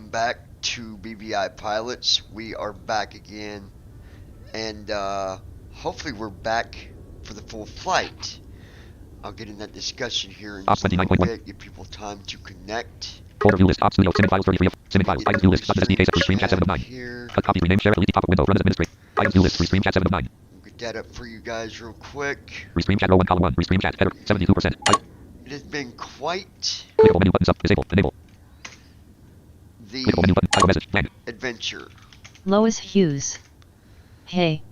welcome back to BBI Pilots. We are back again, and hopefully we're back for the full flight. I'll get in that discussion here in just a little bit, give people time to connect. Folder view list, Ops Studio, Simming Files 33 of Simming Files, items view list, such as SDK, Restream Chat 7 of 9. Here. Cut copy, rename, share, delete top of window, run as administrator. Items view list, Restream Chat 7 of 9. We'll get that up for you guys real quick. Restream Chat row 1, column 1, Restream Chat, header, 72%. It has been quite Clickable menu buttons up, disable, enable. the Clickable menu button, title message, blank. adventure. Lois Hughes. Hey.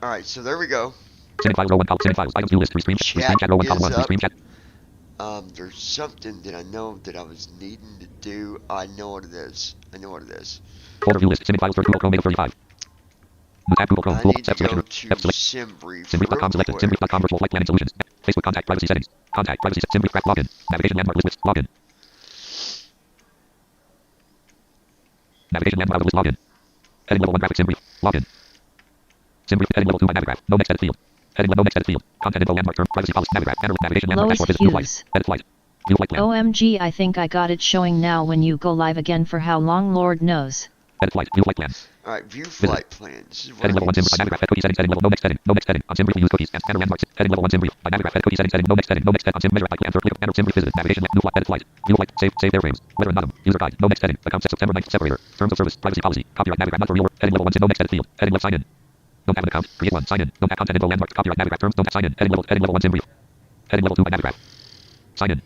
Alright, so there we go. Simming Files row 1, column, Simming Files, items view list, Restream Chat row 1, column 1, Restream Chat. There's something that I know that I was needing to do. I know what it is. Folder view list, Simming Files 32, Chrome 35. New tab, Google Chrome, I full, need to selection, go to F select. Simbrief Simbrief.com selected, real quick. Simbrief.com virtual flight planning solutions. Facebook contact privacy settings. Contact privacy Simbrief craft login. Navigation landmark list login. Navigation landmark list login. Heading level 1 graphic Simbrief login. Simbrief heading level 2 by Navigraph. No next edit field. Heading level no next edit field. Content info landmark term privacy policy Navigraph. Navigation landmark Lois dashboard visit view flight. Hughes. Edit flight. View flight plan. OMG, I think I got it showing now when you go live again for how long Lord knows. Edit flight. View flight plan. Alright, view flight plan. This is what Heading level 1 Simbrief by Navigraph. Head cookie settings. Heading level no next heading. No next heading. On Simbrief use cookies. And scanner landmarks. Heading level 1 Simbrief by Navigraph. Head cookie settings. Heading no next heading. No next heading. On Simbrief measure by plan. Click. Enter Simbrief visit. Navigation. New flight. Edit flight. View flight. Save airframes. Weather and bottom. User guide. No next heading. Account set September 9th. Separator. Terms of service. Privacy policy. Copyright Navigraph. Not for real. Heading level 1 no next edit field. Heading left sign in. Don't have an account. Create one. Sign in. Don't have content info landmark. Copyright Navigraph. Terms. Don't have sign in. Heading level 1 Simbrief. Heading level 2 by Navigraph. Sign in.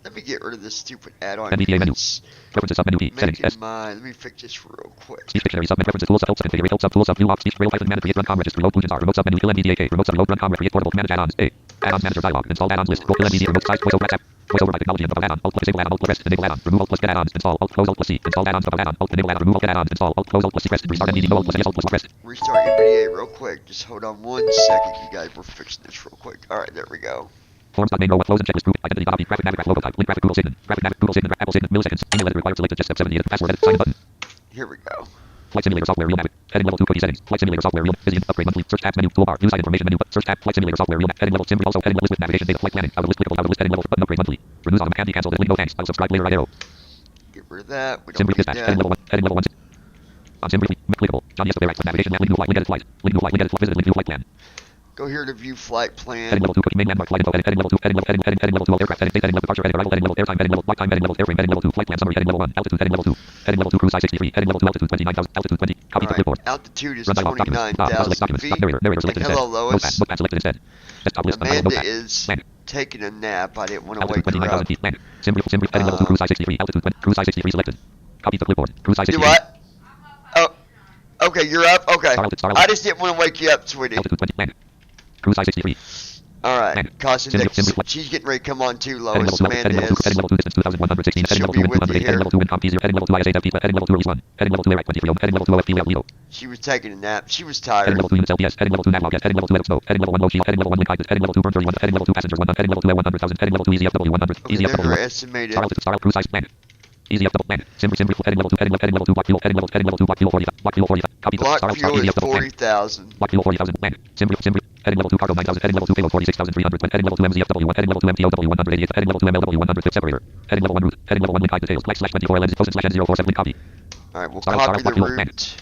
Let me get rid of this stupid add-on. NVDA menu. Preferences sub menu P. Settings. S. Let me fix this real quick. Speech dictionary sub preferences tools help sub configure help sub tools sub view off speech rail hyphen manage create run com registry remote functions are remote sub menu kill NVDA K remote sub remote run com create portable manage add-ons A add-ons manager dialog install add-ons list kill NVDA remote size voiceover WhatsApp voiceover by technology and add-on alt plus disable add-on alt plus rest enable add-on remove alt plus get add-ons install alt close alt plus C install add-ons add-on alt enable add-on remove alt get add-ons install alt close alt plus C rest restart NVDA no alt plus yes alt plus rest Restart NVDA real quick. Just hold on 1 second, you guys. We're fixing this real quick. Alright, there we go. Forms.main no close and checklist group identity copy graphic Navigraph logo type link graphic Google Sign graphic Navigraph Google Sign Apple Sign milliseconds email editor required selected just step 7 needed password edit sign button. Here we go. Flight simulator software real Navic heading level 2 cookie settings flight simulator software real busy upgrade monthly search tabs menu toolbar view site information menu search tab flight simulator software real heading level Simbrief also heading list with navigation data flight planning out of list clickable out of list heading level button upgrade monthly renews on candy cancel link no thanks I'll subscribe later right arrow Get rid of that. We don't Simbrief need dispatch that. heading level 1 on Simbrief clickable John yes direct navigation link new flight link edit flight link new flight link edit visit link new flight plan Go here to view flight plan. heading level 2 cookie main landmark flight info heading level 2 heading level 2 aircraft heading state heading level departure heading arrival heading level airtime heading level flight time heading level airframe heading level 2 flight plan summary heading level 1 altitude heading level 2 cruise size 63 heading level 2 altitude 29,000 altitude 20 copy to clipboard Altitude is run dialog documents select 29,000 documents feet. narrator selected Hello, instead Lois. notepad selected instead desktop list Amanda notepad is blank taking a nap. I didn't want to altitude wake her 29,000 up. feet blank Simbrief heading level 2 cruise size 63 altitude 20 cruise size 63 selected copy to clipboard cruise size Do 63 what? Oh, okay, you're up? Okay. Star altitude. I just didn't want to wake you up, sweetie. altitude 20 blank cruise size 63 Alright, Caution Simbrief. she's getting ready to come on too, heading Lois. level 2 Amanda is. heading level 2 distance 2116 heading She'll level 2 be wind with you 208 heading here. level 2 wind comp 0 heading level 2 ISA FP heading level 2 release 1 heading level 2 air 23 heading level 2 OFP Leo She was taking a nap. She was heading tired. level 2 units LPS heading level 2 navlog heading level 2 snow heading level 1 low shield heading level 1 link height heading level 2 burn 31 heading level 2 passengers 1 heading level 2 100,000 heading level 2 easy FW 100 Okay, easy there's FW her 1 estimated. star altitude star cruise size blank easy FW blank Simbrief heading level 2 heading level 2 block fuel heading level 2 block fuel 40 block fuel 40 copy Block star fuel easy is FW blank 40,000. block fuel 40,000 blank Simbrief heading level 2 cargo 9,000 heading level 2 payload 46,300 heading level 2 MZFW 1 heading level 2 MTOW 188 heading level 2 MLW 100 flip separator heading level 1 route heading level 1 link height details // 24 lens post / N047 link copy Alright, we'll Star copy the fuel blank route.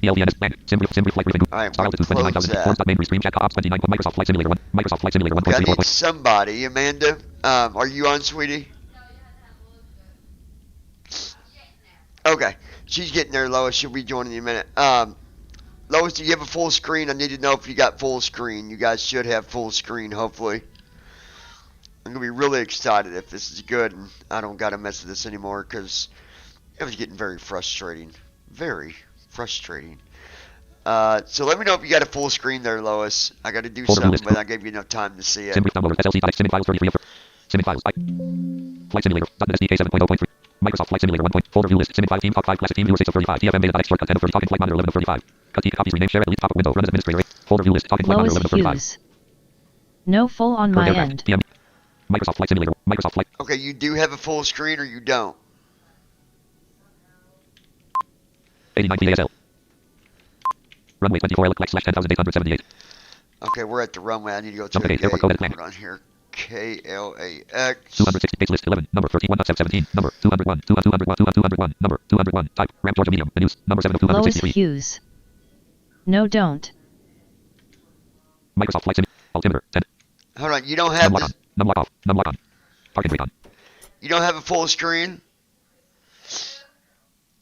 ELVN blank Simbrief flight briefing Alright, star we'll altitude close 29,000 that. forms.main restream chat ops 29 Microsoft Flight Simulator 1 Microsoft Flight Simulator Okay, I 1.34 need somebody. Amanda, are you on, sweetie? Okay, she's getting there, Lois. She'll be joining in a minute. Lois, do you have a full screen? I need to know if you got full screen. You guys should have full screen, hopefully. I'm going to be really excited if this is good and I don't got to mess with this anymore because it was getting very frustrating. Very frustrating. So let me know if you got a full screen there, Lois. I got to do Folder something, list. but I gave you enough time to see it. Simbrief downloader SLC file Simming files 33 of Simming files Flight Simulator .SDK 7.0.3 Microsoft Flight Simulator 1. Folder view list Simming 5 team talk 5 classic team viewer 6 of 35 TFM data shortcut 10 of 30 talking flight monitor 11 of 35 cut T copies rename share delete top of window run as administrator folder view list talking flight monitor Lois 11 of 35 Hughes. No full on my aircraft, end. PM Microsoft Flight Simulator Microsoft Flight Okay, you do have a full screen or you don't? 89 PASL runway 24 /10,878 Okay, we're at the runway. I need to go Jump to to a gate, airport gate. code edit plan. Hold on here. KLAX. 260 page list 11. Number 13 Number 201. 201. Number 201. Type. Ram Georgia Medium. News. Number 7 of Lois 263. Hughes. No, don't. Microsoft Flight Altimeter. 10. Hold on, you don't have Numlock this. on. Numlock off. Numlock on. Target rate on. You don't have a full screen?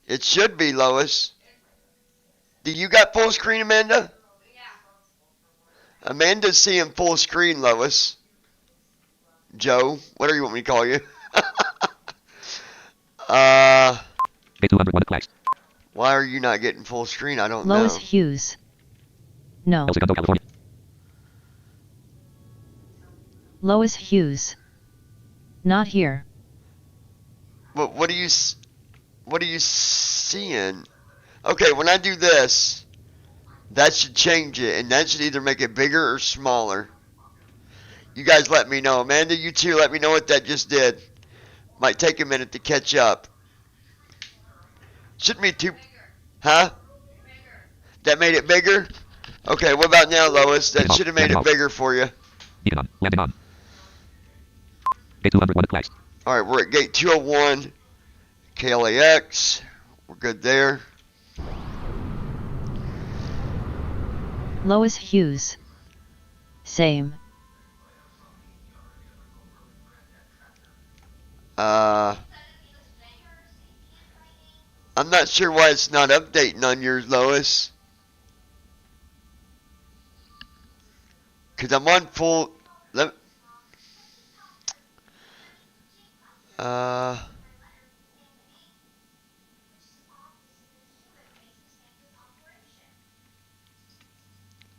It should be, Lois. Do you got full screen, Amanda? Amanda's seeing full screen, Lois. Joe, whatever you want me to call you. A201 flags. Why are you not getting full screen? I don't Lois know. Hughes. No. El Segundo, California. Lois Hughes. Not here. But what are you seeing? Okay, when I do this, that should change it, and that should either make it bigger or smaller. You guys let me know. Amanda, you too, let me know what that just did. Might take a minute to catch up. Shouldn't be too... Huh? That made it bigger? Okay, what about now, Lois? That should have made it bigger for you. Even on. Landing on. A201 flags. Alright, we're at gate 201. KLAX. We're good there. Lois Hughes. Same. I'm not sure why it's not updating on yours, Lois. Because I'm on full...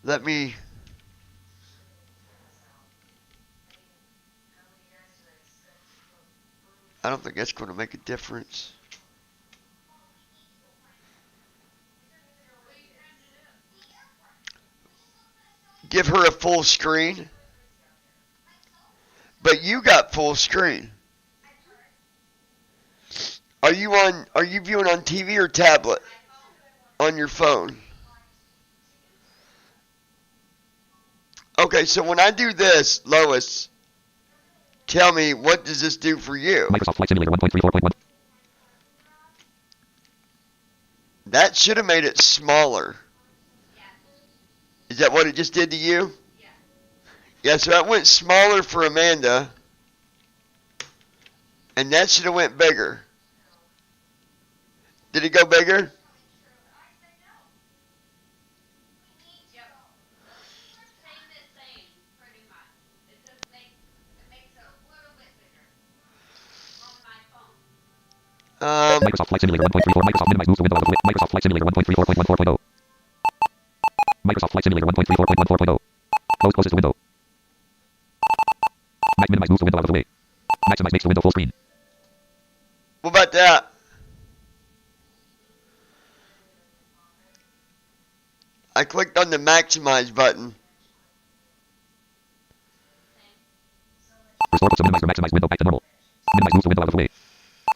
Let me... I don't think that's going to make a difference. Give her a full screen. But you got full screen. Are you viewing on TV or tablet? On your phone. Okay, so when I do this, Lois, tell me, what does this do for you? Microsoft Flight Simulator 1.34.1. That should have made it smaller. Is that what it just did to you? Yeah, so that went smaller for Amanda. And that should have went bigger. Did it go bigger? Microsoft Flight Simulator 1.34. Microsoft minimize move to window of the Microsoft Flight Simulator 1.34.14.0. Microsoft Flight Simulator 1.34.14.0. Close closest window. Minimize move to window out of the way. Maximize makes the window full screen. What about that? I clicked on the maximize button. Restore puts a minimize or maximize window back to normal. Minimize moves the window out of the way.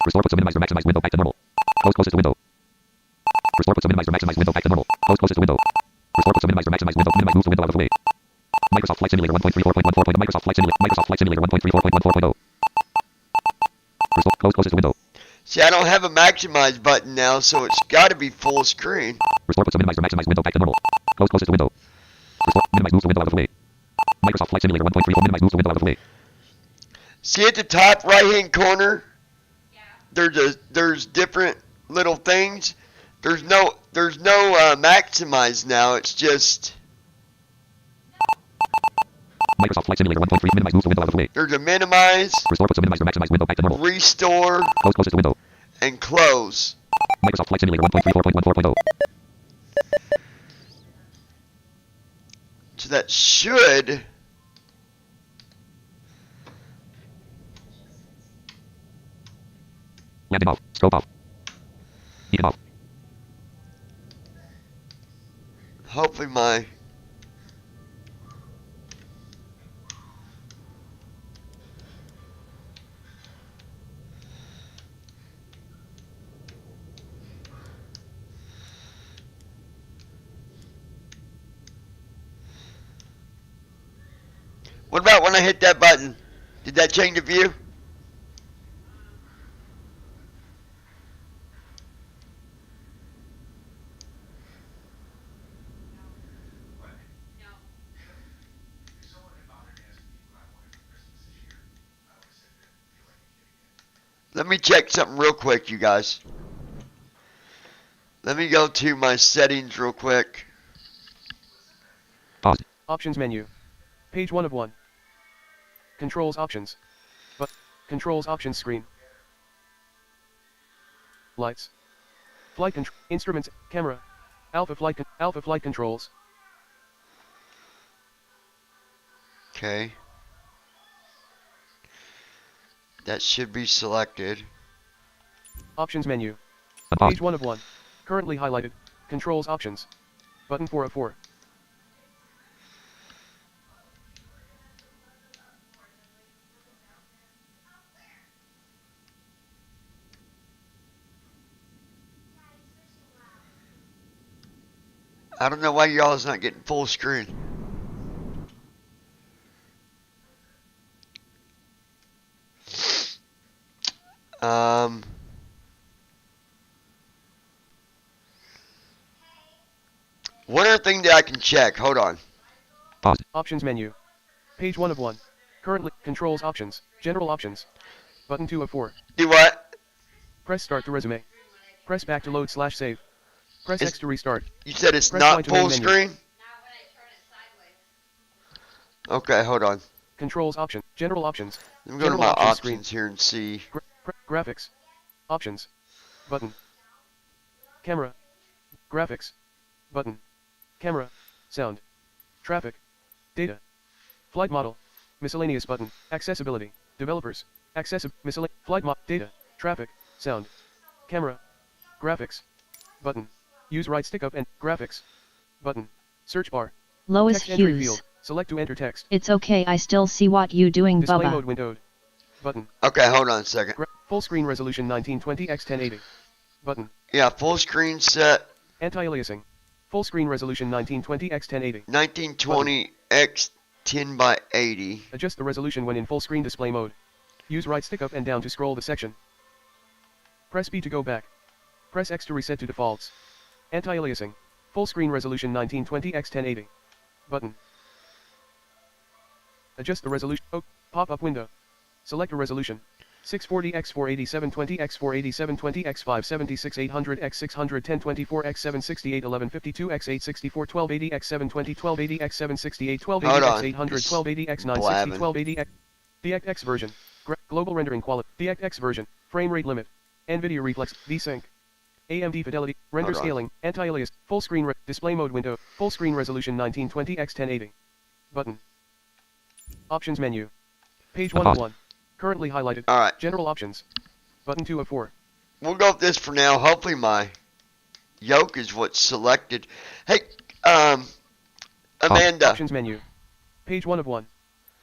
Restore puts a minimize or maximize window back to normal. Close closest window. Restore puts a minimize or maximize window back to normal. Close closest window. Restore puts a minimize or maximize window. Minimize moves the window out of the way. Microsoft Flight Simulator 1.34.14. Microsoft Flight Simulator 1.34.14.0. Restore close closest window. See, I don't have a maximize button now, so it's got to be full screen. Restore puts a minimize or maximize window back to normal. Close closest window. Restore minimize moves the window out of the way. Microsoft Flight Simulator 1.34. Minimize moves the window out of the way. See at the top right-hand corner? There's different little things. There's no maximize now. It's just Microsoft Flight Simulator 1.3. Minimize moves the window out of the way. there's a minimize, Restore puts a minimize or maximize window back to normal. restore, Close closest window. and close. Microsoft Flight Simulator 1.34.14.0. So that should Landing off. Scope off. Beacon off. hopefully my What about when I hit that button? Did that change the view? Let me check something real quick, you guys. Let me go to my settings real quick. Pause. Options menu. Page 1 of 1. Controls options. But controls options screen. Lights. Flight instruments, camera. Alpha flight controls. Okay. That should be selected. Options menu. Unpause. Page 1 of 1. Currently highlighted. Controls options. Button 4 of 4. I don't know why y'all is not getting full screen. One other thing that I can check. Hold on. Pause. Options menu. Page 1 of 1. Currently, controls options. General options. Button 2 of 4. Do what? Press start to resume. Press back to load / save. Press It's- X to restart. You said it's Press Y not to main full menu. screen? Okay, hold on. Controls option. General options. Let me go to General my options options here and see. Graphics. Options. Button. Camera. Graphics. Button. Camera. Sound. Traffic. Data. Flight model. Miscellaneous button. Accessibility. Developers. Flight data. Traffic. Sound. Camera. Graphics. Button. Use right stick up and graphics. Button. Search bar. Lois Text entry Hughes. field. Select to enter text. It's okay, I still see what you doing, Display Bubba. mode windowed. Button. Okay, hold on a second. Full screen resolution 1920 x 1080. Button. Yeah, full screen set Anti-aliasing. Full screen resolution 1920 x 1080. 1920 x 10 by 80. Adjust the resolution when in full screen display mode. Use right stick up and down to scroll the section. Press B to go back. Press X to reset to defaults. Anti-aliasing. Full screen resolution 1920 x 1080. Button. Adjust the resolution. Oh, pop-up window. Select a resolution. 640 x 480 720 x 480 720 x 576 800 x 610 24 x 768 1152 x 864 1280 x 720 1280 x 768 1280 x 800 1280 x 960 1280 x DXX version. Global rendering quality. DXX version. Frame rate limit. NVIDIA reflex. VSync. AMD fidelity. Render scaling. Anti-alias. Full screen display mode window. Full screen resolution 1920 x 1080. Button. Options menu. Page 1 of 1. Currently highlighted. Alright, General options. Button 2 of 4. we'll go with this for now. Hopefully my yoke is what's selected. Hey, Amanda, Options menu. Page 1 of 1.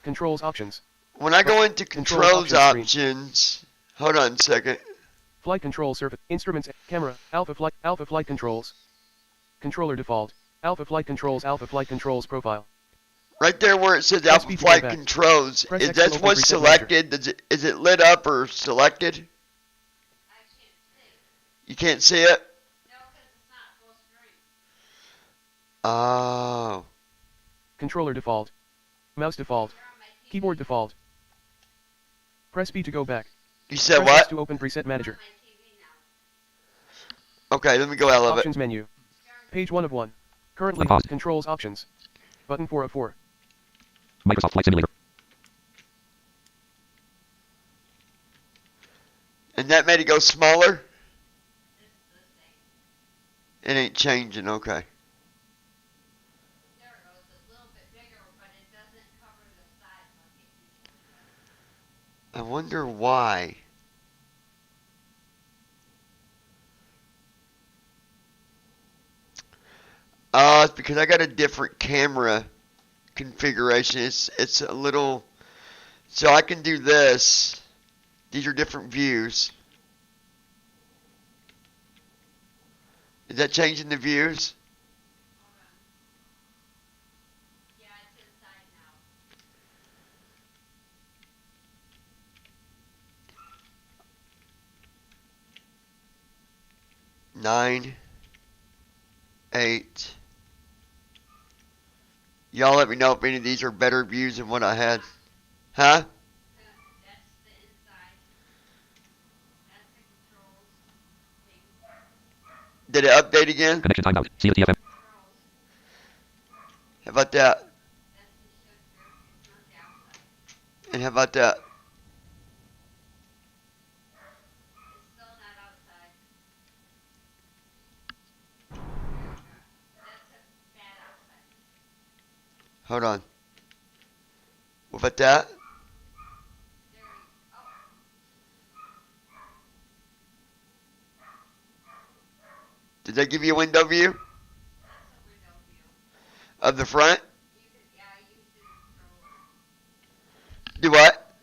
Controls options. when I go into Controls controls options options, hold on a second. Flight control surface. Instruments. Camera. Alpha flight controls. Controller default. Alpha flight controls profile. Right there where it says Press Alpha B to go Flight back. Controls, Press is X to that open what's preset selected? Is it lit up or selected? You can't see it? Oh. Controller default. Mouse default. Keyboard default. Press B to go back. You said Press X what? to open preset manager. Okay, let me go out of it. Options menu. Page 1 of 1. Currently, Pause. controls options. Button 4 of 4. Microsoft Flight Simulator. And that made it go smaller? It ain't changing, okay. I wonder why. It's because I got a different camera configuration. It's a little, so I can do this. These are different views. Is that changing the views? 9, 8. Y'all let me know if any of these are better views than what I had. Huh? Did it update again? Connection timed out. See the TFM. How about that? And how about that? Hold on. What about that? Did they give you a window view? Of the front? Do what?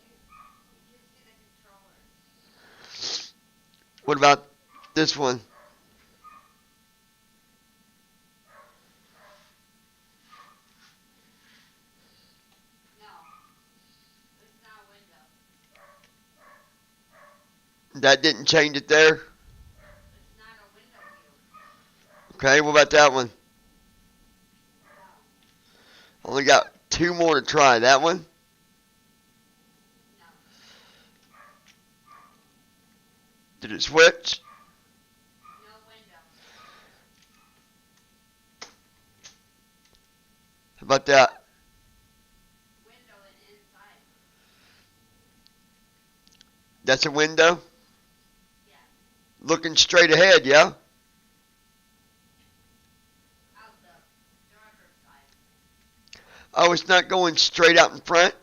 What about this one? That didn't change it there? Okay, what about that one? Only got 2 more to try. That one? Did it switch? How about that? That's a window? Looking straight ahead, yeah? Oh, it's not going straight out in front?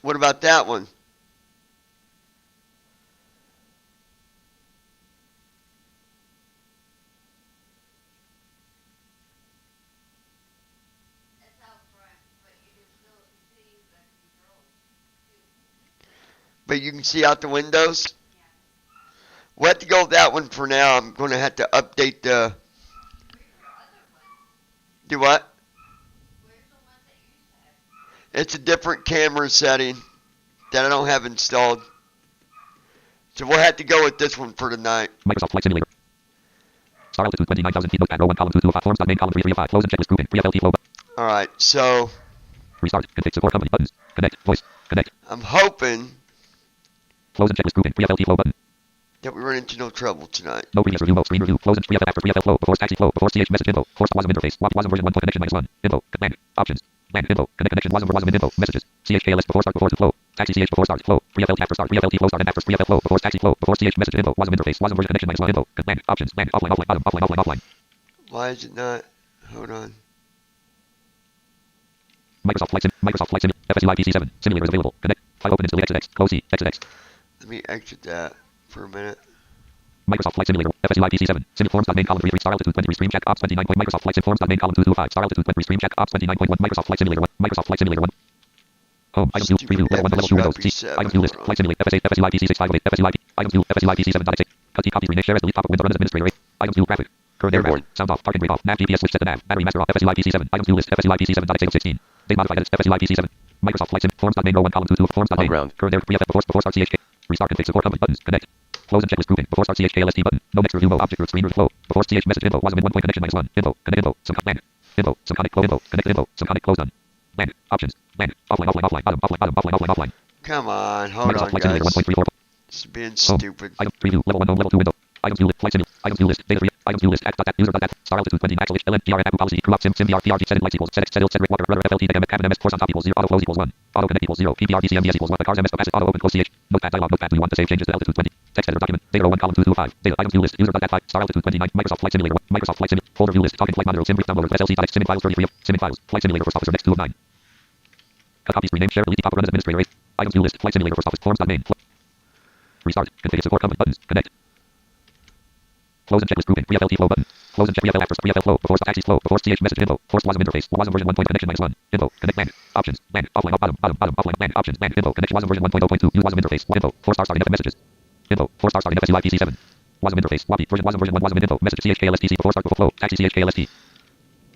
What about that one? But you can see out the windows? We'll have to go with that one for now. I'm going to have to update the... Do what? It's a different camera setting that I don't have installed. So we'll have to go with this one for tonight. Microsoft Flight Simulator. Star altitude 29,000 feet. Notepad row 1 column 2 5 forms. Main column 3 3 of 5. Close and checklist grouping. 3 FLT flow. Alright, so Restart. Config support company buttons. Connect. Voice. Connect. I'm hoping Close and checklist grouping. 3 FLT flow button. that we run into no trouble tonight. No previous review mode. Screen review. Close and 3FL after 3FL flow. Before taxi flow. Before CH message info. Forced WASM interface. WASM version 1. Connection -1. Info. Command. Options. Land info. Connect connection. WASM info. Messages. CHKLS before start before to flow. Taxi CH before start flow. 3FL after start. 3FLT flow start and after 3FL flow. Before taxi flow. Before CH message info. WASM interface. WASM version connection -1 info. Command. Options. Land. Offline. Offline. Bottom. Offline. Offline. Offline. Why is it not? Hold on. Microsoft Flight Simulator. FSUIPC7. Simulators available. Connect. File open install exit X. Close C. Exit X. Let me exit that for a minute. Microsoft Flight Simulator. FSUIPC7. Forms.main column 3 3 star altitude 23 stream check ops 29. Microsoft Flight Sim forms.main column 2 2 5 star altitude 23 stream check ops 29.1. Microsoft Flight Simulator 1. Microsoft Flight Simulator 1. Home. Items view. Preview. Level 1 level 2 Windows. C. Items view list. Flight Simulator. FSUIPC658. FSUIP. Items view. FSUIPC7. .x. Cut T copy rename share as delete pop-up window run as administrator. Items view graphic. Current airborne. Sound off. Parking brake off. Nav GPS switch set to nav. Battery master off. FSUIPC7. Items view list. FSUIPC7. 16. Date modified edits. FSUIPC7. Microsoft Flight Sim. Forms.main row 1 column 2 2 forms.main. Ground. Current air pre-FF before start CHK. Restart config support company buttons. Connect. Close and checklist grouping. Before start CHKLST button. No next review mode. Object root screen root flow. Before CH message info. WASM in 1 point connection -1. Info. Connect info. Some land. Info. Some connect flow info. Connect info. Some connect close done. Land. Options. Land. Offline. Offline. Offline. Bottom. Offline. Bottom. Offline. Offline. Offline. Come on, hold Microsoft on, Flight Simulator guys. 1.34. This is being Home. stupid. Item preview. Level 1 home. Level 2 window. Items view list. Flight simulator. Items view list. Data 3. Items view list. Act.dat. User.dat. Star altitude 20. Max LN. TRN. Apple policy. Crew up. Sim. Sim. VR. TRG. Set in lights equals. Set X. Set ill. Set Rick. Water. Rudder. FLT. Dynamic. Cabin. MS. Force on top equals 0. Auto flows equals 1. Auto connect equals 0. PPR. DCM. DS equals 1. The cars MS. Capacity. Auto open. Close CH. Notepad. Dialog. Notepad. Do you want to save changes to altitude 20? Text editor document. Data row 1 column 2 2 5. Data. Items view list. User.dat 5. Star altitude 29. Microsoft Flight Simulator 1. Microsoft Flight Simulator. Folder view list. Talking flight monitor. Sim brief downloader. SLC.x. Sim files 33 of. Sim files. Flight Simulator first officer next 2 of 9. Cut copies. Rename. Share. Delete. Pop run as administrator. Items view list. Flight Simulator first officer. Forms.main. Restart. Configure support company buttons. Connect. Close and checklist grouping. 3FLT flow button. Close and check 3FL after 3FL flow. Before taxi flow. Before CH message info. Forced WASM interface. WASM version 1 point connection -1. Info. Connect land. Options. Land. Offline. Bottom. Bottom. Bottom. Offline. Land. Options. Land. Info. Connection WASM version 1.0.2. Use WASM interface. Info. 4 star starting messages. Info. 4 star starting FSUIPC7. WASM interface. WAPI. WASM version 1. WASM info. Message CHKLSTC before start before flow. Taxi CHKLST.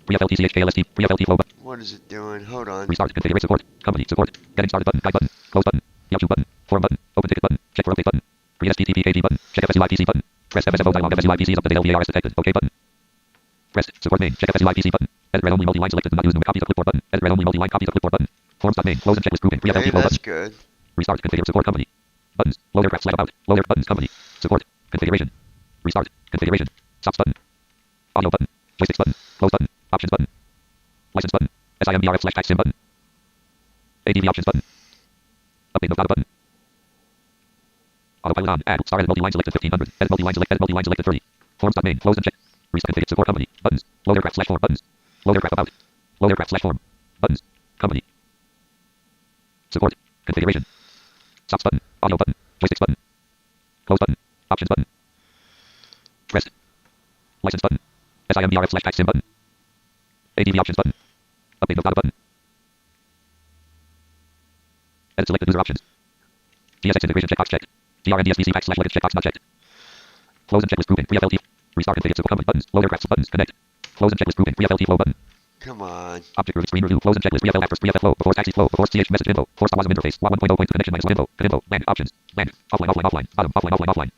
3FLT CHKLST. 3FLT flow button. What is it doing? Hold on. Restart. Configure support. Company support. Getting started button. Guide button. Close button. YouTube button. 4 Check for update button. Create STTPKG button. Check FSUIPC button. Press FSFO dialog. FSUIPC update LVAR is detected. OK button. Press support main. Check FSUIPC button. Edit red only multi-line selected. Do not use copy to clipboard button. Edit red only multi-line copy to clipboard button. Forms.main. Close and checklist grouping. Okay, Pre-FLT that's button. good. Restart. Configure support company. Buttons. Load aircraft flag about. Load air buttons company. Support. Configuration. Restart. Configuration. Stops button. Audio button. Joysticks button. Close button. Options button. License button. SIMBRF/TAC/SIM button. ADV options button. Update no data button. Autopilot on. Add. Star edit multi-line selected 1500. Edit multi-line select. Edit multi-line selected 30. Forms.main. Close and check. Restart. Configure support company. Buttons. Load aircraft/form buttons. Load aircraft about. Load aircraft/form. Buttons. Company. Support. Configuration. Stops button. Audio button. Joysticks button. Close button. Options button. Press. License button. SIMBRF/TAC/SIM button. ADV options button. Update no data button. Edit selected user options. DSX integration checkbox checked. GRNDSVC /luggage checkbox not checked. Close and checklist grouping. Pre-FLT. Restart configure support company buttons. Load aircraft buttons. Connect. Close and checklist grouping. Pre-FLT flow button. Come on. Object group screen review. Close and checklist. Pre-FL first. Pre-FL flow. Before taxi flow. Before CH message info. Force WASM interface. 1.0 connection minus info. Info. Land. Options. Land. Offline. Offline. Offline. Bottom. Offline. Offline. Offline.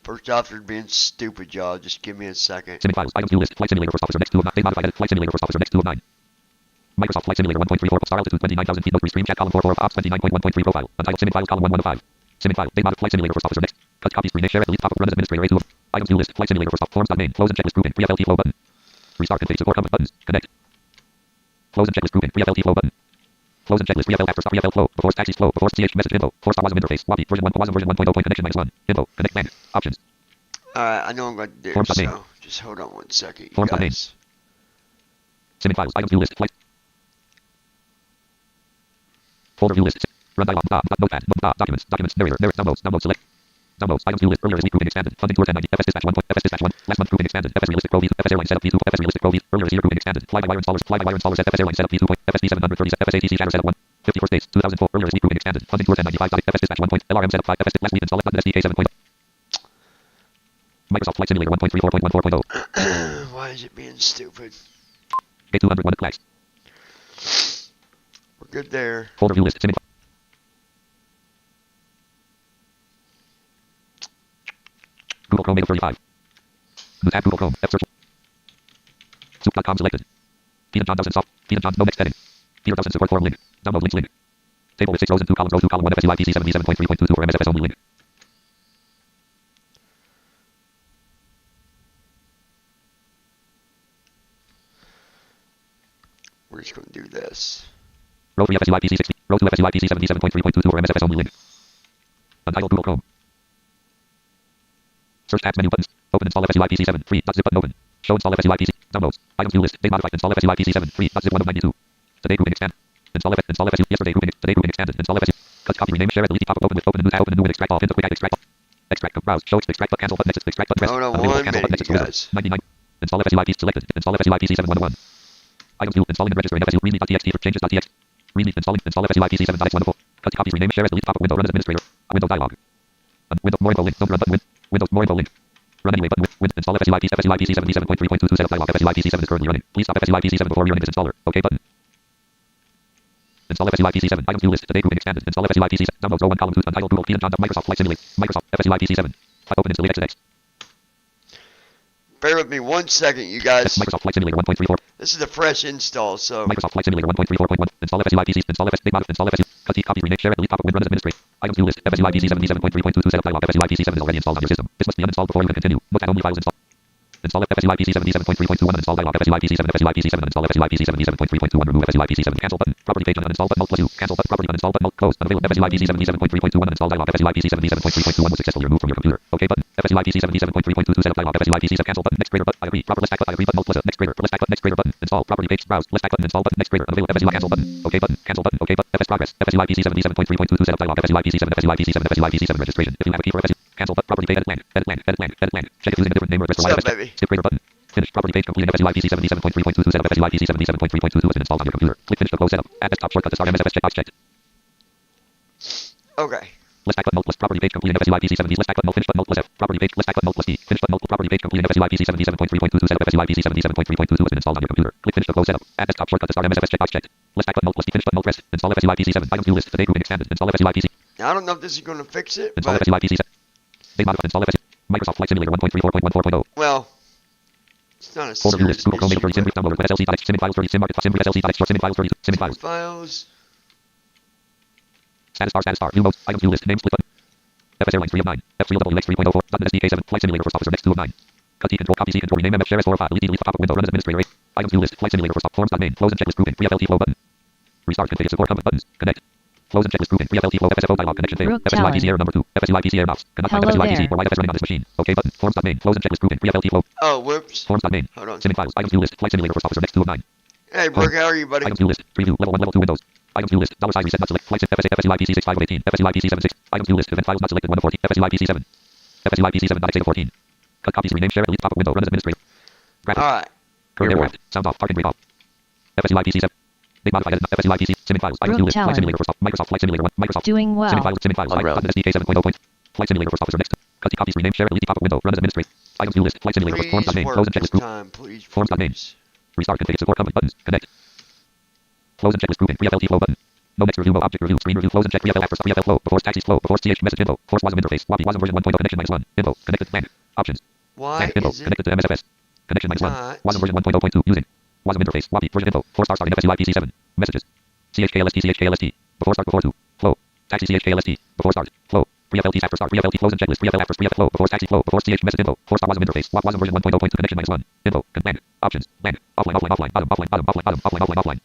First officer being stupid, y'all. Just give me a second. Simming files. Items view list. Flight simulator first officer next 2 of 9. They modified edit. Flight simulator first officer next 2 of 9. Microsoft Flight Simulator 1.34. Star altitude 29,000 feet. Note restream chat column 44 of ops 29.1.3 profile. Untitled simming files column 1 5. Simming file. They modified Flight Simulator first officer next. Cut copy screen. Share at delete top of run as administrator A2 of. Items view list. Flight Simulator first off. Forms.main. Close and checklist grouping. Pre-FLT flow button. Restart config support company buttons. Connect. Close and checklist grouping. Pre-FLT flow button. Close and checklist. Pre-FL after stop. Pre-FL flow. Before taxis flow. Before CH message info. Force WASM interface. WAPI version 1. WASM version 1.0 connection minus 1. Info. Connect land. Options. Alright, I know I'm going to do. Forms.main. So just hold on one second, you Forms.main. guys. Simming files. Items view list. Flight. Folder view list. Run dialog. Notepad. Documents. Documents. Narrator. Downloads. Download select. Downloads. Items view list. Earlier this week grouping expanded. Funding tour 1090. FS dispatch 1. FS dispatch 1. Last month grouping expanded. FS realistic pro V2. FS airline setup V2. FS realistic pro V. Earlier this year grouping expanded. Fly by wire installers. Fly by wire installers. FS airline setup V2. FSD 730. FS ATC shatter setup 1. 54 states. 2004. Earlier this week grouping expanded. Funding tour 1095. FS dispatch 1. LRM setup 5. FS last week installed. SDK 7. Microsoft Flight Simulator 1.34.14.0. Why is it being stupid? K201 flags. We're good there. Folder view list. Simming. Google Chrome 35. New tab Google Chrome. F search. Soup.com selected. Peter John doesn't soft. Peter John no next heading. Peter doesn't support forum link. Download links link. Table with 6 rows and 2 columns. Row 2 column 1 FSUIPC 77.3.22 for MSFS only link. We're just going to do this. Row 3 FSUIPC 60. Row 2 FSUIPC 77.3.22 for MSFS only link. Untitled Google Chrome. Search tabs menu buttons. Open install FSUIPC 7. Free. Zip button open. Show install FSUIPC. Downloads. Items view list. Date modified. Install FSUIPC 7. Free. Zip 1 of 92. Today grouping expand. Install FSU. Yesterday grouping. Today grouping expanded. Install FSU. Cut copy rename share at delete top of open with open a new tab. Open a new and extract off into quick add extract. Extract browse. Show extract but cancel button exit. Extract button press. Hold on Available, one cancel button minute, exit. you guys. 99. Install FSUIPC selected. Install FSUIPC 711. Items view. Installing and registering FSU. Readme.txt for changes.txt. Readme. Installing. Install FSUIPC 7.x wonderful. Cut copies rename share at delete top of window. Run as administrator. Window dialog. Window more info link. Don't run button. Windows more info link. Run anyway button with install FSUIPC 77.3.22 setup dialog. FSUIPC 7 is currently running. Please stop FSUIPC 7 before rerunning this installer. OK button. Install FSUIPC 7. Items view list. Today grouping expanded. Install FSUIPC 7. Downloads row 1 column 2. Untitled Google Peter John. Microsoft Flight Simulator. Microsoft FSUIPC 7. Open install exit. Bear with me 1 second, you guys. Microsoft Flight Simulator 1.34. This is a fresh install, so. Microsoft Flight Simulator 1.34.1. Install FSUIPC. Install FS. Big mod. Install FSU. Cut copy rename share at delete top of win run as administrator. Items view list. FSUIPC 77.3.22 setup dialog. FSUIPC 7 is already installed on your system. This must be uninstalled before you can continue. Look at only files installed. Install FSUIPC 77.3.21 uninstall dialog. FSUIPC 7. FSUIPC 7 uninstall FSUIPC 77.3.21 remove FSUIPC 7 cancel button. Property page uninstall button alt +U. Cancel button. Property uninstall button alt close. Unavailable. FSUIPC 77.3.21 uninstall dialog. FSUIPC 77.3.21 was successfully removed from your computer. OK button. FSUIPC 77.3.22 setup dialog. FSUIPC 7 cancel button. Next grader button. I agree. Proper list back button. I agree button alt +. Next grader. List back button. Next grader button. Install. Property page browse. List back button. Install button. Next grader. Unavailable. FSU cancel button. OK button. Cancel button. OK button. FS progress. FSUIPC 77.3.22 setup dialog. FSUIPC 7. FSUIPC 7. FSUIPC 7 registration. If you have a key for FSU. Cancel button. Property page edit land. Edit land. Edit land. Edit land. Check if using a different name or address for What's up, baby? Skip grader button. Finish. Property page completing FSUIPC 77.3.22 setup. FSUIPC 77.3.22 has been installed on your computer. Click finish to close setup. Add desktop shortcut to start MSFS checkbox checked. Okay. List back button alt plus property page completing FSUIPC 7. List back button alt finish button alt plus F. Property page list back button alt plus D. Finish button alt property page completing FSUIPC 77.3.22 setup. FSUIPC 77.3.22 has been installed on your computer. Click finish to close setup. Add desktop shortcut to start MSFS checkbox checked. List back button alt plus D. Finish button alt press. Install FSUIPC 7. Items view list. Today grouping expanded. Install FSUIPC. Now, I don't know if this is going to fix it, Install but... FSUI PC set. They modify install FSUI. Microsoft Flight Simulator 1.34.14.0. Well, it's not a Folder view list. serious Google Chrome issue, 30 sim but... downloader. SLC sim files 30 sim market sim SLC short sim files 32 sim files. Files. Status bar. View modes. Items view list. Name split button. FS Airlines 3 of 9. F3LWX 3.04. .NET SDK 7. Flight Simulator first officer next 2 of 9. Cut C control copy C control rename MF share S4 file. Delete pop up window run as administrator 8. Items view list. Flight Simulator first forms.main. Close and checklist grouping. Free FLT flow button. Restart configure support command buttons. Connect. Close and checklist grouping. Free FLT flow FSFO dialog connection failed. Brooke FSUI PC Talon. error number 2. FSUI PC error mouse. Cannot find Hello FSUI PC there. or YFS running on this machine. OK button. Forms.main. Close and checklist grouping. Free FLT flow. Oh, whoops. Forms.main. Hold on. Simming files. Items view list. Flight Simulator first officer next 2 of 9. Hey, Brooke, how are you, buddy? Items view list. Preview. Level 1, level 2 windows. Items view list. $sign reset not select. Flight FSUI PC 65 of 18. FSUI PC 76. Items view list. Event files not selected 1 of 14. FSUI PC 7. FSUI PC 7.x8 of 14. Cut copies. Rename share. Delete pop up window. Run as administrator. Graphics. Alright. Current aircraft. Sound off. Parking brake off. FSUI PC 7. Big modified edit. FSUI PC. Simming files. Items view list. Flight Talon. Simulator first. Microsoft Flight Simulator 1. Microsoft. Doing well. Simming files. Simming files. SDK 7.0. Flight Simulator first officer next. Cut copies. Rename share. Delete pop up window. Run as administrator. Items view list. Flight Simulator first. Please Forms.main. work Close and this checklist group. time, please. Forms.main. Please. Restart configure support command buttons. Connect. Close and checklist grouping. Free FLT flow button. No next review. Object review. Screen review. Close and check. Free FL first. Free FL flow. Before taxis flow. Before CH message info. Force WASM interface. WAPI WASM version 1.0 connection -1. Info. Connected. Bank. Options. Why Bank info. is it Connected to MSFS. Connection -1. not... WASM version 1.0.2. Using. WASM interface. WAPI version info. 4 star starting FSUI PC 7. Messages. CHKLST. CHKLST. Before start. Before to. Flow. Taxi CHKLST. Before start. Flow. Free FLT after start. Free FLT close and checklist. Free FL after. Free FL flow. Before taxi flow. Before CH message info. 4 star WASM interface. WASM version 1.0.2 connection -1. Info. Bank. Options. Bank. Offline. Offline. Offline. Bottom. Offline. Bottom. Offline. Bottom. Offline. Offline. Offline.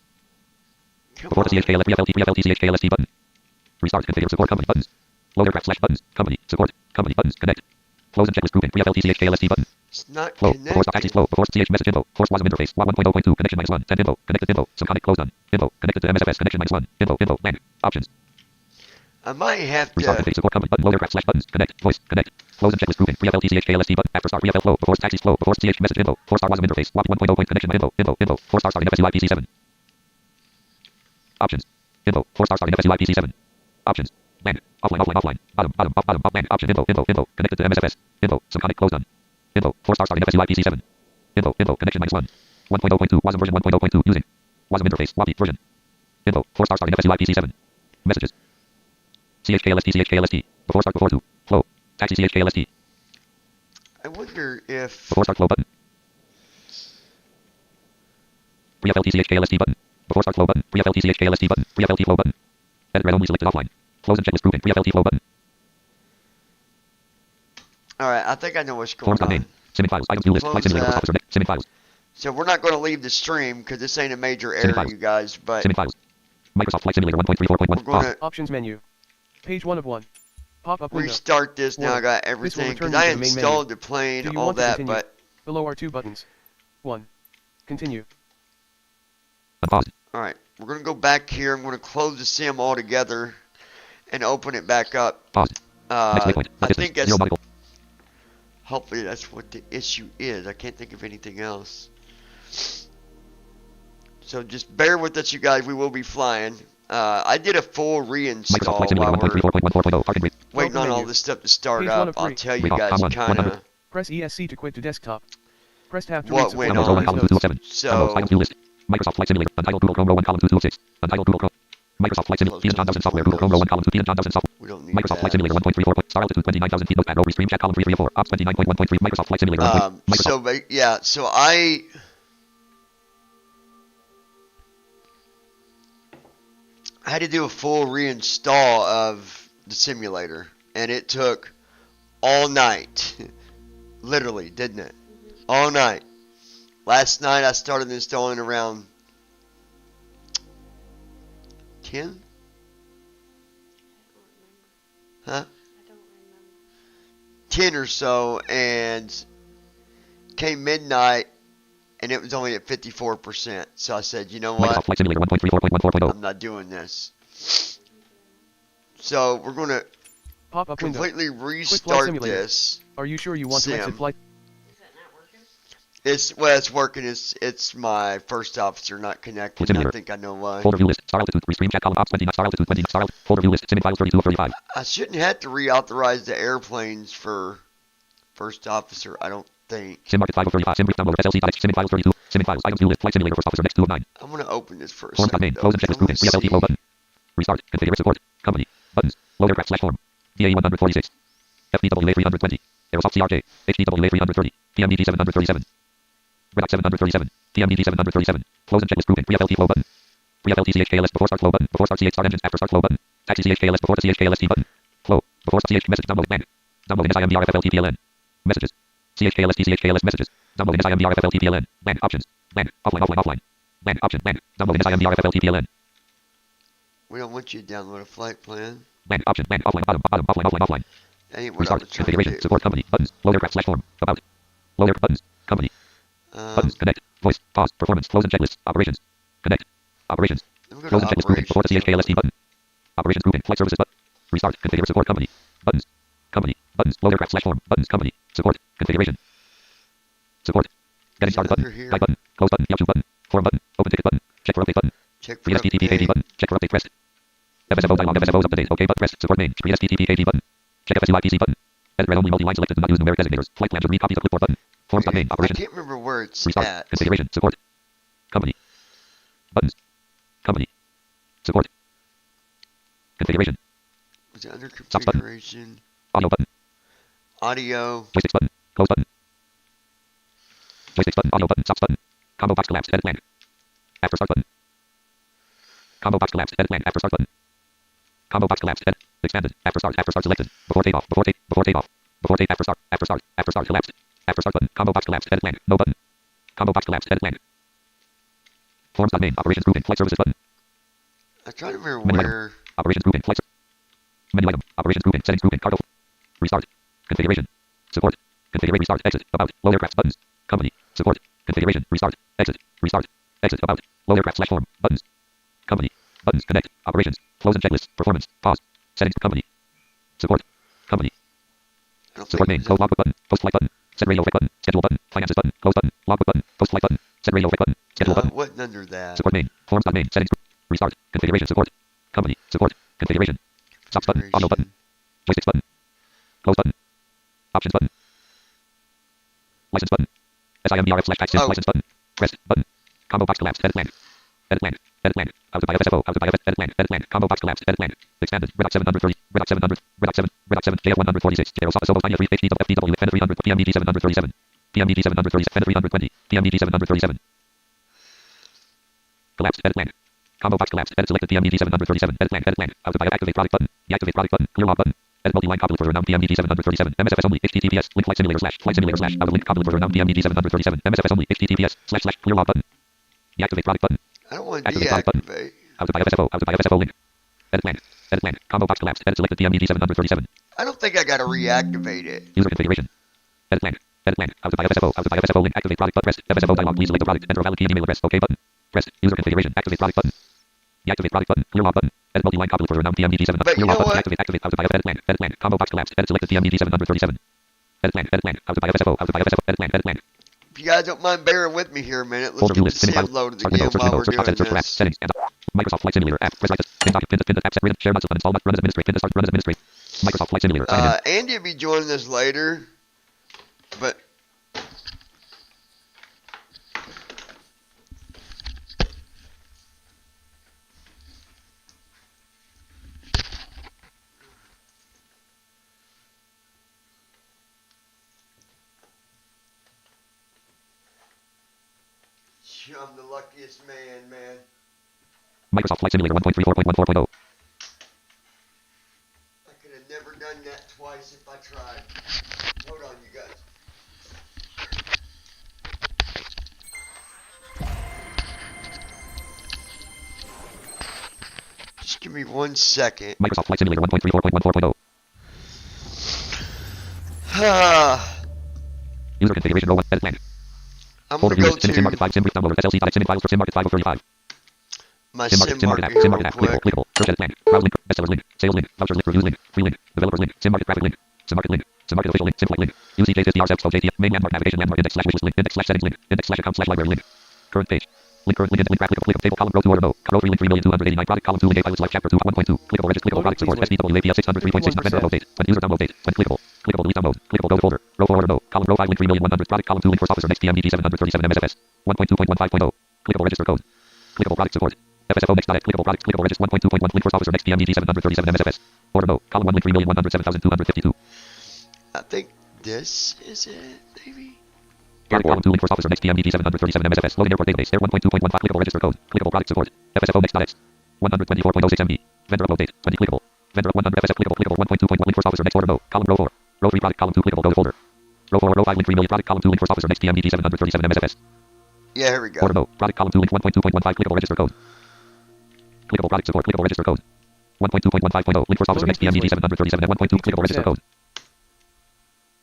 Come Before the on. CHKLST. Free FLT. Free FLT. CHKLST button. Restart configure support company buttons. Load aircraft slash buttons. Company. Support. Company buttons. Connect. Close and checklist grouping. Free FLT. CHKLST button. It's not Flow. Before start taxi connecting. flow. Before CH message info. Force WASM interface. WA 1.0.2 connection -1. 10 info. Connected info. Subconic closed on. Info. Connected to MSFS connection -1. Info. Info. Bank. Options. I might have Restart to... configure support company button. Load aircraft slash buttons. Connect. Voice. Connect. Close and checklist grouping. Free FLT. CHKLST button. After start. Free FL flow. Before taxi flow. Before CH message info. 4 star WASM interface. WA 1.0. Connection info. Info. Info. 4 star starting FSUI PC 7. Options. Info. 4 star starting FSUI PC 7. Options. Bank. Offline. Offline. Offline. Bottom. Bottom. Bottom. Bank. Option. Info. Info. Info. Connected to MSFS. Info. Subconic closed on. Info. 4 star starting FSUI PC 7. Info. Info. Connection -1. 1.0.2. WASM version 1.0.2. Using. WASM interface. WAPI version. Info. 4 star starting FSUI PC 7. Messages. CHKLST. CHKLST. Before start. Before to. Flow. Taxi CHKLST. I wonder if... Before start flow button. Free FLT CHKLST button. Before start flow button. Free FLT CHKLST button. Free FLT flow button. Edit red only selected offline. Close and checklist grouping. Free FLT flow button. Alright, I think I know what's going Forms.main. on. Simming files. Items view list. Flight Close Simulator that. first officer. Simming files. So we're not going to leave the stream because this ain't a major Simming error, files. you guys, but Simming files. Microsoft Flight Simulator 1.34.1. we're going Pause. to Options menu. Page 1 of 1. Pop-up window. restart this. Now I got This will everything return because you I to the main installed menu. the plane, Do you all want to that, continue? but... Below are 2 buttons. 1. Continue. Unpaused. Alright, we're going to go back here. I'm going to close the sim altogether and open it back up. Paused. Next waypoint. I Distance. think that's... 0 nautical. Hopefully that's what the issue is. I can't think of anything else. So just bear with us, you guys. We will be flying. I did a full Microsoft reinstall Flight Simulator while we're 1.34.1.4.0. Parking brake. waiting on Welcome all menu. this stuff to start Page 1 up. of I'll 3. tell you Read off. guys Time 1. kind 100. of Press ESC to quit to desktop. Press tab to What read went support on? Downloads row 1 column notes. 2 of 7. So- Downloads item view list. Microsoft Flight Simulator. Untitled Google Chrome row 1 column 2 of 6. Untitled Google Chrome. Microsoft Flight Simulator. Ian John Dawson software. Google Chrome row 1 column 2. Ian John Dawson software. we don't need Microsoft Flight that. Simulator 1.34. Star altitude 29,000 feet. Notepad row restream chat column 3 3 of 4. Ops 29.1.3. Microsoft Flight Simulator. Microsoft. So yeah, so I had to do a full reinstall of the simulator, and it took all night. Literally, didn't it? All night. Last night I started installing around 10? Huh? 10 or so, and came midnight, and it was only at 54%. So I said, you know Microsoft what? Flight Simulator 1.34.1.4.0. I'm not doing this. So we're going to Pop-up window. completely Flight restart Simulator. this. Are you sure you want to exit Sim. flight? It's working. It's my first officer not connecting. I Simulator. think I know why. Folder view list. Star altitude. Restream chat column. Ops 29. Star altitude 29. Star altitude. Folder view list. Simming files 32 of 35. I shouldn't have to reauthorize the airplanes for first officer. I don't think. Sim market 5 of 35. Sim brief downloader. SLC. Simming files 32. Simming files. Items view list. Flight Simulator first officer next 2 of 9. I'm gonna open this for a Forms second. main. Close and checklist grouping. Free FLT flow button. Restart. Configure support. Company. Buttons. Load Load aircraft slash form. DAE 146. FBWA 320. Aerosoft CRJ. HDWA 330. PMDG 737. Redox 737. TMDG 737. Close and checklist grouping. Pre-FLT flow button. Pre-FLT CHKLS before start flow button. Before start CH start engines after start flow button. Taxi CHKLS before the CHKLST button. Flow. Before start CH message download blank. Downloading SIMBRFFLTPLN. Messages. CHKLST CHKLS messages. Downloading SIMBRFFLTPLN. Blank options. Blank. Offline offline offline. Blank option blank. Downloading SIMBRFFLTPLN. We don't want you to download a flight plan. Blank option blank offline bottom bottom offline offline offline. That ain't what Restart. I was trying to Configuration. do. Support company. Buttons. Load aircraft slash form. About. Load aircraft buttons. Company. Buttons. Connect. Voice. Pause. Performance. Close and checklist. Operations. Connect. Operations. Let me go Close to and checklist grouping. Before the operations. CHKLST button. Operations grouping. Flight services button. Restart. Configure support company. Buttons. Company. Buttons. Load aircraft slash form. Buttons. Company. Support. Configuration. Support. Getting started button. Under here. Guide button. Close button. Yellow button. Form button. Open ticket button. Check for update button. Check for Free STTP KG update. button. Check for update pressed. FSFO dialog. FSFO's up to date. OK button pressed. Support main. Free STTP KG button. Check FSUI PC button. Edit read only multi-line selected. Do not use numeric designators. Flight plan should read copies of clipboard button. Forms main. I Operations. can't remember where it's Restart. at. Configuration. Support. Company. Buttons. Company. Support. Configuration. Was it under Stops button. configuration? Audio button. Audio. Joysticks button. Close button. Joysticks button. Audio button. Stops button. Combo box collapsed. Edit blank. After start button. Combo box collapsed. Edit blank. After start button. Combo box collapsed. Edit. Expanded. After start. After start selected. Before takeoff. Before take. Before takeoff. Before take. After start. After start. After start collapsed. After start button. Combo box collapsed. Edit blank. No button. Combo box collapsed. Edit blank. Forms main. Operations grouping. Flight services button. I'm trying to remember Menu where. Operations grouping. Flight. Menu item. Operations grouping. Settings grouping. Cargo. Restart. Configuration. Support. Configure. Restart. Exit. About. Load aircraft buttons. Company. Support. Configuration. Restart. Exit. Restart. Exit. About. Load aircraft slash form. Buttons. Company. Buttons. Connect. Operations. Close and checklist. Performance. Pause. Settings. Company. Support. Company. I don't Support main. think Close logbook button. Post flight button. Set radio flight button. Schedule button. Finances button. Close button. Logbook button. Post flight button. Set radio flight button. Schedule no, button. it wasn't under that. Support main. Forms main. Settings. Restart. Configuration. Support. Company. Support. Configuration. Stops button. Audio button. Joysticks button. Close button. Options button. License button. SIMBRF slash tax Oh. license button. Press button. Combo box collapsed. Edit blank. Edit blank. Edit blank. Out of FSFO. Out of edit blank. Edit blank. Combo box collapsed. Edit blank. Expanded. Redox 730. Redox 700. Redox 7. Redox 7. JF 146. Aerosoft Sobo 3 HDW FDW Fender 300. PMDG 737. PMDG 737. Fender 320. PMDG 737. Collapsed. Edit blank. Combo box collapsed. Edit selected. PMDG 737. Edit blank. Edit blank. Out of activate product button. Deactivate product button. Clear log button. Edit multi-line copy for renowned PMDG 737. MSFS only. HTTPS. Link flight simulator slash out of link copy for renowned PMDG 737. MSFS only. HTTPS slash clear log button. Deactivate product button. I don't want to Activate product button. deactivate. Out of FSFO. Out of FSFO link. Edit blank. Edit blank. Combo box collapsed. Edit selected. PMDG 737. I don't think I gotta reactivate it. User configuration. Edit blank. Edit blank. Out of FSFO. Out of FSFO link. Activate product button. Press FSFO dialog. Please select the product. Enter a valid key and email address. OK button. Press user configuration. Activate product button. Deactivate product button. Clear log button. Edit multi-line copy for renowned PMDG 7. But Clear you log know button. what? Activate out of edit blank. Edit blank. Combo box collapsed. Edit selected. PMDG 737. Edit blank. Edit blank. Out of FSFO. Out of FSFO. Edit blank. Edit blank. If you guys don't mind bearing with me here a minute, let's Folder view get the list. Spinning sim file. loaded Start again window. Search while window. we're Search process. Search for apps. doing Settings. And Microsoft Flight Simulator app. Press right. Pin doc. Pin the app. Set. Share not uninstall. Run as administrator. Pin to start. Run as administrator. Microsoft Flight Simulator. Sign in. this. Andy will be joining us later, but I'm the luckiest man. Microsoft Flight Simulator 1.34.14.0. I could have never done that twice if I tried. Hold on, you guys. Just give me 1 second. Microsoft Flight Simulator 1.34.14.0. User configuration row 1. Edit blank. I'm Folder gonna view go list. Sim market to 5. Sim brief downloader. SLC.sim files for sim market 5 of 35. my Sim sim market market app. here Sim real market app. quick. Clickable. Search edit blank. Browse link. Bestsellers link. Sales link. Vouchers link. Reviews link. Free link. Developers link. Sim market graphic link. Sim market link. Sim market official link. Sim flight link. UCJ50R7JTF. Main landmark navigation landmark index slash wishlist link. Index slash settings link. Index slash account slash library link. Current page. Link current link. Link graph. Click of table column row 2 order no. Row 3 link 3,289. Product column 2 link A files live chapter 2 1.2. Clickable register. Clickable product support. SDW APS 603.6. Vendor download date. User download date. Clickable. Clickable delete download. Clickable go to folder. Row 4 order no. Column row 5 link 3,100. Product column 2 link for officer next PMDG 737 MSFS 1.2.15.0. Clickable register code. Clickable product support. FSFO next dot clickable product. Clickable register 1.2.1 link for officer next PMDG 737 MSFS Order mode. Column 1 link 3,107,252. I think this is it, maybe? Column 2 link force officer next PMDG 737 MSFS. Loading airport database. Air 1.2.15 clickable register code. Clickable product support. FSFO next.x. 124.06 MB. Vendor upload date. 20 clickable. Vendor 100 FSF clickable 1.2.1 link force officer next order mode. Column row 4. Row 3 product column 2 clickable go to folder. Row 4 row 5 link 3 million product column 2 link force officer next PMDG 737 MSFS. Yeah, here we go. Order mode. Product column 2 link 1.2.15 clickable register code. Clickable product support. Clickable register code. 1.2.15.0 link force officer next PMDG 737 at 1.2 clickable register code.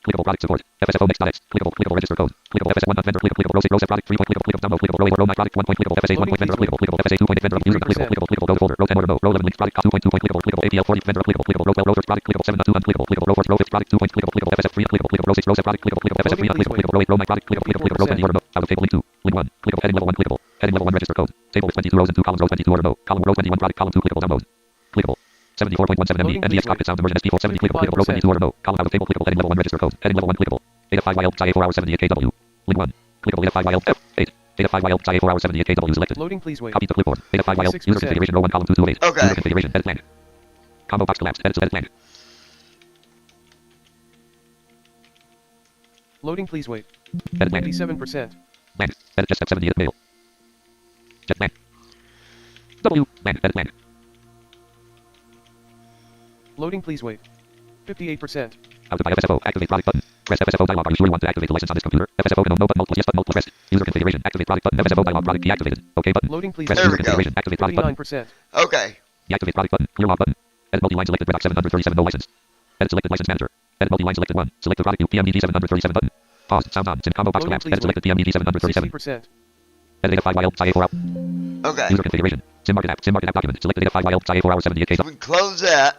Clickable product support. FSFO next.x. Clickable register code. Clickable FSA 1 vendor clickable row 6 row 7 product 3 clickable download clickable row 8 row 9 product 1 clickable FSA 1 vendor clickable FSA 2 vendor user clickable go to folder row 10 order mode row 11 link product 2.2 clickable APL 40 vendor clickable row 12 row 1 product clickable 7 2 unclickable row 4 row 5 product 2 clickable FSF 3 clickable row 6 row 7 product clickable FSF 3 unclickable row 8 row 9 product clickable row 20 order mode out of table link 2 link 1 clickable heading level 1 clickable heading level 1 register code table with 22 rows and 2 columns row 22 order mode column row 21 product column 2 clickable download clickable 74.17 MB NDX cockpit sound immersion SP4 70 clickable row 22 order mode column out of table clickable heading level 1 register code heading level 1 clickable Data 5YL PSI 4 hours 78 kW. Link 1. Clickable Data 5YL F8. Data 5YL PSI 4 hours 78 kW selected. Loading, please wait. Copy to clipboard. Data 5YL. User configuration row 1 column 2 to 8. Okay. User configuration. Edit blank. Combo box collapse. Edit blank. Loading, please wait. Edit blank. 87%. Blank. Edit just step 70 mail. Jet blank. W. Blank. Edit blank. Loading, please wait. 58%. Out of FSFO. Activate product button. Press FSFO dialog. Are you sure you want to activate the license on this computer? FSFO no button multiple yes button multiple press. User configuration. Activate product button. FSFO dialog product key activated. OK button. Loading, please Press wait. user configuration. Activate product button. 59%. Okay. Deactivate product button. Clear log button. Edit multi-line selected Redox 737 no license. Edit selected license manager. Edit multi-line selected 1. Select the product PMDG 737 button. Pause. Sound on. Sim combo box Loading, collapse. please Edit selected PMDG 737. 60%. Edit data 5YL PSI 4 out. Okay. User configuration. Sim market app. Sim market app document. Select the data 5YL PSI 4 hours 78 So we can close that.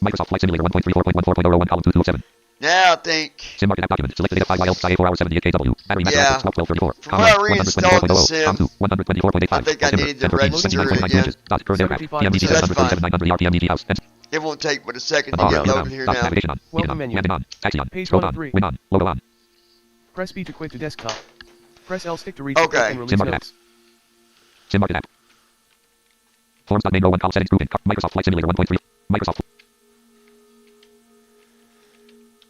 Microsoft Flight Simulator 1.34.14.01 column 2 to 7. Now I think. Sim market app document. Select the data 5YL PSI 4 hours 78 kW. Battery max Yeah. 1234. From when I reinstalled the sim, 124.85. I think I needed to register it again. Current aircraft. PMDG So that's 737 900 PMDG house. It won't take but a second to get loaded here now. Navigation on. Welcome menu. Landing on. Taxi on. Page Scroll 1 on. of 3. Win on. Logo on. Press B to quit to desktop. Press L stick to reach Okay. and release Sim market notes. Sim market app. Forms.main row 1 column settings grouping. Microsoft Flight Simulator 1.3.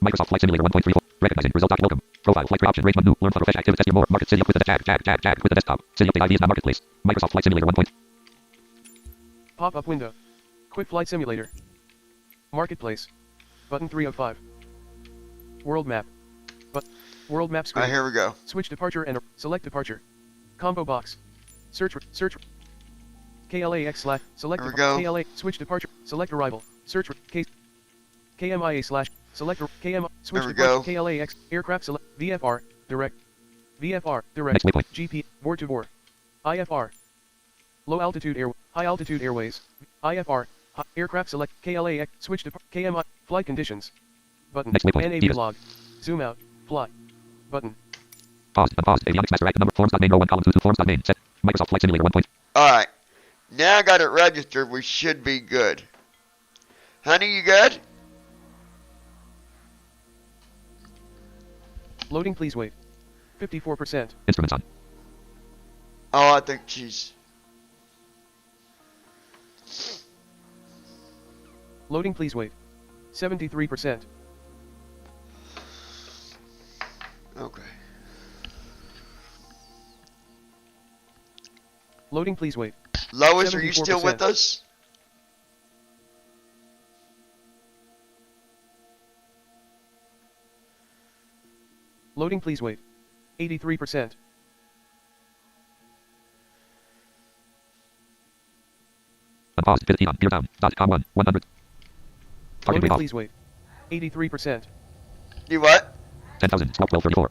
Microsoft Flight Simulator 1.34. Recognizing result. Welcome. Profile. Flight option. Range menu. Learn for fresh active. Test your more. Market. City up with the tag. With the desktop. City update ID is not marketplace. Microsoft Flight Simulator 1. Pop-up window. Quick Flight Simulator. Marketplace. Button 3 of 5. World map. World map screen. Alright, here we go. Switch departure and select departure. Combo box. Search. KLAX slash. Select There we go. KLA. Switch departure. Select arrival. Search. KMIA slash. Select KM. Switch There we departure. go. KLAX. Aircraft select. VFR. Direct. VFR. Direct. Next waypoint. GP. Board to board. IFR. Low altitude air. High altitude airways. IFR. Aircraft select. KLAX. Switch to KMI. Flight conditions. Button. Next waypoint. NAV Divas. log. Zoom out. Fly. Button. Pause. Unpause. Avionics master act number. Forms.main row 1 column 2 to forms.main. Set. Microsoft Flight Simulator 1. Alright. Now I got it registered. We should be good. Honey, you good? Loading, please wait. 54%. Instruments on. Oh, I think she's... Loading, please wait. 73%. Okay. Loading, please wait. Lois, are you still 74%. with us? Loading, please wait. 83%. Unpause. 15 on. Gear down. .com 1. 100. Target Loading, rate off. please wait. 83%. You what? 10,000. 1234.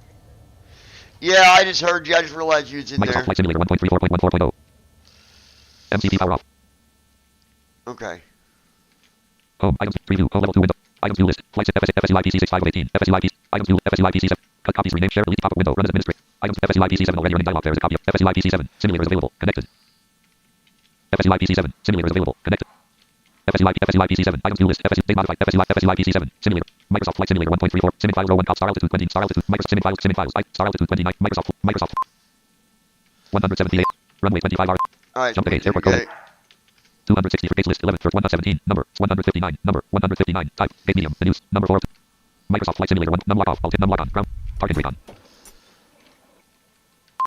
Yeah, I just heard you. I just realized you was in Microsoft there. Flight Simulator 1.34.14.0. MCP power off. Okay. Home. Items. Preview. Home level 2 window. Items view list. Flight FSUI PC 6518. FSUI PC. Items view. FSUI PC 7. Cut copies. Rename. Share. Delete. Pop-up window. Run as administrator. Items. FSUI PC 7 already running dialog. There is a copy of FSUI PC 7. Simulator is available. Connected. FSUI PC 7. Simulator is available. Connected. FSUI PC 7. Items view list. Date modified. FSUI PC 7. Simulator. Microsoft Flight Simulator 1.34. Simming files row 1. Star altitude 20. Star altitude. Microsoft Simming files. Star altitude 29. Microsoft. 178. Runway 25 hours. Alright. Jump to gate. Airport okay. code. 260 for case list 11 for 117. Number 159. Number 159. Type. Gate medium. Menus. Number 4. Microsoft Flight Simulator 1. Numlock off. Alt numlock on. Ground. Target recon.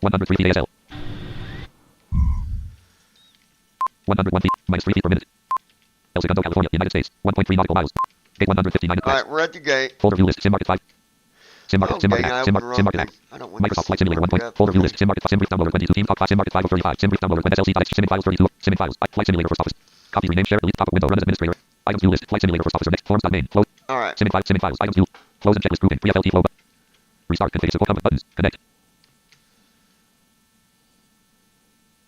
103 feet ASL. 101 feet. Minus 3 feet per minute. El Segundo, California, United States. 1.3 nautical miles. Gate 159. Alright, we're at the gate. Folder view list. Sim market 5. Sim market. Sim market. Sim market. Sim market. I don't want Microsoft Flight Simulator 1. Folder view list. Sim market. Sim brief downloader 22. Team talk 5. Sim market 5 of 35. Sim brief downloader. When SLC types. Sim files 32. Sim files. Flight Simulator first office. Copy rename share delete top of window run as administrator. Items view list. Flight Simulator first officer next forms.main. Close. Alright. Sim files. Items view. Close and checklist grouping. Free FLT flow. Restart. Configure support buttons. Connect.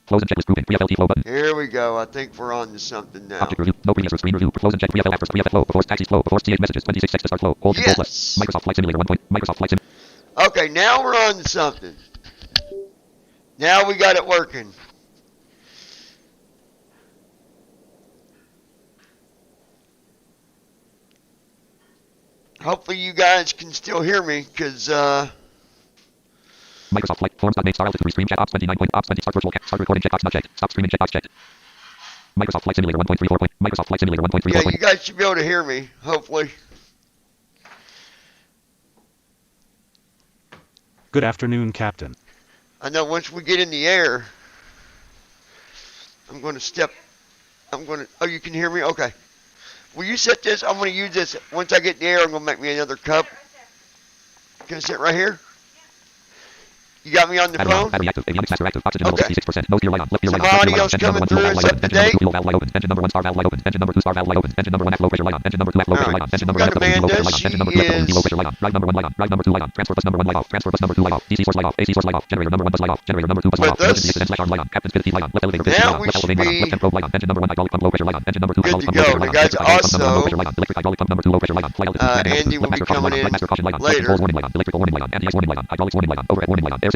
Close and checklist grouping. Free FLT flow button. Here we go. I think we're on to something now. Object review. No previous or screen review. Close and check. Free FL after. Free FL flow. Before taxis flow. Before TH messages. 26 seconds to start flow. Hold control plus. Microsoft Flight Simulator 1. Microsoft Flight Sim. Okay, now we're on to something. Now we got it working. Hopefully you guys can still hear me, because, Microsoft Flight forms.main star altitude restream chat ops 29 point ops 20 start virtual start recording check box not checked. Stop streaming check box checked. Microsoft Flight Simulator 1.34. Microsoft Flight Simulator 1.34. yeah, you guys should be able to hear me, hopefully. Good afternoon, Captain. I know once we get in the air, oh, you can hear me? Okay. Will you set this? I'm going to use this. Once I get in the air, I'm going to make me another cup. Can I sit right here? You got me on the phone? Okay. So my audio's coming through. It's up to date. Alright. We've got Amanda. She is... with us. Now we should be good to go. The guys also... Andy will be coming in later.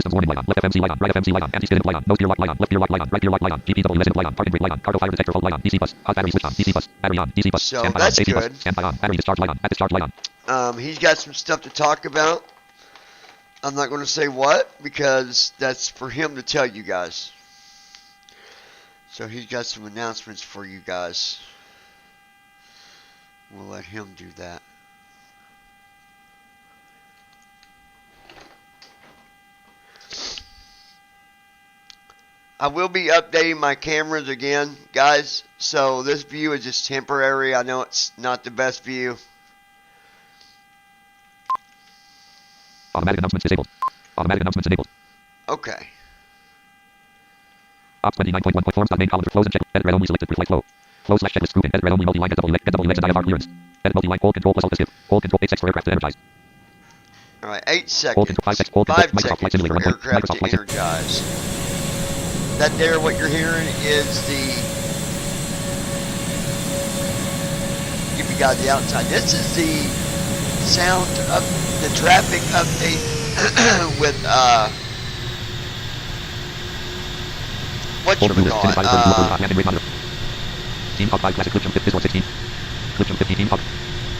Systems warning light on, left FMC light on, right FMC light on, anti-spin light on, no steer lock light on, left gear lock light on, right gear lock light on, GPW resident light on, target brake light on, cargo fire detector light on, DC bus, hot battery switch on, DC bus, battery on, DC bus, so that's AC good. Bus, standby on, battery discharge light on, at discharge light on. He's got some stuff to talk about. I'm not going to say what, because that's for him to tell you guys. So he's got some announcements for you guys. We'll let him do that. I will be updating my cameras again, guys. So this view is just temporary. I know it's not the best view. Automatic announcements disabled. Automatic announcements enabled. Okay. Ops 29.1 forms main column for close and check. Edit red only selected for flight flow. Flow slash checklist grouping. Edit red only multi-line. Get double legs and IFR clearance. Edit multi-line. Hold control plus alt escape. Hold control 8 seconds for aircraft to energize. Alright, 8 seconds. Hold control 5 seconds. Hold control. Microsoft Flight Simulator for 1. aircraft Microsoft to Flight energize. That there, what you're hearing is the... Give you guys the outside. This is the sound of the traffic update with, what you call it, Team Hawk 5 Classic Clip Jump 15 or 16. Clip Jump 15 Team Hawk.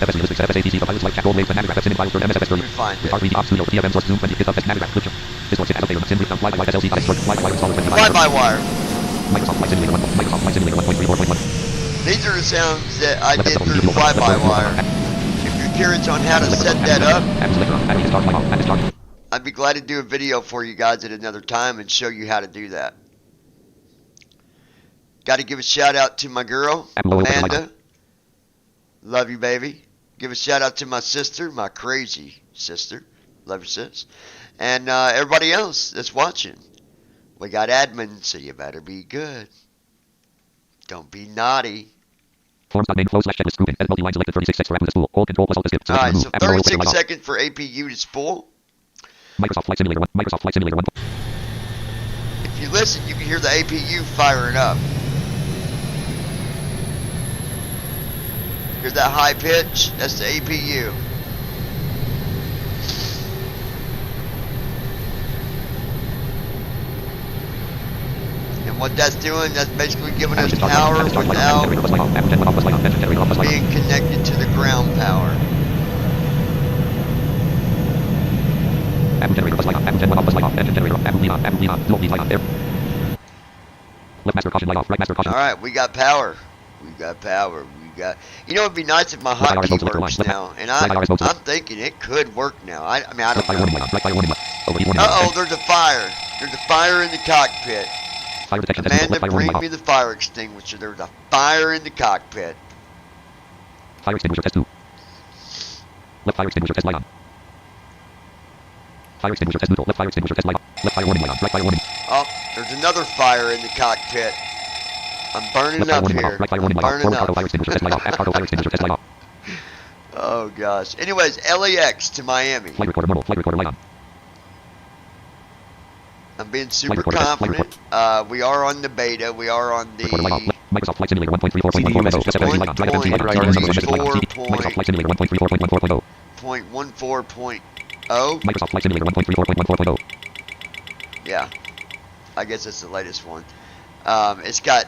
FS Logistics FSATC for pilots like Jack Gold Wave and Navigraph Sim files for MSFS2020 Let me find it. With R3D Ops Studio TFM Source Zoom 20 Fifth of Navigraph Clip Jump. This was as a Sim brief on fly by wire SLC by Fly by wire installer 25. Fly by wire. Microsoft Flight Simulator 1. Microsoft Flight Simulator 1.34.1. These are the sounds that I did through fly by wire. If you're curious on how to set that up, I'd be glad to do a video for you guys at another time and show you how to do that. Got to give a shout out to my girl, Amanda. Love you, baby. Give a shout out to my sister, my crazy sister. Love you, sis. And everybody else that's watching. We got admin, so you better be good. Don't be naughty. Forms.main close slash checklist grouping. Edit multi-line selected 36 seconds for APU to spool. Hold control plus alt escape. Alright, so 36 seconds for APU to spool. Microsoft Flight Simulator 1. Microsoft Flight Simulator 1. If you listen, you can hear the APU firing up. Here's that high pitch. That's the APU. And what that's doing, that's basically giving us power without being connected to the ground power. Alright, we got power. We got power. We got. You know, it'd be nice if my hotkey works now, and I'm thinking it could work now. I mean, I don't know. Uh-oh, there's a fire. There's a fire in the cockpit. Amanda, bring me the fire extinguisher. There's a fire in the cockpit. Fire extinguisher test 2. Left fire extinguisher test light on. Fire extinguisher test neutral. Left fire extinguisher test light on. Left fire warning light on. Right fire warning. Oh, there's another fire in the cockpit. I'm burning up here. I'm burning up. Oh gosh. Anyways, LAX to Miami. Flight recorder normal. Flight recorder light on. I'm being super confident. We are on the beta. We are on the Microsoft Flight Simulator 1.34.1.4.1.4.0. Microsoft Flight Simulator 1.34.1.4.0. Yeah. I guess that's the latest one. It's got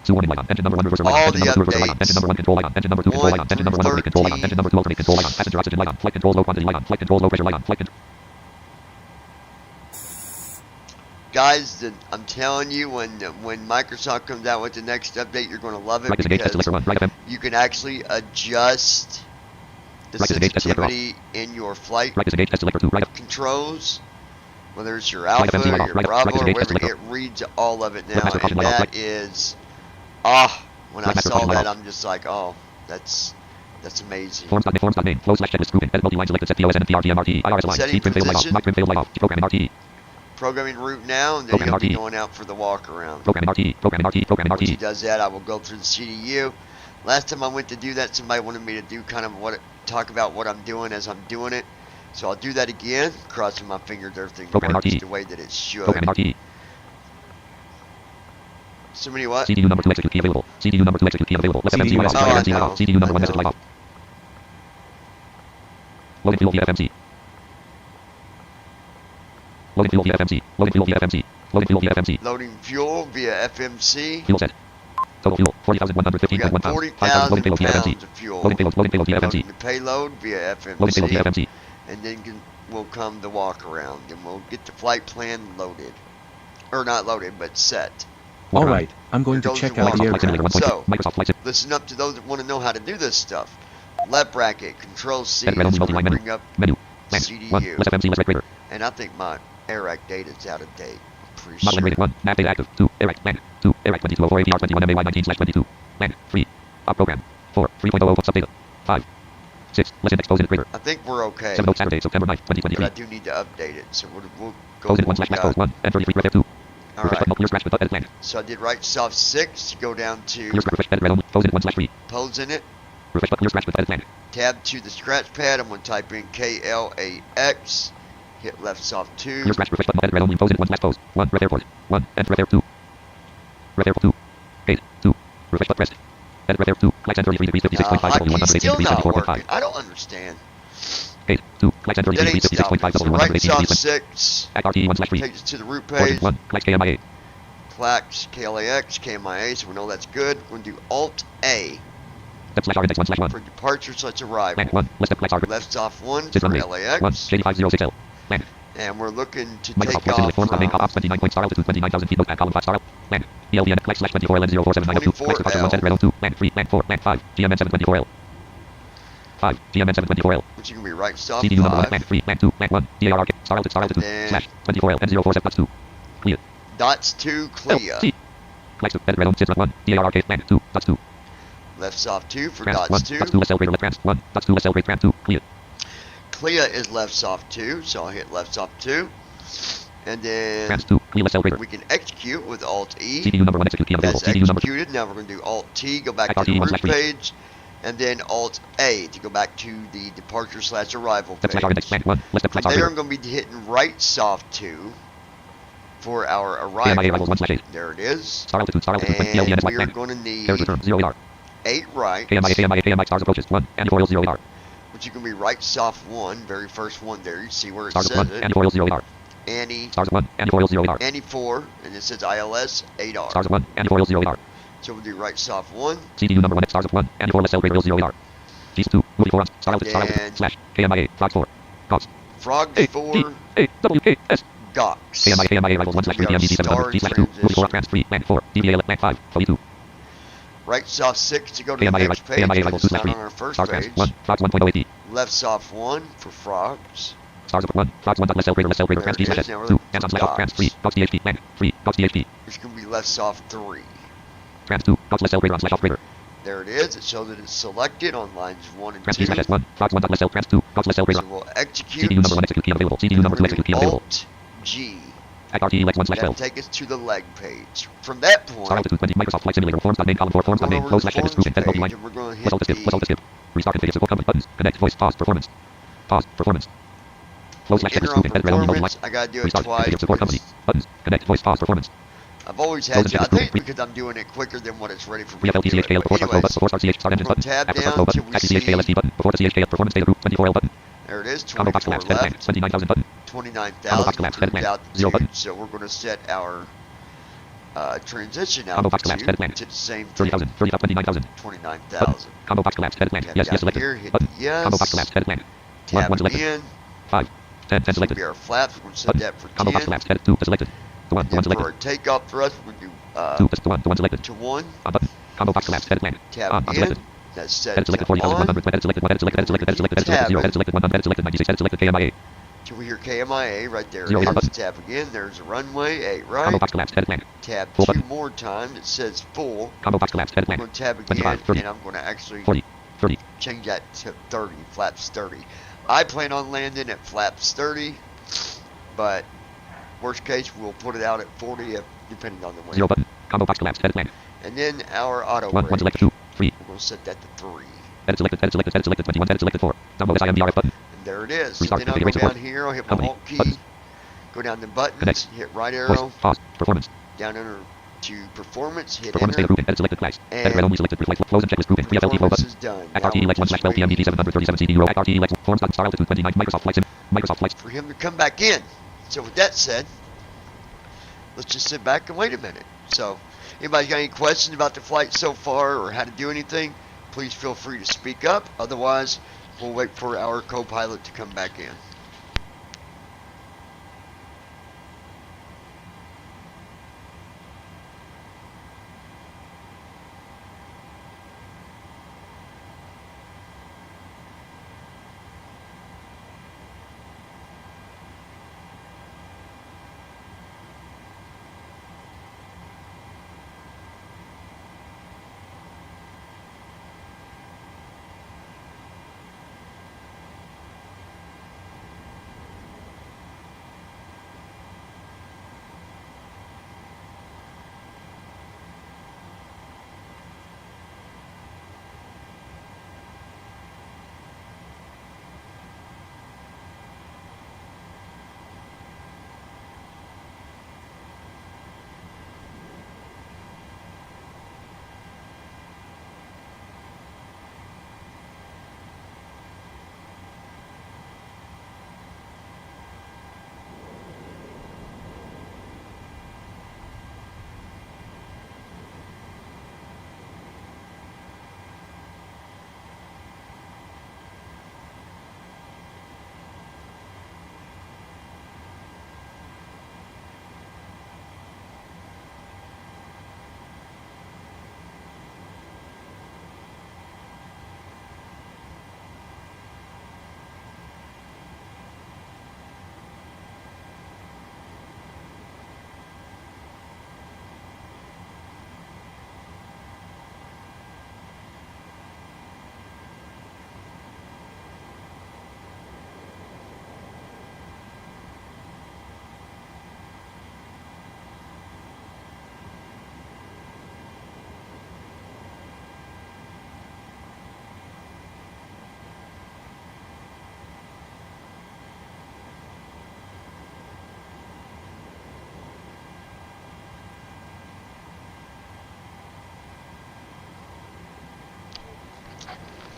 Engine number 1 reverser light on. Engine number 2 reverser light on. Engine number 1 control light on. Engine number 2 control light on. Engine number 1 alternate control light on. Engine number 2 alternate control light on. Passenger oxygen light on. Flight controls low quantity light on. Flight controls low pressure light on. Flight control. Guys, I'm telling you, when Microsoft comes out with the next update, you're going to love it Right because you can actually adjust the sensitivity in your flight controls, whether it's your Alpha or your Bravo or whatever. It reads all of it now, and that is, when I saw that, I'm just like, oh, that's amazing. Forms.name. Flow / checklist grouping. Edit multi-line selected. Set POS and PRTM RT. IRS line. Setting Trim fail light off. position. Mic trim fail light off. Programming RT. Programming route now, and then you'll be going out for the walk around. Programming RT. Programming RT. Programming Once he RT. does that, I will go through the CDU. Last time I went to do that, somebody wanted me to do talk about what I'm doing as I'm doing it. So I'll do that again, crossing my fingers, everything works the way that it should. Programming RT. So many what? CDU number 2 execute key available. CDU number 2 execute key available. Left FMC light off. Right FMC light off. CDU number 1 message light off. Loading fuel via FMC. Loading fuel via FMC. Loading fuel via FMC. Loading fuel via FMC. Loading fuel via FMC. Fuel set. Total fuel 40,115.1 pounds. 40,000 loading payload via pounds FMC. of fuel. Loading payload via FMC. Loading the payload via FMC. Loading payload via FMC. And then will come the walk around, and we'll get the flight plan loaded, or not loaded, but set. All right, I'm going to check out the aircraft. So, listen up to those that want to know how to do this stuff. Left bracket, Control C is Reynolds going to multi-line bring up Menu. Land. CDU. 1. Less FMC, less greater. And I think my AIRAC data is out of date. I'm pretty Model sure. rated 1. Nav data active. 2. AIRAC. Land. 2. AIRAC 2204 APR 21 MAY 19/22. Land. 3. Up program. 4. 3.00 sub data. 5. 6. Less index. Pose in greater. I think we're okay. 7 Saturday, September 9th, But 2023. I do need to update it, so we'll go Pose in 1 with what we / pose got. 1. And 33 ref 2. All Refresh right. button. Clear scratch with edit land. So I did right soft 6 to go down to Clear scratch refresh edit red only. Pose in 1 / 3. pose in it. Refresh button. Clear scratch with edit land. Tab to the scratch pad. I'm going to type in KLAX. Hit left soft 2. Clear scratch refresh button. Edit red only. Pose in 1 / pose. 1. Ref airport. 1. And ref air 2. Ref airport 2. Gate 2. Refresh button pressed. Edit ref air 2. Flight 10 33 degrees 56.5 W Hotkeys still 118 not degrees working. 74.5. I don't understand. Gate 2. Flight 10 That 33 ain't degrees 56.5 stopping. So W right 118 soft degrees. 6 Act RT 1 / 3. takes us to the route Origin page. 1. Clax KMIA. Clax, KLAX, KMIA, so we know that's good. We're going to do Alt A Step / R index 1 / 1. for departure / arrival. Land 1. Left step Clax R. Left off 1 Sit for runway. 1. LAX. JD506L. Land. And we're looking to Microsoft take Flight Simulator off forms main from ops 29 point star altitude 29,000 feet. Note at column 5 star. Land. ELVN Clax / 24 LN 0479 Clax departure 1 set red on 2. Land 3. Land 4. Land 5. GMN 724L. 5. GMN 724L. which you can be right soft CDU number 1. 5. Land 3. Land 2. Land 1. DAR star altitude And / 24L N 047 +2. Clear. Dots 2, clear. L. T. Clax 2. Edit red on 6 1. DAR land 2. Dots 2. Left soft 2 for Trans dots 1. 2. Dots 2 less L greater left trans 1. Dots 2 less L greater trans 2. Clear. Clear is left soft 2, so I'll hit left soft 2. And then Trans 2. Clear less L greater. we can execute with Alt E. CDU number 1 execute key available. That's CDU number executed. Now we're going to do Alt T, go back Act to the RT 1 route / 3. page, and then Alt A to go back to the departure / arrival Step / R index page. land 1. Left step From Clax R there, greater. I'm going to be hitting right soft 2 for our KMIA arrival. arrivals 1 / 8. There it is. Star altitude And ELVN is we are land. going to need Carriage return 0 AR. 8 right, KMIA stars approaches 1. And oil 0 AR. which you can be right soft 1, very first one there. You see where it Stars says 1. it. And oil 0 AR. Annie, Stars 1. And oil 0 AR. Annie 4, and it says ILS 8R. Stars 1. And oil 0 AR. So we'll do right soft 1. CDU number 1 stars 1. And 4 less L greater 0 AR. G's 2. Movie 4 on. Star altitude And- / KMIA. Frog 4. Cox. Frog A 4, D A W K S. Gox. KMIA arrivals 1 / 3 We are DMG 700 G / 2. Movie 4 star trans 3. Land 4. DVA land 5. 42. Right soft 6 to go to the AMIA next right. page. AMIA But right. it's not 3. on our first Star page. trans 1. Fox 1.08. Left soft 1 for frogs. Stars of 1. Fox 1. Less L grader. There Trans it T is. slash S. Now we're 2. looking Hands for on slash off. Trans 3. dots. Dogs DHP. Lang. 3. Dogs DHP. There's going to be left soft 3. Trans 2. Dogs less L grader on slash off grader. There it is. It shows that it's selected on lines 1 and Trans 2. T slash S 1. Fox 1. Less L. Trans 2. Dogs less L grader. So we'll execute. CPU number 1 execute key unavailable. CPU number 2 execute key unavailable. Alt G. Act RTE 1 slash That'll 12. take us to the leg page. From that point, Star altitude 20. Microsoft Flight Simulator. Forms. Main column 4. Forms. go Main. over to Close the slash edit. forms Exclusion. Edit. page, Line. and we're going to Plus hit alt to skip. Plus alt to the skip. Restart configure support comment buttons. Connect voice. Pause. Performance. Pause. Performance. Close slash edit. enter on Exclusion. Edit. Only performance. line. I gotta do it Restart twice. configure support company. Buttons. Connect voice. Pause. Performance. I've always Close had to. I and think edit. it's because I'm doing it quicker than what it's ready for me to do VFL it. TCHKL But before start anyways, before start CH start engine we're button. gonna tab After start down go button. till we Active see- CHKLSD button. Before the CHKL performance data group 24L button. there it is. Combo box 24 collapse. Edit left. 29,000 button. 29,000 collapse, through edit out zero the button. two. So we're going to set our transition Combo box altitude collapse. Edit to the same thing. 30,000. 30,000. 29,000. 29,000. Combo box collapse. Edit land. Tab Yes. down Yes. Selected. here, hit Button. yes. Combo box collapse. Edit land. Tab 1 selected. in. 5. 10. 10 This will selected. be our flaps. We're going to set Button. that for Combo 10. box collapse. Edit 2 selected. The 1 And for selected. our takeoff thrust, we're going to 2 do the 1 selected. to 1. On button. Combo box collapse. Edit land. Tab On in. selected. That's set Edit selected to 40,100. on. Edit selected 1. Edit selected. Edit selected. Edit selected. Edit selected 0. Edit selected 100. Edit selected 96. Edit selected KMIA. Till we hear KMIA right there. Zero It radar is. button. Tab again. There's a runway. 8 Combo right. box collapse. Edit land. Tab Full 2 button. more times. It says full. Combo box collapse. Edit I'm land. going to tab 25, again, 30. and I'm going to actually 40. 30. change that to 30, flaps 30. I plan on landing at flaps 30, but worst case, we'll put it out at 40 if, depending on the wind. 0 button. Combo box collapse. Edit land. And then our auto 1 brake, selected. 2 3. we're going to set that to 3. Edit selected. Edit selected. Edit selected 21. Edit selected 4. Download SIMDRF button. And there it is. So Restart then I'll go configuration down support. here, I'll hit my Company. Alt key, Buttons. go down to buttons, Connect. hit right Voice. arrow, Pause. Performance. down under to performance, hit Performance data enter, grouping. Edit selected class. Edit red only selected. Reflect flows and checklist grouping. VFLT flow performance button. is done. Act Now RTE we're Lex 1 just slash 12 waiting PMDT 737 CD Act RTE Lex forms star altitude 29 Microsoft Flight Sim. Microsoft Flight. for him to come back in. So with that said, let's just sit back and wait a minute. So, anybody got any questions about the flight so far or how to do anything, please feel free to speak up. Otherwise, we'll wait for our co-pilot to come back in.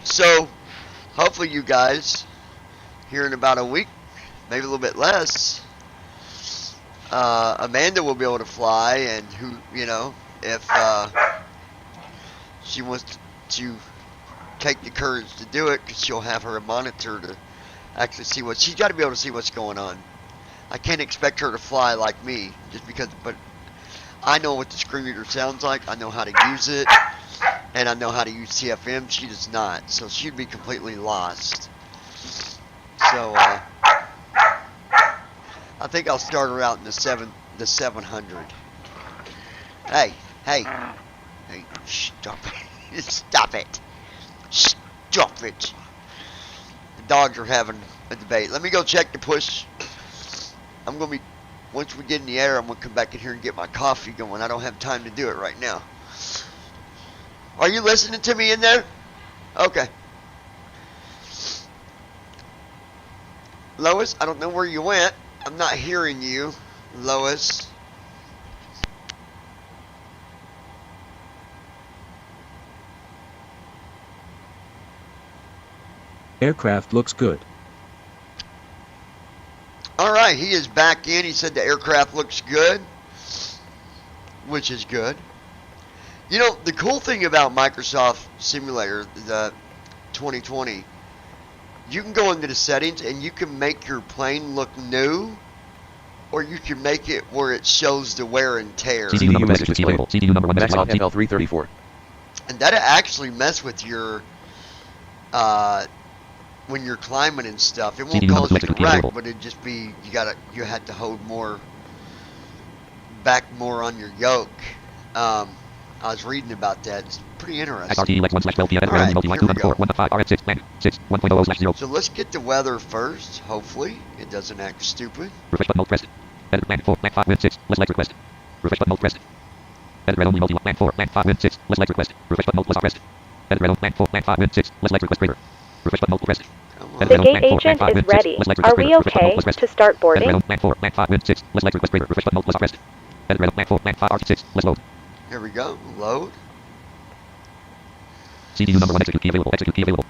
So, hopefully you guys, here in about a week, maybe a little bit less, Amanda will be able to fly, and who, you know, if she wants to take the courage to do it, because she'll have her monitor to actually see what, she's got to be able to see what's going on. I can't expect her to fly like me, just because, but I know what the screen reader sounds like, I know how to use it, and I know how to use TFM. She does not, so she'd be completely lost. So I think I'll start her out in the 700. Hey, stop it! Stop it! Stop it! The dogs are having a debate. Let me go check the push. I'm gonna be, once we get in the air, I'm gonna come back in here and get my coffee going. I don't have time to do it right now. Are you listening to me in there? Okay. Lois, I don't know where you went. I'm not hearing you, Lois. Aircraft looks good. Alright, he is back in. He said the aircraft looks good, which is good. You know, the cool thing about Microsoft Simulator, the 2020, you can go into the settings and you can make your plane look new, or you can make it where it shows the wear and tear. CDU message available. CDU number 1 message available. FL334. And that'll actually mess with your, when you're climbing and stuff. It won't cause you to wreck, but it'd just be, you had to hold more, back more on your yoke. I was reading about that. It's pretty interesting. Alright, here we go. So let's get the weather first. Hopefully, it doesn't act stupid. Refresh button pressed. Edit plan 4, plan 5, win 6, less like request. Refresh button pressed. Edit red only multi plan 4, plan 5, win 6, less like request. Refresh button plus pressed. Edit red on plan 4, plan 5, win 6, less like request greater. Refresh button pressed. The gate agent is ready. Are we okay to start boarding? Edit red on plan 4, plan 5, win 6, less like request greater. Refresh button plus pressed. Edit red on plan 4, plan 5, RT6, less load. Here we go. Load. CDU number 1 execute key available. Execute key available.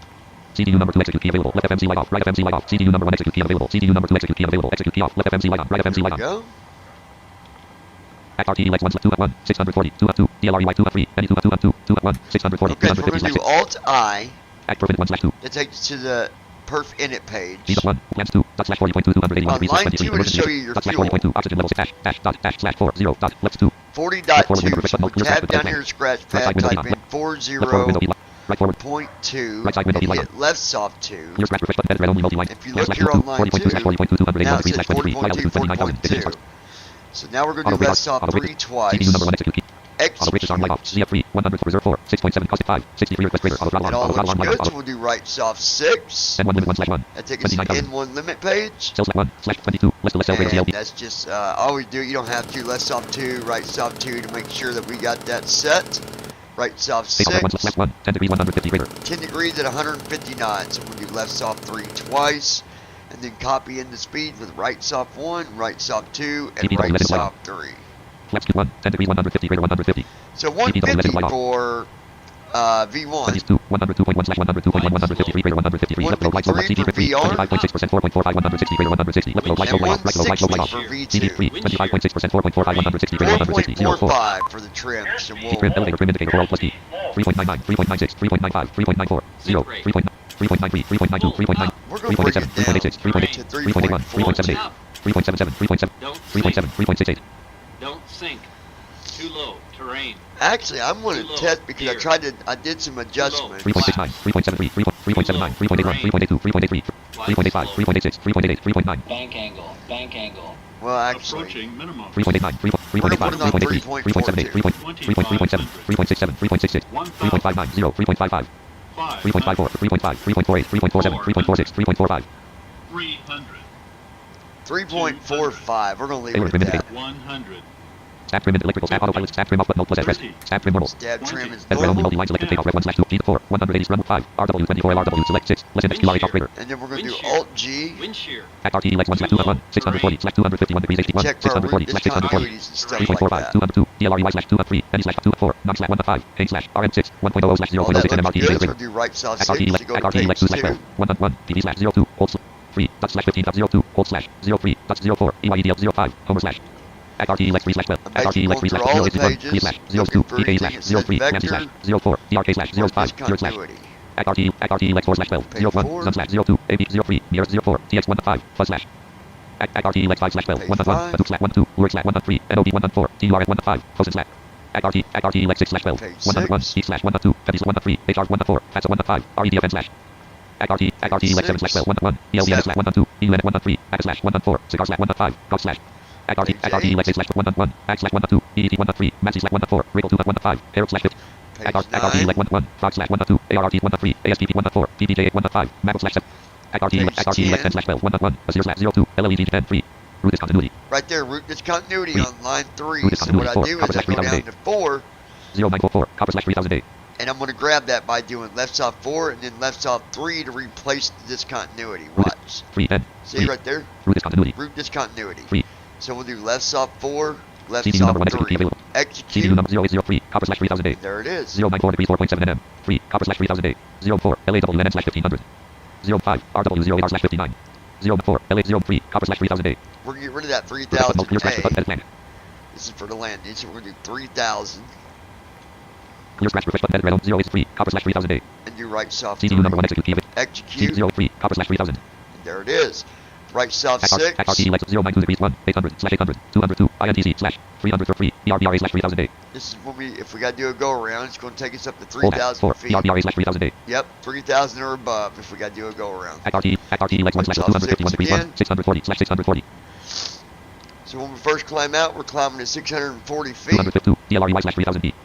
CDU number 2 execute key available. Left FMC light off. Right FMC light off. CDU number 1 execute key available. CDU number 2 execute key available. Execute key off. Left FMC light on. Right FMC light on. Go. Act RTE lights 1 2 at 1 640 2 at 2 DLRE 2 at 3 any 2 at 2 at 2 2 at 1 640 Okay, so we're going to do Alt I. Act perf init 1/2. That takes you to the perf init page. D.1 plans 2 dot slash 40.2 281 degrees line 2 will show you your dot slash fuel. 40.2 oxygen level 6 dash dot dash slash 4 0 dot left 2 40.2. So tab down here, scratch pad, type in 40.2, hit left soft 2. If you look here on line 2, now it says 40.2, 40.2. So now we're going to do left soft 3 twice. Execute. It all looks good, so we'll do right soft 6. That takes us to N1 limit page. And that's just, always do it. You don't have to. Left soft 2, right soft 2 to make sure that we got that set. Right soft 6. 10 degrees at 150 knots. So we'll do left soft 3 twice. And then copy in the speed with right soft 1, right soft 2, and right soft 3. Flaps 1, 10 degrees 150 greater 150. So 150 for V1. 102.1/102.1 153 greater 153 left low right low CD 25.6% 4.45 160 greater 160 left low right low right right low right low right off CD 3 25.6% 4.45 160 greater 160 04 for the trim. So trim elevator trim indicator 4 plus T 3.99 3.96 3.95 3.94 0 3.93 3.92 3.9 3.87 3.86 3.8 3.81 3.78 3.77 3.7 3.7 3.68. Don't sink. Too low. Terrain. Actually, I'm going to test because I did some adjustments. 3.69, 3.73, 3.79, 3.81, 3.82, 3.83, 3.85, 3.86, 3.88, 3.9. Bank angle. Bank angle. Well, actually, Approaching minimum. 3.89, 3.85, 3.83, 3.78, 3.3.7, 3.67, 3.66, 3.59, 0, 3.55, 3.54, 3.5, 3.48, 3.47, 3.46, 3.45. 300. 3.45. We're going to leave it at that. 100. Stab trim electrical stab autopilot stab trim off button plus S rest. Stab trim normal. Stab trim is Red only normal. multi line selected takeoff red 1/2 G 4 180 run 5 RW24 LRW select 6 less index QRH off greater. And then we're going to do Alt G. Wind shear. Act RTE legs 1/2 at 1 640 251 degrees 81 Check for 640 640 discontinuities and stuff like 3.45 that. 2 under 2 DLRE /2 at 3 any /2 at 4 9 1 5 8 RM 6 1.0 All /0.06 that and looks MRT good, so greater. we'll do right soft Act 6 RTE to go Act to RTE legs page 2 2. 1 on 1 DV /02 old 3 /15.02 old /03 .04 EYEDL 05 homer / Act RTE legs 3 /12 Act RTE legs 3 /0 3 /02 PK /03 Nancy /04 DRK /05 Discontinuity. Act RTE legs 4 /12 01 Zone /02 AB 03 Mirror 04 TX 1 5 Fuzz / Act RTE legs 5 /12 1 1 2 1 2 Lurk 1 3 NOB 1 4 TUR 1 5 Frozen / Act RT leg 6 slash 12. Page 101 6. E slash 1.2. Febby 1.3. HR 1.4. FATSA 1.5. REDFN slash. Act RT leg 7 slash 12. 1.1. ELDN slash 1.2. EUN 1.3. ACK slash 1.4. Cigar slash 1.5. GOG slash. Act RT leg 6 slash 1.1. ACK slash 1.2. EET 1.3. Maxi slash 1.4. Wriggle 2.1.5. Eric slash 50. Page Act RT 9. leg 1.1. FOG slash 1.2. ARRT 1.3. ASPP 1.4. PPJ 1.5. MACO slash 7. Act RT leg 10 slash 12. 1.1. 0 slash 02. LLEG 10 3. Root discontinuity. Right there, root discontinuity 3. on line 3. Root So what I discontinuity do 4. is I Copper go slash down 3008. to 4, 0944. Copper slash 3008. and I'm going to grab that by doing left soft 4 and then left soft 3 to replace the discontinuity. Root Watch. 3 10. See 3. right there? Root discontinuity. Root discontinuity. 3. So we'll do left soft 4, left CPU number soft 1 execute 3. key available. CPU Execute. number 0803. Copper slash 3008. There it is. 094 degrees 4.7 nm. 3. Copper slash 3008. 04. LAWNN slash 1500. 05. RW0AR slash 59. 04. LA03. Copper slash 3008. We're going to get rid of that Clear 3000 scratch button edit plan. This is for the landing. So we're going to do 3000 Clear scratch refresh button edit red 083. Copper slash 3008. and do right soft 3. CPU number 1 execute key available. Execute. 03. Copper slash 3000. And there it is. Right soft Act 6. RT like 092 degrees 1. 800 slash 800. 202. INTC slash 300 for free. ERBRA slash 3008. This is when if we got to do a go around, it's going to take us up to Hold 3,000 4. feet. ERBRA slash 3008. Yep, 3,000 or above if we got to do a go around. Act RT like 1 slash 251 degrees 1. 640 slash 640. So when we first climb out, we're climbing to 640 feet. 252. DLREY slash 3000 feet.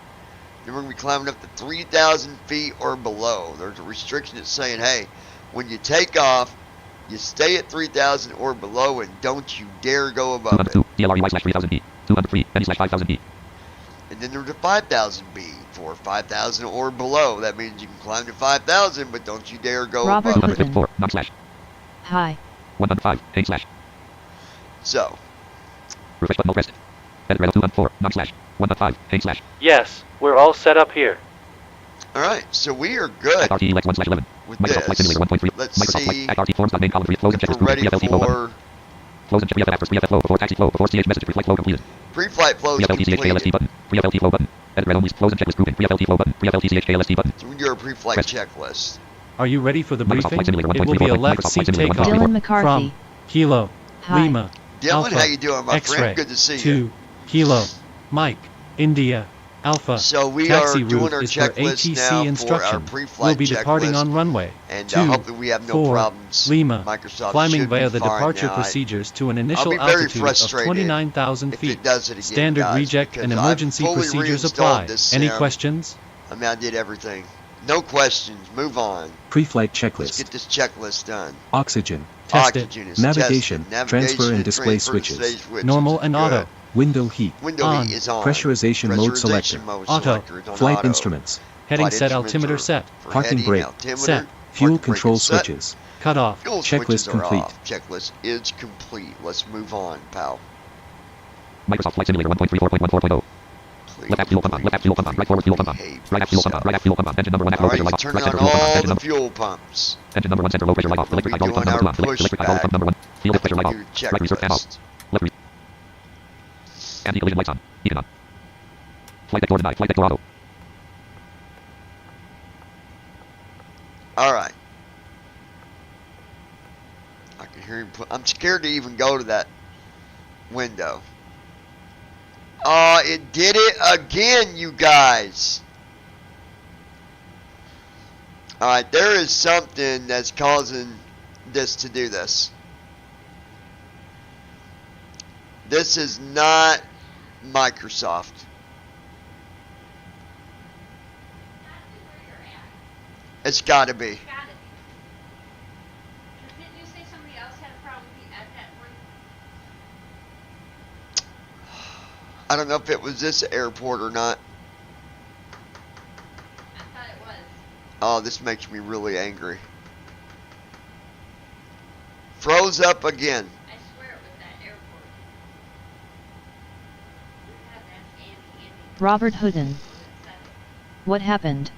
Then we're going to be climbing up to 3,000 feet or below. There's a restriction that's saying, hey, when you take off, you stay at 3,000 or below and don't you dare go above it. 202. DLREY slash 3000 feet. 203. Any slash 5000 feet. And then there's a 5,000 feet for 5,000 or below. That means you can climb to 5,000, but don't you dare go Robert above it. Hood. 254. Non slash. Hi. 105. 8 slash. So, Refresh button pressed. Edit red 214. Non slash. 105. 8 slash. Yes, we're all set up here. alright, so we are good RT like 1 slash 11. with Microsoft Flight this. Simulator 1.3. Let's Microsoft see Flight. RT forms main column 3. Close and if check we're ready PFLT flow button. for Close and check PFL first. PFL flow before taxi flow before CH message pre-flight flow completed. pre-flight flow is PFLT CH KLST completed. button. PFLT flow button. Edit red only. Close and checklist grouping. PFLT flow button. PFLT CH KLST button. So we can do our pre-flight Press. checklist. Are you ready for the Microsoft briefing? Flight Simulator It will be a 1.3. left Microsoft seat Flight Simulator takeoff 1.3. Dylan McCarthy. from Kilo, Hi. Lima, Dylan, Alpha, how you doing, my X-ray, friend? Good to see you. to Kilo, Mike, India, Alpha. So we Taxi are doing route our is for checklist ATC now for our instruction. pre-flight We'll be departing checklist. on runway And 2, hopefully we have no 4, problems. Lima, Microsoft climbing should be via the fine departure now. procedures to an initial I'll be very altitude of frustrated 29,000 if feet. it does it again, Standard guys, reject because and I've emergency fully procedures reinstalled apply. this Any sim. questions? I mean, I did everything. No questions. Move on. Pre-flight Let's checklist. get this checklist done. Oxygen. Tested. Oxygen is Navigation. tested. Transfer and display transfer switches. switches. Normal and Good. auto. Window heat. Window On. heat is on. Pressurization mode selector. mode Auto. selector is on Flight auto. instruments. Heading Flight set instruments altimeter are set. for Parking heading, brake. altimeter, Set. Fuel parking brake control is set. Cut switches. off. Fuel Checklist switches are complete. off. Checklist is complete. Let's move on, pal. Microsoft Flight Simulator 1.3 Please, Left aft fuel pump on. Left aft fuel pump on. Right forward fuel pump on. behave Right aft fuel pump on. Right aft fuel pump on. Engine number 1 aft low Alright, pressure light you off. turn Right on center fuel pump on. all Engine the number fuel pumps. Engine number 1 center low pressure light off. We'll Electric be hydraulic pump doing number our 2 on. Electric hydraulic pump number 1. Field pressure light off. Do Right reserve fan off. checklist. Left anti-collision lights on. Beacon on. Flight deck door denied. Flight deck door auto. Alright. I can hear him I'm scared to even go to that window. It did it again, you guys. Alright, there is something that's causing this to do this. This is not Microsoft. It's gotta be. Didn't you say somebody else had a problem at that point? I don't know if it was this airport or not. I thought it was. Oh, this makes me really angry. Froze up again. I swear it was that airport. We had that Andy. Robert Hoodin. What happened?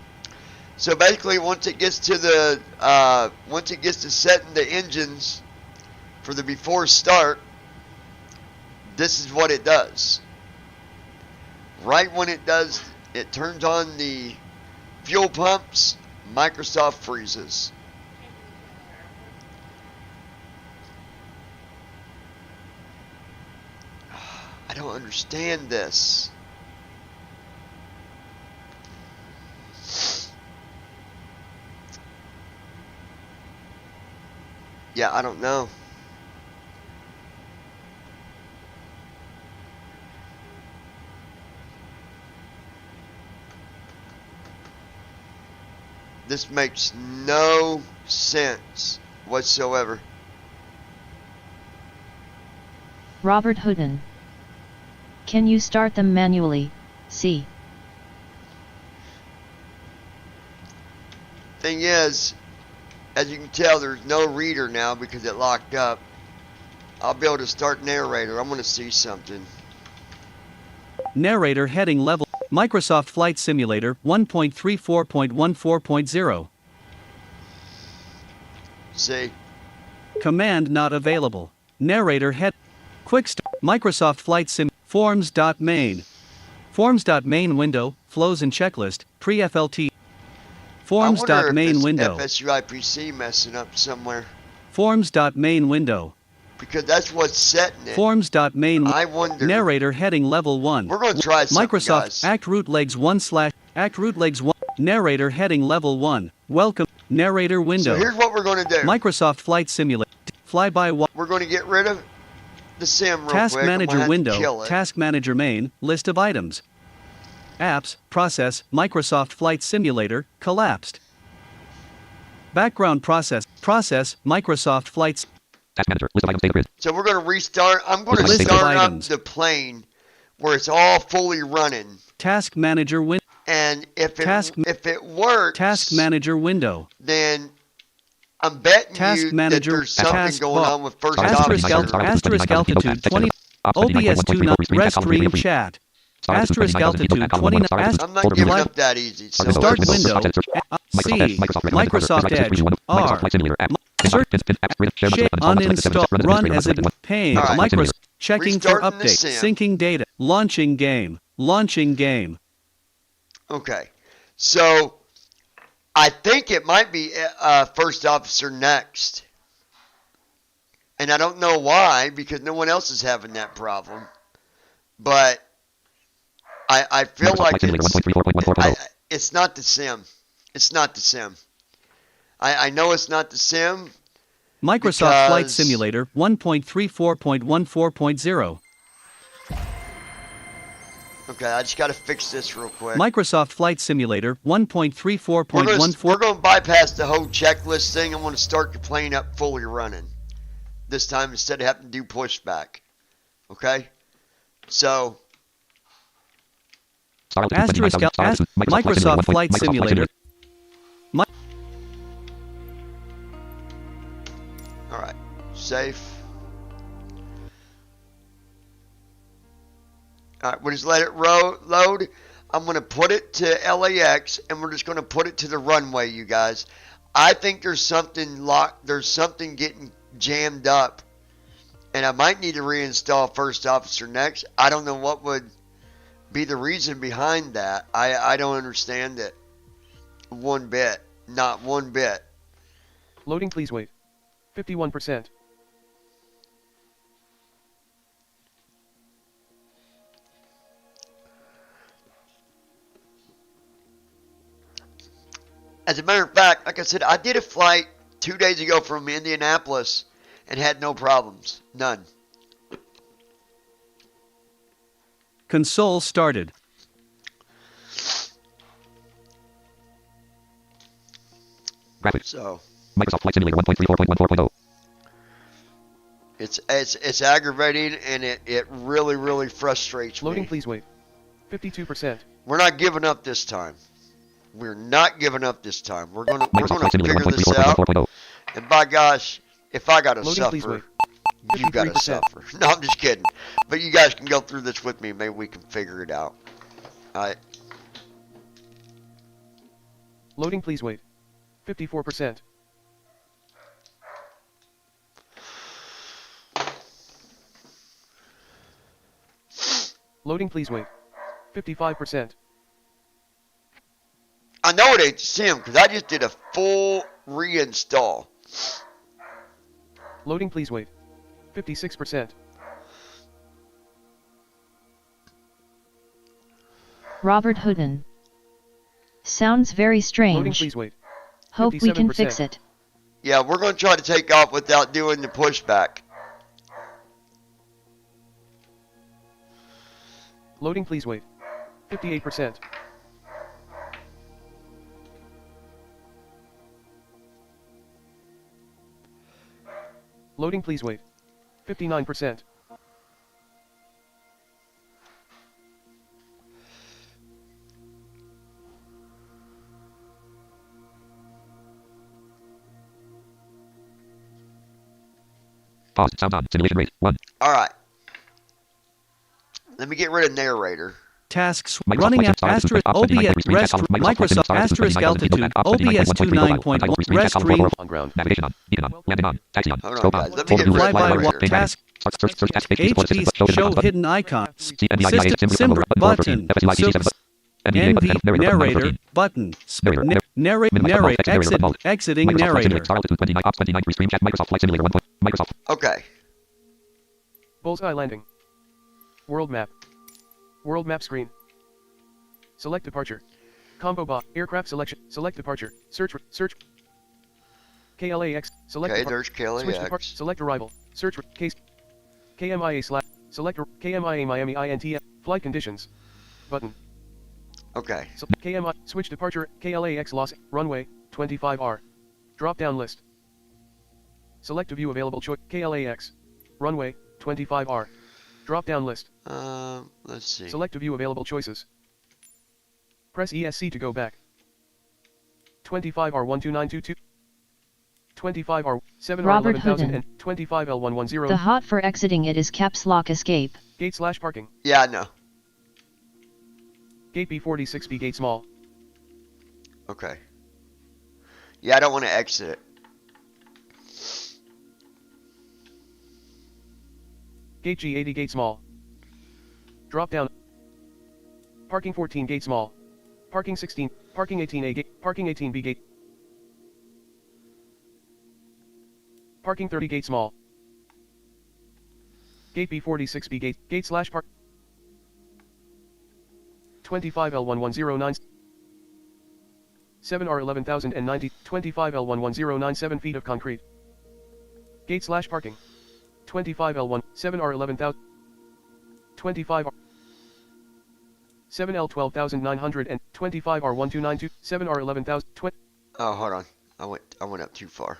So basically, once it gets to setting the engines for the before start, this is what it does. Right when it does, it turns on the fuel pumps, Microsoft freezes. I don't understand this. Yeah, I don't know. This makes no sense whatsoever. Robert Houdin. Can you start them manually? See. Thing is, as you can tell, there's no reader now because it locked up. I'll be able to start narrator. I'm going to see something. Narrator heading level. Microsoft Flight Simulator 1.34.14.0. See. Command not available. Narrator head. Quick start. Microsoft Flight Sim. Forms.main. Forms.main window. Flows and checklist. Pre-FLT. Forms.main window. FSUIPC messing up somewhere. Forms.main window. Because that's what's setting it. Forms.main. I wonder. Narrator heading level 1. We're going to try something, Microsoft guys. Act Root Legs 1 / Act Root Legs 1. Narrator heading level 1. Welcome. Narrator window. So here's what we're going to do. Microsoft Flight Simulator. Flyby. We're going to get rid of the sim real Task quick. Manager window. Task Manager main. List of items. Apps. Process. Microsoft Flight Simulator. Collapsed. Background process. Process. Microsoft Flights. Task Manager. List of items. Data grid. So we're going to restart. I'm going to List of start up items. the plane where it's all fully running. Task Manager window. And if Task- it works, Task Manager window. then I'm betting Task you Manager, that there's something task going bar. on with first Asterisk, officer. asterisk altitude 20. OBS 2 rest stream chat. Asterisk altitude 29. I'm not giving up that easy. So Start let's- window. C. Microsoft Edge. R. Search. Share. Uninstall. Run as it. Pain. All right. Microsoft. Checking for Restarting the update. sim. Syncing data. Launching game. Launching game. Okay. So I think it might be first officer next. And I don't know why, because no one else is having that problem. But I feel like it's not the sim. It's not the sim. I know it's not the sim. Microsoft Flight Because- Simulator 1.34.14.0. Okay, I just got to fix this real quick. Microsoft Flight Simulator We're 1.34.14. going to bypass the whole checklist thing. I want to start the plane up fully running. This time instead of having to do pushback. Okay? So, Asterisk Microsoft Flight Simulator. alright. Safe. Alright, we'll just let it load. I'm going to put it to LAX, and we're just going to put it to the runway, you guys. I think there's something locked. There's something getting jammed up. And I might need to reinstall First Officer next. I don't know what would be the reason behind that. I don't understand it one bit. Not one bit. Loading, please wait. 51%. As a matter of fact, like I said, I did a flight 2 days ago from Indianapolis and had no problems. None. Console started. Graphics. So Microsoft Flight Simulator 1.34.14.0. it's aggravating, and it really frustrates Loading, me. please wait. 52%. We're not giving up this time. We're not giving up this time. We're gonna Microsoft Flight Simulator figure this out. 1.34.14.0. And by gosh, if I gotta Loading, please suffer, wait. you gotta 53%. suffer. No, I'm just kidding. But you guys can go through this with me. Maybe we can figure it out. Alright. Loading, please wait. 54%. Loading, please wait. 55%. I know it ain't the sim because I just did a full reinstall. Loading, please wait. 56%. Robert Houdin. Sounds very Loading, strange. please wait. Hope we can 57%. fix it. Yeah, we're going to try to take off without doing the pushback. Loading, please wait. 58%. Loading, please wait. 59%. Pause. Sound on. Simulation rate 1. Alright. Let me get rid of narrator. Tasks Microsoft running Flight at Stars asterisk Off 29 OBS screen rest chat column, Microsoft Flight asterisk 29 altitude Off 29 OBS 1.3 29.1 rest screen ring On ground. navigation on. Beacon on. Landing on. Taxi on. Hold on, Scope on. guys. Let me get Full rid view. of Fly by narrator. wire. task Search task. HP. HP show hidden icon system button NV narrator button narrate exiting narrator. Microsoft Flight Simulator 1. Microsoft. Okay. Bullseye landing. World map. World map screen. Select departure. Combo bot. Aircraft selection. Select departure. Search. KLAX. Select Okay, depart- there's Switch depart. KLAX. Select arrival. Search. Case. KMIA slash. Select. KMIA Miami INT. Flight conditions. Button. Okay. KMI. Switch departure. KLAX Los. Runway. 25R. Drop down list. Select a view available choice. KLAX. Runway. 25R. Drop down list. Let's see. Select a view available choices. Press ESC to go back. 25R12922. 25R 7R Robert 11000 Hooden. and 25L110. The hot for exiting it is caps lock escape. Gate slash parking. Yeah, I know. Gate B46B gate small. Okay. Yeah, I don't want to exit it. Gate G80 gate small. Drop down. Parking 14 gate small. Parking 16. Parking 18A gate. Parking 18B gate. Parking 30 gate small. Gate B46B gate. Gate slash park. 25L1109. 7R11090. 25L11097 feet of concrete. Gate slash parking. 25L1, 7R11000, 25R, 7L12900 and 25R1292, 7R11000, Oh, hold on. I went up too far.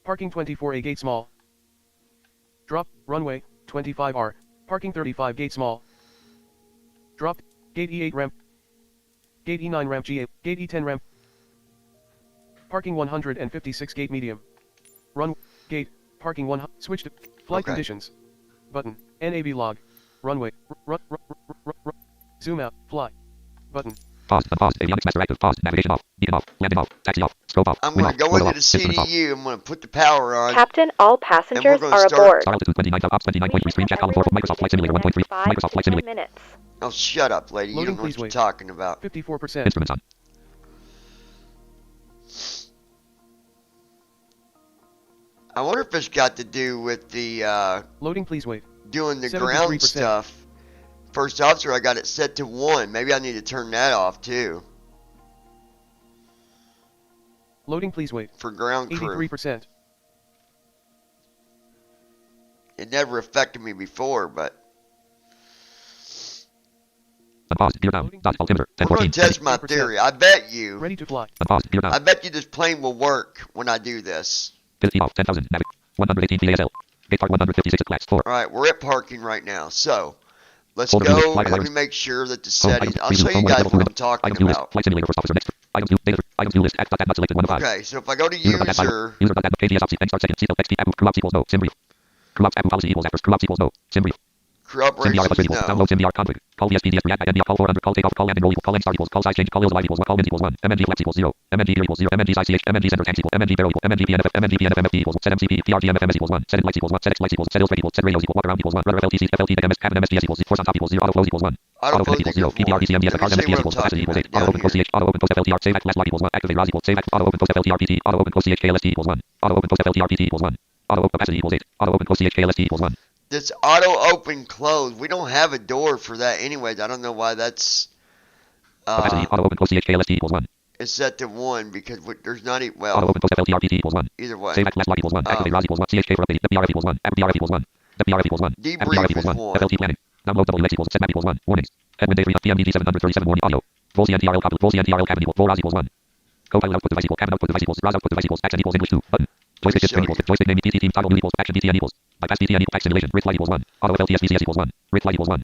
Parking 24A gate small. Drop, runway, 25R, parking 35 gate small. Drop, gate E8 ramp, gate E9 ramp G8, gate E10 ramp. Parking 156 gate medium. Run, gate. Parking 1, switch to flight conditions. Button, NAV log, runway, zoom out, fly, button. Pause, avionics master active, pause, navigation off, beacon off, landing off, taxi off, scope off, I'm wind going to off, go oil into off, the systems off. CDU. I'm going to put the power on. Captain, all passengers gonna are start- aboard. Star altitude 29, ops 29.3 screen chat column 4, Microsoft Flight Simulator 1.3, Microsoft Flight Simulator. minutes. Oh, shut up, lady. You Loading, don't know what please you're wait. talking about. 54%. Instruments on. I wonder if it's got to do with the Loading, please wait. doing the ground 73%. stuff. First officer, I got it set to 1. Maybe I need to turn that off too Loading, please wait. for ground crew. 83%. It never affected me before, but Unpause, gear down, dot, altimeter, we're going 1014. to test my 10%. theory. I bet you, Ready to fly. Unpause, gear I down, bet you this plane will work when I do this. 15 off, 10,000, navig, 118 PASL. Gate part 156 at class 4. All right, we're at parking right now, so let's Folder go. view, flight Let me alerts. make sure that the Home, settings. items, I'll preview, show you home, guys level, what I'm window. talking Items view list, about. Flight Simulator first officer next. Items view, data, items view list, act.dat not selected 1 of 5. Okay, so if I go to User.dat file, user, user.dat KDS option, and start second, seatbelt XT, app, crew ops equals no, sim brief. Crew ops app policy equals actors, crew ops equals no, sim brief. crew SIM VR operations, equals no. download SIM VR config. Call VSPDS react NVR call 400 call takeoff call landing roll equals call end start equals call size change call hills live equals 1 call min equals 1 MNG flex equals 0 MNG gear equals 0 MNG size CH MNG center tanks equals MNG barrel equals MNG PNF MNG PNF MFP equals set MCP PRG MFMS equals 1 set lights equals 1 set X lights equals set hills rate equals set radios equals walk around equals 1 rudder FLTC FLT MS cabin MSDS equals force on top equals 0 auto close equals 1 auto connect equals 0 PPR DCM DS card MSDS equals capacity equals 8 auto open close CH auto open close FLTR save act last lock equals 1 activate ROS equals save act auto open close FLTR PT auto open close CH KLST equals 1 auto open close FLTR PT equals 1 auto open capacity equals 8 auto open close CH KLST equals 1. This auto open close. We don't have a door for that anyways. I don't know why that's Capacity auto open close CH KLST equals 1. is set to 1 because there's not Auto well, open post FLTRPT equals 1. either way. Save last log equals 1. Activate ROS equals 1. CHK for updating. WRF equals 1. WRF equals 1. WRF equals 1. Debrief equals is 1. 1. FLT planning. Download WX equals setmap equals 1. Warnings. Headwind day 3 PMDD 737 warning audio. Volcy NTRL copy. Volcy NTRL cabin equals. Volraz equals 1. Copilot output device equals. Cabin output device equals. Browse output device equals. Accent equals English 2. Button. Joystick string equals. Joystick name TT team toggle new equals. Action DTN equals. Bypass DTN equals. Pack simulation. Rick flight equals 1. Auto FLTS VCS equals 1. Rick flight equals 1.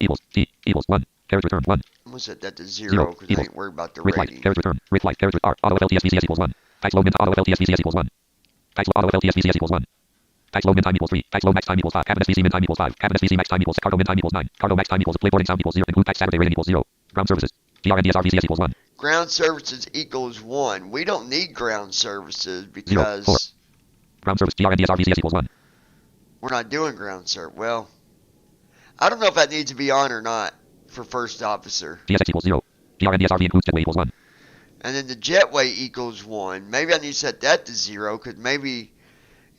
Equals. T equals 1. Carriage return 1. I'm going to set that to 0 because I ain't worried about the Rick flight. rating. Carriage return. Rick flight. Carriage return. Auto FLTS VCS equals 1. Tax low min. Auto FLTS VCS equals 1. Tax auto FLTS VCS equals 1. Tax low min time equals 3. Tax low max time equals 5. Cabin SVC min time equals 5. Cabin SVC max time equals. Cargo min time equals 9. Cargo max time equals. Playboarding sound equals 0. Include tax Saturday rating equals 0. Ground services. DRNDSR VCS equals 1. Ground services equals 1. We don't need ground services 0. 4. because Ground service. DRNDSR VCS equals 1. we're not doing ground service. Well, I don't know if that needs to be on or not for first officer. DSX equals 0. DRNDSR V includes jetway equals 1. And then the jetway equals 1. Maybe I need to set that to 0 because maybe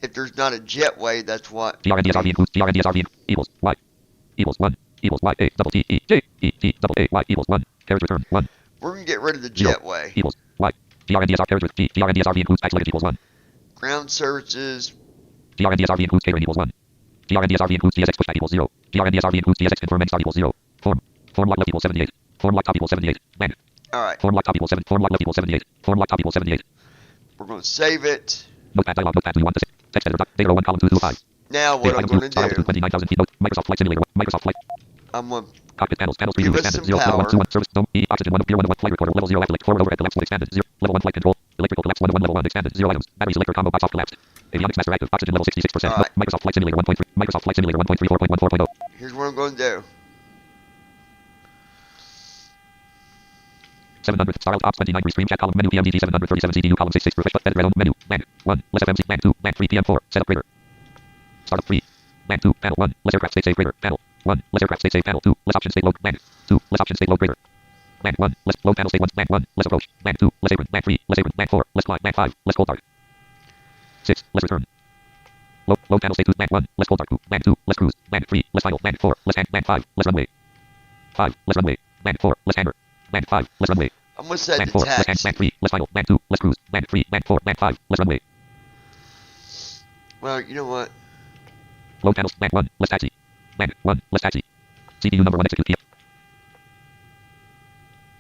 if there's not a jetway, that's what. DRNDSR V includes. DRNDSR V equals Y. Equals 1. Equals Y A double T E J E T double A Y equals 1. Carriage return 1. We're going to get rid of the 0. jetway. Equals Y. DRNDSR carriage return. DRNDSR V includes tax luggage equals 1. Ground services. DRNDSR V includes catering equals 1. DRNDSR V includes DSX pushback equals 0. DRNDSR V includes DSX confirm start equals 0. Form lock left equals 78. Form lock top equals 78. Blank. Alright, Form lock top equals 7. Form lock left equals 78. Form lock top equals 78. we're going to save it. Notepad dialog. Notepad 2 1 to 6. Text editor. Data row 1 column 2 through 5. Now what I'm going to do, 29,000 feet. Note. Microsoft Flight Simulator 1. Microsoft Flight. I'm going to Cockpit panels. Panels preview Give us expanded. some 0. Level 1 power. 2 1. Service. Dome. E. Oxygen 1. Gear 1 1. Flight recorder. Level 0. Afterlift. Forward overhead collapse 1 expanded. 0. Level 1 flight control. Electrical collapse 1 1. Level 1 expanded. 0 items. Battery selector combo box off collapsed. Avionics master active. Oxygen level 66%. All right. Microsoft Flight Simulator 1.3. Microsoft Flight Simulator 1.34.14.0. here's what I'm going to do. 700 star alt ops 29 restream chat column menu PMDG 737 CDU column 66 refresh button red on menu land 1 less FMC land 2 land 3 PM 4 setup grader startup 3 land 2 panel 1 less aircraft state save grader panel 1 less aircraft state save panel 2 less option state load land 2 less option state load grader land 1 less load panel state 1 land 1 less approach land 2 less apron land 3 less apron land 4 less climb land 5 less cold dart 6 less return load panel state 2 land 1 less cold dart 2 land 2 less cruise land 3 less final land 4 less hang land 5 less runway 5 less runway land 4 less hangar land 5 less runway I'm going to set land the 4, less tax. land 3, less final, land 2, less cruise, land 3, land 4, land 5, less runway. Well, you know what? Load panels, land 1, less taxi. Land 1, less taxi. CPU number 1, execute PM.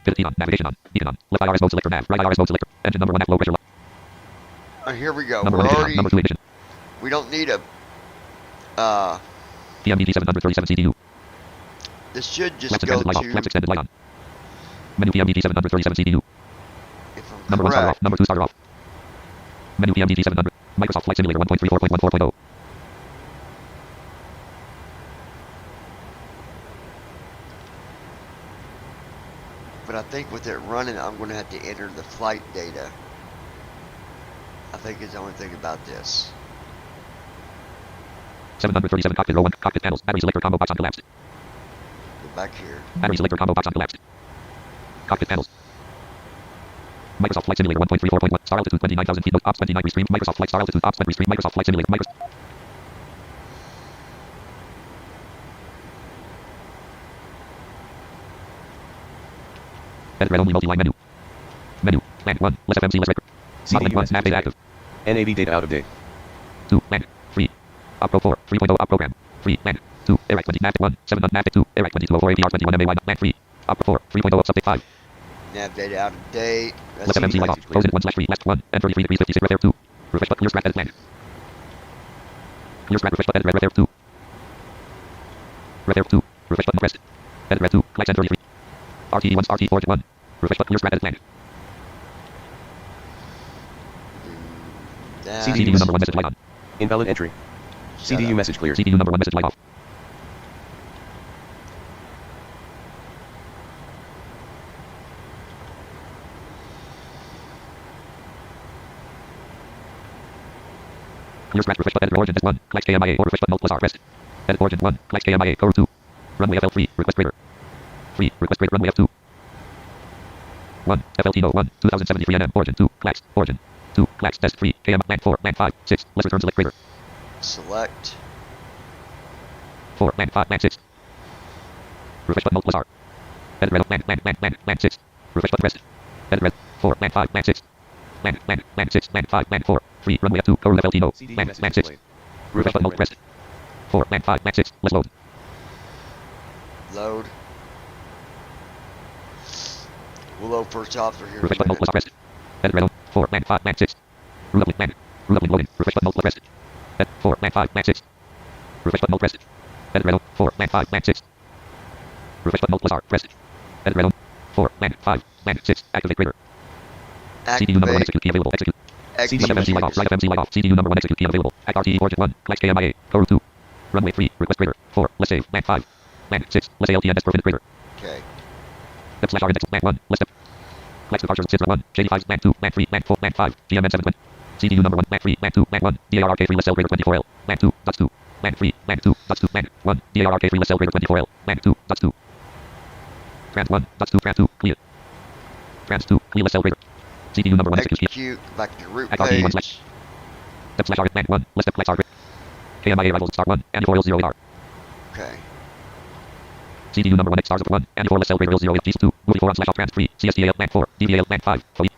Pivot on, navigation on, beacon on, left IRS mode selector nav, right IRS mode selector, engine number 1 at low pressure. Here we go. Number We're 1 ignition on, already, number 2 ignition. we don't need a, PMDG 737 CDU. this should just Flaps go extended light off, flaps to, extended light on. Menu PMDG 737 CDU. if I'm Number 1 starter off, correct, number 2 starter off. Menu PMDG 700, Microsoft Flight Simulator 1.34.14.0. but I think with it running, I'm going to have to enter the flight data. I think it's the only thing about this. 737 cockpit row 1, cockpit panels, battery selector combo box on collapsed. Go back here. Battery selector combo box on collapsed. Cockpit panels. Microsoft Flight Simulator 1.34.1. Star altitude 29,000 feet. Note ops 29 restream. Microsoft Flight star altitude ops 20 restream. Microsoft Flight Simulator. Edit red only multi-line menu. Menu. Land 1. Less FMC. Less record. Modeling 1. Nav data active. NAV data out of date. 2. Land. Free. Opro 4. 3.0 op program. Free. Land. 2. Airac 20. Nav 1. 7. Nav 2. Airac 2204 APR 21 MAY. Land. Free. Opro 4. 3.0 up subject 5. Nav data out of date. Less That's FMC light off. Close it 1 slash 3. Left 1. And 33 degrees 56. Red air 2. Refresh but clear scrap edit land. Clear scrap refresh but edit red air 2. Red air 2. Refresh button pressed. Edit red 2. Class 33. RT 1. RT 4 to 1. Refresh but clear scrap edit land. That's CDU number 1 message light on. Invalid entry. Shut CDU up. message cleared. CDU number 1 message light off. Clear scratch refresh button edit origin S1. Class KMIA or refresh button alt plus R pressed. Edit origin 1. Class KMIA core 2. Runway FL3. Request grader. 3. Request grade runway F2. 1. FLT no 1. 2073 NM origin 2. Class. Origin. 2. Class test 3. KM land 4. Land 5. 6. Let's return select grader. Select. 4. Land 5. Land 6. Refresh button alt plus R. Edit red land 6. Refresh button pressed. Edit red. 4, man 5, man 6. Man 6, man 5, man 4. 3, runway up 2, go FLT no. CD Man message 6. displayed. Refresh button mode pressed. 4, man 5, man 6. Let's load. Load. We'll load first officer here in Refresh a button mode minute. pressed. Edit red 4, man 5, man 6. Root up man. Root up loading. Refresh button mode pressed. Edit 4, man 5, man 6. Refresh button mode pressed. Edit red 4, man 5, man 6. Refresh button mode plus R pressed. Edit red 4, man 5, man 6. Activate trigger. CDU number 1 Activate. execute key available. Execute. Execute. Left FMC light off. Right FMC light off. CDU number 1 execute key available. Act RTE origin 1. Clash KMIA. Code 2. Runway 3. Request trigger. 4. Let's save. Man 5. Man 6. Let's say LTNS per minute trigger. Okay. Step slash R index. Man 1. Let's step. Flex departures. Sitra 1. JD5. Man 2. Man 3. Man 4. Man 5. GMN 720. CDU number 1. Man 3. Man 2. Man 1. DARK 3. Let's sell greater 24L. Man 2. Dots 2. Man 3. Man 2. Dots 2. Man 1. DARK 3. Let's sell greater 24L. Man 2. Dots 2. Trans 1. Dots 2. Trans 2. Clear. Trans 2. Clear. Let's sell greater. CDU number 1 execute key. Execute. Back to root Act RTE 1 page. slash. Step slash R. Man 1. Let's step flex R. KMIA arrivals star 1. And 4 0 AR. Okay. CDU number 1 X stars of 1. And 4 let's celebrate 0 8 2. Movie 4 on slash off trans 3. CSDAL man 4. DVAL man 5. Fully.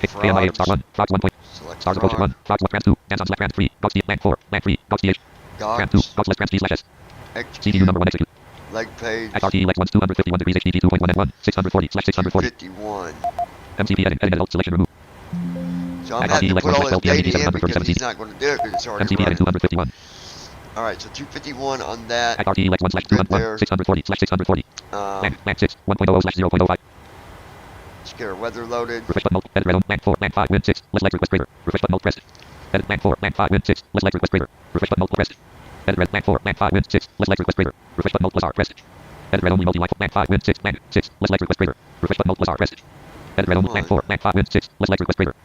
KMIA star 1. Fox 1 point. Select Stars approach 1. Fox 1 trans 2. Dance on slash trans 3. Gox D man 4. Man 3. Gox DH. Trans 2. Gox. Gox less trans D slash S. CDU Execute. number 1 execute. Leg page. Act RTE lex 1 251 degrees HDD 2.1 and 1. 640 slash 640. 51. MCP edit alt selection remove. So I'm Act having RTE to lex put 1 all this LPM data in 737 because he's not going to do it because it's already MCP edit running. 251. Alright, so 251 on that. Act RTE lex 1 slash 201. 640 slash 640. Man 6 1.0 slash 0.05. Let's get our weather loaded. Refresh button mode. Edit red on man 4 man 5 win 6. Let's select request trigger. Refresh button mode pressed. Edit man 4 man 5 win 6. Let's select request trigger. Refresh button mode pressed. Edit red man 4 man 5 win 6. Let's select request trigger. Refresh button mode plus R pressed. Edit red only multi light man 5 win 6 man 6. Let's select request trigger. Refresh button mode plus R pressed. Edit red only man 4 man 5 win 6. Let's select request trigger.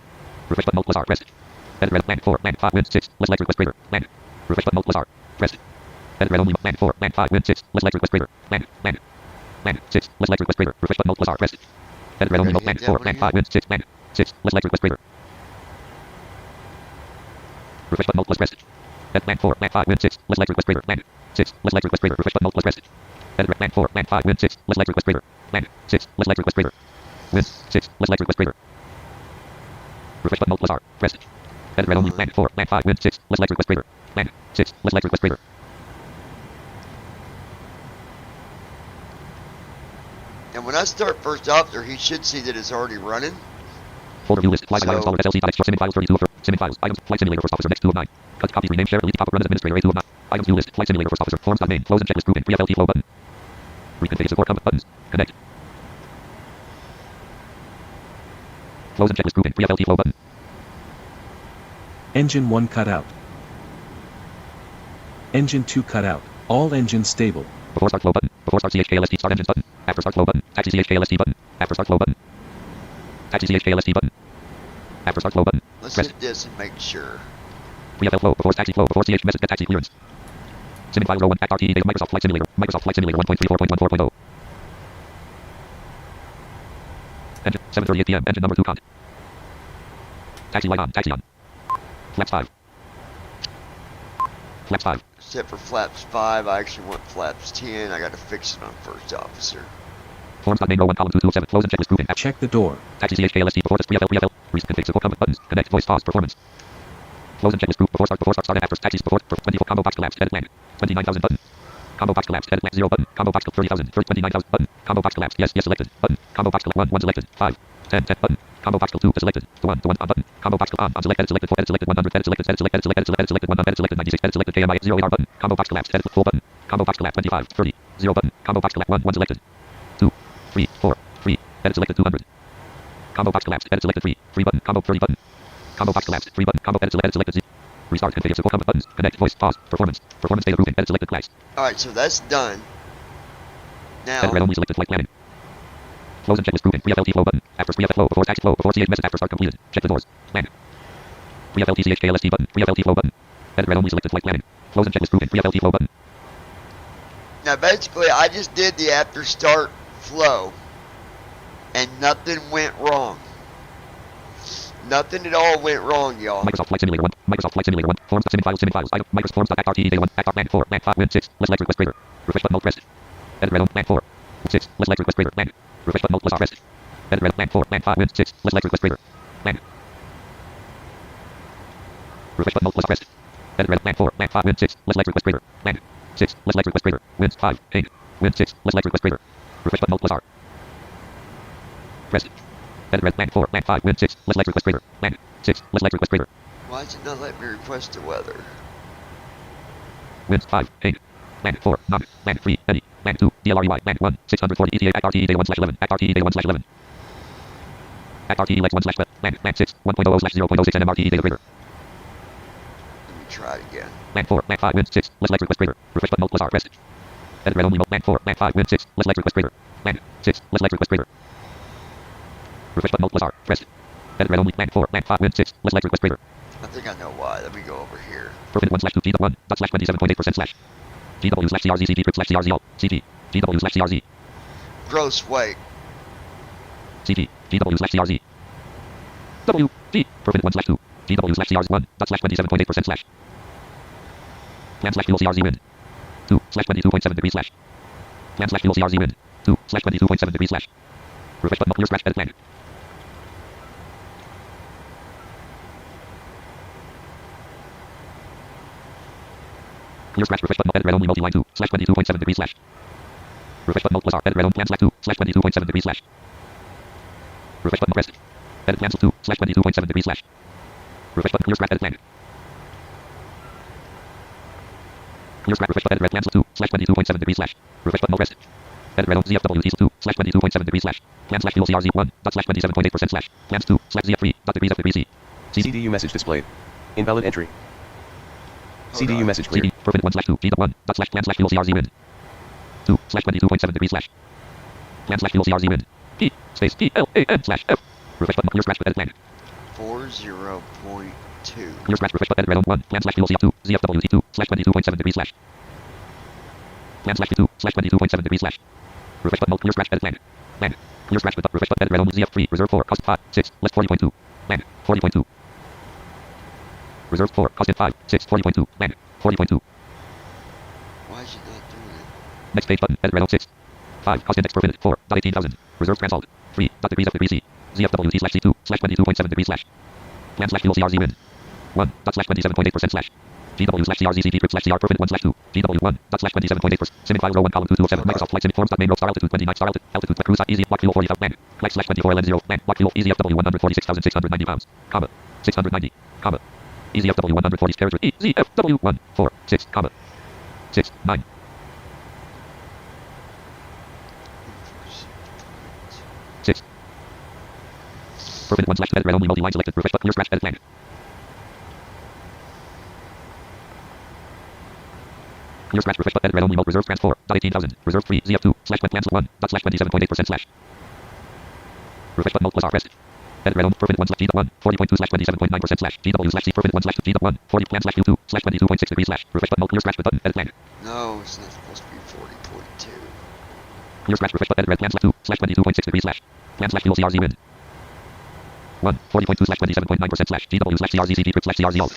Refresh button mode plus R pressed. Edit red man 4 man 5 win 6. Let's select request trigger. Man. Refresh button mode plus R pressed. Edit red only man 4 man 5 win 6. Let's select request trigger. Man 6. Let's select request trigger. Refresh button mode plus R pressed. Edit red only man 4 man 5 win 6 man 6. Let's select request trigger. Refresh button mode plus pressed. Edit man 4 man 5 win 6. Let's select request trigger. Man 6. Let's select request trigger. Refresh button mode plus pressed. Edit man 4 man 5 win 6. Let's select request trigger. Man 6. Let's select request trigger. Win 6. Let's select request trigger. Refresh button mode plus R pressed. Edit red only man 4 man 5 win 6. Let's select request trigger. Man 6. Let's select request trigger. And when I start first officer, he should see that it's already running. Folder view list. Flight So- installer SLC.export simming files 32 of simming files. Items. Flight simulator first officer next 2 of 9. Cut copy rename share delete top of run as administrator A2 of 9. Items view list. Flight simulator first officer. Forms.name. Close and checklist grouping. Pre-FLT flow button. Reconfigure support buttons. Connect. Close and checklist grouping. Pre-FLT flow button. Engine 1 cut out. Engine 2 cut out. All engines stable. Before start flow button. Before start CHKLST start engines button. After start flow button. Taxi CHKLST button. After start flow button. Taxi CHKLST button. After start flow button. Let's Press. hit this and make sure. Pre-FL flow. Before taxi flow. Before CH message get taxi clearance. Simming file 01. Act RTE data Microsoft Flight Simulator. Microsoft Flight Simulator 1.34.14.0. Engine 7:38 p.m. Engine number 2 cont. Taxi light on. Taxi on. Flaps 5. Flaps 5. Except for flaps 5, I actually want flaps 10. I got to fix it on first officer. Forms.name 01 column 227. Close and checklist grouping. Check the door. Taxi CHKLST before this pre-FL. Recent config support comment buttons. Connect voice pause performance. Close and checklist group before start and after taxis before 24 combo box collapse edit land 29,000 button. Combo box collapse edit land 0 button. Combo box 30,000 first 29,000 button. Combo box collapse yes selected button. Combo box 1 selected 5 10 button. Combo box 2 selected 1 on button. Combo box on select edit selected 4 edit selected 100 edit selected edit selected edit selected 1 edit selected 96 edit selected KMI 0 AR button. Combo box collapse edit full button. Combo box collapse 25 30 0 button. Combo box collapse 1 selected 2 3 4 3 edit selected 200. Combo box collapse edit selected 3 button. Combo 30 button. Combo box collapse 3 button. Combo edit selected 0. Restart configure support comment buttons. Connect voice pause performance data grouping edit selected class. Alright, so that's done. Now, Edit red only selected flight planning. Close and checklist grouping. Pre-FLT flow button. After pre-FL flow before taxi flow before CH message after start completed. Check the doors. Plan. Pre-FLT CHKLST button. Pre-FLT flow button. Edit red only selected flight planning. Close and checklist grouping. Pre-FLT flow button. now basically I just did the after start flow and nothing went wrong. Nothing at all went wrong, y'all. Microsoft Flight Simulator 1. Microsoft Flight Simulator 1. Forms simming files. Item. Microsoft forms.act.rte data 1. Act man 4. Man 5 win 6. Let's select request trigger. Refresh button mode pressed. Edit red on man 4. 6. Let's select request trigger. Man. Refresh button mode plus R pressed. Edit red. Land 4. Land 5. Wind 6. Less electric. West greater. Land. Refresh button multiple pressed. Edit red. Land 4. Land 5. Wind 6. Less electric. West greater. Land. 6. Less electric. West greater. Wind 5. 8. Wind 6. Less electric. West greater. Refresh button multiple R. Pressed. Edit red. Land 4. Land 5. Wind 6. Less electric. West greater. Land. 6. Less electric. West greater. Why did it not let me request the weather? Winds 5, 8. Land 4, none. Land 3, Eddie. Land 2, DLREY. Land 1, 640 ETA. Act RTE data 1 slash 11. Act RTE data 1 slash 11. Act RTE legs 1 slash 12. Land 6, 1.00 slash 0.06 NM RTE data greater. Let me try it again. Land 4, land 5, wind 6, less electric, west greater. Refresh button multiple R pressed. Edit red only. Land 4, land 5, wind 6, less electric, west greater. Land 6, less electric, west greater. Refresh button multiple R pressed. Edit red only. Land 4, land 5, wind 6, less electric, west greater. I think I know why. Let me go over here. Profit 1 slash 2 G1 dot slash 27.8% slash GW slash CRZ CP slash CRZ all CP GW slash CRZ Gross weight. CP GW slash CRZ W G Profit 1 slash 2 GW slash CRZ 1 dot slash 27.8% slash Plan slash fuel CRZ wind 2 slash 22.7 degrees slash Plan slash fuel CRZ wind 2 slash 22.7 degrees slash Refresh button clear scratch edit plan Clear scratch refresh button edit red only multi-line 2 slash 22.7 degrees slash Refresh button plus R edit red on plan slash 2 slash 22.7 degrees slash Refresh button pressed edit plan 2 slash 22.7 degrees slash Refresh button clear scratch edit plan Clear scratch refresh button edit red plan 2 slash 22.7 degrees slash Refresh button pressed edit red on ZFW diesel 2 slash 22.7 degrees slash Plan slash fuel CRZ 1 dot slash 27.8% slash Plans 2 slash ZF3 dot degrees of degree C CDU message displayed. Invalid entry. CDU message cleared. CD Profit 1 slash 2 G 1 dot slash plan slash fuel CRZ wind 2 slash 22.7 degrees slash Plan slash fuel CRZ wind P space P L A N slash F Refresh button clear scratch edit plan 40.2. Clear scratch refresh button edit red on 1 plan slash fuel CF2 ZFW T2 slash 22.7 degrees slash Plan slash 2 slash 22.7 degrees slash Refresh button clear scratch edit plan Land Clear scratch button refresh button edit red on ZF3 reserve 4 cost 5 6 less 40.2 Land 40.2 Reserve 4 cost 5 6 40.2 Land 40.2 Why is it not doing it? Next page button edit red on 6 5 cost index per minute 4 dot 18,000 Reserve transalt 3 dot degrees of degree C ZFW T slash C2 slash 22.7 degrees slash Plan slash fuel CRZ wind 1 dot slash 27.8% slash GW slash CRZ CP trip slash CR perfect 1 slash 2 GW 1 dot slash 27.8% Simit file row 1 column 2 of 7 Microsoft flight simit forms dot main row star altitude 29 star altitude cruise easy block fuel 40,000 land flight slash 24 LN 0 land block fuel easy FW 146,690 pounds comma 690 comma easy FW 140 character easy FW 1 4 6 comma 6 9 6 Perfect 1 slash edit red only multi-line selected refresh but clear scratch edit land Clear scratch refresh but edit red only reserve trans 4 dot 18,000 reserve 3 ZF2 slash plan 1 dot slash 27.8% slash Refresh button plus R pressed edit red on perfect 1 slash G 1 40.2 slash 27.9% slash GW slash C perfect 1 slash G 1 40 plan slash U2 slash 22.6 degrees slash refresh button clear scratch button edit land No, it's not supposed to be 40.2. Clear scratch refresh button edit red plan slash 2 slash 22.6 degrees slash plan slash fuel CRZ wind 1 40.2 slash 27.9% slash GW slash CRZ CP trip slash CRZ alt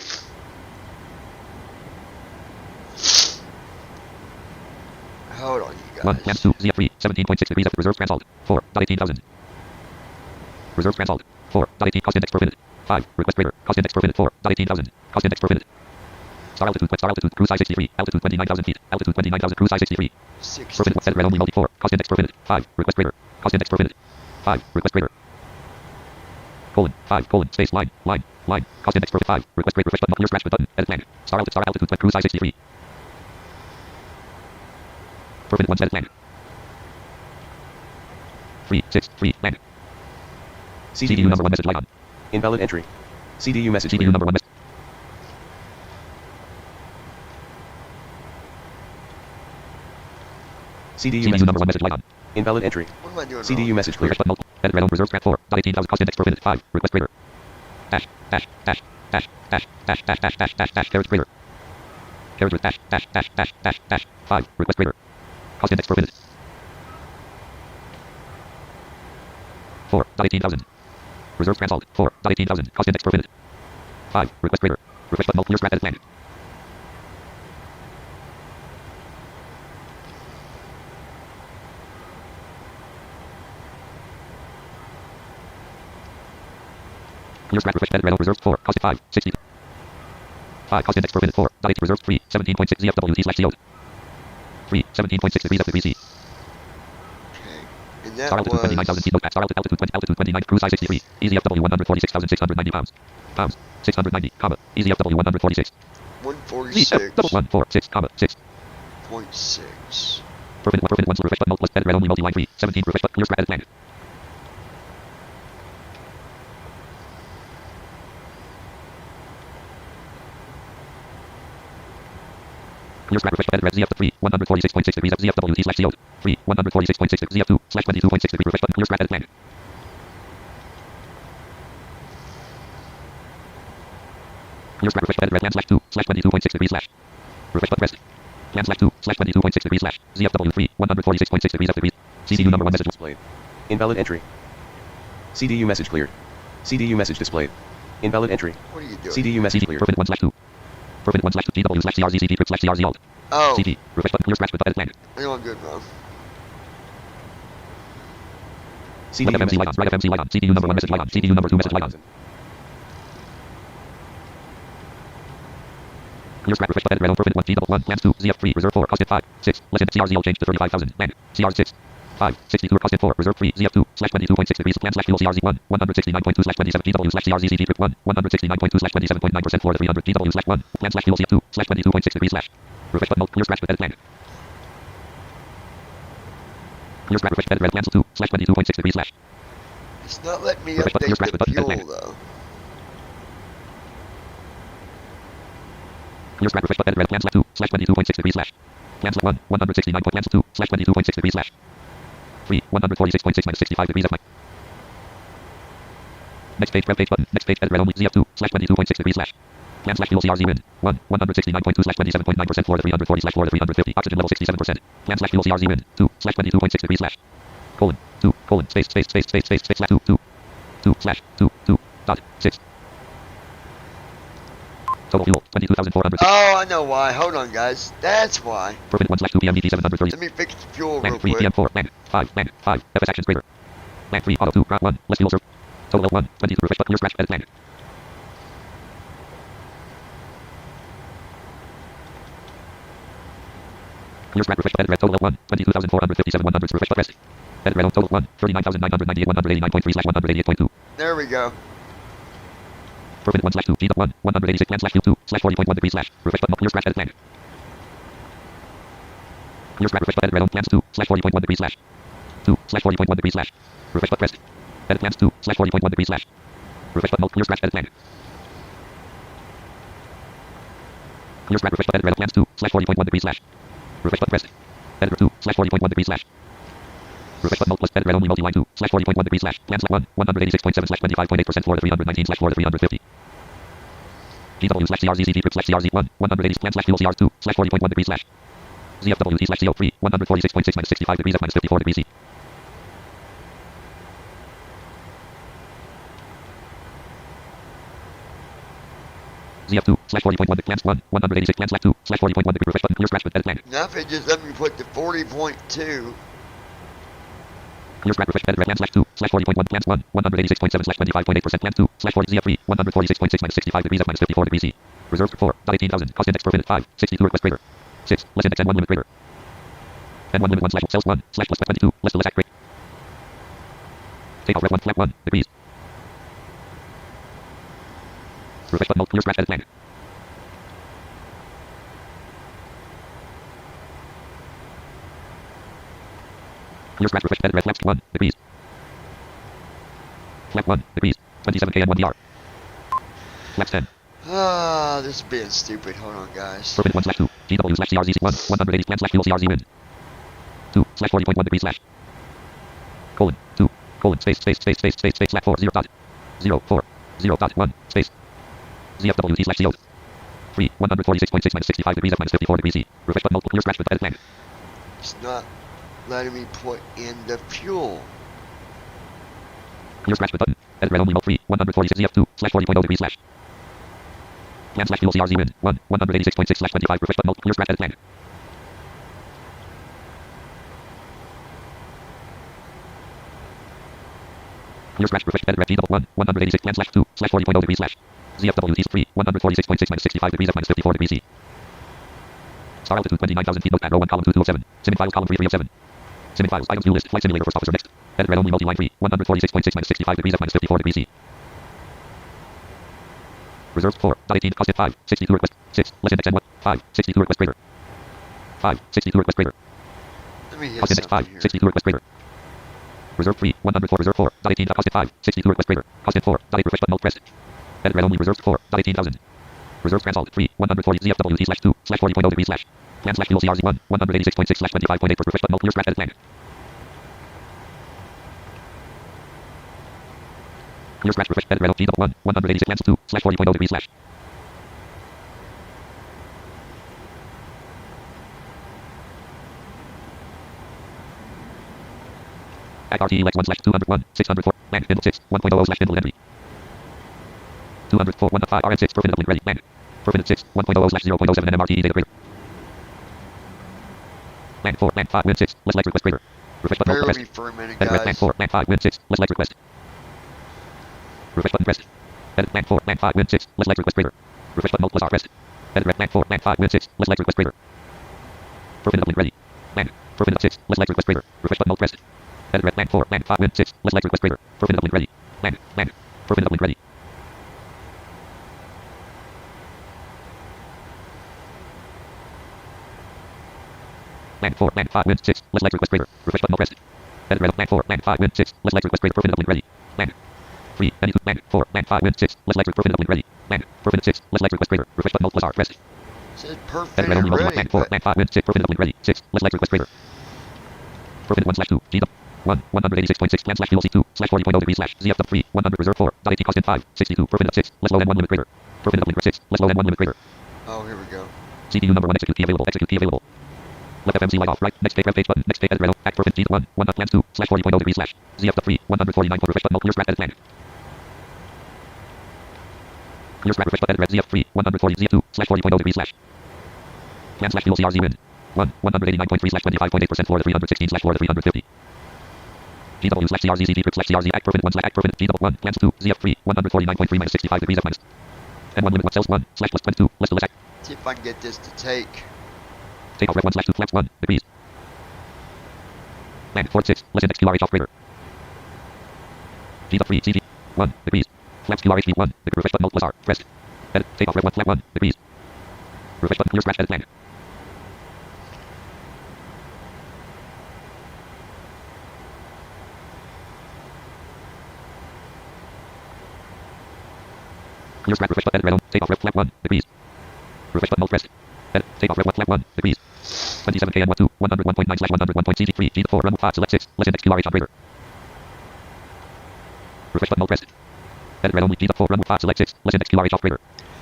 Hold on, you guys. 1 plan 2 ZF3 17.6 degrees of reserve transalt 4 dot 18,000 Reserve transalt 4 dot 18 cost index per minute 5 request greater cost index per minute 4 dot 18,000 cost index per minute star altitude cruise size 63 altitude 29,000 feet altitude 29,000 cruise size 63 Perfect 1 edit red only multi 4 cost index per minute 5 request greater cost index per minute 5 request greater colon 5 colon space line cost index per 5 request greater refresh button clear scratch button edit plan star altitude cruise size 63 Perfect 1 edit plan 3 6 3 land CDU number 1 message light on Invalid entry. CDU message CDU cleared. number 1 message CDU number 1 message light on Invalid entry. What am I doing CDU wrong? message cleared. refresh button multiple edit red on reserve strat 4 dot 18,000 cost index per minute 5 request greater dash dash dash dash dash dash dash dash dash dash dash carriage greater carriage with dash dash dash dash dash dash 5 request greater cost index per minute 4 dot 18,000 reserve transalt 4 dot 18,000 cost index per minute 5 request greater refresh button clear scratch edit plan Clear scratch refresh red reserved 4. Cost 5. 60. 5. Cost index per minute 4. Dot 8 reserved 3. 17.6 ZFWT slash CO. 3. 17.6 degrees of BC. Okay. And that Star altitude 29,000 feet. Notepad. Star altitude 20. Altitude 29. Cruise size 63. EasyFW 146,690 pounds. Pounds. 690, comma. EasyFW 146. 146. 146, comma. 6. 0.6. Per minute 1 refresh button. Multiple edit red only multi-line 3. 17 refresh button. Clear scratch edit blank. Clear scratch refresh edit red ZF 3. 146.6 degrees of ZFWT slash CO. 3. 146.6 ZF2 slash 22.6 degree refresh button. Clear scratch edit blank. Clear scratch refresh edit red land slash 2 slash 22.6 degrees slash. Refresh button pressed. Land slash 2 slash 22.6 degrees slash. ZFW 3. 146.6 degrees of degrees. CDU number 1 message displayed. Invalid entry. CDU message cleared. CDU message displayed. Invalid entry. What are you doing? CDU message cleared. Perfect 1 slash 2. Perfect 1 slash 2 GW slash CRZCD trip slash CRZ alt. Oh. CD. Refresh button. Clear scratch with edit blank. I know I'm good, bro. Right FMC light on. Right FMC light on. CDU number 1 message light on. CDU number 2 message light on. Clear scratch refresh edit red on. Perfect 1 GW 1 plans 2 ZF 3 reserve 4 cost 5 6 less than CRZ alt change to 35,000 land CR 6 5 62 cost 4 reserve 3 ZF 2 slash 22.6 degrees plan slash fuel CRZ 1 169.2 slash 27 GW slash CRZCD trip 1 169.2 slash 27.9% Florida 300 GW slash 1 plan slash fuel CF 2 slash 22.6 degrees slash refresh button clear scratch with edit blank. Clear scratch refresh edit red plans 2 slash 22.6 degrees slash. It's not letting me Refresh button clear scratch update with the button edit fuel, blank. though. Clear scratch refresh button red plans 2 slash 22.6 degrees slash. Plans 1 169 plans 2 slash 22.6 degrees slash. 3 146.6 minus 65 degrees of my. Next page, web page button. Next page, edit red only. ZF2 slash 22.6 degrees slash. Plan slash fuel CRZ wind. 1 169.2 slash 27.9% Florida 340 slash Florida 350. Oxygen level 67%. Plan slash fuel CRZ wind. 2 slash 22.6 degrees slash. Colon 2 colon space space space space space space slash 2 2 2 slash 2 2 dot 6. Total fuel 22,400. Oh, I know why. Hold on, guys. That's why. Perfect 1 slash 2 PM DT 730. Let me fix the fuel real Land 3 quick. PM 4 land 5 land 5 FS actions greater. Land 3 auto 2 ground 1 less fuel serve. Total 1 22 refresh but clear scratch edit land. Clear scratch refresh edit red total 1 22,457 100 refresh but rest. Edit red on total 1 39,998 189.3 slash 188.2. There we go. Perfect 1 slash 2 G 1 186 plan slash 2 slash 40.1 degrees slash refresh button clear scratch edit land. Clear scratch refresh edit red on plans 2 slash 40.1 degrees slash 2 slash 40.1 degrees slash refresh but pressed. Edit plans 2 slash 40.1 degrees slash refresh button clear scratch edit land. Clear scratch refresh edit red on plans 2 slash 40.1 degrees slash refresh but pressed. Editor 2 slash 40.1 degrees slash refresh button plus edit red only multi line 2 slash 40.1 degrees slash plans 1 186.7 slash 25.8% Florida 319 slash Florida 350. GW slash CRZCD trip slash CRZ 1 180 plan slash fuel CR 2 slash 40.1 degrees slash ZFWT slash CO 3 146.6 minus 65 degrees of minus 54 degrees C. ZF2 slash 40.1 plans 1 186 plan slash 2 slash 40.1 degree refresh button clear scratch with edit plan. Now if it just let me put the 40.2. Clear scratch refresh edit red plan slash 2 slash 40.1 plans 1 186.7 slash 25.8% plan 2 slash 40 ZF3 146.6 minus 65 degrees of minus 54 degrees C. Reserves 4 18,000 cost index per minute 5 62 request greater 6 less index N1 limit greater N1 limit 1 slash cells 1 slash plus 22 less the less act rate. Take off red 1 flap 1 degrees. Refresh button clear scratch edit plan. Clear scratch refresh edit red flaps 1 degrees. Flap 1 degrees 27 kn 1 dr. Flaps 10. Ah, this is being stupid. Hold on, guys. Perfect 1 slash 2 GW slash CRZ 1 180 plan slash fuel CRZ wind 2 slash 40.1 degrees slash colon 2 colon space space space space space space slash 4 0 dot 0 4 0 dot 1 space ZFWT slash CO 3 146.6 minus 65 degrees of minus 54 degrees C. Refresh button clear scratch with edit plan. It's not letting me put in the fuel. Clear scratch with button. Edit red only mode 3 146 ZF2 slash 40.0 degrees slash plan slash fuel CRZ wind 1 186.6 slash 25 refresh button clear scratch edit plan. Clear scratch refresh edit red G double 1 186 plan slash 2 slash 40.0 degrees slash ZFW T 3 146.6 minus 65 degrees F minus 54 degrees C. Star altitude 29,000 feet. Notepad row 1 column 2207. Simming files column 33 of 7. Simming files items view list flight simulator first officer next. Edit red only multi line 3 146.6 minus 65 degrees F minus 54 degrees C. Reserved 4 .18 cost 5 62 request 6 less index n1 5 62 request greater 5 62 request greater. Let me hit Cost index 5 something here. 62 request greater. Reserve 3 104 reserve 4 .18 cost 5 62 request greater. Cost 4 .8 refresh button alt pressed. Edit red only reserved 4 .18,000. Reserve transalt 3 140 ZFWT slash 2 slash 40.0 degrees slash plan slash fuel CRZ1 186.6 slash 25.8 for refresh button alt clear scratch edit plan. Clear scratch refresh edit red G double 1 186 plans 2 slash 40.0 degrees slash. At RTEX 1 slash 201 604 land middle 6 1.0 slash middle Henry 204 1.5 RM6 per minute link ready land per minute 6 1.0 slash 0.07 NMRTE data greater land 4 land 5 win 6 less like request greater refresh button Bear with pressed me for a minute, edit red land guys. 4 land 5 win 6 less like request refresh button pressed edit land 4 land 5 win 6 less like request greater refresh button alt plus R pressed edit red land 4 land 5 win 6 less like request greater per minute link ready land per minute 6 less like request greater refresh button alt pressed edit red land 4 land 5 win 6 less like request greater per minute link ready land per minute link ready land 4 land 5 win 6 less like request greater refresh button alt pressed edit red land 4 land 5 win 6 less like request greater per minute link ready land 3 any land 4 land 5 win 6 less like per minute link ready land per minute 6 less like request greater refresh button alt plus R pressed It says perfect edit red only multi ready, land 4 but land 5 win 6 per minute link ready 6 less like request greater per minute 1 slash 2 G 1 186.6 plan slash fuel C2 slash 40.0 degrees slash ZFW 3 100 reserve 4 .18 cost 5 62 per minute 6 less low than 1 limit greater per minute link 6 less low than 1 limit greater oh, here we go. CPU number 1 execute key available execute key available left FMC light off right next page rev page button next page edit red act for 50 1 1 plans 2 slash 40.0 degrees slash ZFW 3 149 for refresh button clear scratch edit plan clear scratch refresh button edit red ZF3 140 ZF2 slash 40.0 degrees slash plan slash fuel CRZ win 1 189.3 slash 25.8% Florida 316 slash Florida 350 GW slash CRZ ZG slash CRZ act per minute 1 slash act per minute GW 1 plans 2 ZF3 149.3 minus 65 degrees F minus and 1 limit 1 cells 1 slash plus 22 less to less act See if I can get this to take. take off ref 1 slash 2 flaps 1 degrees land 46 less index QRH off greater G3 CG 1 degrees flaps QRH 1 refresh button alt plus R pressed edit take off ref 1 flap 1 degrees refresh button clear scratch edit land clear scratch refresh button edit red on take off ref flap 1 degrees refresh button alt pressed edit take off ref 1 flap 1 degrees 27 kn 12 101.9 slash 101.cg3 G4 run 5 select 6 less index QRH on greater refresh button alt pressed edit red only G4 run 5 select 6 less index QRH off greater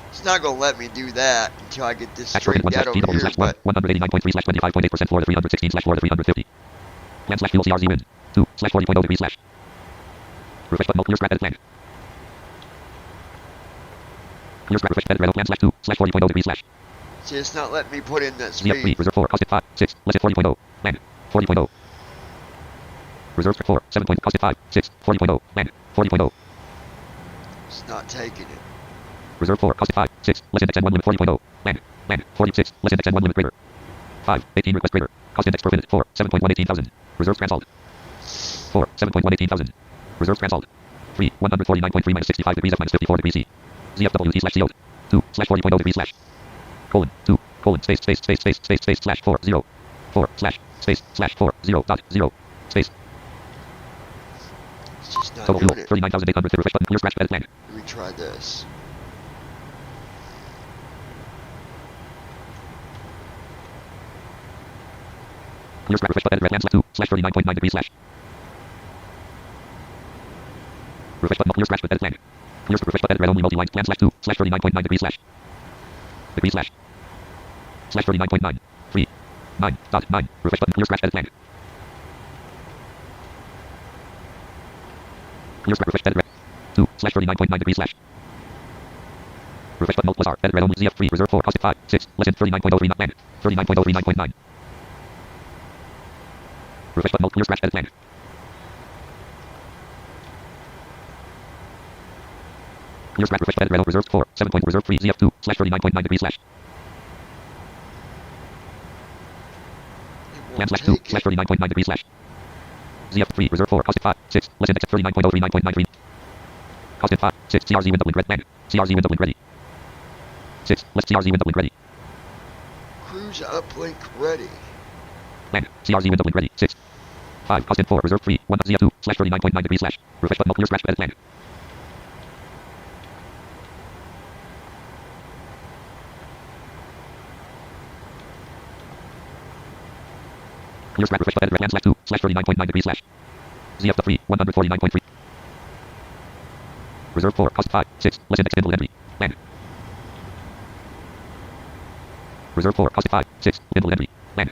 It's not going to let me do that until I get this actual straightened 1 out slash over GW here, slash 1 but 189.3 slash 25.8% Florida 316 slash Florida 350 plan slash fuel CRZ win 2 slash 40.0 degrees slash refresh button alt clear scratch edit plan clear scratch refresh edit red plan slash 2 slash 40.0 degrees slash see, it's not letting me put in that ZF3 speed. reserve 4 cost 5 6 less at 40.0 land 40.0 reserve 4 7 point cost 5 6 40.0 land 40.0 It's not taking it. reserve 4 cost 5 6 less index n1 limit 40.0 land 46 less index n1 limit greater 5 18 request greater cost index per minute 4 7.1 18,000 reserve transalt 4 7.1 18,000 reserve transalt 3 149.3 minus 65 degrees F minus 54 degrees C ZFWT slash CO 2 slash 40.0 degrees slash colon 2 colon space space space space space space slash 4 0 4 slash space slash 4 0 dot 0 space It's just not total doing fuel it. 39,800 refresh button clear scratch edit plan Let me try this. clear scratch refresh button edit red land slash 2 slash 39.9 degrees slash refresh button clear scratch edit plan clear scratch refresh button edit red only multi line plan slash 2 slash 39.9 degrees slash 39.9 3 9 dot 9 refresh button clear scratch edit plan clear scratch refresh edit red 2 slash 39.9 degrees slash refresh button alt plus R edit red only ZF3 reserve 4 cost 5 6 less than 39.03 land 39.039.9 refresh button alt clear scratch edit plan Clear scratch refresh edit red reserved 4. 7 point reserved 3 ZF2 slash 39.9 degrees slash. Plan slash 2 slash 39.9 degrees slash. ZF3 reserve 4 caustic 5 6 less index 39.039.93. Caustic 5 6 CRZ window link red land. CRZ window link ready. 6 less CRZ window link ready. Cruise uplink ready. Land. CRZ window link ready. 6 5 caustic 4 reserve 3 1 ZF2 slash 39.9 degrees slash. Refresh button clear scratch edit land. Clear scratch refresh button land slash 2 slash 39.9 degrees slash. ZF3 149.3. Reserve 4 cost 5 6 less index spindle entry. Land. Reserve 4 cost 5 6 spindle entry. Land.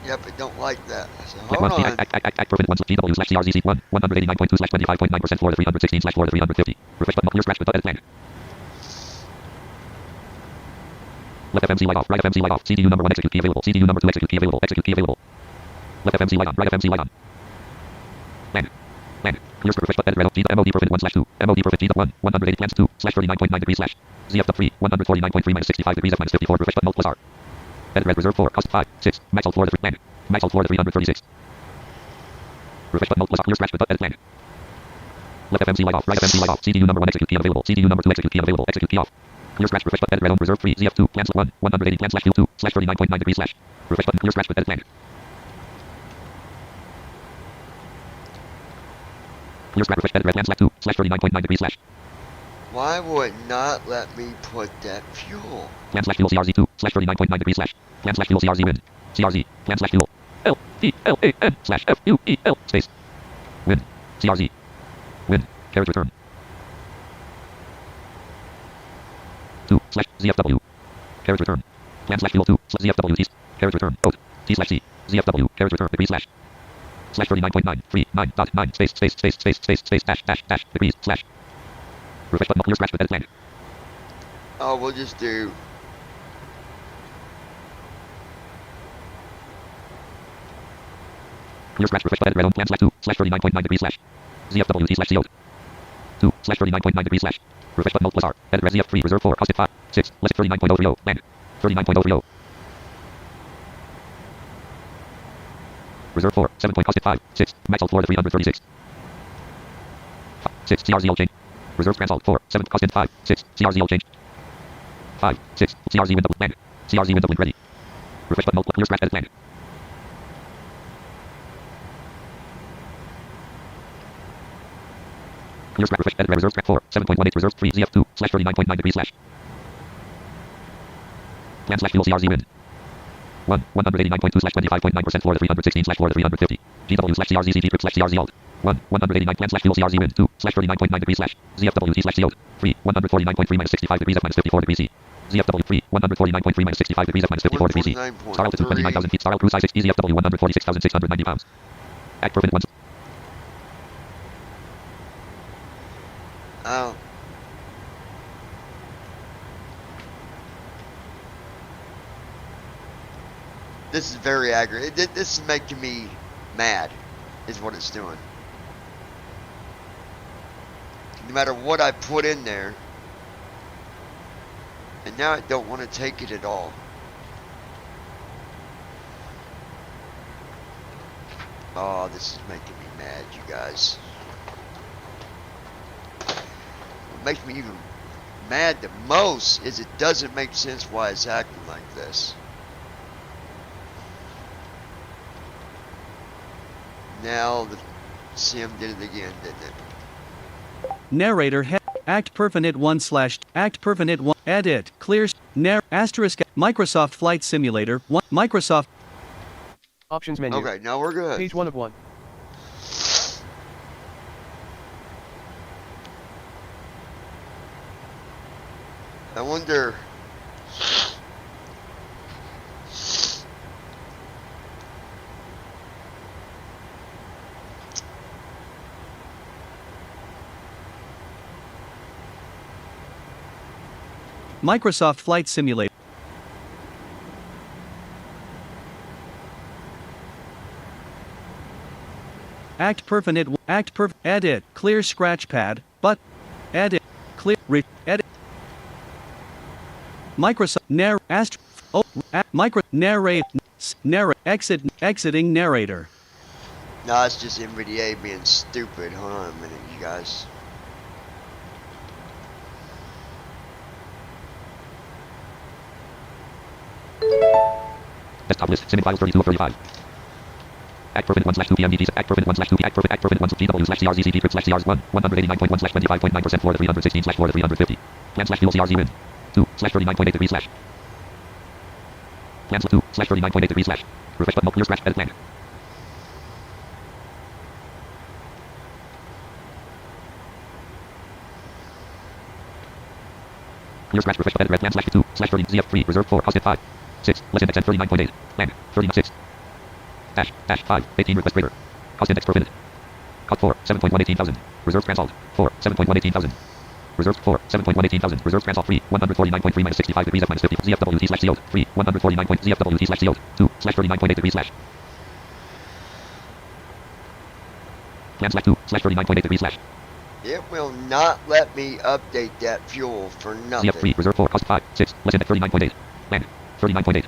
Yep, I don't like that. So Act hold 1 on. act perfect 1 GW slash CRZC 1 189.2 slash 25.9% Florida 316 slash Florida 350. Refresh button clear scratch button edit land. Left FMC light off, right FMC light off, CDU number 1 execute key available, CDU number 2 execute key available, execute key available. Left FMC light on, right FMC light on. Land. Land. Clear script refresh button edit red MOD perfect 1 slash 2 MOD perfect G1 180 plans 2 slash 39.9 degrees slash ZF3 149.3 minus 65 degrees F minus 54 refresh button alt plus R. Edit red reserve 4 cost 5 6 max alt Florida 3 land. Max alt Florida 336. Refresh button alt plus R clear scratch button edit land. Left FMC light off, right FMC light off, CDU number 1 execute key available, CDU number 2 execute key available, execute key off. Clear scratch refresh button edit red on reserve 3 ZF2 plans 1 180 plan slash 2 slash 39.9 degrees slash. Refresh button clear scratch button edit land. Clear scratch refresh edit red land slash 2 slash 39.9 degrees slash. Why will it not let me put that fuel? Plan slash fuel CRZ2 slash 39.9 degrees slash. Plan slash fuel CRZ wind. CRZ. Plan slash fuel. LELAN slash FUEL space. Wind. CRZ. Wind. Carriage return. 2 slash ZFW. Carriage return. Plan slash fuel 2 slash ZFW east. Carriage return. Code. T slash C. ZFW. Carriage return. Degrees slash. Slash 39.939.9 space dash degrees slash. Refresh button clear scratch with edit land. Oh, we'll just do. Clear scratch refresh button red on plan slash 2 slash 39.9 degrees slash. ZFW T slash CO. 2 slash 39.9 degrees slash. Refresh button alt plus R. Edit red ZF3 reserve 4 caustic 5 6 less 39.030 land. 39.030. Reserve 4 7 point caustic 5 6 max alt Florida 336. 6 CRZL change. Reserve transalt 4 7 caustic 5 6 CRZL change. 5 6 CRZ window land. CRZ window link ready. Refresh button alt clear scratch edit land. Clear scratch refresh edit reserve track 4 7.18 reserve 3 ZF2 slash 39.9 degrees slash. Plan slash fuel CRZ wind. 189.2 slash 25.9% Florida 316 slash Florida 350. GW slash CRZ ZG slash CRZ alt. 189 plan slash fuel CRZ wind 2 slash 39.9 degrees slash. ZFW T slash CO 3 149.3 minus 65 degrees F minus 54 degrees C. ZFW 3 149.3 minus 65 degrees F minus 54 degrees C. Star altitude 29,000 feet. Star cruise size 6 ZFW 146,690 pounds. Act perfect 1. Oh. This is very aggravating. This is making me mad, is what it's doing. No matter what I put in there, and now I don't want to take it at all. Oh, this is making me mad, you guys. What makes me even mad the most is it doesn't make sense why it's acting like this. Now the sim did it again, didn't it? Narrator Act Perfinite 1 slash Act Perfinite 1 Edit Clear Asterisk Microsoft Flight Simulator 1 Microsoft Options menu. Okay, now we're good. Page 1 of 1. I wonder. Microsoft Flight Simulator. Act Perfinite Edit Clear Scratch Pad but Edit clear, edit, Microsoft, micro, narrate, exiting narrator. No, it's just NVDA being stupid. Hold on a minute, you guys. Desktop list, Simon files 32 of 35. Act for 1/2 PMDT, act for 1/2 act for 1/GW/CRZCP /CRs1, 189.1/25.9% for the 316/for the 350. Plan /fuel CRZ win. 2/39.8 degrees slash. Plans 2/39.8 degrees slash. Refresh button, clear scratch, edit plan. Clear scratch, refresh, edit red plan /2/30 ZF3 reserved 4 positive 5 6 less index 39.8 plan 39.6 dash 5 18 request greater cost index per minute cost 4 7.118 thousand reserve transalt 4 7.118 thousand reserve 4 7.118 thousand reserve transalt 3 149.3 minus 65 degrees F minus 50 ZFWT slash CO 3 149. ZFWT slash CO 2/39.8 degrees slash plan slash 2/39.8 degrees slash. It will not let me update that fuel for nothing. ZF3 reserve 4 cost 5 6 less index 39.8 plan 39.8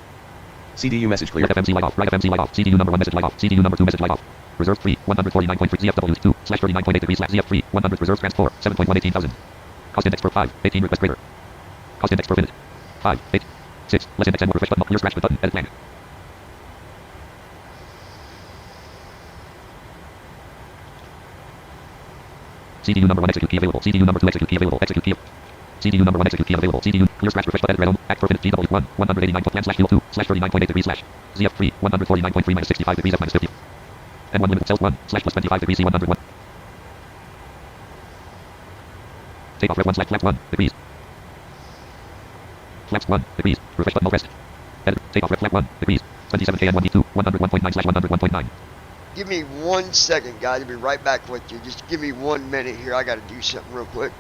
CDU message clear. FMC light off. Right FMC light off. CDU number 1 message light off. CDU number 2 message light off. Reserve 3 149.3 ZFW 2/39.8 degrees slash ZF3 100 reserve trans 4 7.118 thousand. Cost index per 5 18 request greater. Cost index per minute 5 8 6 less index and more refresh button clear scratch with button edit plan. CDU number 1 execute key available. CDU number 2 execute key available. Execute key. CDU number 1 execute key available. CDU clear scratch refresh button edit red act for minute GW 1 189 plan slash fuel 2/39.8 degrees slash ZF3 149.3 minus 65 degrees F minus 50 and 1 limit cells 1 / plus 25 degrees C 101 take off red 1 / flaps 1 degrees flaps 1 degrees refresh button pressed edit take off red flap 1 degrees 27 kn 1d2 101.9/101.9. Give me 1 second, guys. I'll be right back with you. Just give me 1 minute here. I got to do something real quick.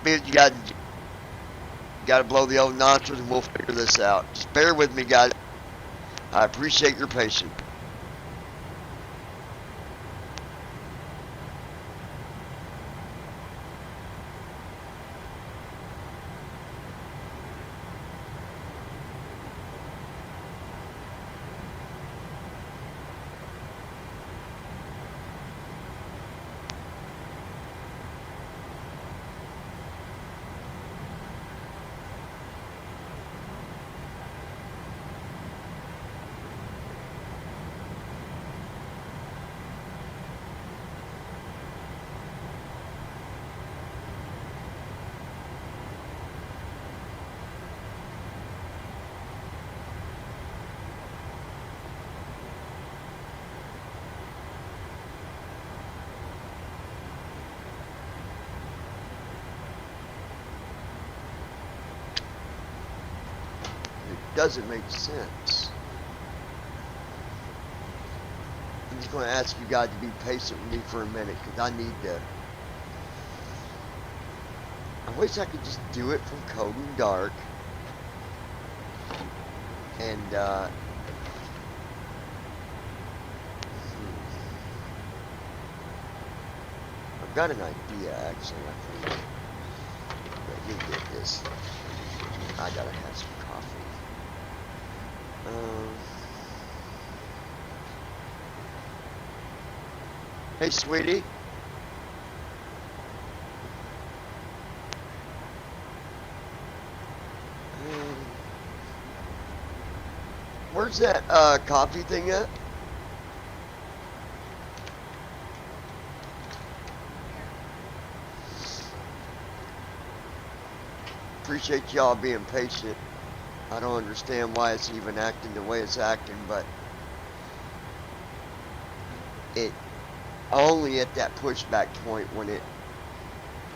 You gotta blow the old nostrils and we'll figure this out. Just bear with me, guys. I appreciate your patience. Doesn't make sense. I'm just going to ask you guys to be patient with me for a minute because I need to. I wish I could just do it from Code and Dark and got an idea, actually, I think. Let me get this. I gotta have some coffee. Hey, sweetie. Where's that coffee thing at? Appreciate y'all being patient. I don't understand why it's even acting the way it's acting, but it only at that pushback point when it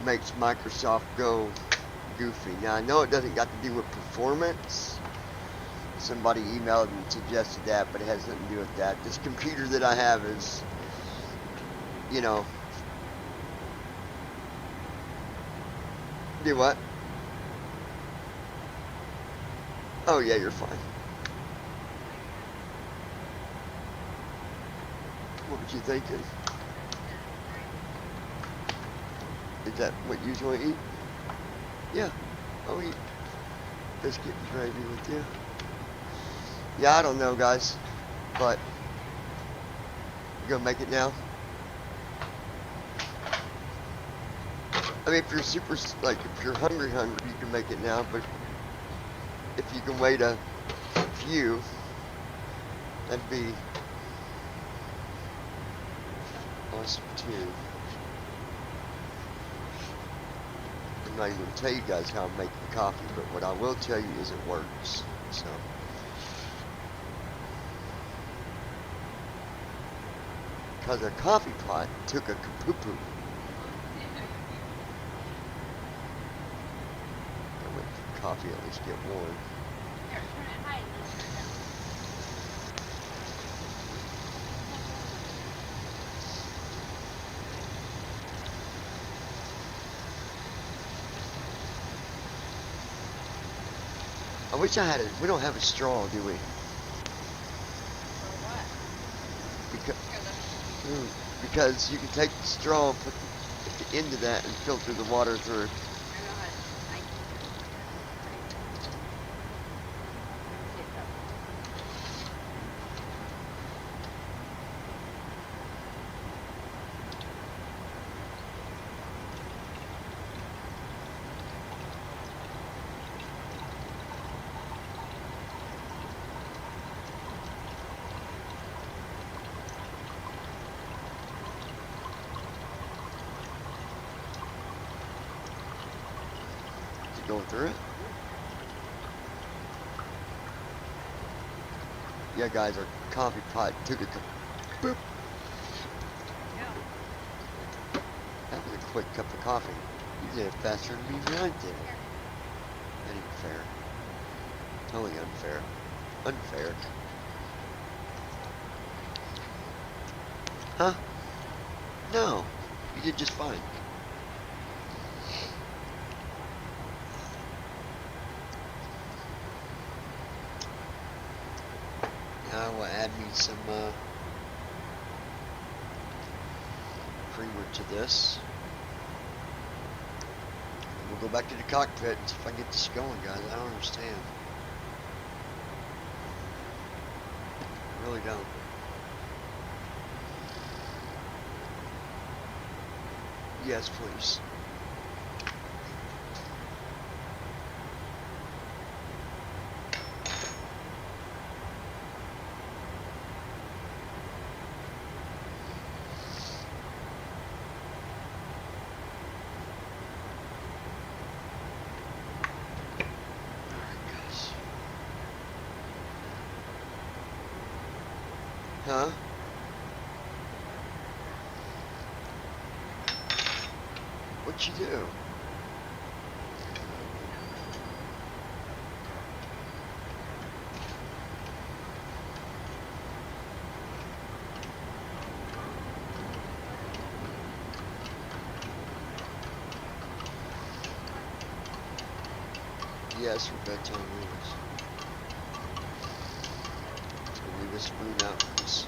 makes Microsoft go goofy. Now I know it doesn't got to do with performance. Somebody emailed and suggested that, but it has nothing to do with that. This computer that I have is, you know, do what? Oh yeah, you're fine. What were you thinking? Is that what you usually eat? Yeah, I'll eat biscuit and gravy with you. Yeah, I don't know, guys, but you gonna make it now? I mean, if you're super, like, if you're hungry, you can make it now, but if you can wait a few, that'd be awesome too. I'm not even going to tell you guys how I'm making coffee, but what I will tell you is it works. So, because our coffee pot took a kapoo-poo. I'll wait for coffee at least get warm. Here, turn it high. I wish I had it. We don't have a straw, do we? For what? Because, because you can take the straw and put the end of that and filter the water through. I know how to. Going through it. Yeah, guys, our coffee pot took a boop. That was a quick cup of coffee. You did it faster than me than I did it. That ain't fair. Totally unfair. Unfair. Huh? No. You did just fine. Now we'll add me some creamer to this. And we'll go back to the cockpit and see if I can get this going, guys. I don't understand. I really don't. Yes, please. Huh? What'd you do? Yes, for bedtime rules. Leave a spoon out for this.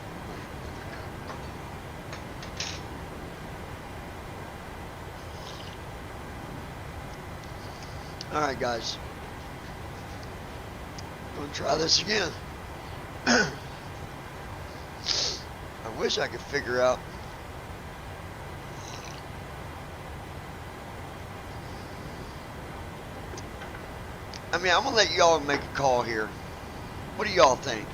Alright, guys. I'm gonna try this again. I wish I could figure out. I mean, I'm gonna let y'all make a call here. What do y'all think?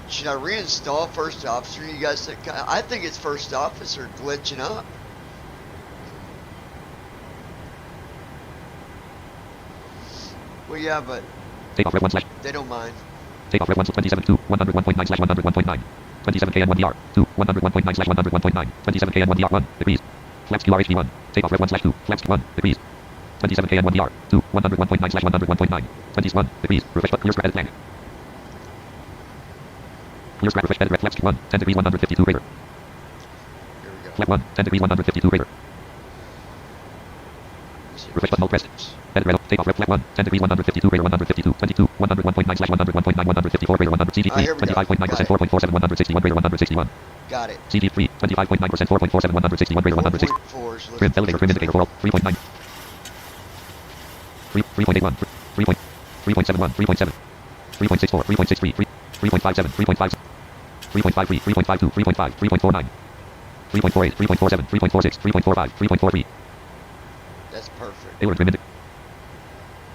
Should I reinstall First Officer? You guys think? I think it's First Officer glitching up. Well, yeah, but Takeoff red 1 slash. they don't mind. Takeoff red 1 27 2 101.9 slash 101.9. 27 KN 1 DR 2 101.9 slash 101.9. 27 KN 1 DR 1 degrees. Flaps QRHD 1. Takeoff red 1 slash 2. Flaps 1 degrees. 27 KN 1 DR 2 101.9 slash 101.9. 21 degrees. Refresh but clear scrap edit blank. Clear scrap refresh edit red flaps 1 10 degrees 152 greater. Here we go. Flap 1 10 degrees 152 greater. Refresh button pressed. Edit red. Takeoff red flap 1 10 degrees 152 greater 152 22 101.9 slash 101.9 154 greater 100 CD3 25.9% 4.47 161 greater 161. Got it. CD3 25.9% 4.47 161 greater 160. 4.4, so Trim let's elevator trim indicator for all 3.9. 3.81 3.71 3.7 3.64 3.63 3.57 3.5 3.53 3.52 3.5 3.49 3.48 3.47 3.46 3.45 3.43. That's perfect. Tailor trim indicator.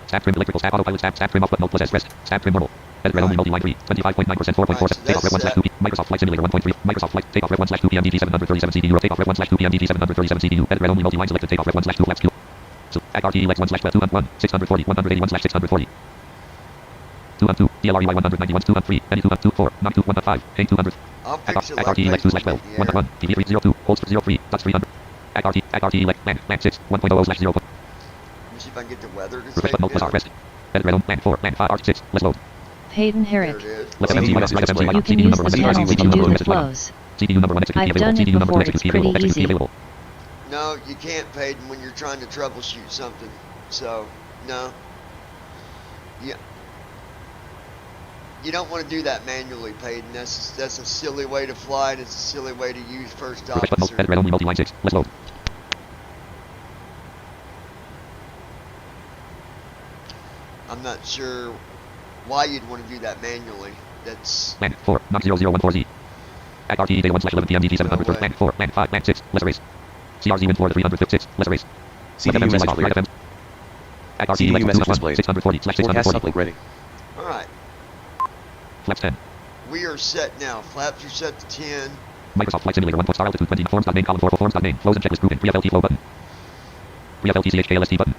Stab trim electrical stab autopilot stab trim off button plus S rest stab trim normal. Edit red only multi-line 3 25.9% 4.47 takeoff red 1 slash 2 Microsoft Flight Simulator 1.3 Microsoft Flight takeoff red 1 slash 2 PMDG 737 CDU takeoff red 1 slash 2 PMDG 737 CDU edit red only multi-line selected takeoff red 1 slash 2 flaps Q. So RTE Lex 1 slash 2 1 640 181 slash 640 2 2 DLREY 191 2 3 any 2 2 4 9 2 1 5 8 200 I'll fix it like RTE Lex 2 slash 12 1 1 PV 302 holster 03 dots 300 RTE Lex land 6 1.0 slash 0. Let me see if I can get the weather to Refresh say button plus R rest. Edit red on land 4 land 5 R6 let's load. Hayden There Herrick. it is. Left CD FMC message right display. You can use the panel to do the flows. CDU number 1 execute I've available done it CDU number 2 before, execute it's pretty available execute easy. available. No, you can't, Peyton, when you're trying to troubleshoot something. So, no. Yeah. You don't want to do that manually, Peyton. That's a silly way to fly, and it's a silly way to use First Refresh button Officer. edit red only multi-line 6 let's load. I'm not sure why you'd want to do that manually. That's Land 4 90014Z. At RTE data 1 slash 11 PMDG 730 land 4 land 5 land 6 let's erase. CRZ wind 4 356 let's erase. CDU message clear. At RTE CDU Lex 2 message 1 displayed. 640 slash Forecast 640. uplink ready. alright. Flaps 10. We are set now. Flaps are set to 10. Microsoft Flight Simulator 1 star altitude 20 forms.name column 4 forms.name flows and checklist grouping 3FLT flow button 3FLT CHKLST button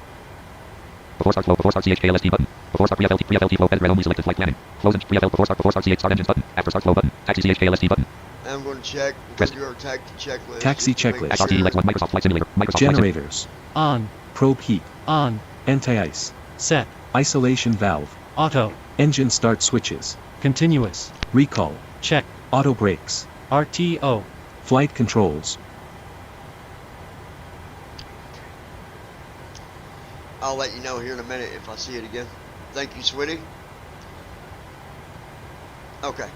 before start flow before start CHKLST button before start 3FLT flow edit red only selected flight planning flows and 3FL before start CH start engines button after start flow button taxi CHKLST button I'm going to check. We're Rest. going to do our checklist. Taxi just to make checklist. at sure. RTE Lex 1 Microsoft Flight Simulator Microsoft Flight Simulator Generators. On. Probe heat. On. Anti-ice. Set. Isolation valve. Auto. Engine start switches. Continuous. Recall. Check. Auto brakes. RTO. Flight controls. I'll let you know here in a minute if I see it again. Thank you, sweetie. Okay.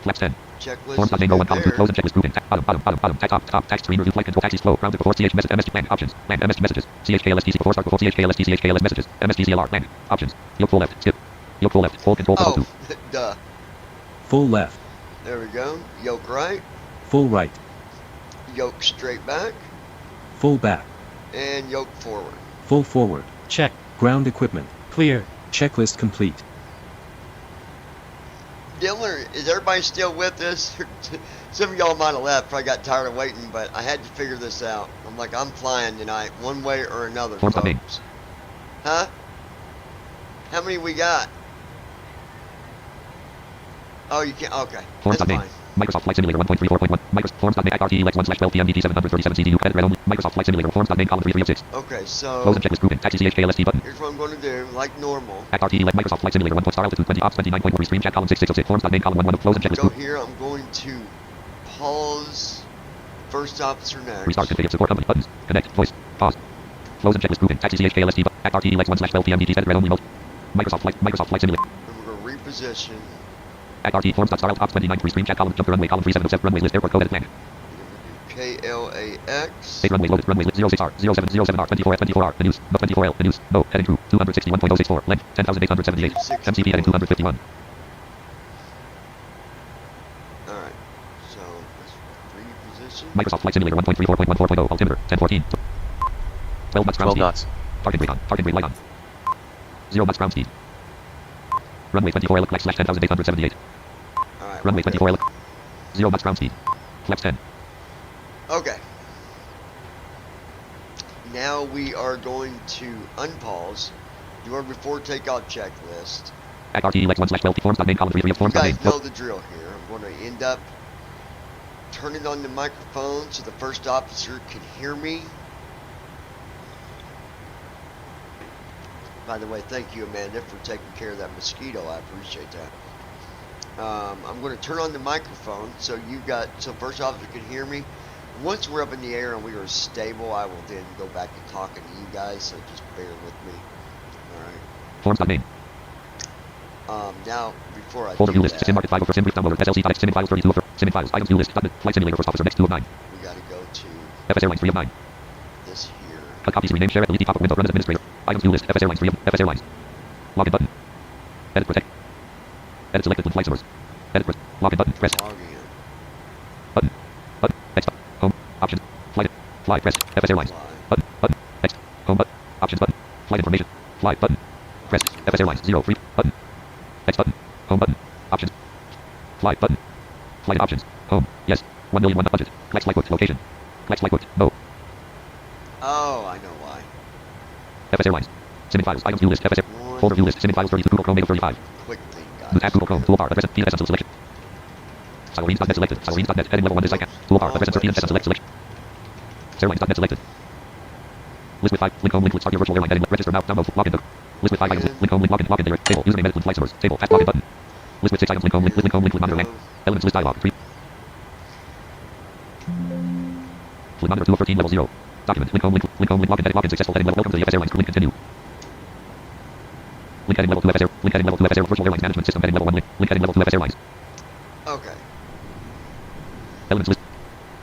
Flaps 10. Checklist Forms.name is 01 good column 2 there. close and checklist grouping bottom top tax screen review flight control taxi flow grounded before CH message MS land options land MS messages CHKLSTC before start before CHKLS messages MSDCLR land options yoke full left skip yoke full left hold control Oh, 2 duh. Full left. There we go. Yoke right. Full right. Yoke straight back. Full back. And yoke forward. Full forward. Check. Ground equipment. Clear. Checklist complete. Dylan, is everybody still with us? Some of y'all might have left if I got tired of waiting, but I had to figure this out. I'm like, I'm flying tonight, one way or another, Forms.name. folks. Huh? How many we got? Oh, you can't. Okay, that's Forms.name. fine. Microsoft Flight Simulator 1.34.1 Microsoft Forms.name at RTE Lex 1 slash 12 PMDG 737 CDU edit red only Microsoft Flight Simulator Forms.name column 3 3 of 6 Okay, close so and checklist grouping taxi CHKLST button here's what I'm going to do, like normal. at RTE Lex Microsoft Flight Simulator 1 star altitude 20 ops 29.1 stream chat column 6606 Forms.name column 1 1 close and checklist Go group here, I'm going to pause First Officer next. restart configure support company buttons connect voice pause close and checklist grouping taxi CHKLST button at RTE Lex 1 slash 12 PMDG edit red only Microsoft Flight Simulator And we're going to reposition. at RTE Forms.star alt ops 29 3 stream chat column jump to runway column 3707 runway list airport code edit plan KLAX. 8 runway loaded. Runway 06R. 0707R. 24R. Menus. No 24L. Menus. No. Heading to 261.064. Length 10,878. MCP heading 251. Alright. So, let's reposition. Microsoft Flight Simulator 1.34.14.0. Altimeter 1014. 12 knots ground 12 speed. knots. Target brake on. Target brake light on. 0 knots ground speed. Runway 24 L slash 10,878. Alright. Runway 24 L. 0 knots ground speed. Flaps 10. Okay. Now we are going to unpause. Do our before takeoff checklist. Act RTE 1 slash 12 forms dot main column 3 of forms You dot main. guys know the drill here. I'm going to end up turning on the microphone so the first officer can hear me. By the way, thank you, Amanda, for taking care of that mosquito. I appreciate that. I'm going to turn on the microphone so first officer can hear me. Once we're up in the air and we are stable, I will then go back to talking to you guys. So just bear with me. All right. Forms dot main. Now before I Folder do view list. that, Sim market 5 for sim brief downloader. SLC dot sim files 32 for sim files. Items view list. Flight simulator first officer next 2 of 9. we got to go to FS Airlines 3 of 9. this here. Cut copies rename share at the top of window. Run as administrator. Items view list. FS Airlines 3 of FS Airlines. Login button. Edit protect. Edit selected with flight numbers. Edit login button. Press. Log in. Button. Button. Next. Home. Options. Flight. Fly. Press. FS Airlines. Fly. Button. Button. Next. Home button. Options button. Flight information. Fly button. Press. FS Airlines 0 free button. Next button. Home button. Options. Flight button. Flight options. Home. Yes. 1,000,001 budget. Flex flight booked. Location. Flex flight booked. No. Oh, I know why. FS Airlines. Sim files. Items view list. FS One folder view list. Sim files 32. Google Chrome 35. quick thing, Add guys. Google Chrome. Toolbar. Address. PNS until selection. Salarians.net selected. Salarians.net. Heading level 1 design. Toolbar. Address enter PNS select selection. Airlines.net selected. List with 5. Link home. Link start your virtual airline. Heading register now. Download. Login. List with 5 items. Link home. Link login. Login layer. Table. Username. Edit with flight numbers. Table. Add login button. List with 6 items. Link home. Link home. Link with monitor rank. Elements list dialog. 3. Flight monitor 2 of 13 level 0. Document. Link home. Link home. Link login. Edit login successful. Heading level. Welcome to the FS Airlines. Link continue. Link heading level 2 FS Air. Link heading level 2 FS Air. Virtual Airlines Management System. Heading level 1 link. Link heading level 2 FS Airlines. Okay. Elements list.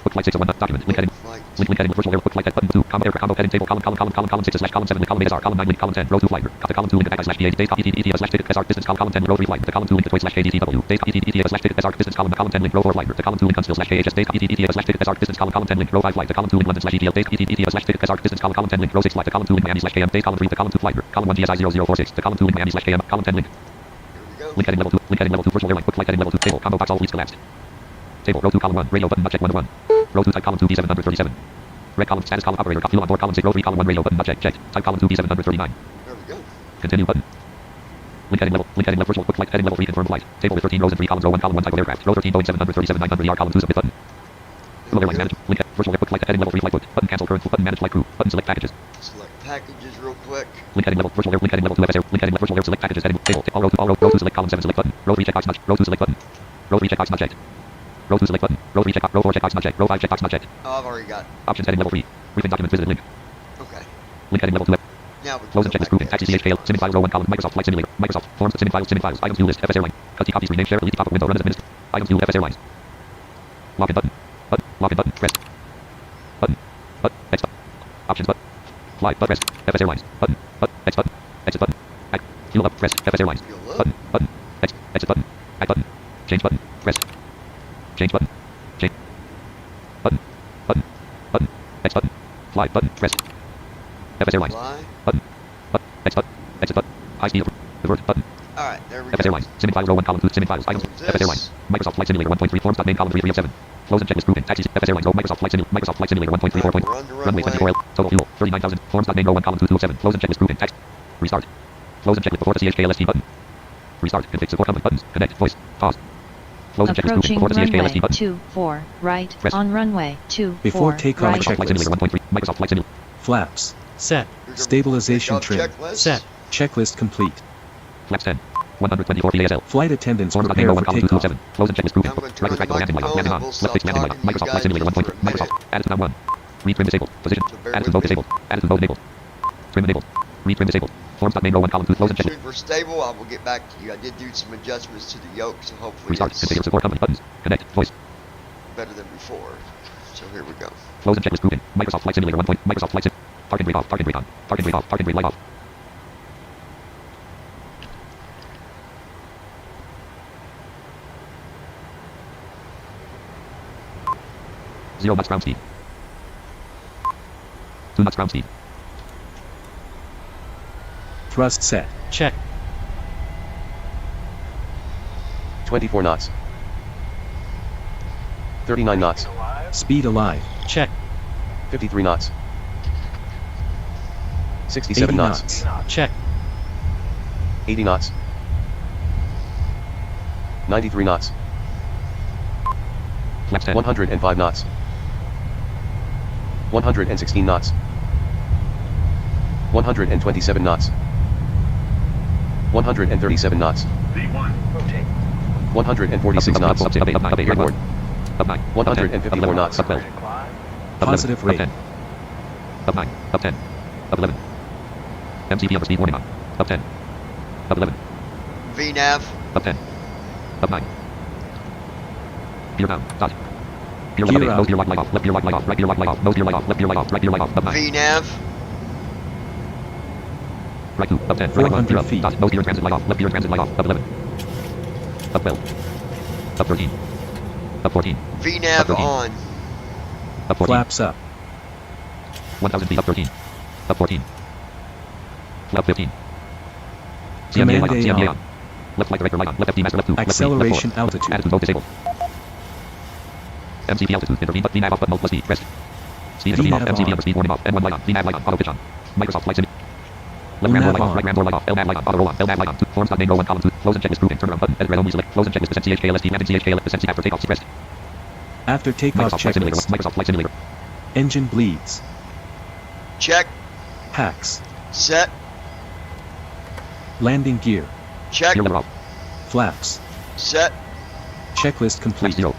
Book flight 6 of 1. Document. Link heading. Flight. Link heading virtual air. Book flight button 2. Combo air combo heading table. Column 6 slash column 7 link column 8 SR. Column 9 link column 10. Row 2 flight. Copy column 2 link attack slash DA. Date copy ETA slash ticket SR distance column 10 row 3 flight. The column 2 link deploy slash ADCW. Date copy ETA slash ticket SR distance column 10 link row 4 flight. The column 2 link until slash AHS. Date copy ETA slash ticket SR distance column 10 link row 5 flight. The column 2 link London slash ETL. Date copy ETA slash ticket SR distance column 10 link row 6 flight. The column 2 link Miami slash KM. Date column 3. The column 2 flight. Column 1 GSI 0046. The column 2 link Miami slash KM. Column 10 link. Here we go. Link heading level 2. Link heading level 2 virtual airline. Book flight heading level 2. Table. Combo box all fleets collapsed. Table. Row 2 column 1. Radio button not check 1 to 1. Row 2 type column 2 B737. Red column status column operator. Fuel on board column 6 row 3 column 1 radio button not checked. Checked. Type column 2 B739. There we go. Continue button. Link heading level virtual book flight heading level 3 confirmed flight. Table with 13 rows and 3 columns. Row 1 column 1 type of aircraft. Row 13 Boeing 737 900 ER column 2 submit button. Fuel airline management. Link virtual book flight heading level 3 flight booked. Button cancel current button manage flight crew. Button select packages. Select packages real quick. Link heading level virtual air. Link heading level 2 FS air. Link heading level virtual air select packages heading table. All row 2 select column 7 select button. Row 3 checkbox not. Row 2 select button. Row 3 checkbox not checked. Row 2 select button. Row 3 checkbox. Row 4 checkbox not checked. Row 5 checkbox not checked. Oh, I've already got. Options heading level 3. Briefing document visited link. Okay. Link heading level 2. Now we Close can and go checklist grouping. back Taxi there. CHKL. Sim files row 1 column. Microsoft Flight Simulator. Microsoft Forms. Sim files. Items view list. FS Airline. Cut copies. Rename share. Delete top of window. Run as administrator. Items view FS Airlines. Login button. Login button. Press. Button. Next button. Options button. Fly. Press. FS Airlines. Button. Next button. Exit button. Act. Fuel up. Press. FS Airlines. Fuel up. Button. Exit button. Act button. Change button. Press. Change button. Change. Button. Next button. Fly. Button. Press. FS Airlines. Fly. Button. Next button. Exit button. High speed. Revert button. All right. There we FS go. Airlines. Sim files row 1 column 2. Sim files. Items. Close FS this. Airlines. Microsoft Flight Simulator 1.3 forms. Main column 3 of 7. Close and checklist grouping. Taxis. FS Airlines. Microsoft Flight Simulator. Microsoft Flight Simulator 1.34. Alright, we're on the Runway runway. 24 L. Total fuel 39,000. Forms. Main row 1 column 2 of 7. Close and checklist grouping. Text. Restart. Close and checklist before the CHKLST button. Restart. Config support company buttons. Connect. Voice. Pause. Close and checklist grouping Approaching before the runway CHKLST button. 24 right Press. on runway 24 Before takeoff right. Microsoft Flight Simulator 1.3. Microsoft Flight Simulator. Flaps. Set. Here's our Stabilization takeoff trim. checklist. Set. Checklist complete. Flaps 10. 124 PASL. Flight attendants Forms. Main prepare row for 1 column 2 of takeoff. 7. Close and checklist grouping. Now I'm gonna turn Right track on the landing light on. microphone Landing and on. we'll Left stop fixed landing light. talking to you Microsoft Flight guys Simulator 1.3. for a minute. Microsoft. Added to 1. Retrim disabled. Position. So bear Added to with mode me. disabled. Added to mode enabled. Trim enabled. Retrim disabled. Forms. Main row 1 column 2. Close and As checklist. soon as we're stable, I will get back to you. I did do some adjustments to the yoke, so hopefully Restart. it's Configure support company buttons. Connect. Voice. better than before. So here we go. Close and checklist grouping. Microsoft Flight Simulator 1. Microsoft Flight Sim. Parking brake off. Parking brake on. Parking brake off. Parking brake light off. Zero knots ground speed. 2 knots ground speed. Thrust set. Check. 24 knots. 39 knots. Speed alive. Check. 53 knots. 80 67 knots. Check. 80 knots. 93 knots. Flaps 10. 105 knots. 116 knots. 127 knots. 137 knots. 146 knots. Up 9. Airborne. Up 9. 154 knots. Up 12. Up Positive 11. rate. Up 10. Up 9. Up 10. Up 11. MCP over speed warning on. Up 10. Up 11. VNAV. Up 10. Up 9. Gear down. Dot. Gear Gear lock. out. Nose gear lock light off. Left gear lock light off. Right gear lock light off. Nose gear light off. Left gear light off. Right gear light off. Up 9. VNAV. Right 2. Up 10. 400 Right 1. feet. Dot. Nose gear and transit light off. Left gear and transit light off. Up 11. Up 12. Up 13. Up 14. VNAV Up 13. on. Up 14. Flaps up. 1,000 feet. Up 13. Up 14. Flap 15. CMA Command light on. A CMA on. on. Left flight director light on. Left FD master left 2. Left 3. Acceleration Left 4. altitude. Attitude mode disabled. MCP altitude. Intervene. But VNAV off. But mode plus speed. Rest. Speed intervene off. VNAV MCP on. over speed warning off. N1 light on. VNAV light on. Auto pitch on. Microsoft Flight Sim. Left ram door VNAV light off. on. Right ram door light off. LNAV light on. Auto roll on. LNAV light on. Forms dot name row 1 column 2. Close and checklist grouping. Turn around button. Edit red only select. Close and checklist. Descent CHKLST. Landing CHKLS. Descent after takeoff. Rest. After takeoff Microsoft Flight Simulator. checklist. Microsoft Flight Simulator. Engine bleeds. Check. Hacks. Set. Landing gear. Check. Gear lever off. Set. Flaps. Checklist Place complete. 0.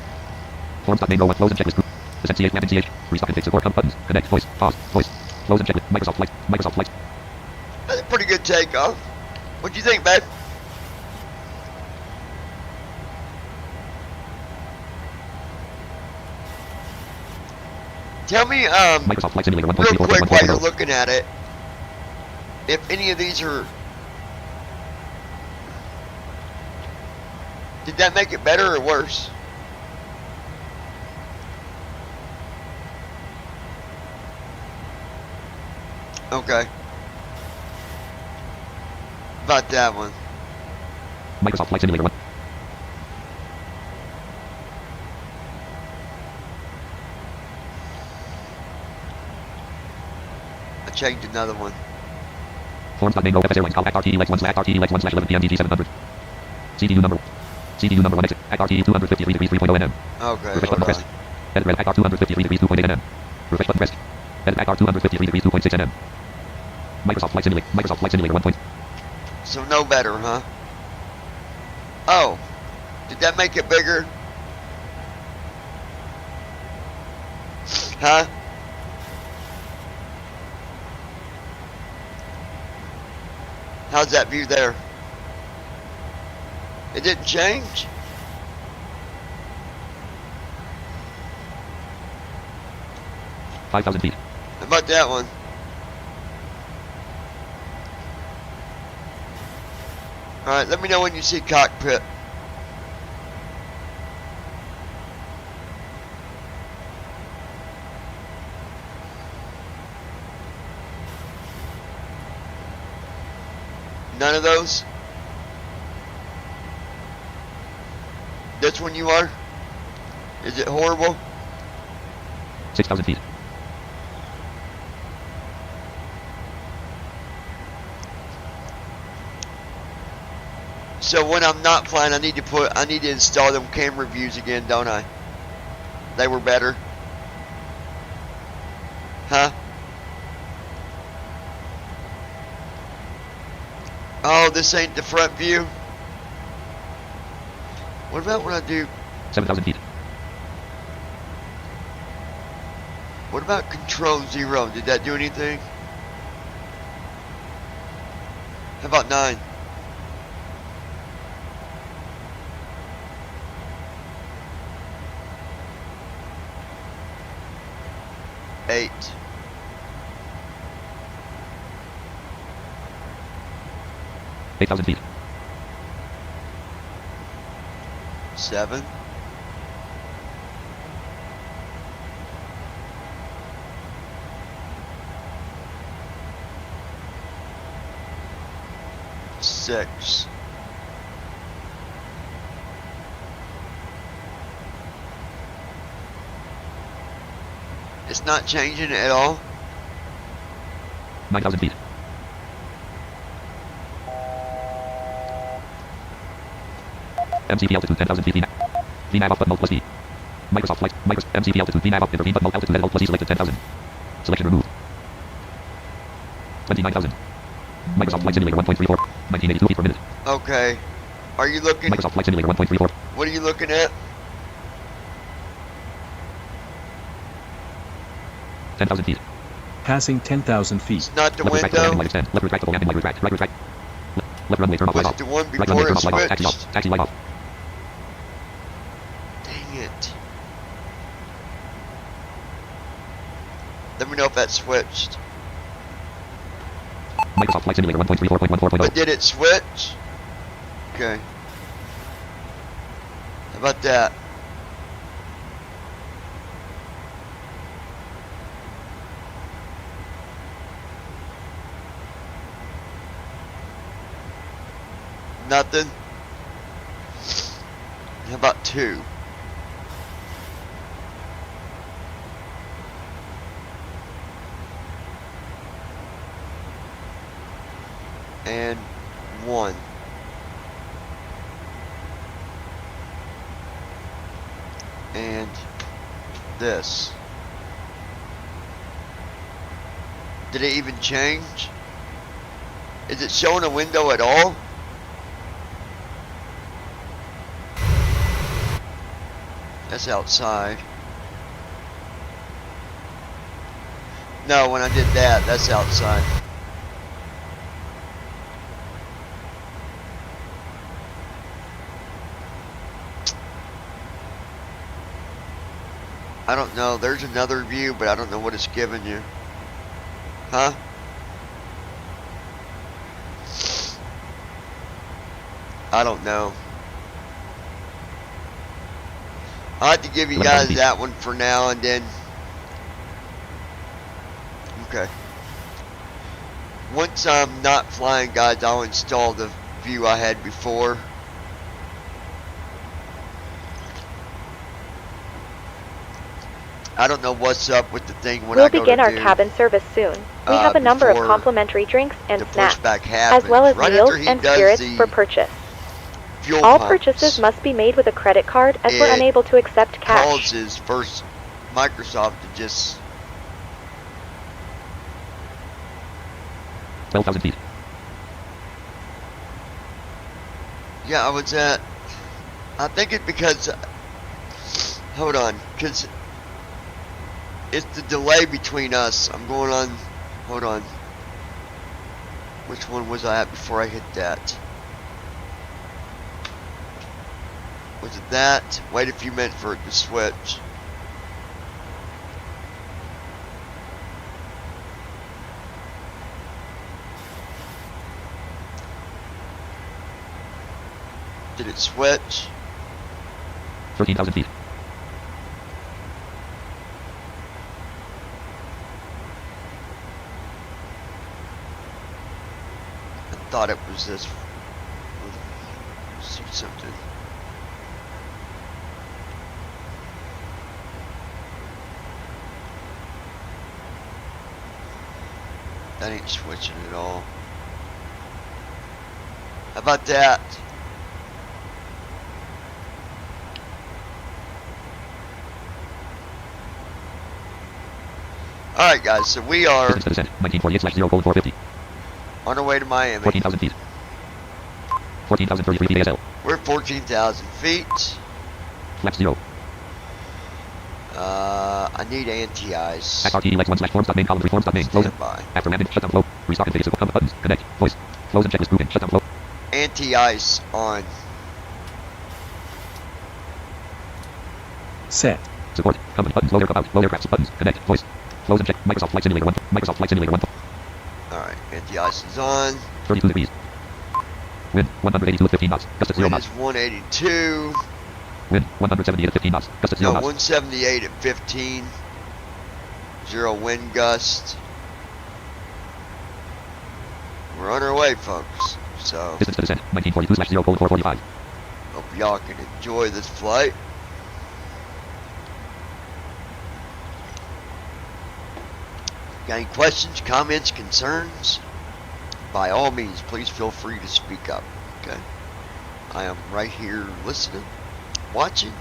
Forms dot name row 1. Close and checklist group. Descent CH. Landing CH. Restock config support. Hub buttons. Connect. Voice. Pause. Voice. Close and checklist. Microsoft Flight. Microsoft Flight. That's a pretty good takeoff. What'd you think, babe? Tell me, Microsoft Flight Simulator 1.3 real quick while you're 1.0. looking at it, if any of these are... Did that make it better or worse? Okay. About that one. Microsoft Flight Simulator 1. I changed another one. Forms dot name row FS Airlines. Call act RTE Lex 1 slash RTE Lex 1 slash 11 PM DG 700. CDU number. CDU number 1 exit. Act RTE 253 degrees 3.0 NM. Okay, Refresh hold button on. pressed. Edit red. Act R 253 degrees 2.8 NM. Refresh button pressed. Edit Act R 253 degrees 2.6 NM. Microsoft Flight Simulator. Microsoft Flight Simulator 1. So no better, huh? Oh. Did that make it bigger? Huh? How's that view there? It didn't change? $5,000 feet. How about that one? Alright, let me know when you see cockpit. None of those? That's when you are? Is it horrible? 6,000 feet. So when I'm not flying, I need to install them camera views again, don't I? They were better. Huh? Oh, this ain't the front view. What about when I do? 7,000 feet. What about Control 0? Did that do anything? How about 9? 8. 8,000 feet. 7. 6. 'It's not changing at all. 9,000 feet. MCP altitude 10,000 feet. VNAV off button alt plus D. Microsoft Flight. MCP altitude VNAV off intervene button alt altitude alt plus D selected 10,000. Selection removed. 29,000. Microsoft Flight Simulator 1.34. 1982 feet per minute. Okay. Are you looking? Microsoft Flight Simulator 1.34. What are you looking at? 10,000 feet. Passing 10,000 feet. It's not the Left retractable landing window. light extend. Left retractable landing light retract. Right retract. Left runway turn off light Was off. it the one Right runway before turn it off light off. Taxi off. switched? Taxi light off. Dang it. Let me know if that switched. Microsoft Flight Simulator 1.34.14.0. But did it switch? Okay. How about that? Nothing? How about 2? And 1. And this. Did it even change? Is it showing a window at all? That's outside. No, when I did that, that's outside. I don't know. There's another view, but I don't know what it's giving you. Huh? I don't know. I'll have to give you guys that one for now and then. Okay. Once I'm not flying, guys, I'll install the view I had before. I don't know what's up with the thing when We'll I go begin to our do, cabin service soon. We have a number of before complimentary drinks and the snacks, pushback as happens. well as Right meals after he and does spirits the for purchase. fuel All pumps, purchases must be made with a credit card as we're it unable to accept cash. causes first Microsoft to just 12,000 feet. yeah, I was at. I think it's because. Hold on, because it's the delay between us. I'm going on. Hold on. Which one was I at before I hit that? Was it that? Wait a few minutes for it to switch. Did it switch? 13,000 feet. I thought it was this. Let's see something. That ain't switching at all. How about that? Alright guys, so we are Distance to descent. 1948/0 colon 450. on our way to Miami. 14,000 feet. 14,033 feet ASL. We're 14,000 feet. Flaps 0. I need anti-ice. XRT legs 1/forms.main column 3 forms.main. Close it. Standby. After landing, shutdown flow. Restart and physical buttons. Connect. Voice. Close and checklist grouping. Shutdown flow. Anti-ice on. Set. Support. Company buttons. Load aircraft out. Load aircraft buttons. Connect. Voice. Close and check. Microsoft Flight Simulator 1. Microsoft Flight Simulator 1. Alright, anti-ice is on. 32 degrees. Wind 182 at 15 knots. Gust at 0 Wind is knots. 182. Wind 178 at 15 knots. Gust at 0 No, knots. 178 at 15. 0 wind gust. We're on our way, folks. So, Distance to descent 1942/0:445. hope y'all can enjoy this flight. Got any questions, comments, concerns? By all means, please feel free to speak up. Okay, I am right here listening, watching,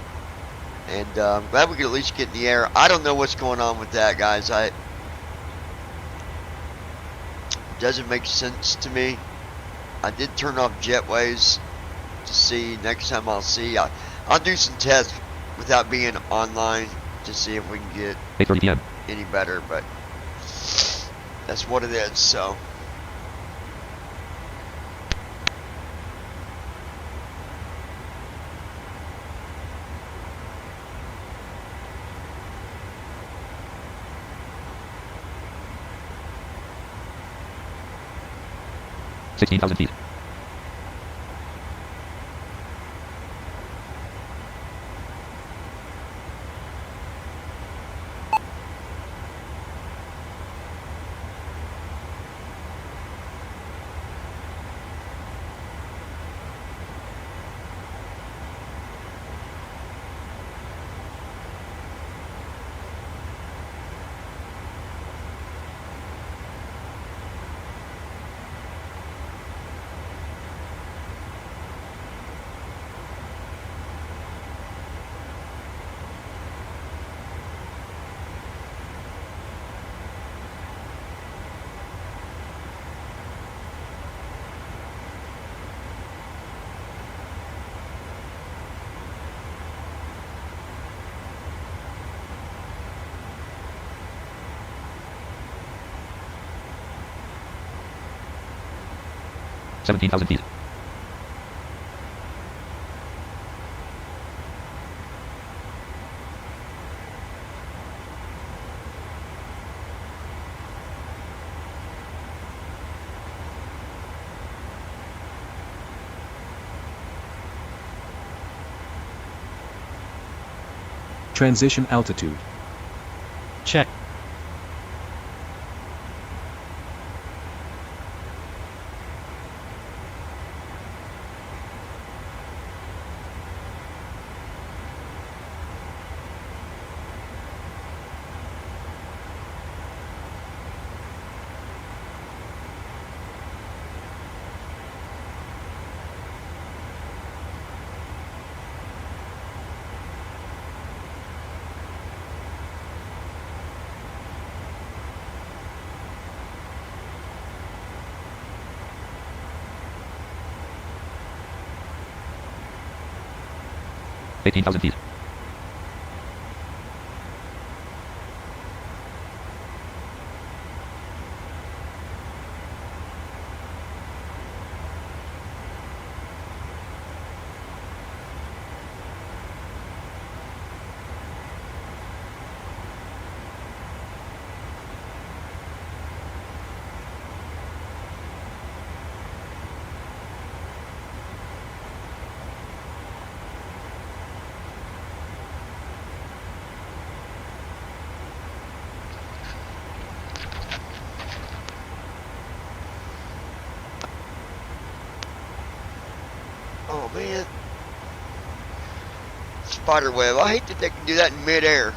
and I'm glad we could at least get in the air. I don't know what's going on with that, guys. It doesn't make sense to me. I did turn off jetways to see. Next time I'll see. I'll do some tests without being online to see if we can get 8:30 p.m. any better, but that's what it is. So. $16,000 feet. $17,000 feet. Transition altitude. Check. $18,000 feet. Oh man. Spider web. I hate that they can do that in midair.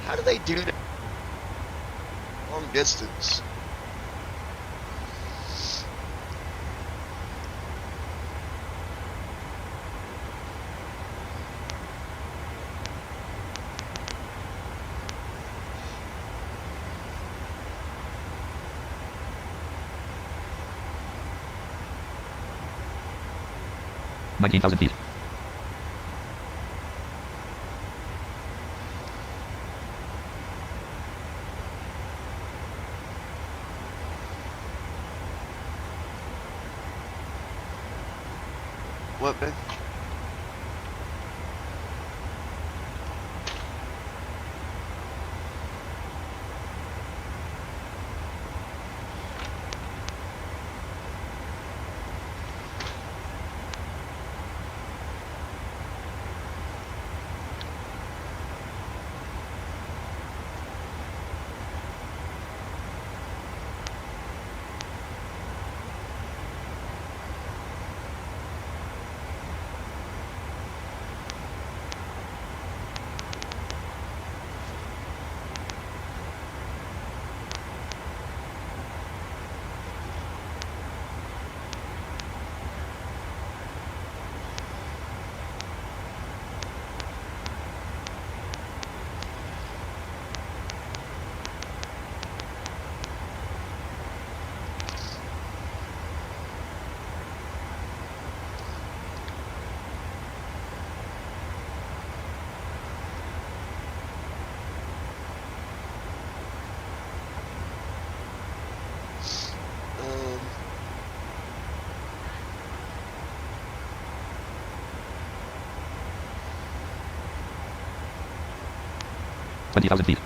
How do they do that? Long distance. $19,000 feet. What, man? 20,000 feet.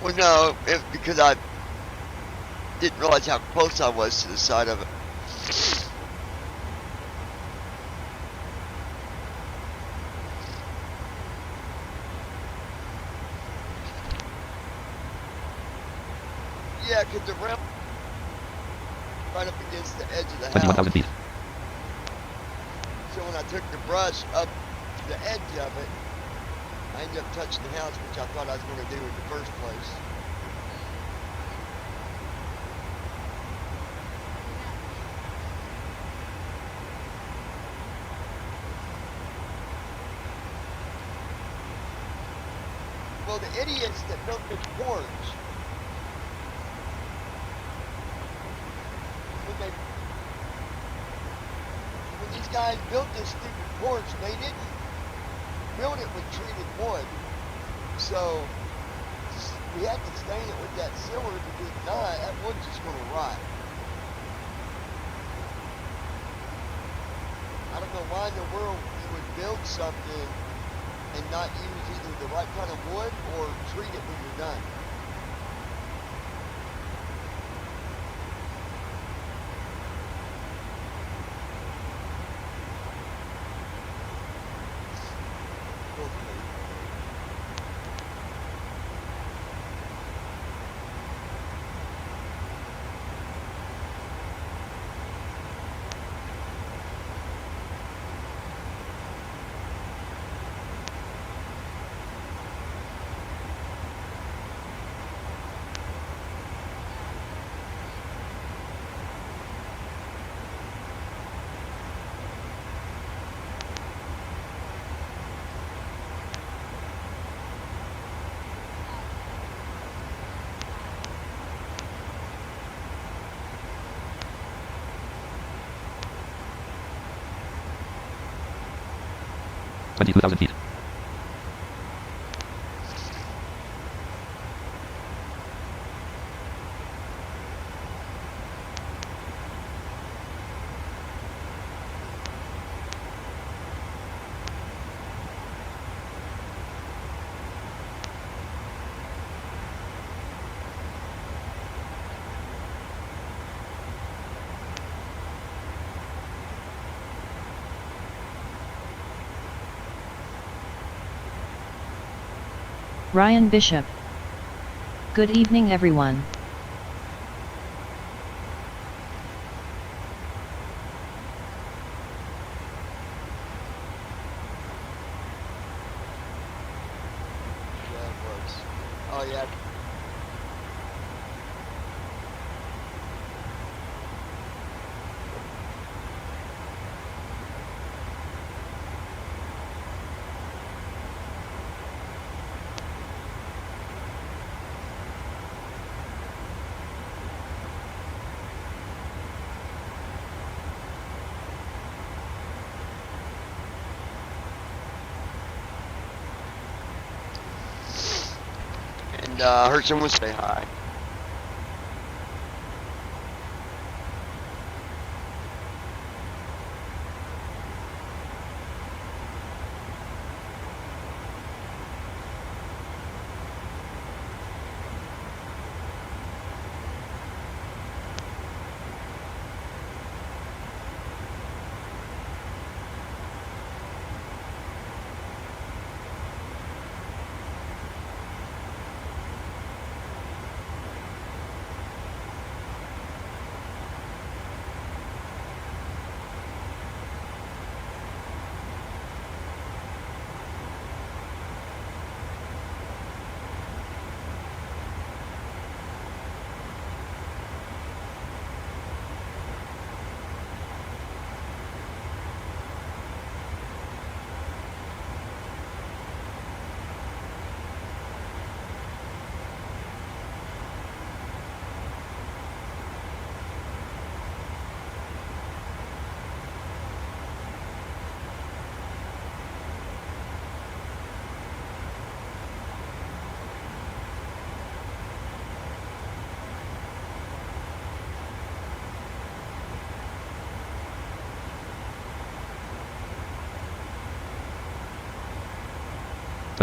Well, no, because I didn't realize how close I was to the side of it. Yeah, because the ramp right up against the edge of the 21,000 house. feet. So when I took the brush up to the edge of it, I ended up touching the house, which I thought I was going to do in the first place. Well, the idiots that built this porch, when these guys built this stupid porch, they didn't build it with treated wood. So we had to stain it with that silver, because if not, that wood's just going to rot. I don't know why in the world you would build something and not use either the right kind of wood or treat it when you're done. Twenty-two thousand feet. Ryan Bishop. Good evening everyone. Yeah, it works. Oh yeah. And I heard someone say hi.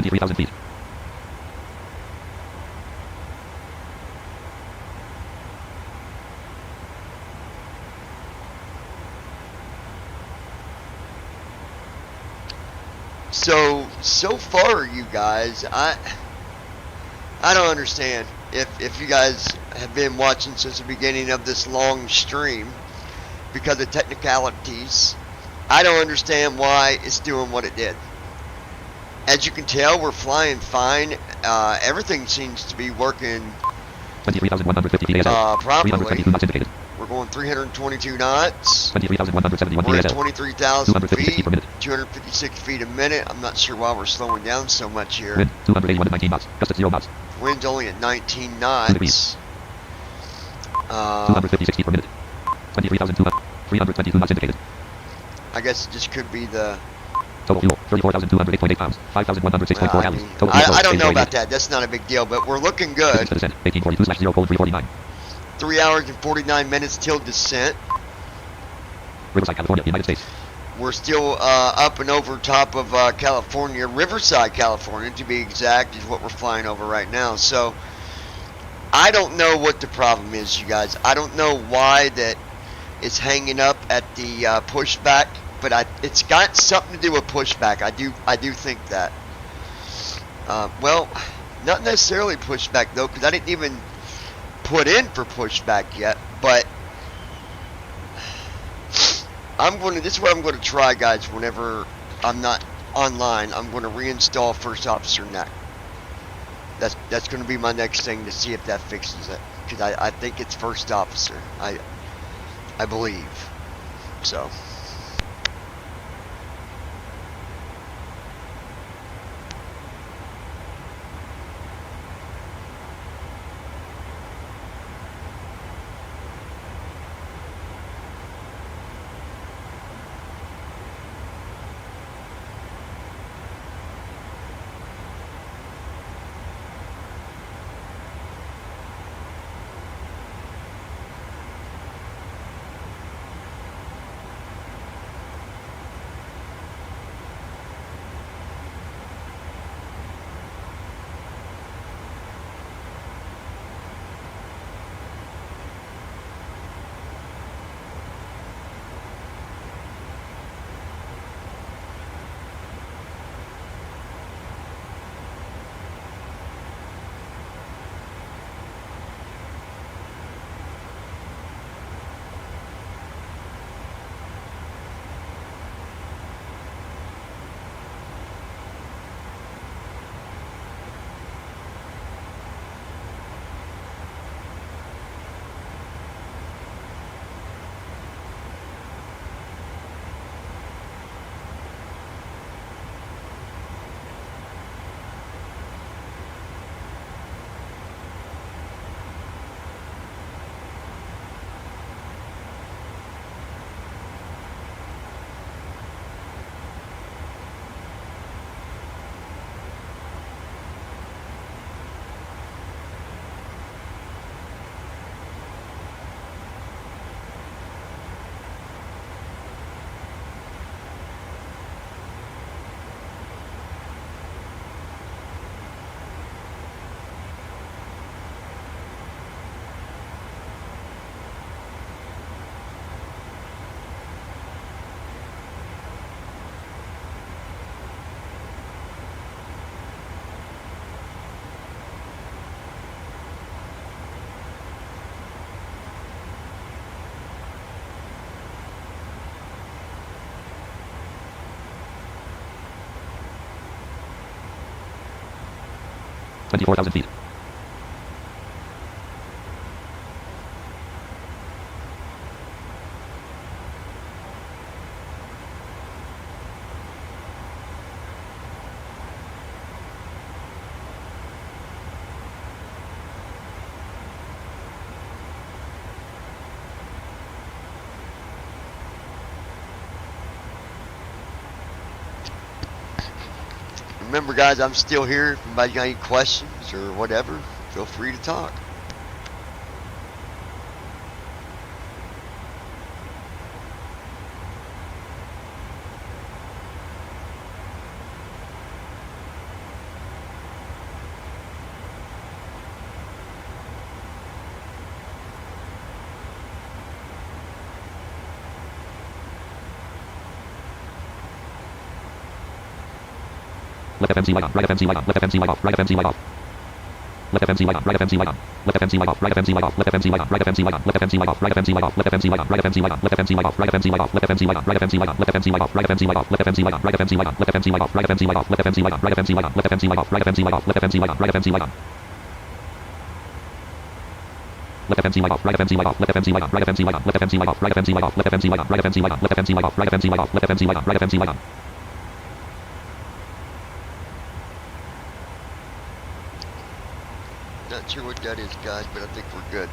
23,000 feet. So far, you guys, I don't understand. If you guys have been watching since the beginning of this long stream, because of technicalities, I don't understand why it's doing what it did. As you can tell, we're flying fine. Everything seems to be working 23,150 feet ASL. properly. 322 knots indicated. We're going 322 knots. 23,171 We're feet at ASL. 23,000 256 feet, feet per minute. 256 feet a minute. I'm not sure why we're slowing down so much here. Wind 281 to 19 knots. Gust at 0 knots. Wind's only at 19 Wind knots. degrees. 256 feet per minute. 23,200. 322 knots indicated. I guess it just could be the... Total fuel 34,208.8 pounds. 5,106.4 I gallons. mean, Total I don't know fuel, about that. That's not a big deal, but we're looking good. Distance to descent 1842/0 cold 349. 3 hours and 49 minutes till descent. Riverside, California, United States. We're still up and over top of California, Riverside, California, to be exact, is what we're flying over right now. So, I don't know what the problem is, you guys. I don't know why that it's hanging up at the pushback, but it's got something to do with pushback. I do think that. Well, not necessarily pushback though, because I didn't even put in for pushback yet. But this is what I'm going to try, guys. Whenever I'm not online, I'm going to reinstall First Officer Neck. That's going to be my next thing to see if that fixes it, because I think it's First Officer. I believe so. Twenty-four thousand feet. Remember, guys, I'm still here. If anybody got any questions or whatever, feel free to talk. Left FMC light on. Right FMC light on. Left FMC light off. Right FMC light off. Left FMC light on. Right FMC light on. Left FMC light off. Right FMC light off. Left FMC light on. Right FMC light on. Left FMC light off. Right FMC light off. Left FMC light on. Right FMC light on. Left FMC light off. Right FMC light off. Left FMC light on. Right FMC light on. Left FMC light off. Right FMC light off. Left FMC light on. Right FMC light on. Left FMC light off. Right FMC light off. Left FMC light on. Right FMC light on. Left FMC light off. Right FMC light off. Left FMC light on. Right FMC light on. Left FMC light off. Right FMC light off. Left FMC light on. Right FMC light on. Left FMC light off. Right FMC light off. Left FMC light on. Right FMC light on. Left FMC light off. Right FMC light off. Left FMC light on. Right FMC light on. Not sure what that is, guys, but I think we're good.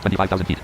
$25,000 feet.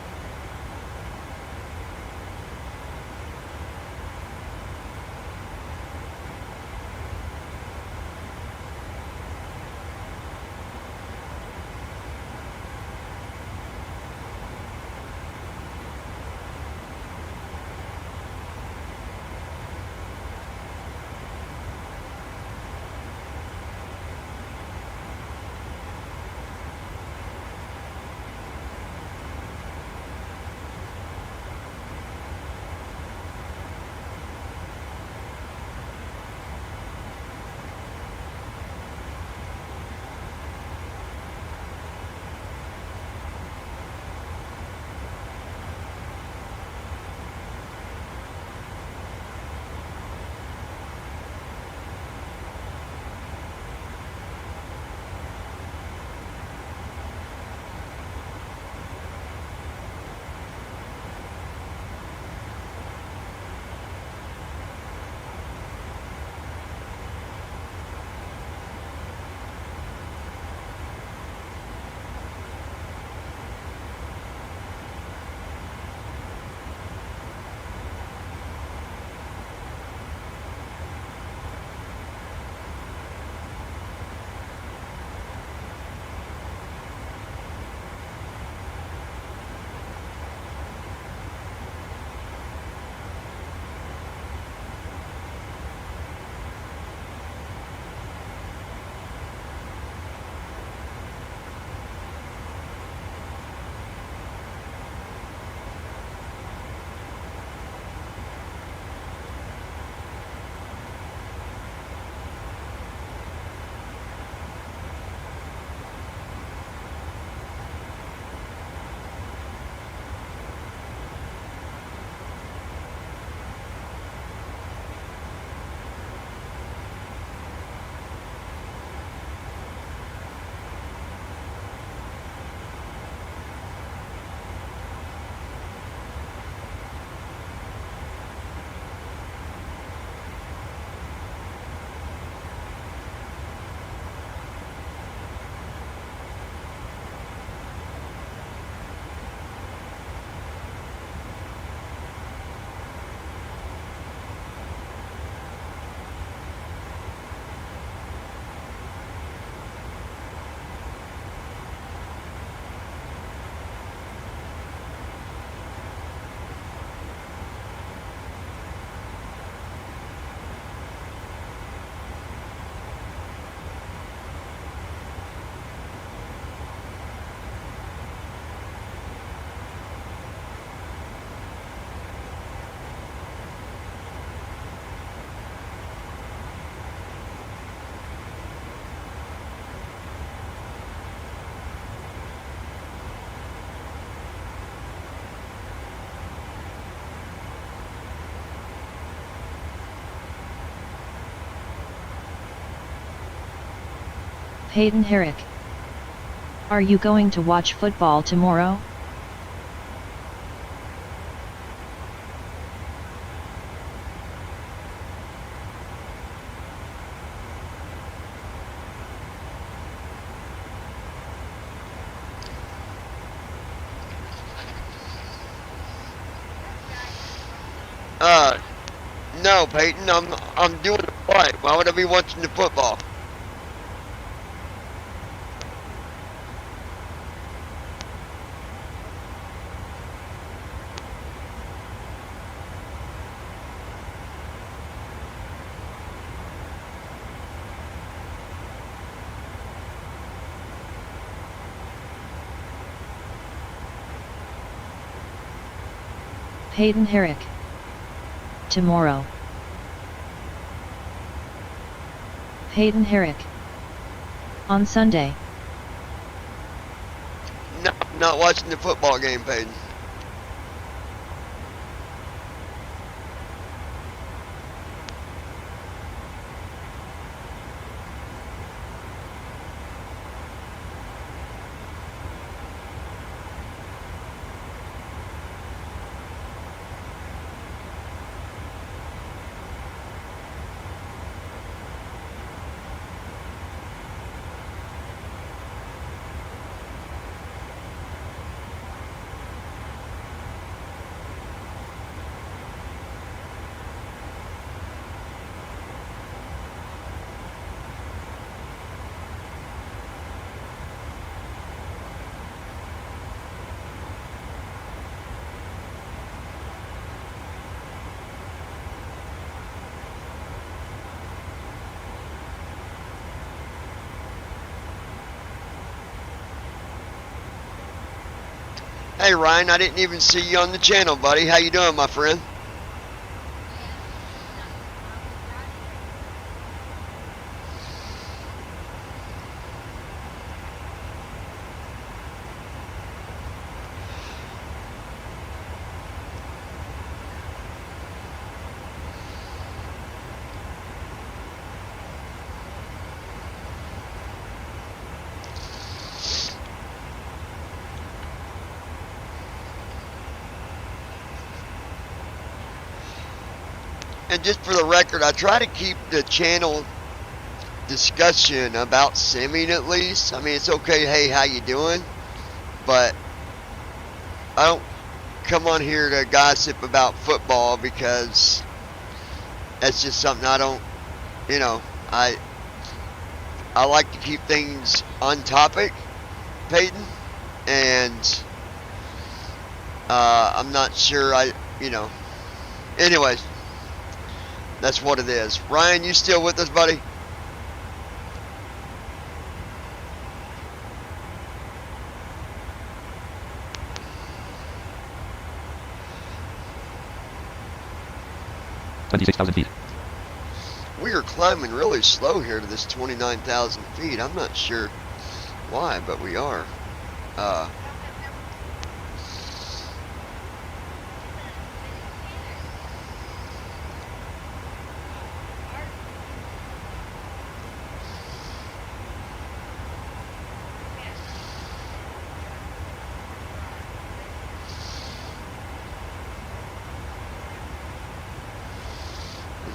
Peyton Herrick. Are you going to watch football tomorrow? No, Peyton, I'm doing the flight. Why would I be watching the football? Peyton Herrick. Tomorrow. Peyton Herrick. On Sunday. No, not watching the football game, Peyton. Hey Ryan, I didn't even see you on the channel, buddy. How you doing, my friend? And just for the record, I try to keep the channel discussion about simming at least. I mean, it's okay, hey, how you doing? But I don't come on here to gossip about football because that's just something I don't, you know, I like to keep things on topic, Peyton, and I'm not sure anyways. That's what it is. Ryan, you still with us, buddy? $26,000 feet. We are climbing really slow here to this 29,000 feet. I'm not sure why, but we are.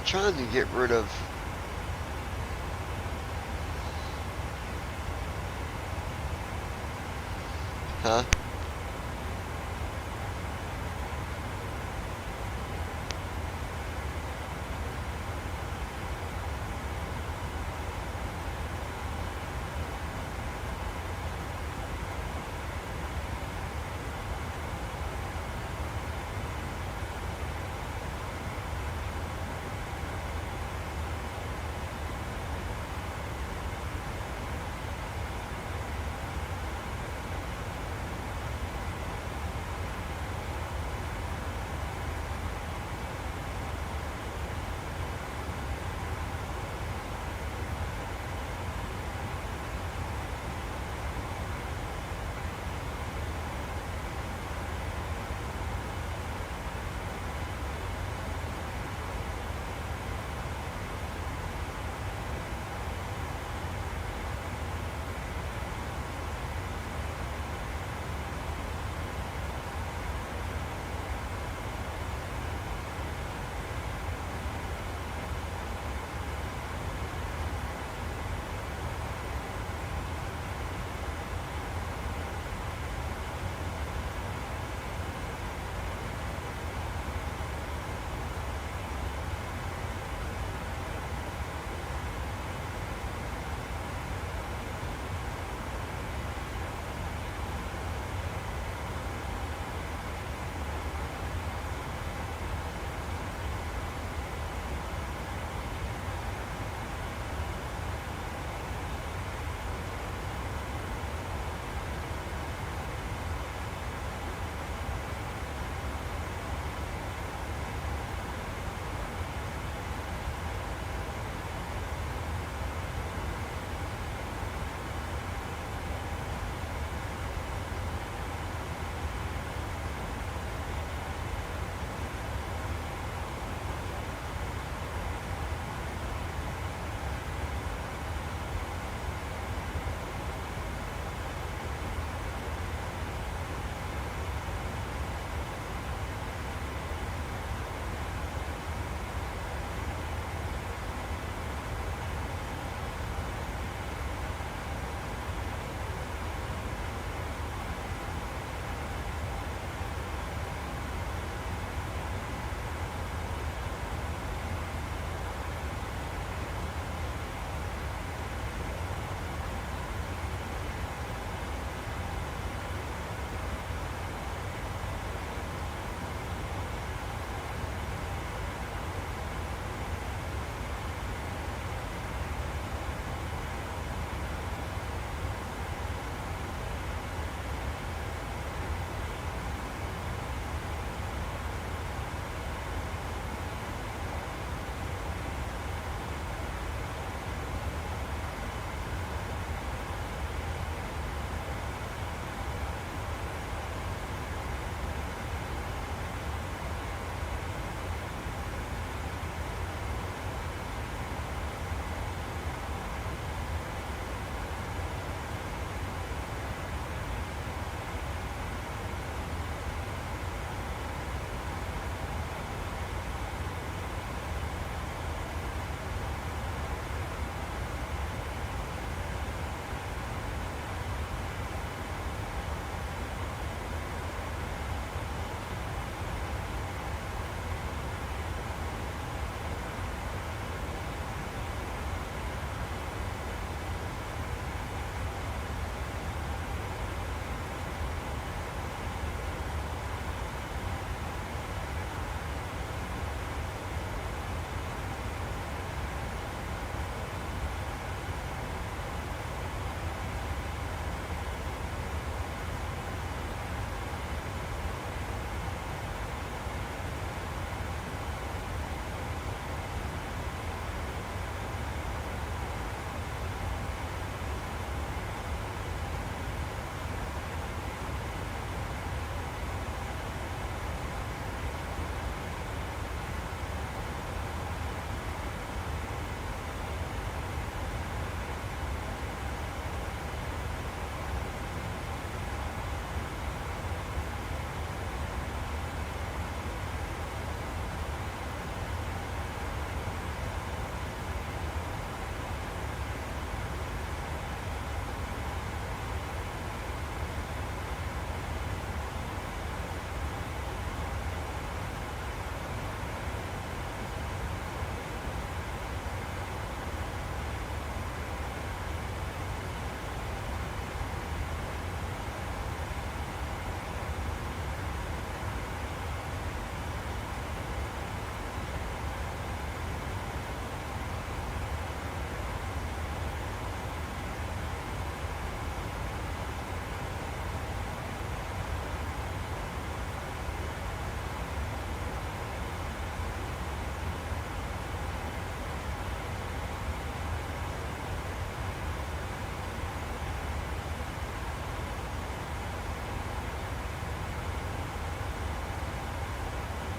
Trying to get rid of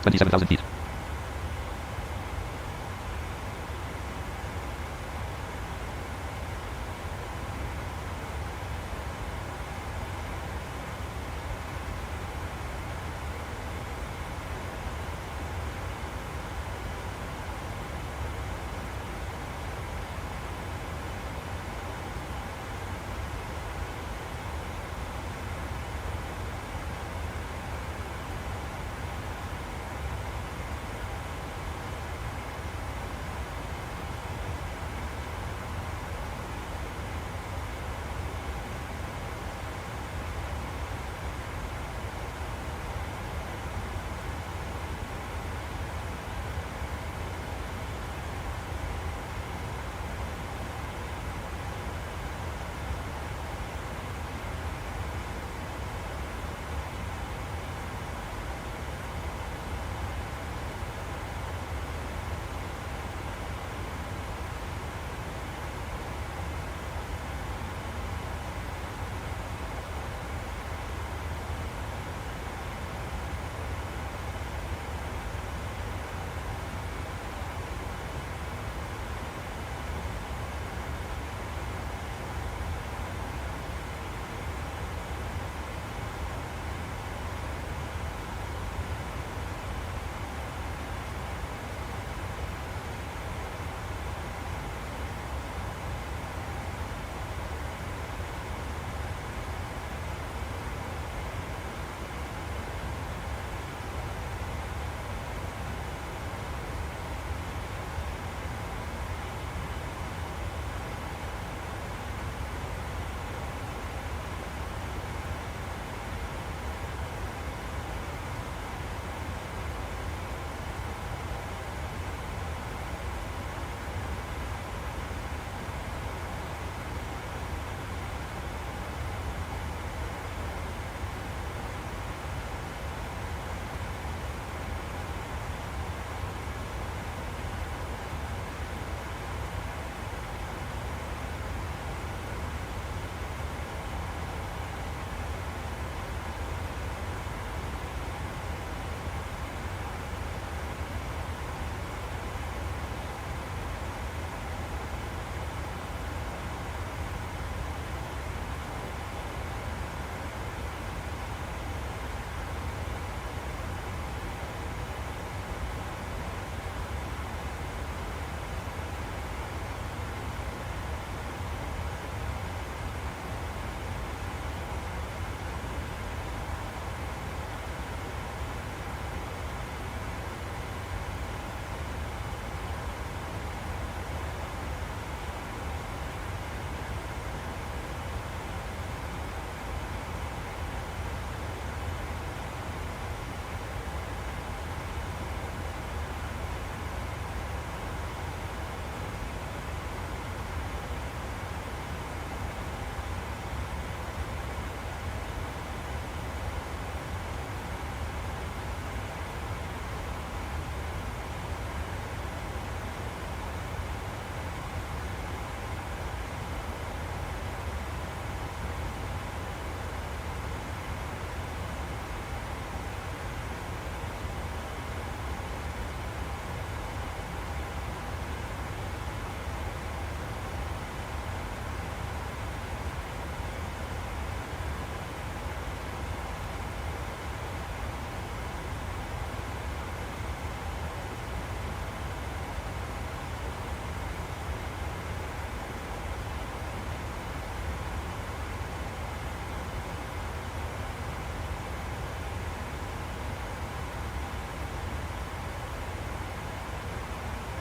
27,000 feet.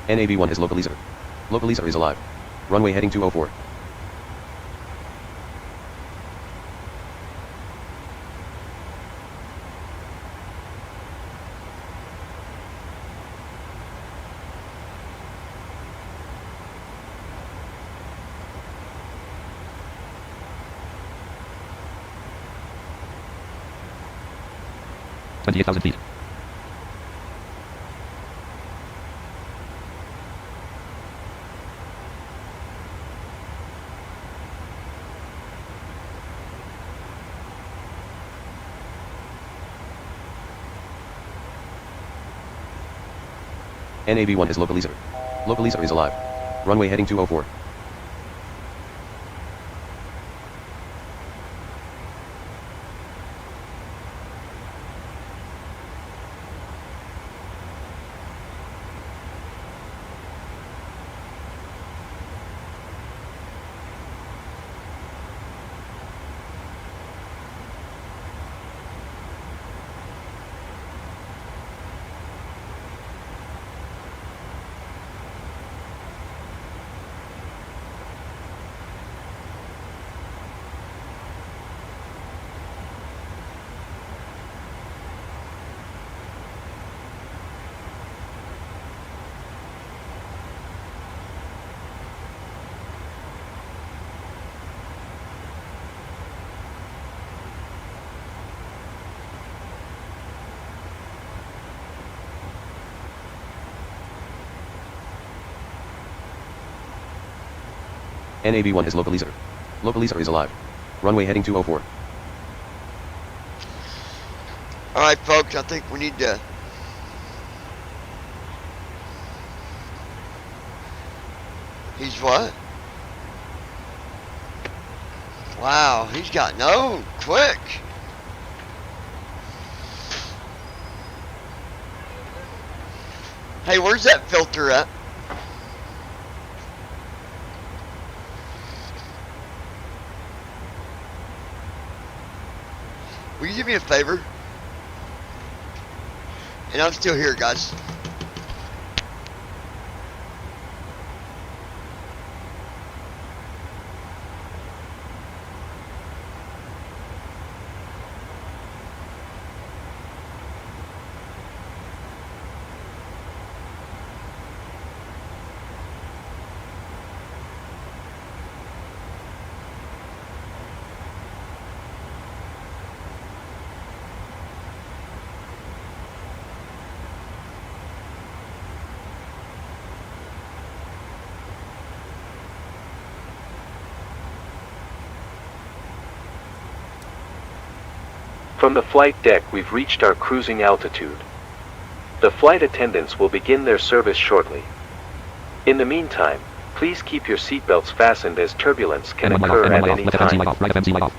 NAV1 is localizer. Localizer is alive. Runway heading 204. Twenty-eight thousand feet. NAB1 is localizer. Localizer is alive. Runway heading 204. NAB1 is localizer. Localizer is alive. Runway heading 204. Alright, folks, I think we need to... He's what? Wow, he's got no quick. Hey, where's that filter at? Will you do me a favor? And I'm still here, guys. From the flight deck, we've reached our cruising altitude. The flight attendants will begin their service shortly. In the meantime, please keep your seatbelts fastened as turbulence can occur at any time.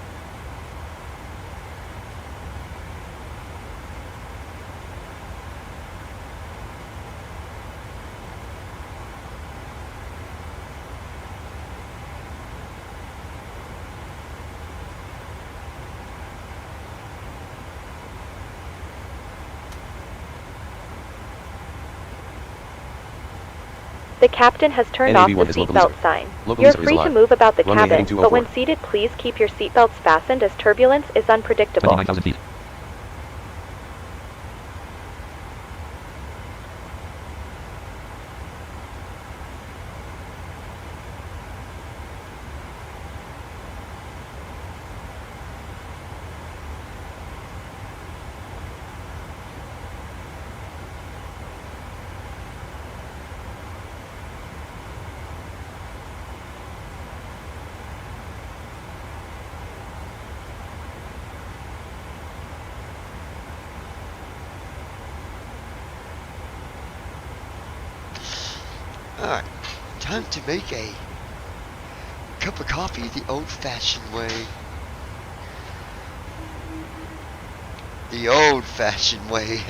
The captain has turned off the seatbelt sign. You're free to move about the cabin, but when seated, please keep your seatbelts fastened as turbulence is unpredictable. 29,000 feet. Alright, time to make a cup of coffee the old-fashioned way. The old-fashioned way.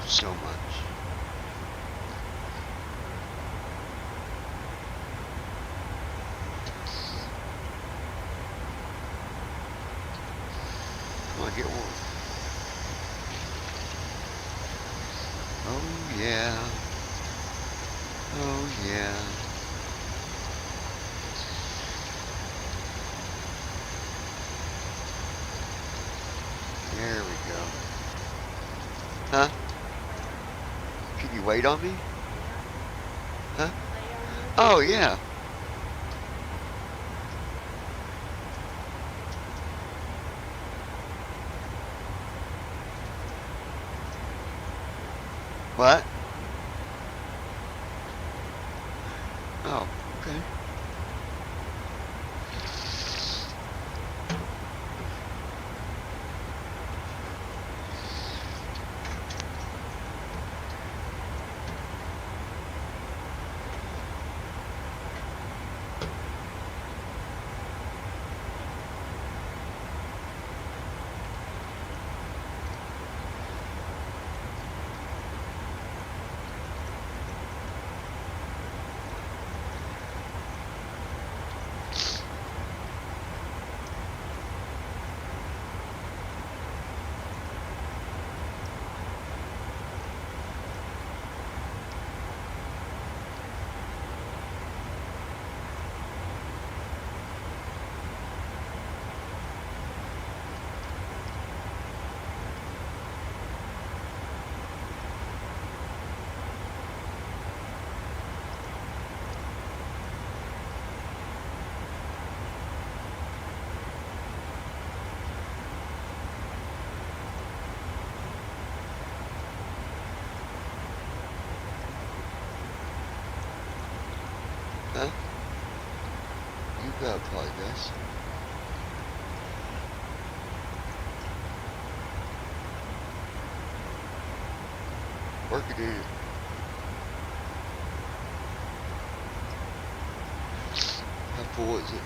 So much. Come on, get one. Oh yeah. Oh yeah. Huh? Can you wait on me? Huh? Oh, yeah. What? Oh, okay. Huh? You gotta apologize. Working in it. How full is it?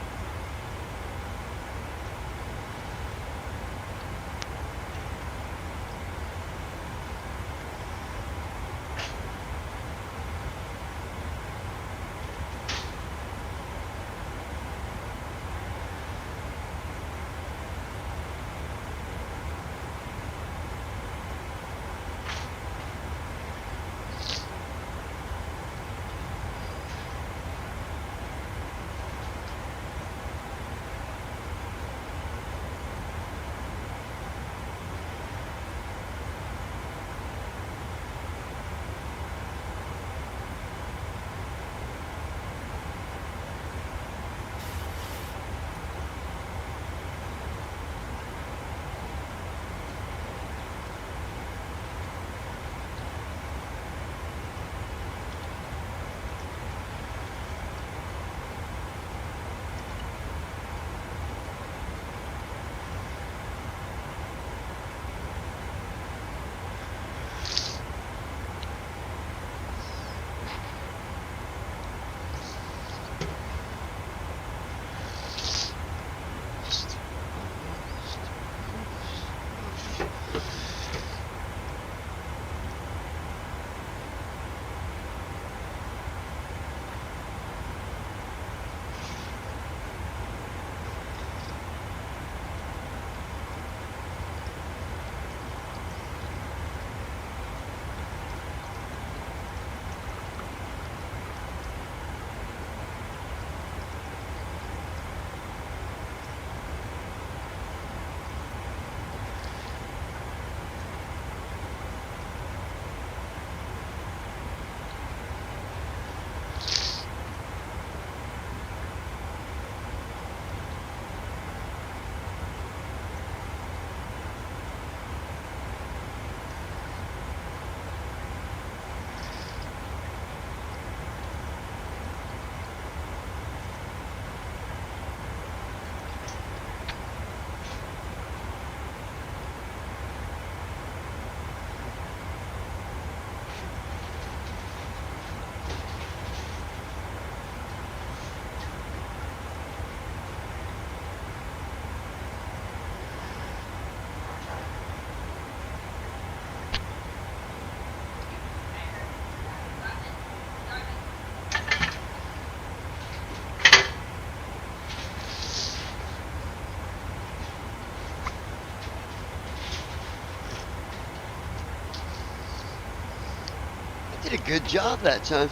Did a good job that time.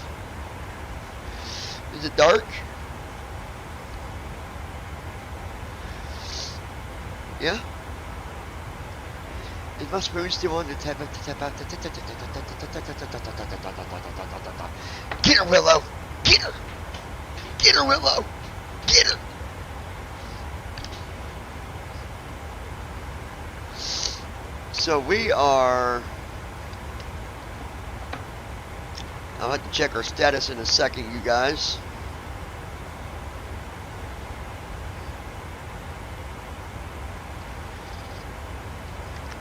Is it dark? Yeah? Is my spoon still on the tap out? Get her, Willow! Get her! Get her, Willow! Get her! So we are... I'll have to check our status in a second, you guys.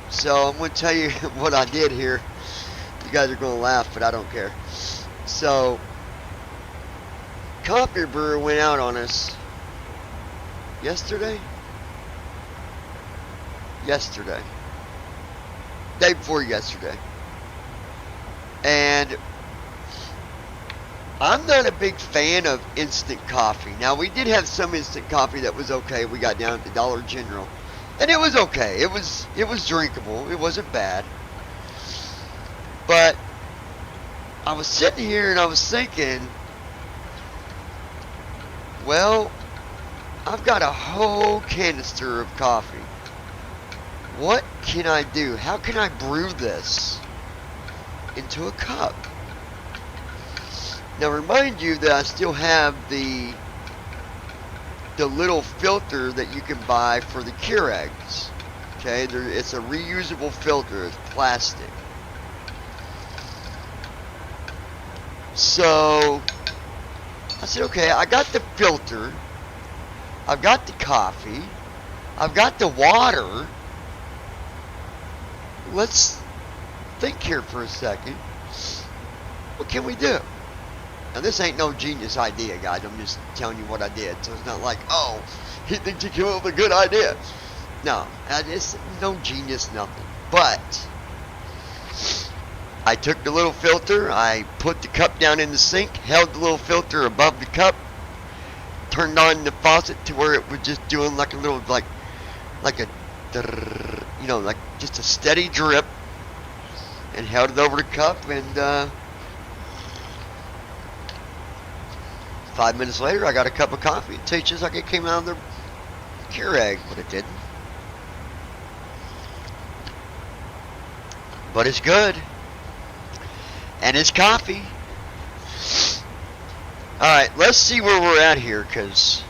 So I'm going to tell you what I did here. You guys are going to laugh, but I don't care. So, Coffee Brewer went out on us yesterday? Yesterday. Day before yesterday. And I'm not a big fan of instant coffee. Now, we did have some instant coffee that was okay. We got down to Dollar General. And it was okay. It was drinkable. It wasn't bad. But I was sitting here and I was thinking, well, I've got a whole canister of coffee. What can I do? How can I brew this into a cup? Now remind you that I still have the little filter that you can buy for the Keurigs. Okay, it's a reusable filter. It's plastic. So I said, okay, I got the filter, I've got the coffee, I've got the water. Let's think here for a second. What can we do? Now this ain't no genius idea, guys. I'm just telling you what I did. So it's not like, oh, he thinks he came up with a good idea. No, it's no genius, nothing. But I took the little filter, I put the cup down in the sink, held the little filter above the cup, turned on the faucet to where it was just doing like a little, like a, you know, like just a steady drip, and held it over the cup, and 5 minutes later, I got a cup of coffee. It tastes just like it came out of the Keurig, but it didn't. But it's good. And it's coffee. Alright, let's see where we're at here, because...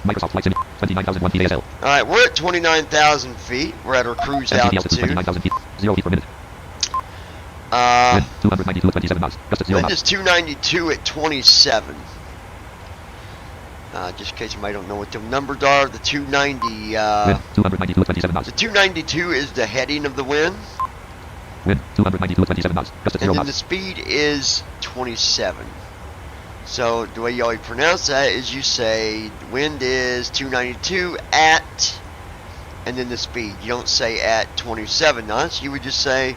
Microsoft Flight Sim, 29,001 feet ASL. Alright, we're at 29,000 feet. We're at our cruise altitude. 29,000 feet, 0 feet per minute. Wind 292 at 27 knots. Gust at 0 Wind knots. is 292 at 27. Just in case somebody don't know what the numbers are, the 290, Wind 292 at 27 knots. the 292 is the heading of the wind, Wind 292 at 27 knots. Gust at 0 and then the knots. speed is 27. So the way you always pronounce that is you say wind is 292 at, and then the speed. You don't say at 27 knots. You would just say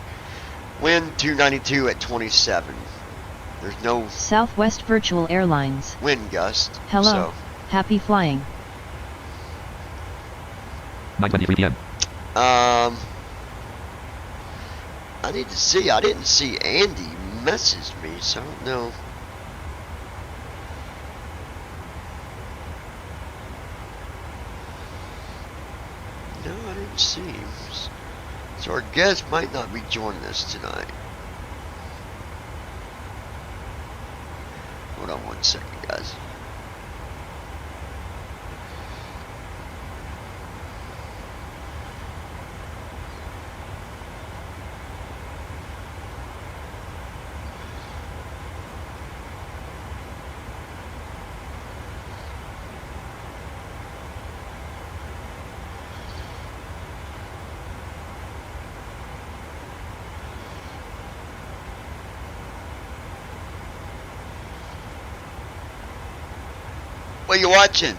wind 292 at 27. There's no Southwest Virtual Airlines. wind gust. Hello. So, Happy flying. 9:23 p.m. I need to see. I didn't see Andy message me, so I don't know. No, I didn't see him. So our guest might not be joining us tonight. Hold on one second, guys. What are you watching?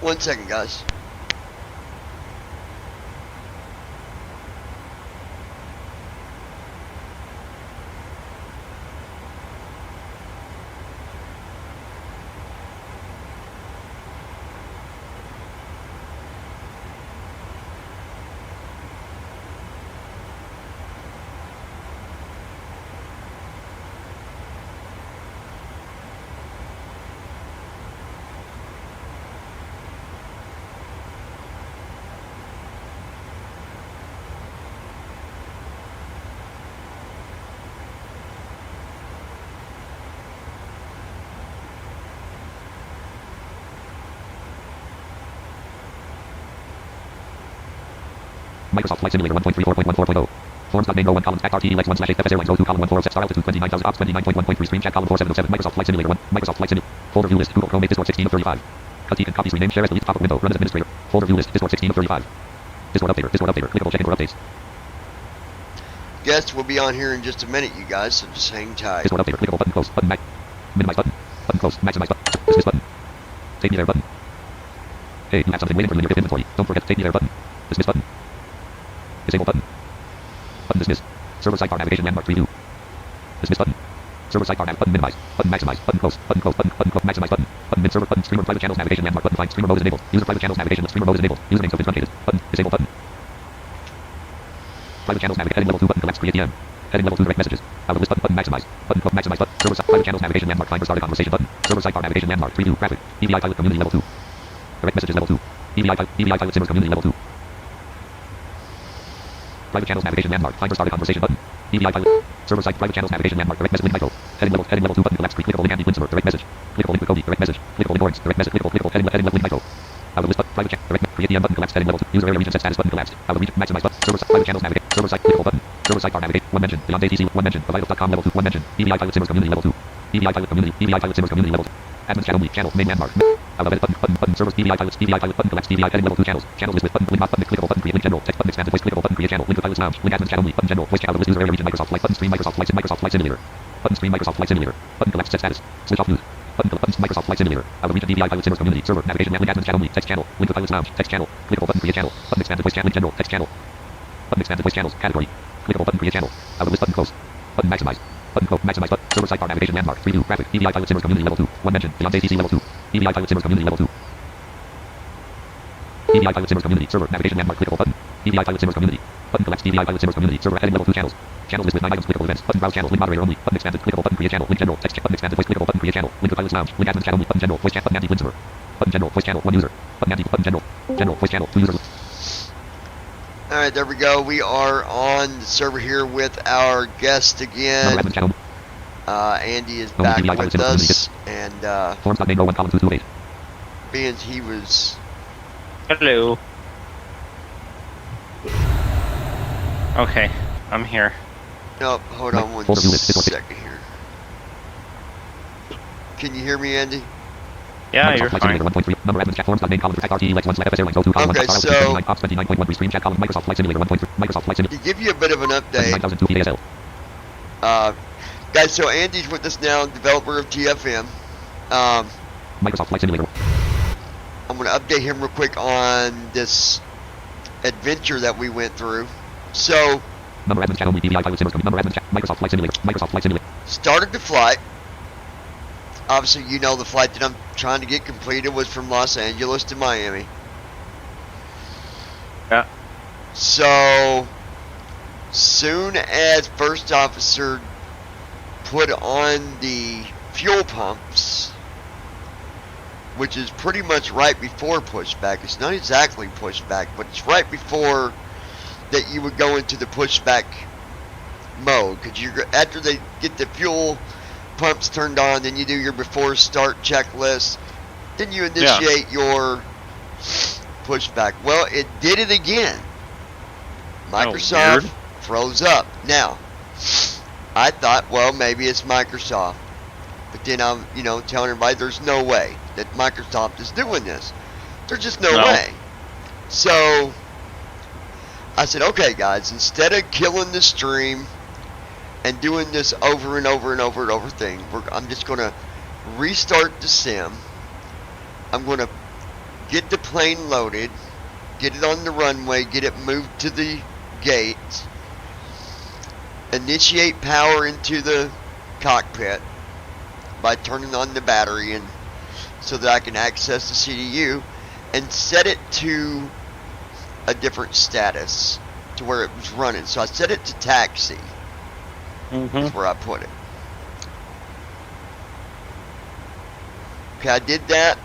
1 second, guys. Microsoft Flight Simulator 1.34.14.0. Forms.main row 1 columns act RTE Lex 1 slash F Airlines row 2 column 1 4 set star altitude 29,000 ops 29.1.3 screen chat column 4707 Microsoft Flight Simulator 1 Microsoft Flight Simulator folder view list Google Chrome 8 Discord 16 of 35 cut and copies rename share as delete pop-up window run as administrator folder view list Discord 16 of 35 Discord updater clickable check in for updates Guests will be on here in just a minute, you guys, so just hang tight. Discord updater clickable button close button minimize button close maximize button dismiss button take me there button hey you have something waiting for you in your inventory don't forget to take me there button dismiss button disable button dismiss server sidebar navigation landmark preview dismiss button server sidebar button minimize button maximize button close maximize button min server button streamer private channels navigation landmark button find streamer mode is enabled user private channels navigation streamer mode is enabled username token truncated button disable button private channels navigation heading level 2 button collapse create DM heading level 2 direct messages out of list button maximize maximize button server side private channels navigation landmark find start a conversation button server sidebar navigation landmark preview graphic EVI pilot community level 2 direct messages level 2 EVI pilot simmers community level 2 private channels navigation landmark find start a conversation button EVI pilot server side private channels navigation landmark direct message link Michael heading level 2 button collapse clickable link Andy Flint server direct message clickable link with Cody direct message clickable link Orange direct message clickable heading level link Michael out of list button private chat direct create DM button collapse heading level 2 user area region set status button collapsed out of region maximize button server side private channels navigate server side clickable button server sidebar navigate 1 mention beyond ATC 1 mention providers.com level 2 1 mention EVI pilot simmers community level 2 EVI pilot simmers community level 2 admin channel only channel main landmark out of edit button servers EVI pilot button collapse EVI heading level 2 channels list with button link button clickable button create link general text button expanded voice clickable button create channel link with pilots lounge link admin channel only button general voice channel list user area region Microsoft Flight button stream Microsoft Flight Simulator button stream Microsoft Flight Simulator button collapse set status switch off news button Microsoft Flight Simulator out of region EVI pilot simmers community server navigation link admin channel only text channel link with pilots lounge text channel clickable button create channel button expanded voice channel link general text channel button expanded voice channels category clickable button create channel out of list button close button maximize button close maximize button server sidebar navigation landmark preview graphic EVI pilot simmers community level 2 1 mention beyond ATC level 2 EVI pilot simmers community level 2 EVI pilot simmers community server navigation landmark clickable button EVI pilot simmers community button collapse EVI pilot simmers community server heading level 2 channels list with 9 items clickable events button browse channels link moderator only button expanded clickable button create channel link general text button expanded voice clickable button create channel link with pilots lounge link admin channel only button general voice chat button Andy Flint server button general voice channel 1 user button Andy button general voice channel 2 users. Alright, there we go. We are on the server here with our guest again. Andy is back with us, and being he was... Hello. Okay, I'm here. Nope, hold on 1 second here. Can you hear me, Andy? Yeah, you're fine. Okay, so to give you a bit of an update, guys, so Andy's with us now, developer of TFM. Microsoft Flight Simulator. I'm going to update him real quick on this adventure that we went through. So, started the flight. Obviously, you know the flight that I'm trying to get completed was from Los Angeles to Miami. Yeah. So, soon as first officer put on the fuel pumps, which is pretty much right before pushback. It's not exactly pushback, but it's right before that you would go into the pushback mode. Because after they get the fuel pumps turned on, then you do your before start checklist, then you initiate your pushback. Well, it did it again. Microsoft froze up. Now, I thought, well, maybe it's Microsoft. But then I'm, telling everybody there's no way that Microsoft is doing this. There's just no way. So, I said, okay, guys, instead of killing the stream and doing this over and over and over and over thing, I'm just going to restart the sim. I'm going to get the plane loaded, get it on the runway, get it moved to the gate, initiate power into the cockpit by turning on the battery and so that I can access the CDU, and set it to a different status to where it was running. So I set it to taxi. That's where I put it. Okay, I did that.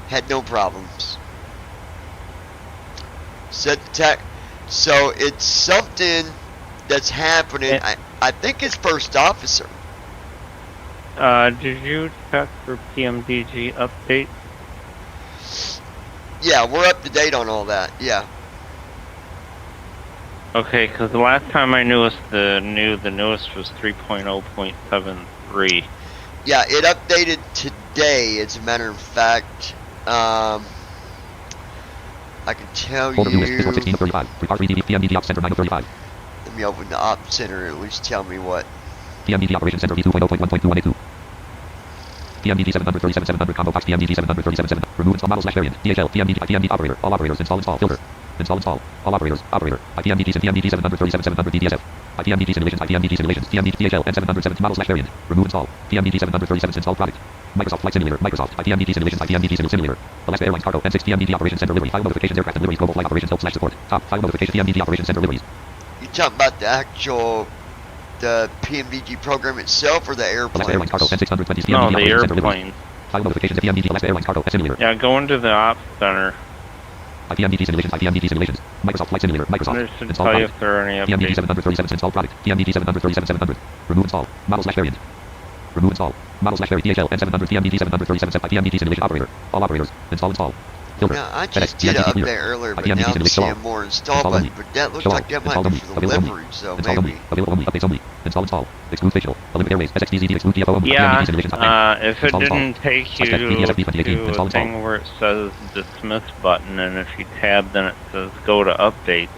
Had no problems. Set the tax. So it's something that's happening. I think it's first officer. Did you check for PMDG update? Yeah, we're up to date on all that. Yeah. Okay, because the last time I knew the newest was 3.0.73. Yeah, it updated today, as a matter of fact. I can tell you. Let me open the Ops Center and at least tell me what. PMDG Operations Center V2.0.1.212. PMDG 737-700 combo box PMDG 737-700. Remove install model / variant. DHL PMDG operator. All operators install filter. Install. All operators. Operator. IPMDG and PMDG 737-700 DDSF. IPMDG simulations. IPMDG simulations. PMDG DHL N770 model / variant. Remove install. PMDG 737 install product. Microsoft Flight Simulator. Microsoft. IPMDG simulations. IPMDG simulator. Alaska Airlines Cargo N6 PMDG Operations Center delivery. File notifications. Aircraft deliveries. Global flight operations. Help / support. Top. File notifications. PMDG Operations Center deliveries. You talking about the actual the PMDG program itself or the airplane? Alaska Airlines Cargo N620 No, the airplane. File notifications. PMDG Alaska Airlines Cargo simulator. Yeah, go into the Ops Center. IPMDG simulations. IPMDG simulations. Microsoft Flight Simulator. Microsoft. It should Install tell you product. if there are any PMDG updates. 737 install product. PMDG 737-700. Remove install. Model / variant. Remove install. Model / variant. DHL N700 PMDG 737 IPMDG simulation operator. All operators. Install. Filter. Now, I just did it up there earlier, but now I'm seeing more install button. But that looks like that might be for the livery, so maybe. Available only. Updates only. Install. Exclude facial. Olympic Airways. SXDZD. Exclude TFO only. Yeah, if it didn't take you to a thing where it says dismiss button, and if you tab, then it says go to update.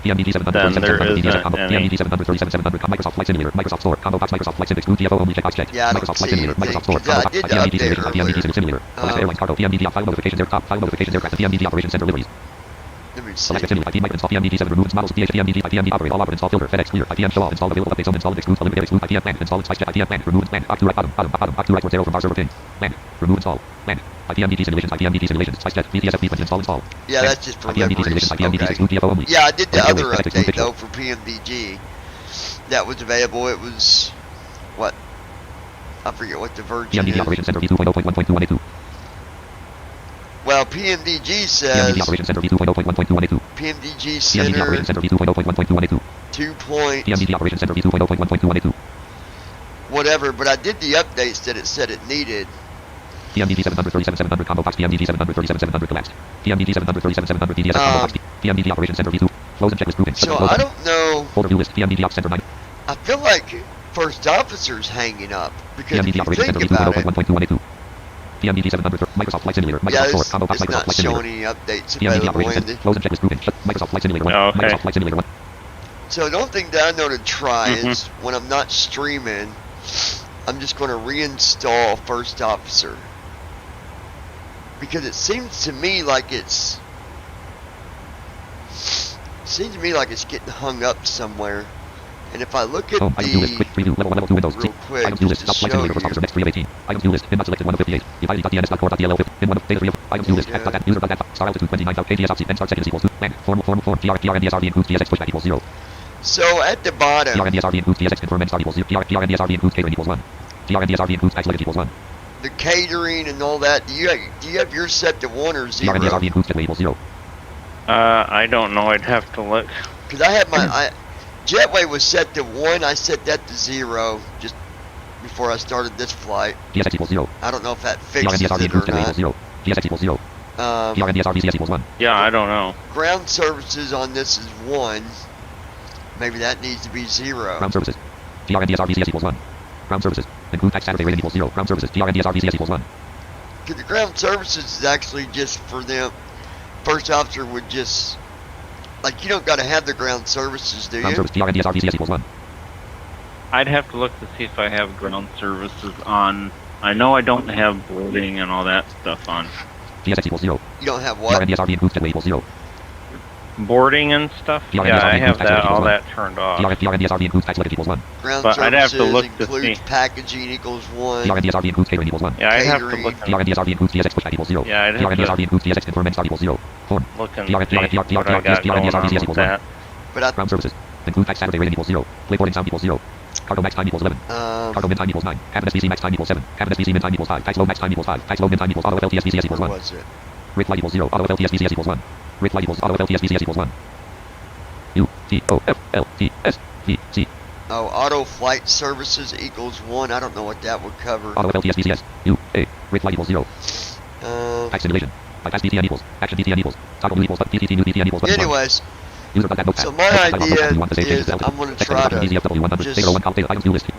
PMDG 737 PMDG 737 Microsoft Flight Simulator. Microsoft Store. Combo box. Microsoft Flight Sim. Exclude TFO only. Checkbox checked. Yeah, Microsoft Flight Simulator. Microsoft Store. Combo box. IPMDG simulations. IPMDG simulator. Alaska Airlines Cargo. PMDG file notifications. File notifications. Aircraft. PMDG Operations Center deliveries. Let me see. Select simulator. IP might install PMDG 7 removes models. PMDG operator. All operate install filter. FedEx clear. IPM show all. Install available updates on install exclude Olympic Air exclude IPM plan. Install spice check IPM plan. Remove plan. Opt to right bottom. Opt to right towards arrow from bar server pin. Plan. Remove install. Plan. IPMDG simulations. IPMDG simulations. Spice check. VTSF defense install. Yeah, that's just for IPMDG simulations. IPMDG exclude TFO only. Yeah, I did the other update though for PMDG. That was available. It was what? I forget what the version PMDG is. Operations Center V2.0.1.212. Well, PMDG says PMDG Operations Center V2.0.1.212. PMDG PMDG Operations Center V2.0.1.212. 2 point PMDG Operations Center V2.0.1.212. whatever, but I did the updates that it said it needed. PMDG 737-700 combo box. PMDG 737-700 collapsed. PMDG 737-700 DDSF combo box. PMDG Operations Center V2. Close and checklist proven. So I don't know. Folder view list. PMDG Ops Center 9. I feel like first officer's hanging up because if PMDG you Operations think Center about it, V2.0.1.212. PMDG 700 Microsoft Flight Simulator. yeah, Microsoft Store. Combo box. it's Microsoft not Flight Simulator. showing any updates PMDG available Operations in Center. the. Close and checklist proven. Microsoft Flight Simulator 1. Okay. Microsoft Flight Simulator 1. So the only thing that I know to try is when I'm not streaming, I'm just going to reinstall First Officer. Because it seems to me like it's getting hung up somewhere. And if I look at Items view list. Quick preview. Level 1, level 2 windows. real quick, Items view list. to Stop Flight show Simulator First Officer. you, Next 3 of 18. Items view list. Pin not selected 1 of 58. Evaluate.dns.core.dlo. Pin 1 of data 3 of. Items view list. Yeah. User dot star altitude 29. ADS option. N start seconds equals 2. Land. Form. PRNDSRV includes TSX pushback equals 0. so at the bottom, PRNDSRV includes TSX confirm N star equals 0. PRNDSRV includes catering equals 1. PRNDSRV includes patch luggage equals 1. the catering and all that, do you have yours set to 1 or 0? PRNDSRV includes jetway equals 0. I don't know. I'd have to look. Because I have my jetway was set to 1. I set that to 0 just before I started this flight. TSX equals 0. I don't know if that fixes PRNDSRV it includes or jetway not. equals 0. TSX equals 0. PRNDSRV CS equals 1. Yeah, I don't know. Ground services on this is 1. Maybe that needs to be 0. Ground services. PRNDSRV CS equals 1. Ground services. Include tax Saturday rating equals 0. Ground services. PRNDSRV CS equals 1. Because the ground services is actually just for them. First officer would just, like, you don't got to have the ground services, do Ground you? service. PRNDSRV CS equals 1. I'd have to look to see if I have ground services on. I know I don't have boarding and all that stuff on. GSX equals 0. You don't have what? DRNDSRV includes jetway equals 0. Boarding and stuff? Yeah, I have that all that turned off. DRNDSRV includes tax equals 1. Ground but I'd have to look to includes see. packaging equals 1. DRNDSRV includes catering equals 1. Yeah, I'd have to look. DRNDSRV includes GSX pushback equals 0. Yeah, I'd have DRNDSRV to includes GSX confirm start equals 0. Form. look and see what I got going on with that. But ground services. Include tax Saturday rating equals 0. Playboarding sound equals 0. Cargo max time equals 11. Cargo min time equals 9. Cabin SBC max time equals 7. Cabin SBC min time equals 5. Tax low max time equals 5. Tax low min time equals auto FLTSBCS equals 1. What was it? Rate flight equals 0. Auto FLTSBCS equals 1. Rate flight equals auto FLTSBCS equals 1. U T O F L T S V C. Oh, auto flight services equals 1. I don't know what that would cover. Auto FLTSBCS. U A. Rate flight equals 0. Tax simulation. Bypass BTN equals. Action BTN equals. Toggle new equals but PTT new BTN equals. Anyways. So my idea is I'm going to try to just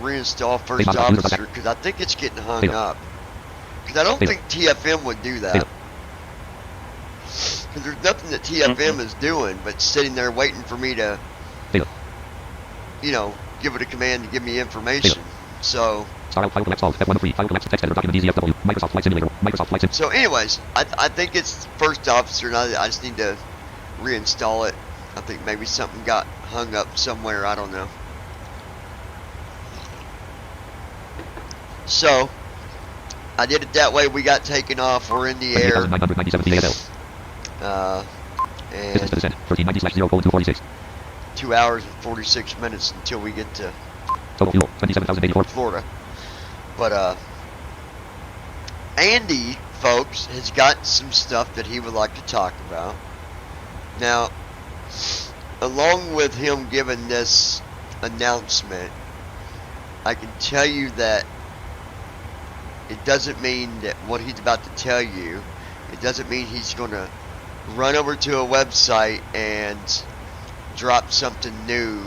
reinstall First Officer because I think it's getting hung up. Because I don't think TFM would do that. Because there's nothing that TFM is doing but sitting there waiting for me to, you know, give it a command to give me information. So. So anyways, I think it's First Officer and I just need to reinstall it. I think maybe something got hung up somewhere, I don't know. So, I did it that way, we got taken off, we're in the air. And 2 hours and 46 minutes until we get to Florida. But, Andy, folks, has got some stuff that he would like to talk about. Now, along with him giving this announcement, I can tell you that it doesn't mean that what he's about to tell you, it doesn't mean he's going to run over to a website and drop something new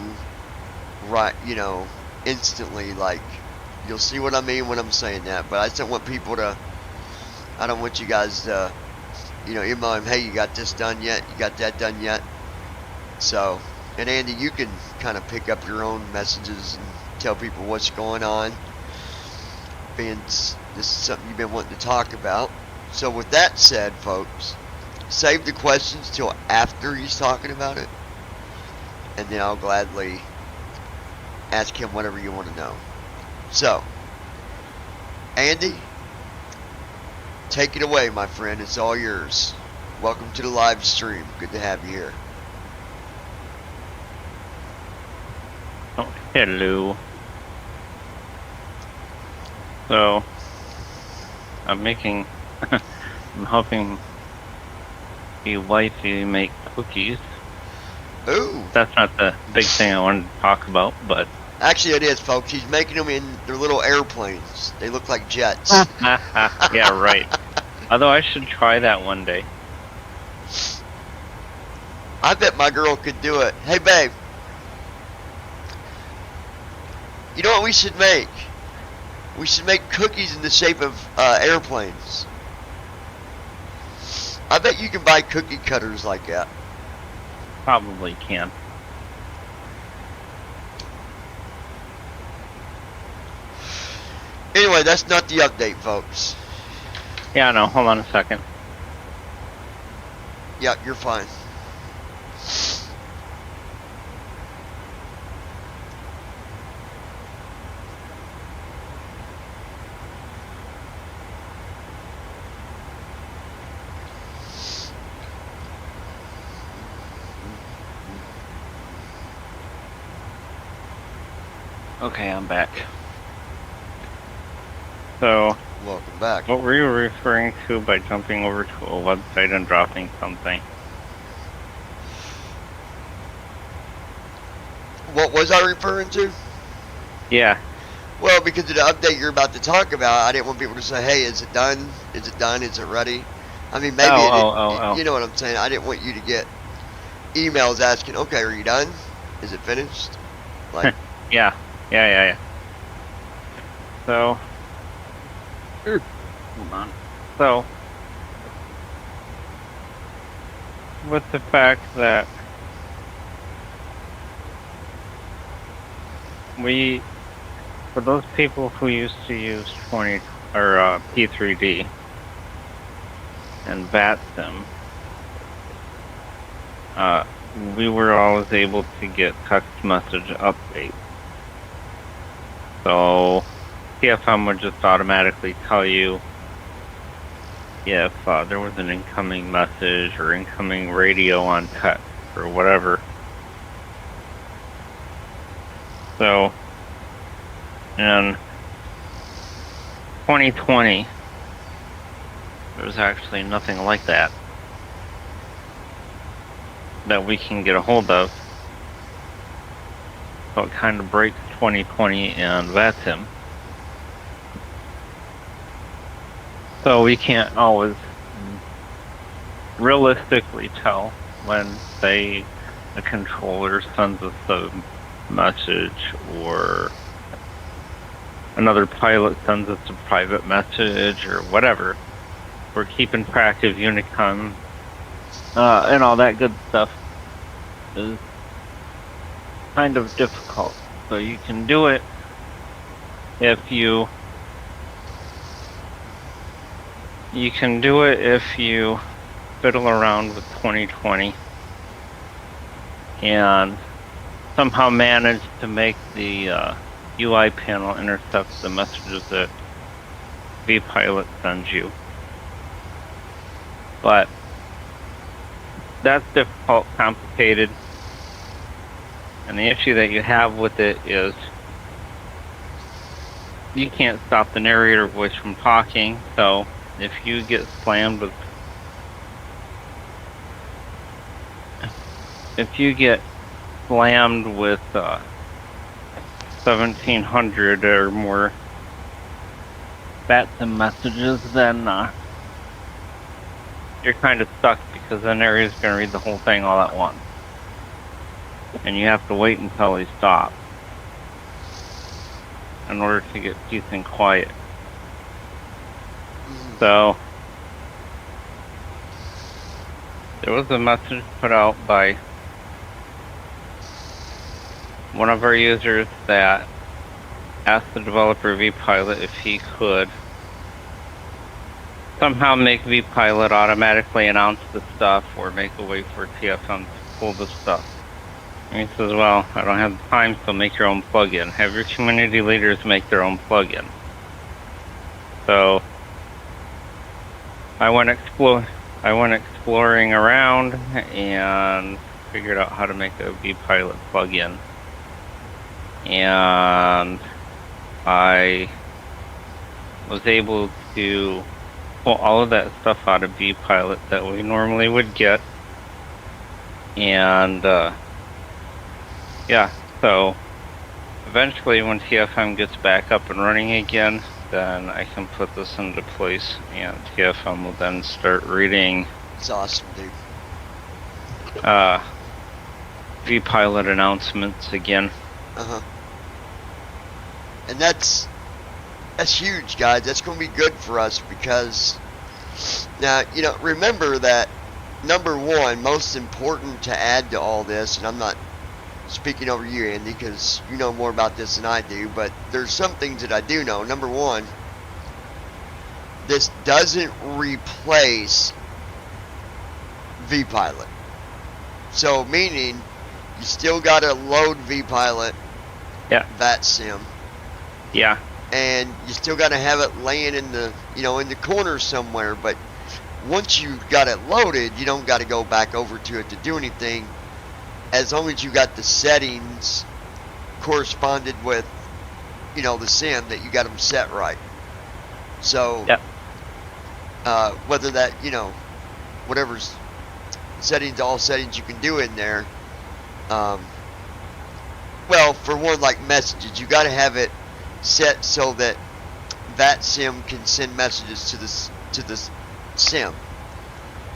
right, you know, instantly. Like, you'll see what I mean when I'm saying that, but I just don't want people to, I don't want you guys to, you know, email him, hey, you got this done yet? You got that done yet? So, and Andy, you can kind of pick up your own messages and tell people what's going on. Being this is something you've been wanting to talk about. So with that said, folks, save the questions till after he's talking about it. And then I'll gladly ask him whatever you want to know. So, Andy, take it away, my friend. It's all yours. Welcome to the live stream. Good to have you here. Oh, hello. So, I'm helping the wifey make cookies. Ooh. That's not the big thing I wanted to talk about, but... Actually, it is, folks. He's making them in their little airplanes. They look like jets. Yeah, right. Although I should try that one day. I bet my girl could do it. Hey, babe. You know what we should make? We should make cookies in the shape of airplanes. I bet you can buy cookie cutters like that. Probably can. Anyway, that's not the update, folks. Yeah, no, hold on a second. Yeah, you're fine. Okay, I'm back. So, welcome back. What were you referring to by jumping over to a website and dropping something? What was I referring to? Yeah. Well, because of the update you're about to talk about, I didn't want people to say, hey, is it done? Is it done? Is it ready? I mean, maybe you know what I'm saying. I didn't want you to get emails asking, okay, are you done? Is it finished? Like, Yeah. So, hold on. So, with the fact that for those people who used to use P3D, and VATSIM, we were always able to get text message updates. So TFM would just automatically tell you if there was an incoming message or incoming radio on text or whatever. So in 2020, there's actually nothing like that we can get a hold of. So it kind of breaks 2020 and VATSIM. So we can't always realistically tell when, say, a controller sends us a message or another pilot sends us a private message or whatever. We're keeping track of Unicom and all that good stuff is kind of difficult. So you can do it if you fiddle around with 2020 and somehow manage to make the UI panel intercept the messages that vPilot sends you. But that's difficult, complicated, and the issue that you have with it is you can't stop the narrator voice from talking. So if you get slammed with 1700 or more VATSIM messages, then you're kind of stuck because the narrator's going to read the whole thing all at once. And you have to wait until he stops in order to get peace and quiet. So there was a message put out by one of our users that asked the developer vPilot if he could somehow make vPilot automatically announce the stuff or make a way for TFM to pull the stuff. And he says, well, I don't have the time, so make your own plugin. Have your community leaders make their own plugin. So I went exploring around and figured out how to make a vPilot plugin. And I was able to pull all of that stuff out of vPilot that we normally would get. And yeah, so eventually when TFM gets back up and running again, then I can put this into place and TFM will then start reading. It's awesome, dude. vPilot announcements again. And that's huge, guys. That's going to be good for us because now, you know, remember that number one, most important to add to all this, and I'm not speaking over you, Andy, because you know more about this than I do, but there's some things that I do know. Number one, this doesn't replace vPilot. So meaning you still got to load vPilot, VATSIM. Yeah. And you still got to have it laying in the, you know, in the corner somewhere. But once you got it loaded, you don't got to go back over to it to do anything. As long as you got the settings corresponded with, you know, the sim, that you got them set right. So, whether that, you know, whatever's settings, all settings you can do in there. Well, for one, like messages, you got to have it set so that VATSIM can send messages to the sim,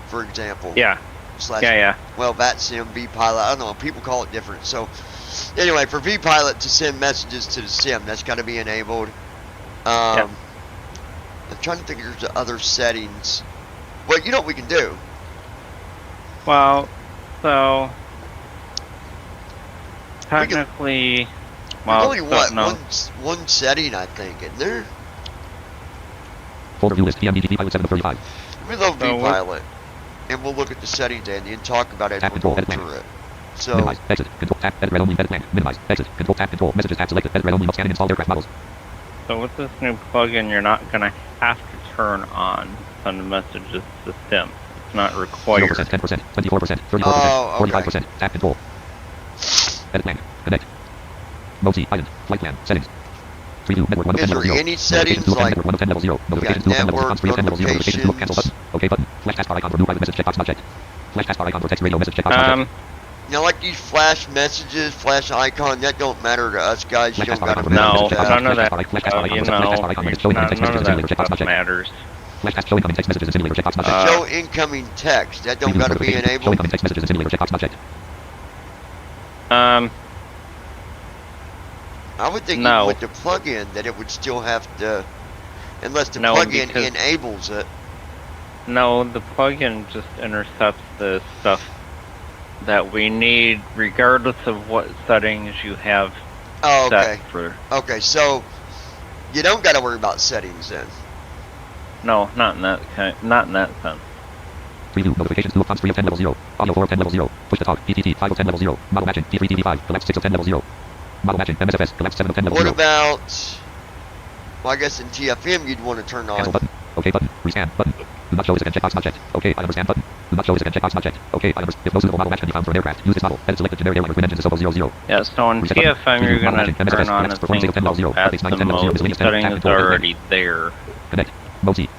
for example. Well, VATSIM, vPilot, I don't know, people call it different. So anyway, for vPilot to send messages to the sim, that's got to be enabled. I'm trying to think if there's other settings. Well, you know what we can do? Well, so technically, only one setting, I think, isn't there? Folder view list, PMDG vPilot 7 of 35. We love V-Pilot. And we'll look at the settings, Andy, and talk about it as we're going through it. So, minimize, exit, control, tab, edit red only, edit plan, minimize, exit, control, tab, control, messages, tab, selected, edit red only, scan and install aircraft models. So with this new plugin, you're not going to have to turn on send messages to SIM. It's not required. 0%, 10%, 24%, 34%, 45%, tab control. Edit plan, connect. Mode C, island, flight plan, settings. Preview, network 1 of 10 level 0. Any settings like network 1 of 10 level 0. Notifications 2 of 10 level response 3 of 10 level 0. Notifications 2 of cancel button. OK button. Flash taskbar icon for new private message checkbox not checked. Flash taskbar icon for text radio message checkbox not checked. Now, like these flash messages, flash icon, that don't matter to us guys. You don't gotta no, that. none of that. You know, none of that stuff matters. Flash task show incoming text messages in simulator checkbox not checked. Show incoming text. That don't gotta be enabled. Show incoming text messages in simulator checkbox not checked. I would think even with the plugin that it would still have to, unless the plugin enables it. No, the plugin just intercepts the stuff that we need, regardless of what settings you have set for. Okay, so you don't got to worry about settings then. No, not in that sense. Preview notifications 2 of fonts 3 of 10 level 0. Audio 4 of 10 level 0. Push to talk PTT 5 of 10 level 0. Model matching T3 TV5 collapsed 6 of 10 level 0. Model matching MSFS collapsed 7 of 10 level 0. What about? Well, I guess in TFM you'd want to turn on. Cancel button. OK button. Rescan button. Do not show this again checkbox not checked. OK, I understand button. Do not show this again checkbox not checked. OK, I understand. If no suitable model match can be found for an aircraft, use this model. Edit selected generic airliner twin engine Sobo 00. Yeah, so on TFM you're going to turn on a thing at the mode settings already there. Connect. Mode C.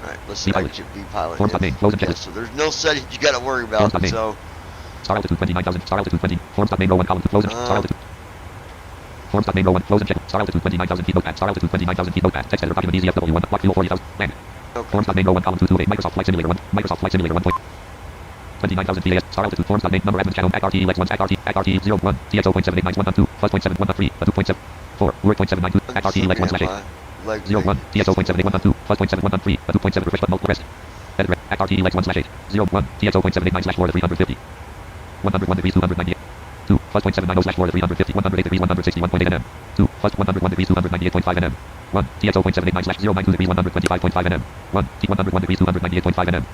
Alright, let's select your V-Pilot. Forms name, close and So there's no settings you got to worry about. So. Star altitude 29,000. Star altitude 20. Forms.name row 1 column 2 close and star altitude. Forms.name row 1 close and check. Star altitude 29,000 feet notepad. Star altitude 29,000 feet notepad. Text editor document EZFW 1 block fuel 40,000 land. Forms.name row 1 column 2 28 Microsoft Flight Simulator 1 Microsoft Flight Simulator 1 29,000 VAS Star altitude forms.name number admin channel ACRT LX1 ACRT 01 TXO.78911 plus 0.7113 2.74 word 0.792 ACRT LX1 slash 8 01 TXO.78112 plus 0.7113 2.7 refresh button rest edit ACRT LX1 slash 8 01 TXO.789 slash 4 to 350 101 degrees 298 2 plus 0.790 slash 4 to 350 108 degrees 161.8 nm 2 plus 101 degrees 298.5 nm 1 TXO.789 slash 092 degrees 125.5 nm 1 T101 degrees 298.5 nm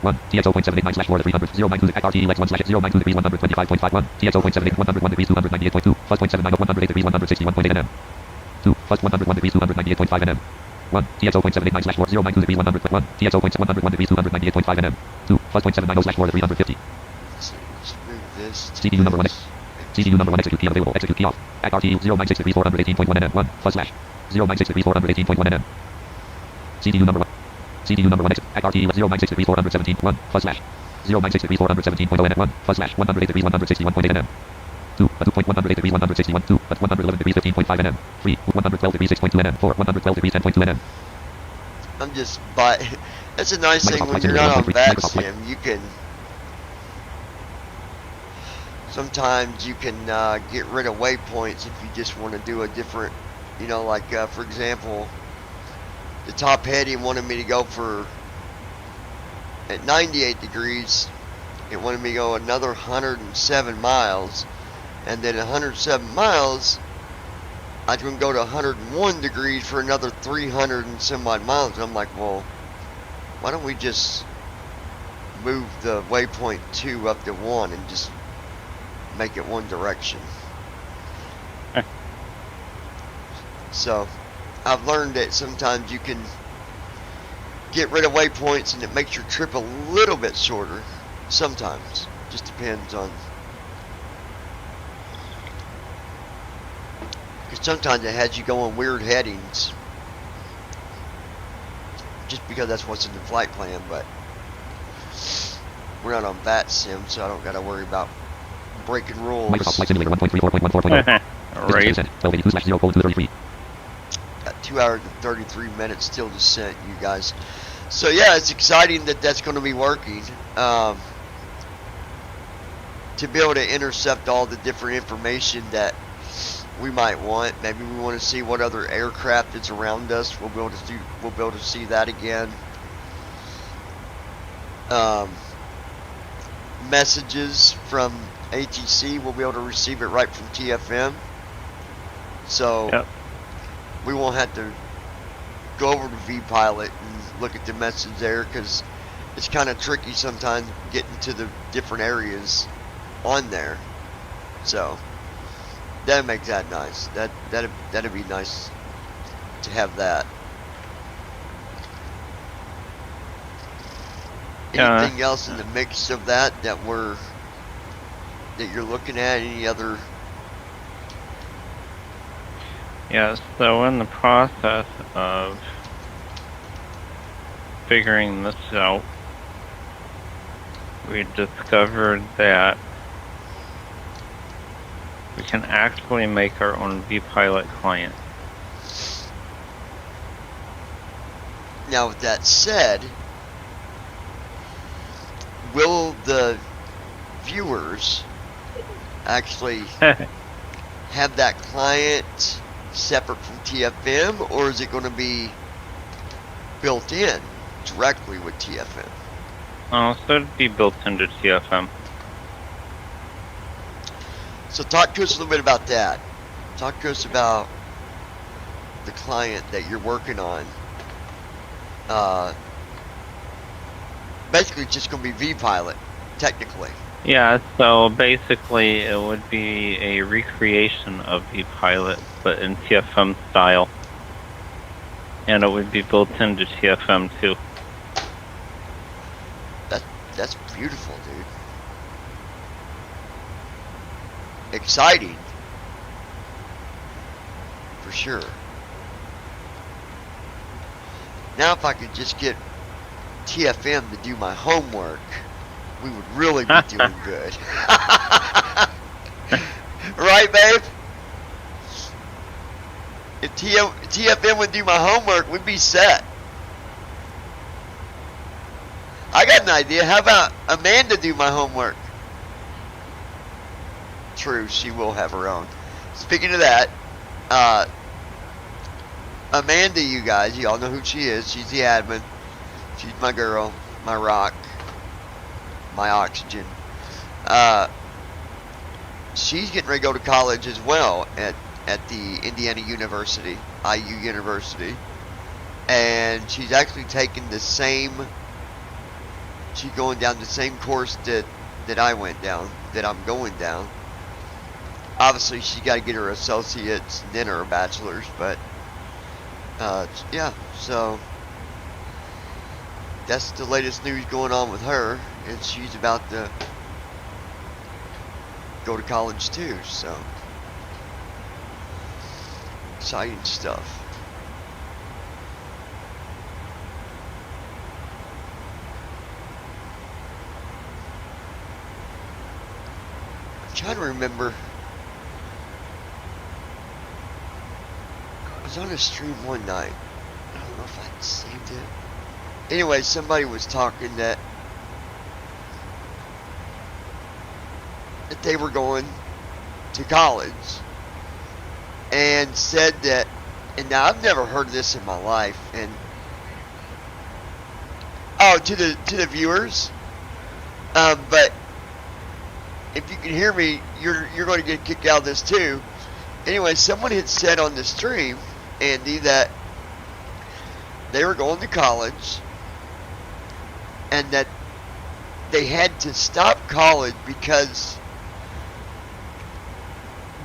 1 TXO.789 slash 4 to 300 092 ACRT LX1 slash 092 degrees 125.51 TXO.78 101 degrees 298.2 plus 0.79 108 degrees 161.8 nm 2 plus 101 degrees 298.5 nm 1 TXO.789 slash 4 092 degrees 101 TXO.101 degrees 298.5 nm 2 plus 0.790 slash 4 to 350 CPU number 1 CPU number 1 execute key unavailable execute key off ACRT 096 degrees 418.1 nm 1 plus slash 096 degrees 418.1 nm CPU number 1 CPU number 1 exit ACRT 096 degrees 417 1 plus slash 096 degrees 417.0 nm 1 plus slash 108 degrees 161.8 nm 2 108 degrees 161 2 111 degrees 15.5 nm 3 112 degrees 6.2 nm 4 112 degrees 10.2 nm. I'm just that's a nice thing when you're not on VATSIM. You can sometimes you can get rid of waypoints if you just want to do a different, you know, like for example, the top heading wanted me to go for at 98 degrees. It wanted me to go another 107 miles, and then 107 miles I can go to 101 degrees for another 300 and some odd miles. And I'm like, well, why don't we just move the waypoint 2 up to 1 and just make it one direction? So I've learned that sometimes you can get rid of waypoints and it makes your trip a little bit shorter. Sometimes. Just depends on. Because sometimes it has you go on weird headings. Just because that's what's in the flight plan, but we're not on VATSIM, so I don't got to worry about breaking rules. Microsoft Flight Simulator 1.34.14.0. Right. Got 2 hours and 33 minutes still to send you guys. So yeah, it's exciting that that's going to be working. To be able to intercept all the different information that we might want. Maybe we want to see what other aircraft is around us. We'll be able to see that again. Messages from ATC, we'll be able to receive it right from TFM. So we won't have to go over to vPilot and look at the message there, because it's kind of tricky sometimes getting to the different areas on there. So that makes that nice. That'd be nice to have that. Anything else in the mix of that you're looking at? Any other? Yeah, so in the process of figuring this out, we discovered that we can actually make our own vPilot client. Now, with that said, will the viewers actually have that client separate from TFM, or is it going to be built in directly with TFM? Oh, so it'd be built into TFM. So talk to us a little bit about that. Talk to us about the client that you're working on. Basically, it's just going to be vPilot, technically. Yeah, so basically it would be a recreation of vPilot, but in TFM style. And it would be built into TFM too. That's beautiful, dude. Exciting. For sure. Now if I could just get TFM to do my homework, we would really be doing good. Right, babe? If TFM would do my homework, we'd be set. I got an idea. How about Amanda do my homework? True, she will have her own. Speaking of that, Amanda, you guys, y'all know who she is. She's the admin. She's my girl, my rock, my oxygen. She's getting ready to go to college as well at the Indiana University, IU University. And she's actually taking the same, she's going down the same course that I went down, that I'm going down. Obviously, she's got to get her associates and then her bachelor's, but yeah, so that's the latest news going on with her, and she's about to go to college too, so exciting stuff. I'm trying to remember. I was on a stream one night. I don't know if I saved it. Anyway, somebody was talking that they were going to college, and said that, and now I've never heard this in my life, and to the viewers, but if you can hear me, you're going to get kicked out of this too. Anyway, someone had said on the stream, Andy, that they were going to college and that they had to stop college because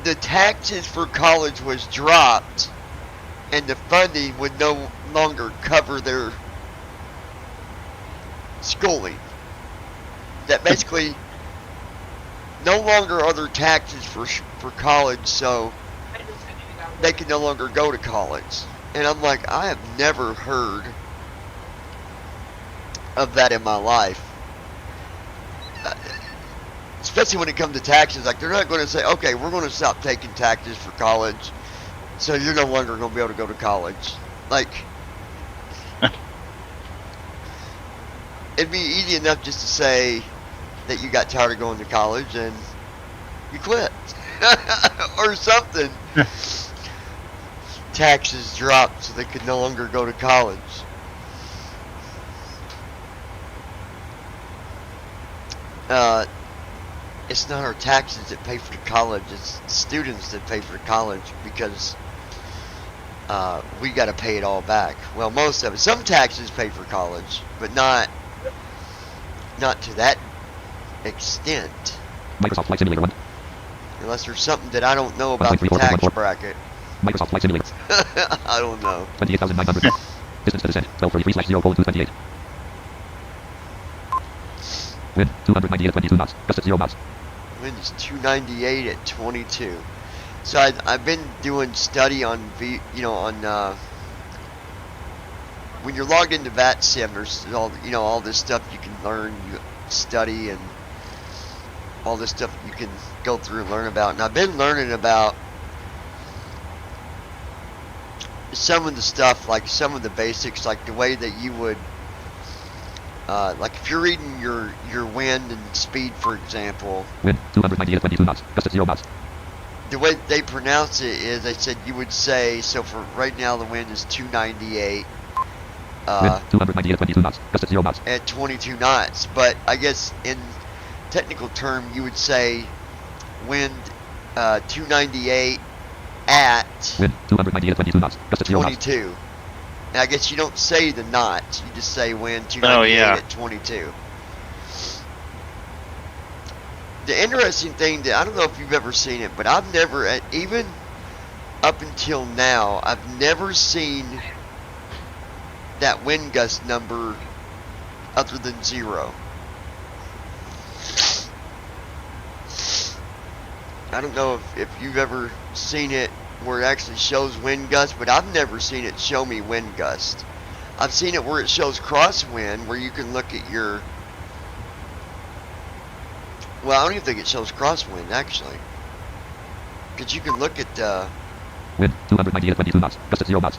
the taxes for college was dropped and the funding would no longer cover their schooling. That basically no longer are there taxes for college, so they can no longer go to college. And I'm like, I have never heard of that in my life. Especially when it comes to taxes. Like, they're not going to say, okay, we're going to stop taking taxes for college, so you're no longer going to be able to go to college. Like, it'd be easy enough just to say that you got tired of going to college and you quit. Or something. Taxes dropped so they could no longer go to college. It's not our taxes that pay for the college, it's students that pay for college, because we got to pay it all back. Well, most of it. Some taxes pay for college, but not to that extent. Microsoft Flight Simulator 1. Unless there's something that I don't know about the tax bracket. Microsoft Flight Simulator. I don't know. 28,900. Distance to descent. 1243/0:228. Wind 298 at 22 knots. Gust at 0 knots. Wind is 298 at 22. So I've been doing study on when you're logged into VATSIM, there's all this stuff you can learn, you study, and all this stuff you can go through and learn about. And I've been learning about some of the stuff, like some of the basics, like the way that you would, like if you're reading your wind and speed, for example. Wind 298 at 22 knots. Gust at 0 knots. The way they pronounce it is, they said you would say, so for right now the wind is 298. Wind 298 at 22 knots. Gust at 0 knots. At 22 knots. But I guess in technical term you would say wind 298 at wind 298 at 22 knots. Gust at 0 knots. 22. And I guess you don't say the knots, you just say wind 298 at 22. The interesting thing that, I don't know if you've ever seen it, but I've never, even up until now, I've never seen that wind gust number other than 0. I don't know if you've ever seen it where it actually shows wind gust, but I've never seen it show me wind gust. I've seen it where it shows crosswind, where you can look at your, well, I don't even think it shows crosswind, actually. Because you can look at, wind 298 at 22 knots. Gust at 0 knots.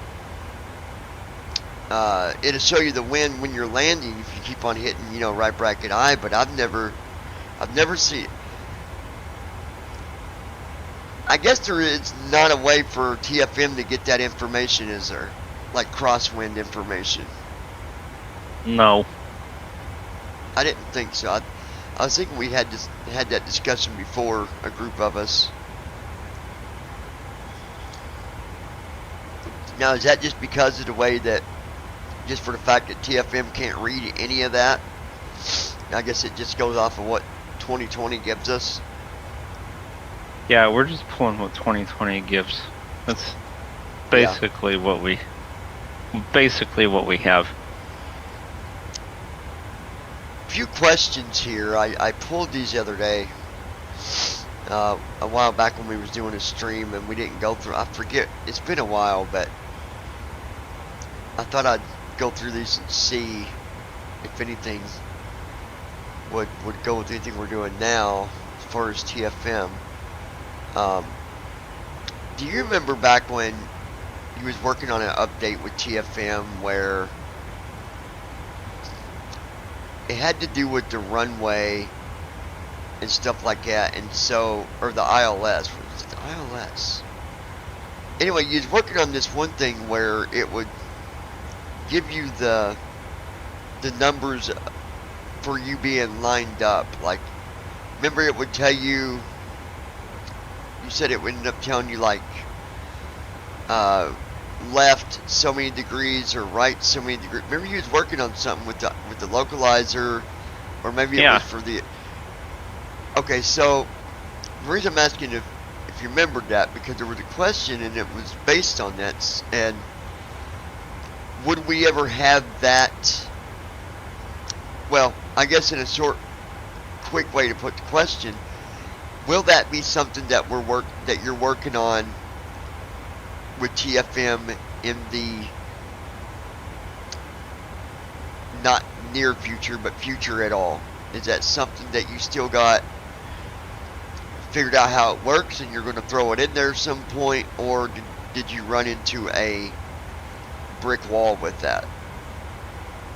It'll show you the wind when you're landing if you keep on hitting, right bracket I, but I've never seen it. I guess there is not a way for TFM to get that information, is there? Like crosswind information. No. I didn't think so. I was thinking we had that discussion before, a group of us. Now, is that just because of the way that, just for the fact that TFM can't read any of that? I guess it just goes off of what 2020 gives us. Yeah, we're just pulling what 2020 gives. That's basically what we have. Few questions here. I pulled these the other day, a while back when we was doing a stream, and we didn't go through. I forget. It's been a while, but I thought I'd go through these and see if anything would go with anything we're doing now as far as TFM. Do you remember back when you was working on an update with TFM where it had to do with the runway and stuff like that, and so, or the ILS, was it the ILS? Anyway, you was working on this one thing where it would give you the numbers for you being lined up. Like, remember it would tell you, you said it would end up telling you like left so many degrees or right so many degrees. Remember you was working on something with the localizer, or maybe it was for the. Okay, so the reason I'm asking if you remembered that, because there was a question and it was based on that, and would we ever have that? Well, I guess in a short, quick way to put the question, will that be something that you're working on with TFM in the not near future, but future at all? Is that something that you still got figured out how it works and you're going to throw it in there at some point, or did you run into a brick wall with that?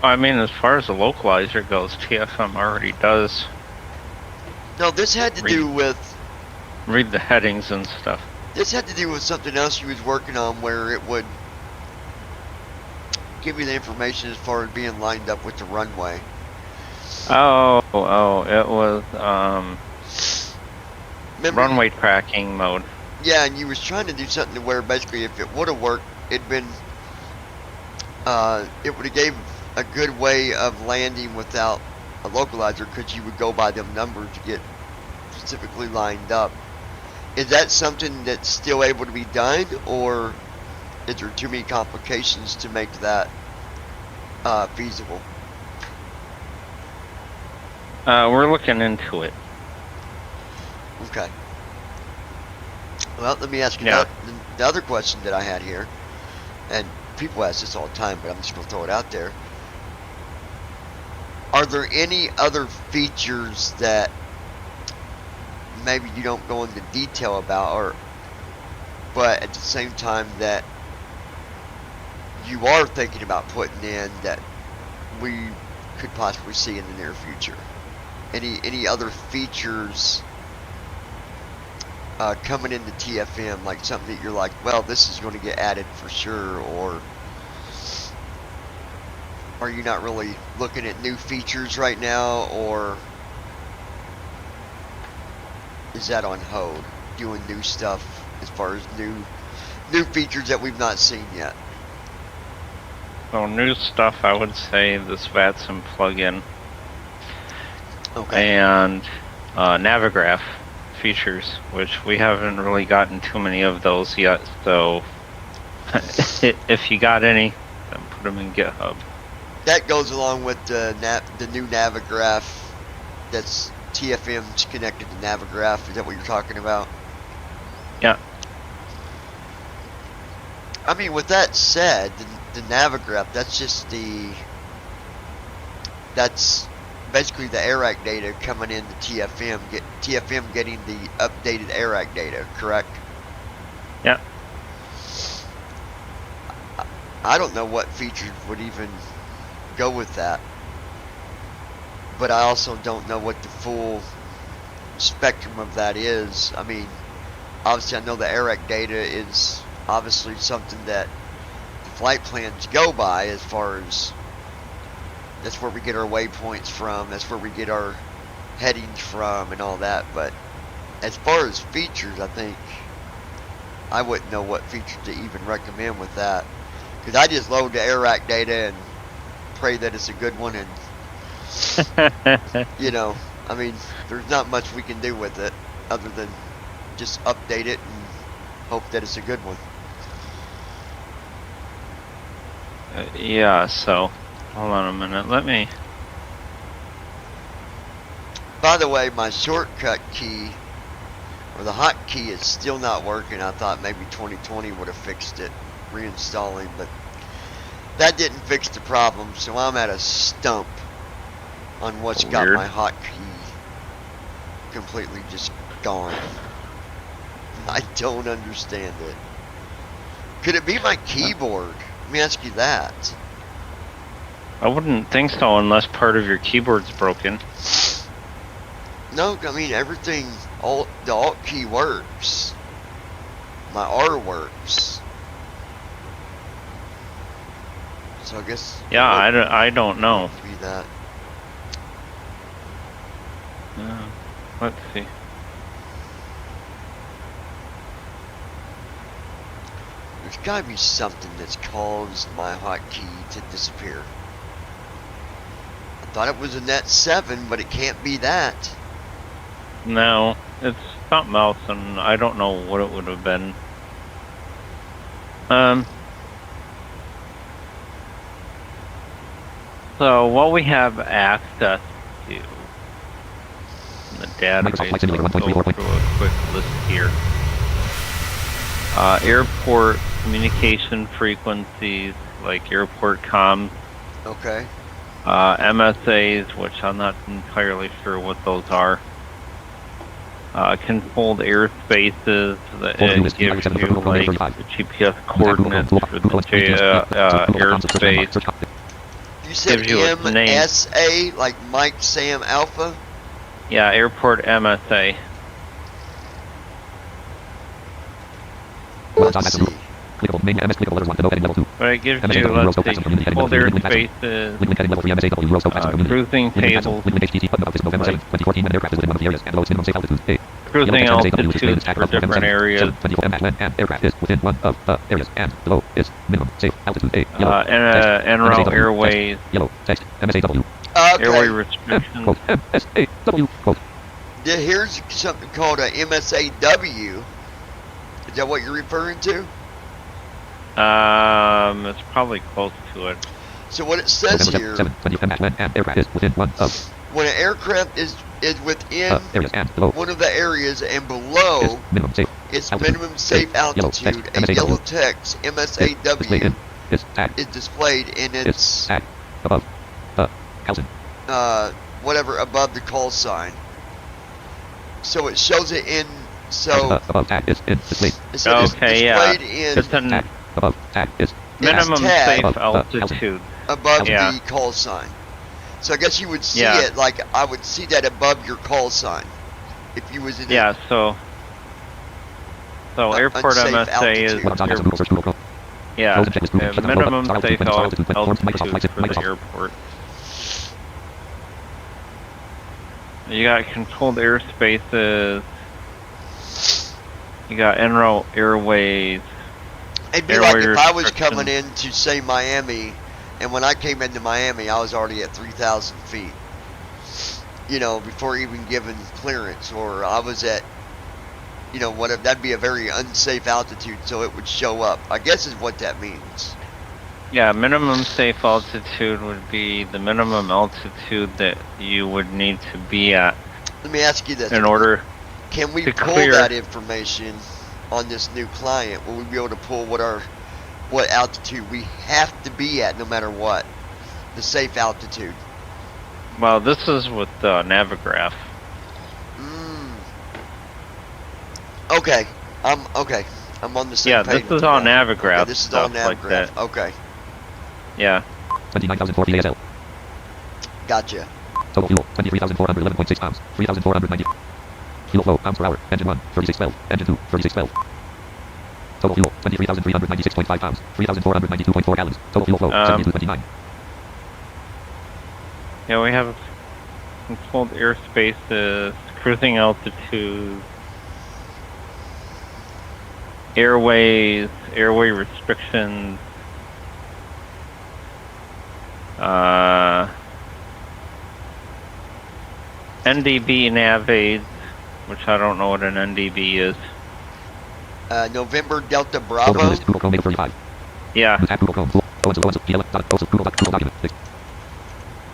I mean, as far as the localizer goes, TFM already does. No, this had to do with... Read the headings and stuff. This had to do with something else you was working on, where it would give you the information as far as being lined up with the runway. Oh, it was Remember, runway tracking mode. Yeah, and you was trying to do something to where basically if it would have worked it'd been, it would have gave a good way of landing without a localizer, because you would go by them numbers to get specifically lined up. Is that something that's still able to be done, or is there too many complications to make that feasible? We're looking into it. Okay. Well, let me ask you the other question that I had here, and people ask this all the time, but I'm just going to throw it out there. Are there any other features that maybe you don't go into detail about, but at the same time that you are thinking about putting in that we could possibly see in the near future? Any other features coming into TFM, like something that you're like, well, this is going to get added for sure, or are you not really looking at new features right now, or is that on hold, doing new stuff as far as new features that we've not seen yet? So new stuff, I would say this VATSIM plugin. Okay. And Navigraph features, which we haven't really gotten too many of those yet, so if you got any, then put them in GitHub. That goes along with the new Navigraph, that's TFM's connected to Navigraph. Is that what you're talking about? Yeah. I mean, with that said, the Navigraph, that's basically the AIRAC data coming into TFM, TFM getting the updated AIRAC data, correct? Yeah. I don't know what features would even go with that, but I also don't know what the full spectrum of that is. I mean, obviously I know the AIRAC data is obviously something that the flight plans go by, as far as that's where we get our waypoints from, that's where we get our headings from and all that. But as far as features, I think I wouldn't know what features to even recommend with that, because I just load the AIRAC data and pray that it's a good one, and you know, I mean, there's not much we can do with it other than just update it and hope that it's a good one. Yeah, so hold on a minute, let me... By the way, my shortcut key, or the hotkey, is still not working. I thought maybe 2020 would have fixed it, reinstalling, but that didn't fix the problem, so I'm at a stump on what's got my hotkey completely just gone. I don't understand it. Could it be my keyboard? Let me ask you that. I wouldn't think so unless part of your keyboard's broken. No, I mean everything, the Alt key works. My R works. So I guess... Yeah, I don't know. Be that. Let's see. There's gotta be something that's caused my hotkey to disappear. I thought it was a net 7, but it can't be that. No, it's something else, and I don't know what it would have been. So what we have access to in the database, let's go through a quick list here. Airport communication frequencies, like airport comms. Okay. MSAs, which I'm not entirely sure what those are. Controlled airspaces that gives you like the GPS coordinates for the airspace. You said MSA, like Mike Sam Alpha? Yeah, airport MSA. Let's see. But it gives you, let's see, controlled airspaces, cruising tables, cruising altitudes for different areas. Aircraft is within one of areas and below is minimum safe altitude. En route airways. Yellow text MSAW. Airway restrictions. Quote MSAW. Quote. Here's something called a MSAW. Is that what you're referring to? It's probably close to it. So what it says here, when an aircraft is within one of when an aircraft is within areas and below one of the areas and below minimum safe its altitude. minimum safe altitude, a yellow text MSAW is displayed in its above call sign. whatever above the call sign. So it shows it in above tag is in displayed. So it's displayed in above tag is minimum tag safe altitude above the call sign. So I guess you would see it like I would see that above your call sign if you was in so airport MSA is minimum safe altitude for the airport. You got controlled airspaces. You got en route airways. It'd be like if I was coming into, say, Miami, and when I came into Miami, I was already at 3,000 feet. You know, before even given clearance, or I was at, you know, whatever. That'd be a very unsafe altitude, so it would show up. I guess is what that means. Yeah, minimum safe altitude would be the minimum altitude that you would need to be at. Let me ask you this. In order Can we to pull clear that information on this new client? Will we be able to pull what altitude we have to be at no matter what? The safe altitude. Well, this is with Navigraph. Okay. I'm on the same page. Yeah, this is on Navigraph. Okay, this is on Navigraph. Okay. Yeah. 29,040 ASL. Gotcha. Total fuel 23,411.6 pounds. 3,490. Fuel flow pounds per hour. Engine 1 3612. Engine 2 3612. Total fuel 23,396.5 pounds. 3,492.4 gallons. Total fuel flow 7229. Yeah, we have controlled airspaces, cruising altitude, airways, airway restrictions, NDB nav aids, which I don't know what an NDB is. November Delta Bravo. Yeah.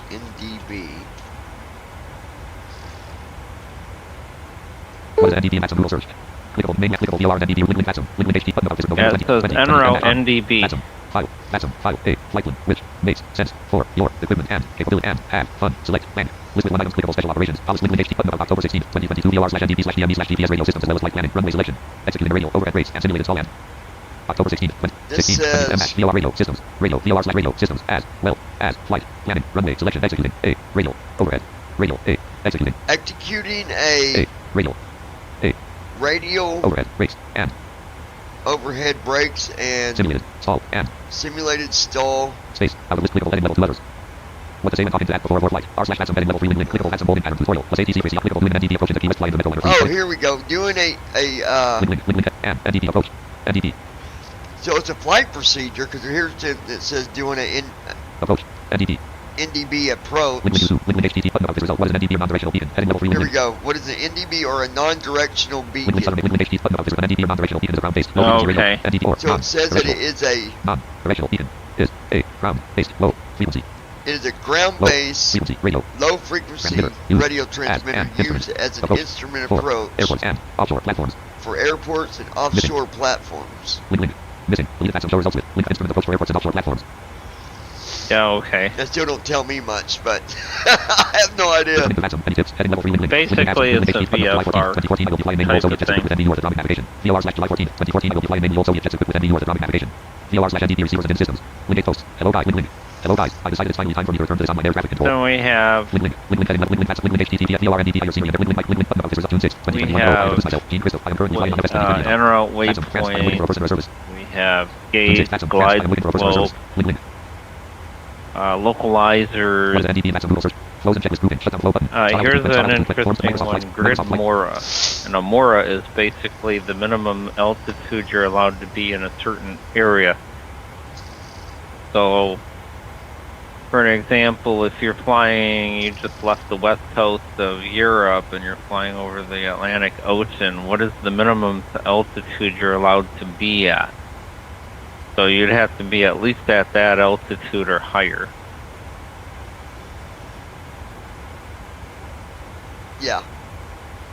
NDB. What is NDB maximum Google search? Clickable main clickable VOR NDB link maximum link HD button officer Yeah, it says NRO NDB. Maximum file A flight plan which makes sense for your equipment and capability and have fun select blank list with one item clickable special operations policy link HD button of October 16 2022 VOR/NDB/DME/GPS radio systems as well as flight planning runway selection executing radio overhead rates and simulated stall and October 16 2016 VOR radio systems VOR/radio systems as well as flight planning runway selection executing a radio overhead radio a executing a radio overhead rates and overhead brakes and simulated stall space out of list clickable heading level 2 letters. What to say when talking to that before flight r/maximum heading level 3 link clickable add some bolding pattern tutorial plus ATC frequency clickable lumen NDB approaching the key west flight in the middle letter 3. Oh, here we go. Doing a link and NDB approach NDB. So it's a flight procedure because here it says doing a approach NDB. NDB approach. Link HTTP button about this result. What is an NDB or non-directional beacon? Heading level 3. Here we go. What is an NDB or a non-directional beacon? Link HTTP button about this. An NDB or non-directional beacon is a ground-based. Okay. NDB or so it says that it is a non-directional beacon. Is a ground-based low frequency. It is a ground-based low frequency radio transmitter used as an instrument approach airports and offshore platforms. For airports and offshore platforms. Link. Missing. Leave the show results with link instrument approach for airports and offshore platforms. Yeah, okay. That still don't tell me much, but I have no idea. Basically, it's a VFR type of thing. VOR/July 14, 2014 will be flying mainly Soviet jets equipped with NDB or the ground navigation. VOR/NDB receivers and systems. Link 8 posts. Hello guys, link. Hello guys, I decided it's finally time for me to return to this online air traffic control. Then we have link heading link HTTP VOR NDB higher senior link button about this result June 6, 2021. en route waypoint. We have gauge, glide slope. Localizers. Close and checklist grouping. Shut down flow button. Here's an interesting one. Grid Mora. And a Mora is basically the minimum altitude you're allowed to be in a certain area. So, for an example, if you're flying, you just left the west coast of Europe and you're flying over the Atlantic Ocean, what is the minimum altitude you're allowed to be at? So you'd have to be at least at that altitude or higher. Yeah.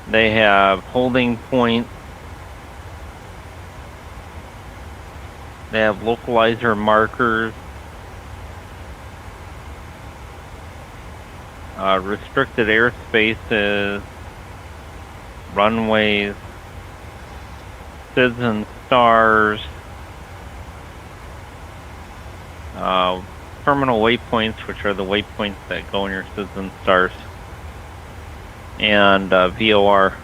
They have holding points. They have localizer markers. Restricted airspaces. Runways. SIDS and stars. Terminal waypoints, which are the waypoints that go in your SIDS and stars. And VOR.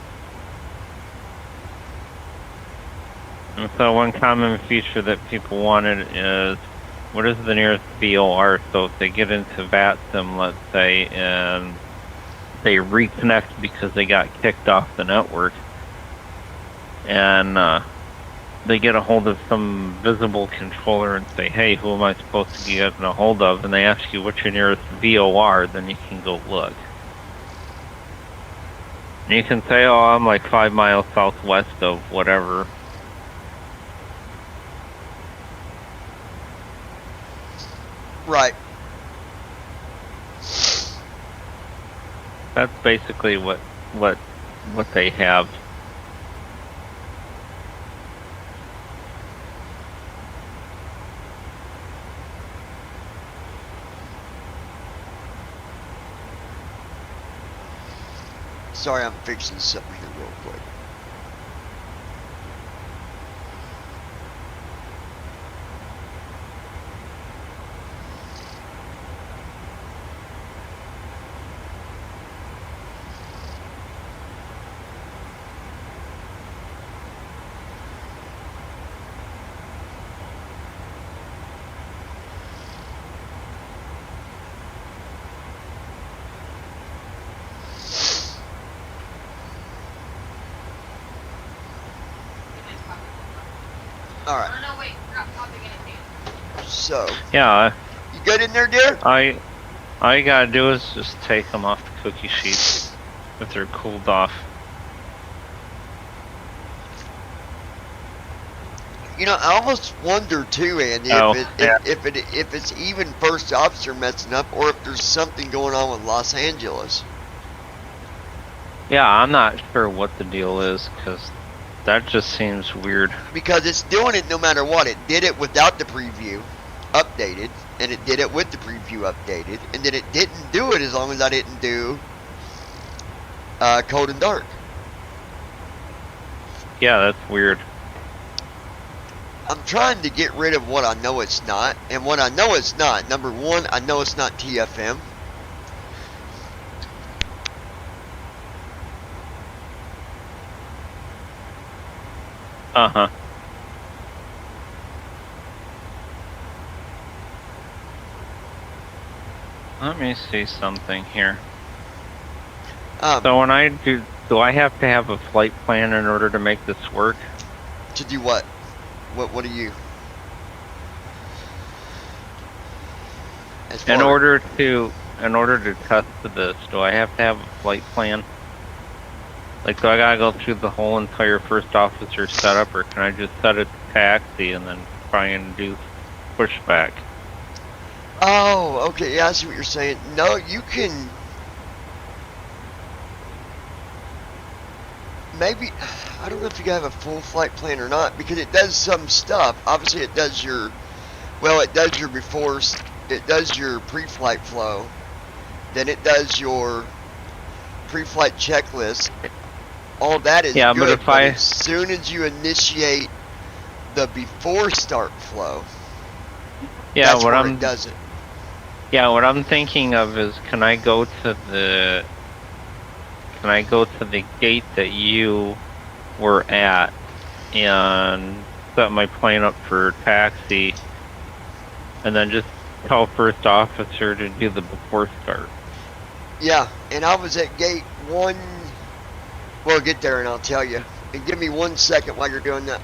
And so one common feature that people wanted is, what is the nearest VOR? So if they get into VATSIM, let's say, and they reconnect because they got kicked off the network, and they get a hold of some visible controller and say, hey, who am I supposed to be getting a hold of? And they ask you what's your nearest VOR, then you can go look. And you can say, oh, I'm like 5 miles southwest of whatever. Right. That's basically what they have. Sorry, I'm fixing something here real quick. Alright. No, wait, stop popping in a So. Yeah. You good in there, dear? All you gotta do is just take them off the cookie sheet if they're cooled off. You know, I almost wonder too, Andy, if it's even first officer messing up, or if there's something going on with Los Angeles. Yeah, I'm not sure what the deal is, because that just seems weird. Because it's doing it no matter what. It did it without the preview updated, and it did it with the preview updated, and then it didn't do it as long as I didn't do cold and dark. Yeah, that's weird. I'm trying to get rid of what I know it's not, and what I know it's not, number one, I know it's not TFM. Uh-huh. Let me see something here. So when I do I have to have a flight plan in order to make this work? To do what? What do you? In order to test this, do I have to have a flight plan? Like, do I gotta go through the whole entire first officer setup, or can I just set it to taxi and then try and do pushback? Oh, okay, yeah, I see what you're saying. No, you can. Maybe, I don't know if you have a full flight plan or not, because it does some stuff. Obviously, it does your, well, it does your before, it does your pre-flight flow, then it does your pre-flight checklist. All that is yeah, good, but as soon as you initiate the before start flow, yeah, that's where it does it. Yeah, what I'm thinking of is, can I go to the gate that you were at and set my plane up for taxi, and then just tell first officer to do the before start? Yeah, and I was at gate 1. We'll get there and I'll tell you. And give me 1 second while you're doing that.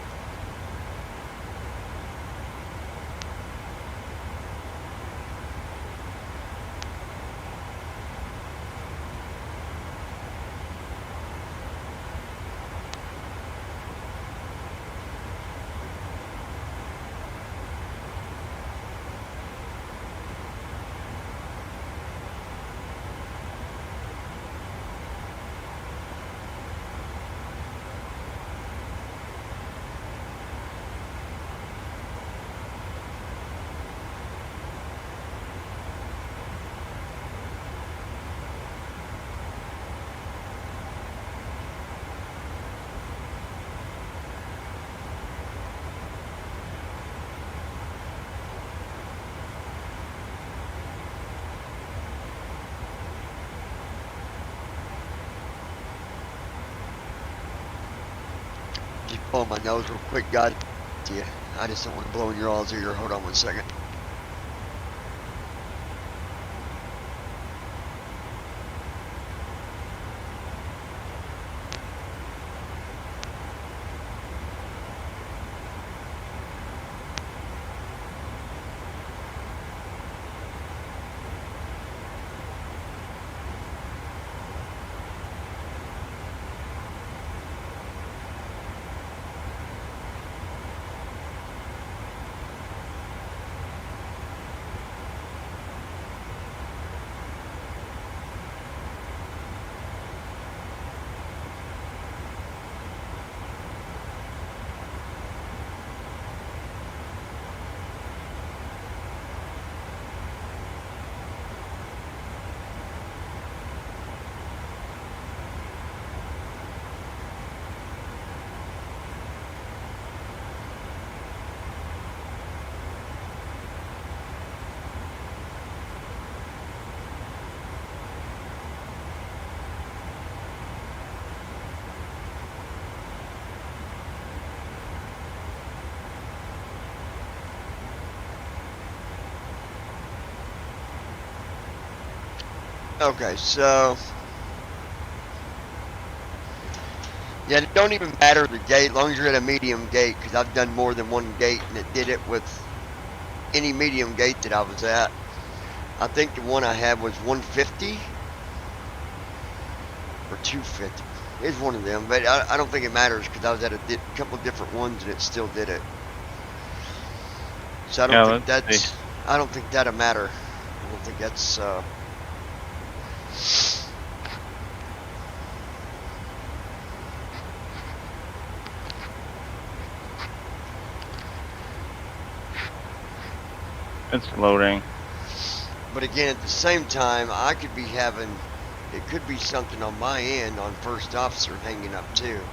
Just blow my nose real quick, God. Yeah, I just don't want to blow in your all's ear. Hold on 1 second. Okay, so yeah, it don't even matter the gate, as long as you're at a medium gate, because I've done more than one gate, and it did it with any medium gate that I was at. I think the one I had was 150 or 250. It's one of them, but I don't think it matters because I was at a couple different ones and it still did it. So I don't think that'll matter. I don't think that's. It's loading. But again, at the same time, I could be having, it could be something on my end on first officer hanging up too.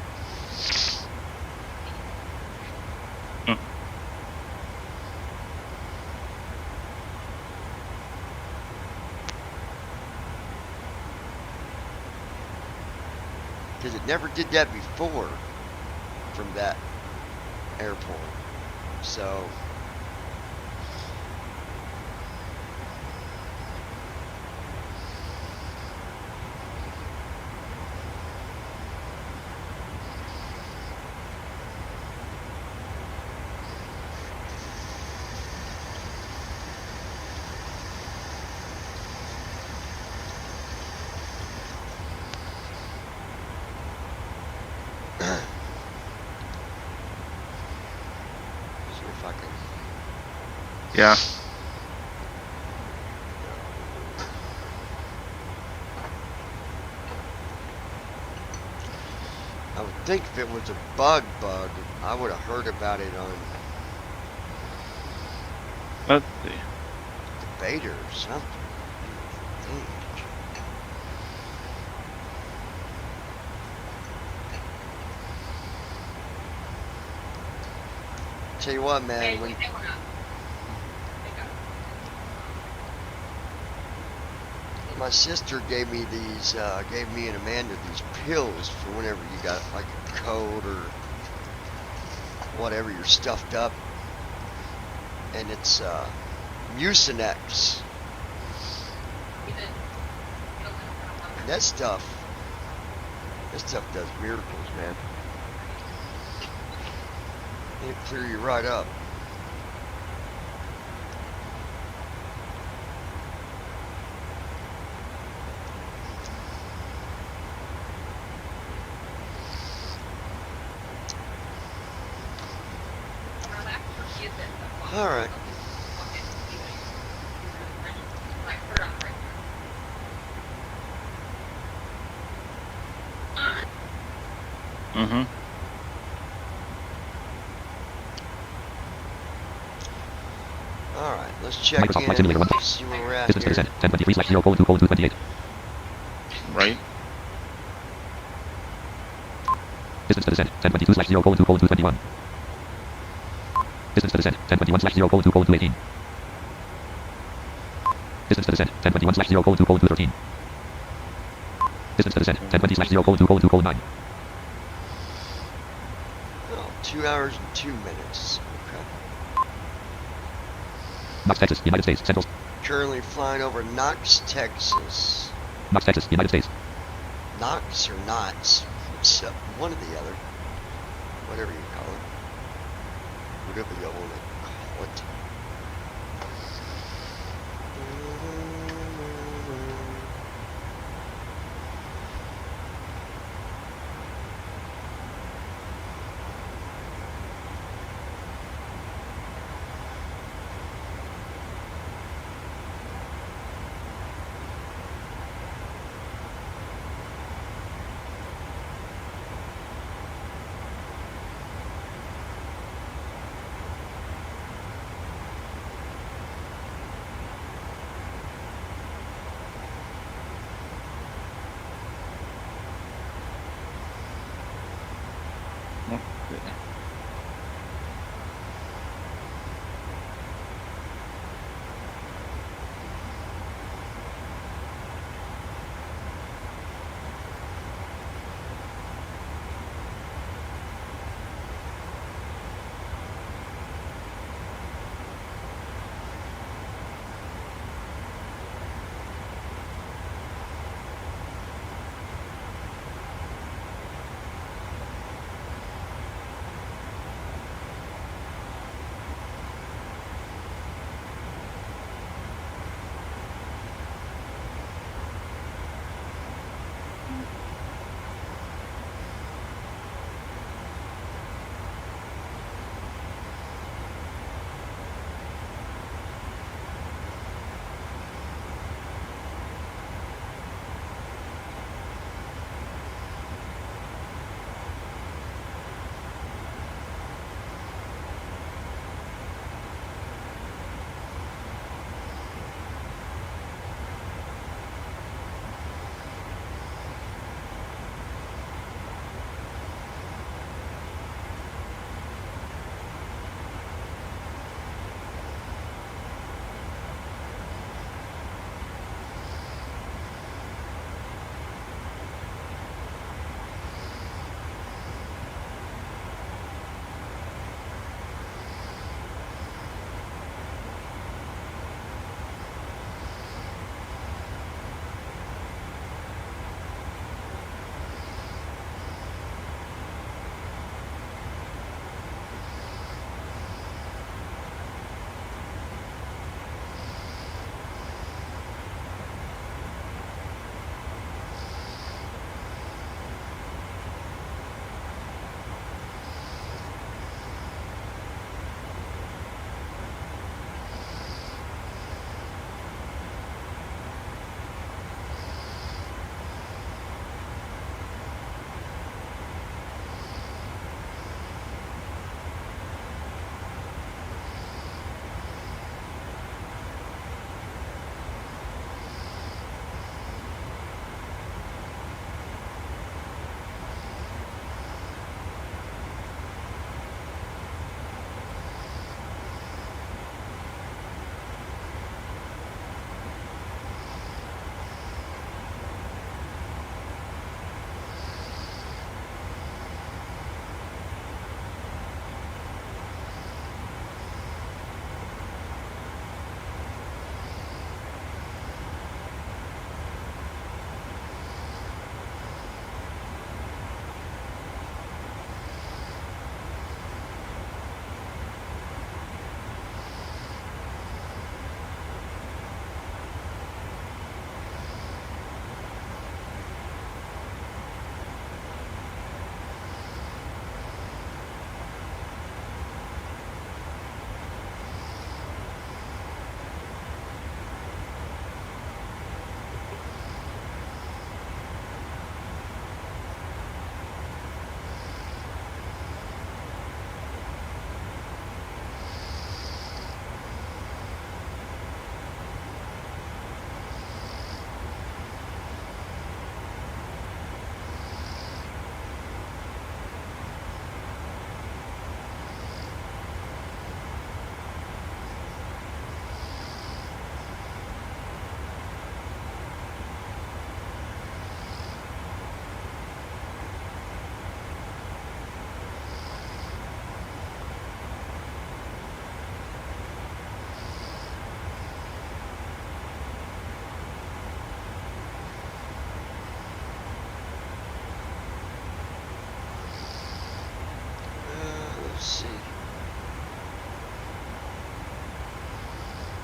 Because it never did that before from that airport. So yeah. I would think if it was a bug, I would have heard about it on Let's see. the beta or something. Tell you what, man. When my sister gave me these, gave me and Amanda these pills for whenever you got like a cold or whatever, you're stuffed up, and it's Mucinex. That stuff does miracles, man. It'll clear you right up. All right. Mm-hmm. All right, let's check Microsoft Flight Simulator 1. in, see where we're at Distance to here. descent, 1023/0:2:28. Right. Distance to descent, 1022/0:2:21. Distance to descent, 1021/0:2:18. Distance to descent, 1021/0:2:13. Distance to descent, 1020/0:2:9. Oh, 2 hours and 2 minutes. Okay. Knox, Texas, United States, Central. Currently flying over Knox, Texas. Knox, Texas, United States. Knox or Knots? It's one or the other. Whatever you call it. Whatever you want to call it.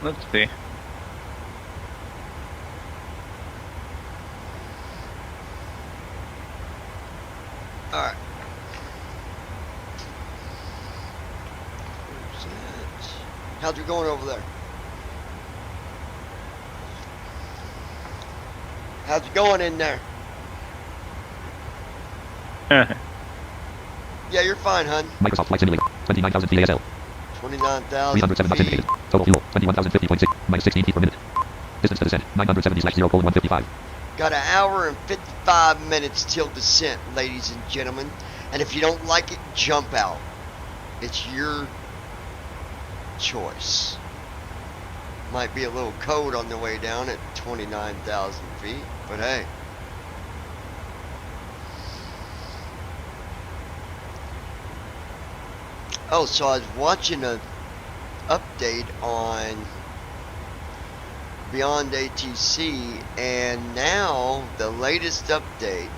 Let's see. Alright. How's it going over there? How's it going in there? Yeah, you're fine, hun. Microsoft Flight Simulator. 29,000 VASL. 29,000 307 feet. Total fuel. 21,050.6. Minus 16 feet per minute. Distance to descent. 970/0:155. Got an hour and 55 minutes till descent, ladies and gentlemen. And if you don't like it, jump out. It's your choice. Might be a little cold on the way down at 29,000 feet, but hey. Oh, so I was watching a update on Beyond ATC, and now the latest update,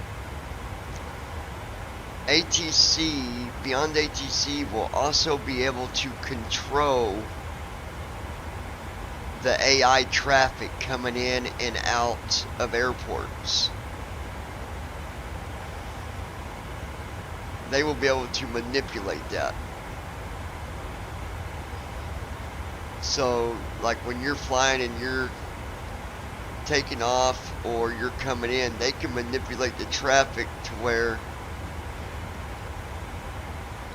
Beyond ATC will also be able to control the AI traffic coming in and out of airports. They will be able to manipulate that. So, like when you're flying and you're taking off or you're coming in, they can manipulate the traffic to where,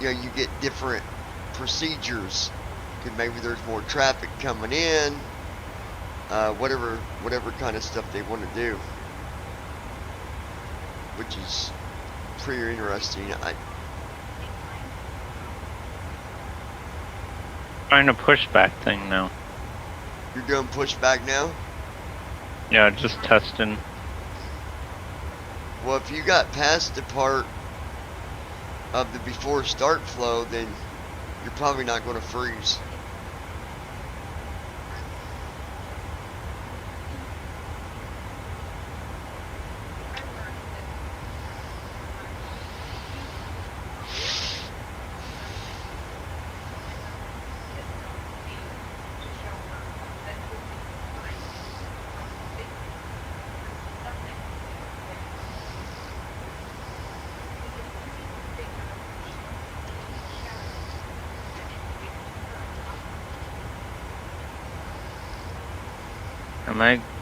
you know, you get different procedures. Because maybe there's more traffic coming in, whatever kind of stuff they want to do, which is pretty interesting. Trying a pushback thing now. You're doing pushback now? Yeah, just testing. Well, if you got past the part of the before start flow, then you're probably not going to freeze.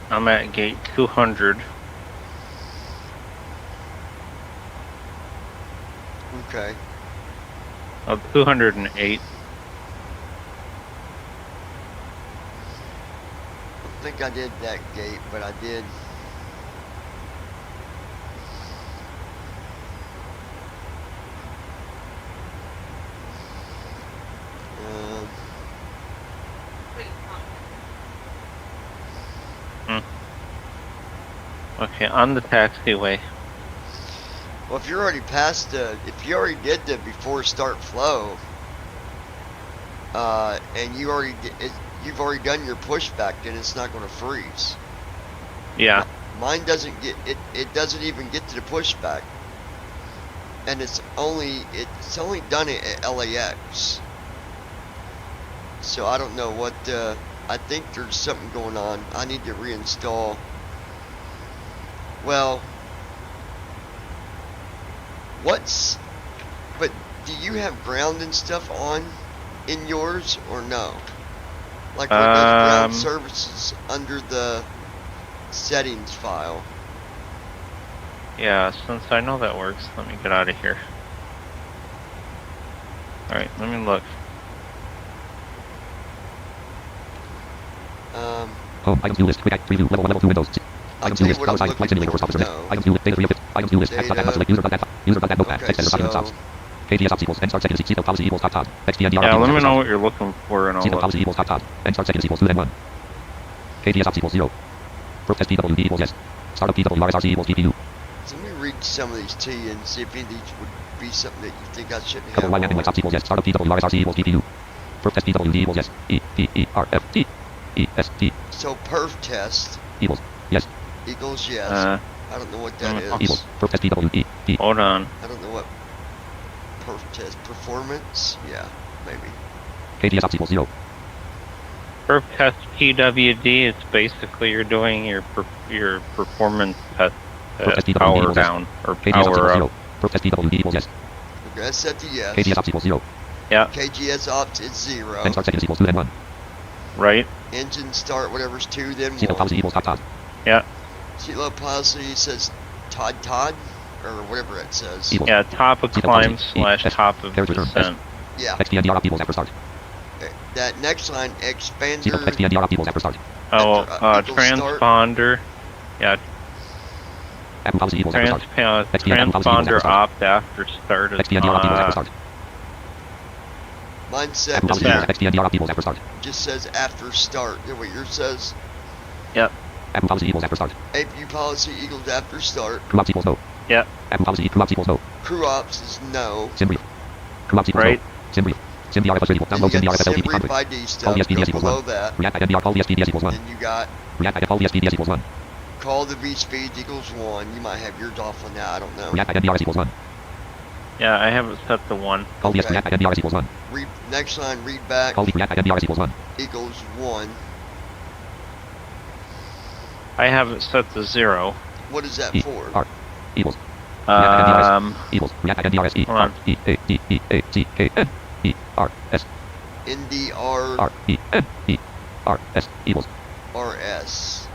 I'm at gate 200. Okay. Of 208. I think I did that gate, but I did. Okay, on the taxiway. Well, if you're already past the, if you already did the before start flow, and you already you've already done your pushback, then it's not going to freeze. Yeah. Mine doesn't get it. It doesn't even get to the pushback, and it's only done it at LAX. So I don't know what. I think there's something going on. I need to reinstall. Well, but do you have ground and stuff on in yours or no? Like where it does ground services under the settings file. Yeah, since I know that works, let me get out of here. Alright, let me look. Home, items view list, quick act, preview, level 2 windows. Items view list, power side, flight simulator, first officer, items view list, data 3 of 50, items view list, select user.that notepad, text editor document stops. KTS ops equals, end start seconds, seatbelt policy equals top. XTNDR. Yeah, let me know what you're looking for and I'll seatbelt policy equals top. End start seconds equals 2 then 1. KTS ops equals 0. Perf test PWD equals yes. Startup PWRSRC equals GPU. So let me read some of these to you and see if any of these would be something that you think I shouldn't have. Couple line ending ops equals yes. Startup PWRSRC equals GPU. Perf test PWD equals yes. EPERFT. So perf test equals yes. Equals yes. I don't know what that is. Equals perf test PWD. Hold on. I don't know what perf test performance. Yeah, maybe. KTS ops equals 0. Perf perf test PWD, it's basically you're doing your performance test power down or power up. Perf test PWD equals yes. Okay, that's set to yes. KGS ops equals 0. Yeah. KGS opt is 0. And start seconds equals 2 then 1. Right. Engine start, whatever's 2 then 1. Seatbelt policy equals Todd. Yeah. Seatbelt policy says Todd, or whatever it says. Equals. Yeah, top of climb / top of descent. Yeah. XPNDR opt equals after start. That next line, expander. XPNDR opt equals after start. Oh, transponder. Yeah. Apple policy equals after start. Transponder opt after start is XPNDR opt equals after start. Mine says Apple policy equals XPNDR opt equals after start. just says after start. Is that what yours says? Yep. Apple policy equals after start. APU policy equals after start. Crew ops equals no. Yep. Apple policy crew ops equals no. Crew ops is no. Simbrief. Crew ops equals right. no. Simbrief. SimDRFS equals download SimDRFS Simbrief ID stuff. VSPDS Go equals below 1. that. React IMDR call VSPDS equals 1. Then you got React IMDR call VSPDS equals 1. call the V-speed equals 1. You might have yours off on that. I don't know. React IMDRS equals 1. Yeah, I have it set to 1. Call VS React IMDRS equals 1. Next line, read back Call React IMDRS equals 1. equals 1. I have it set to 0. What is that E for? R equals equals React IMDRS E R E A D E A T K N E R S NDR R E N E R S equals RS.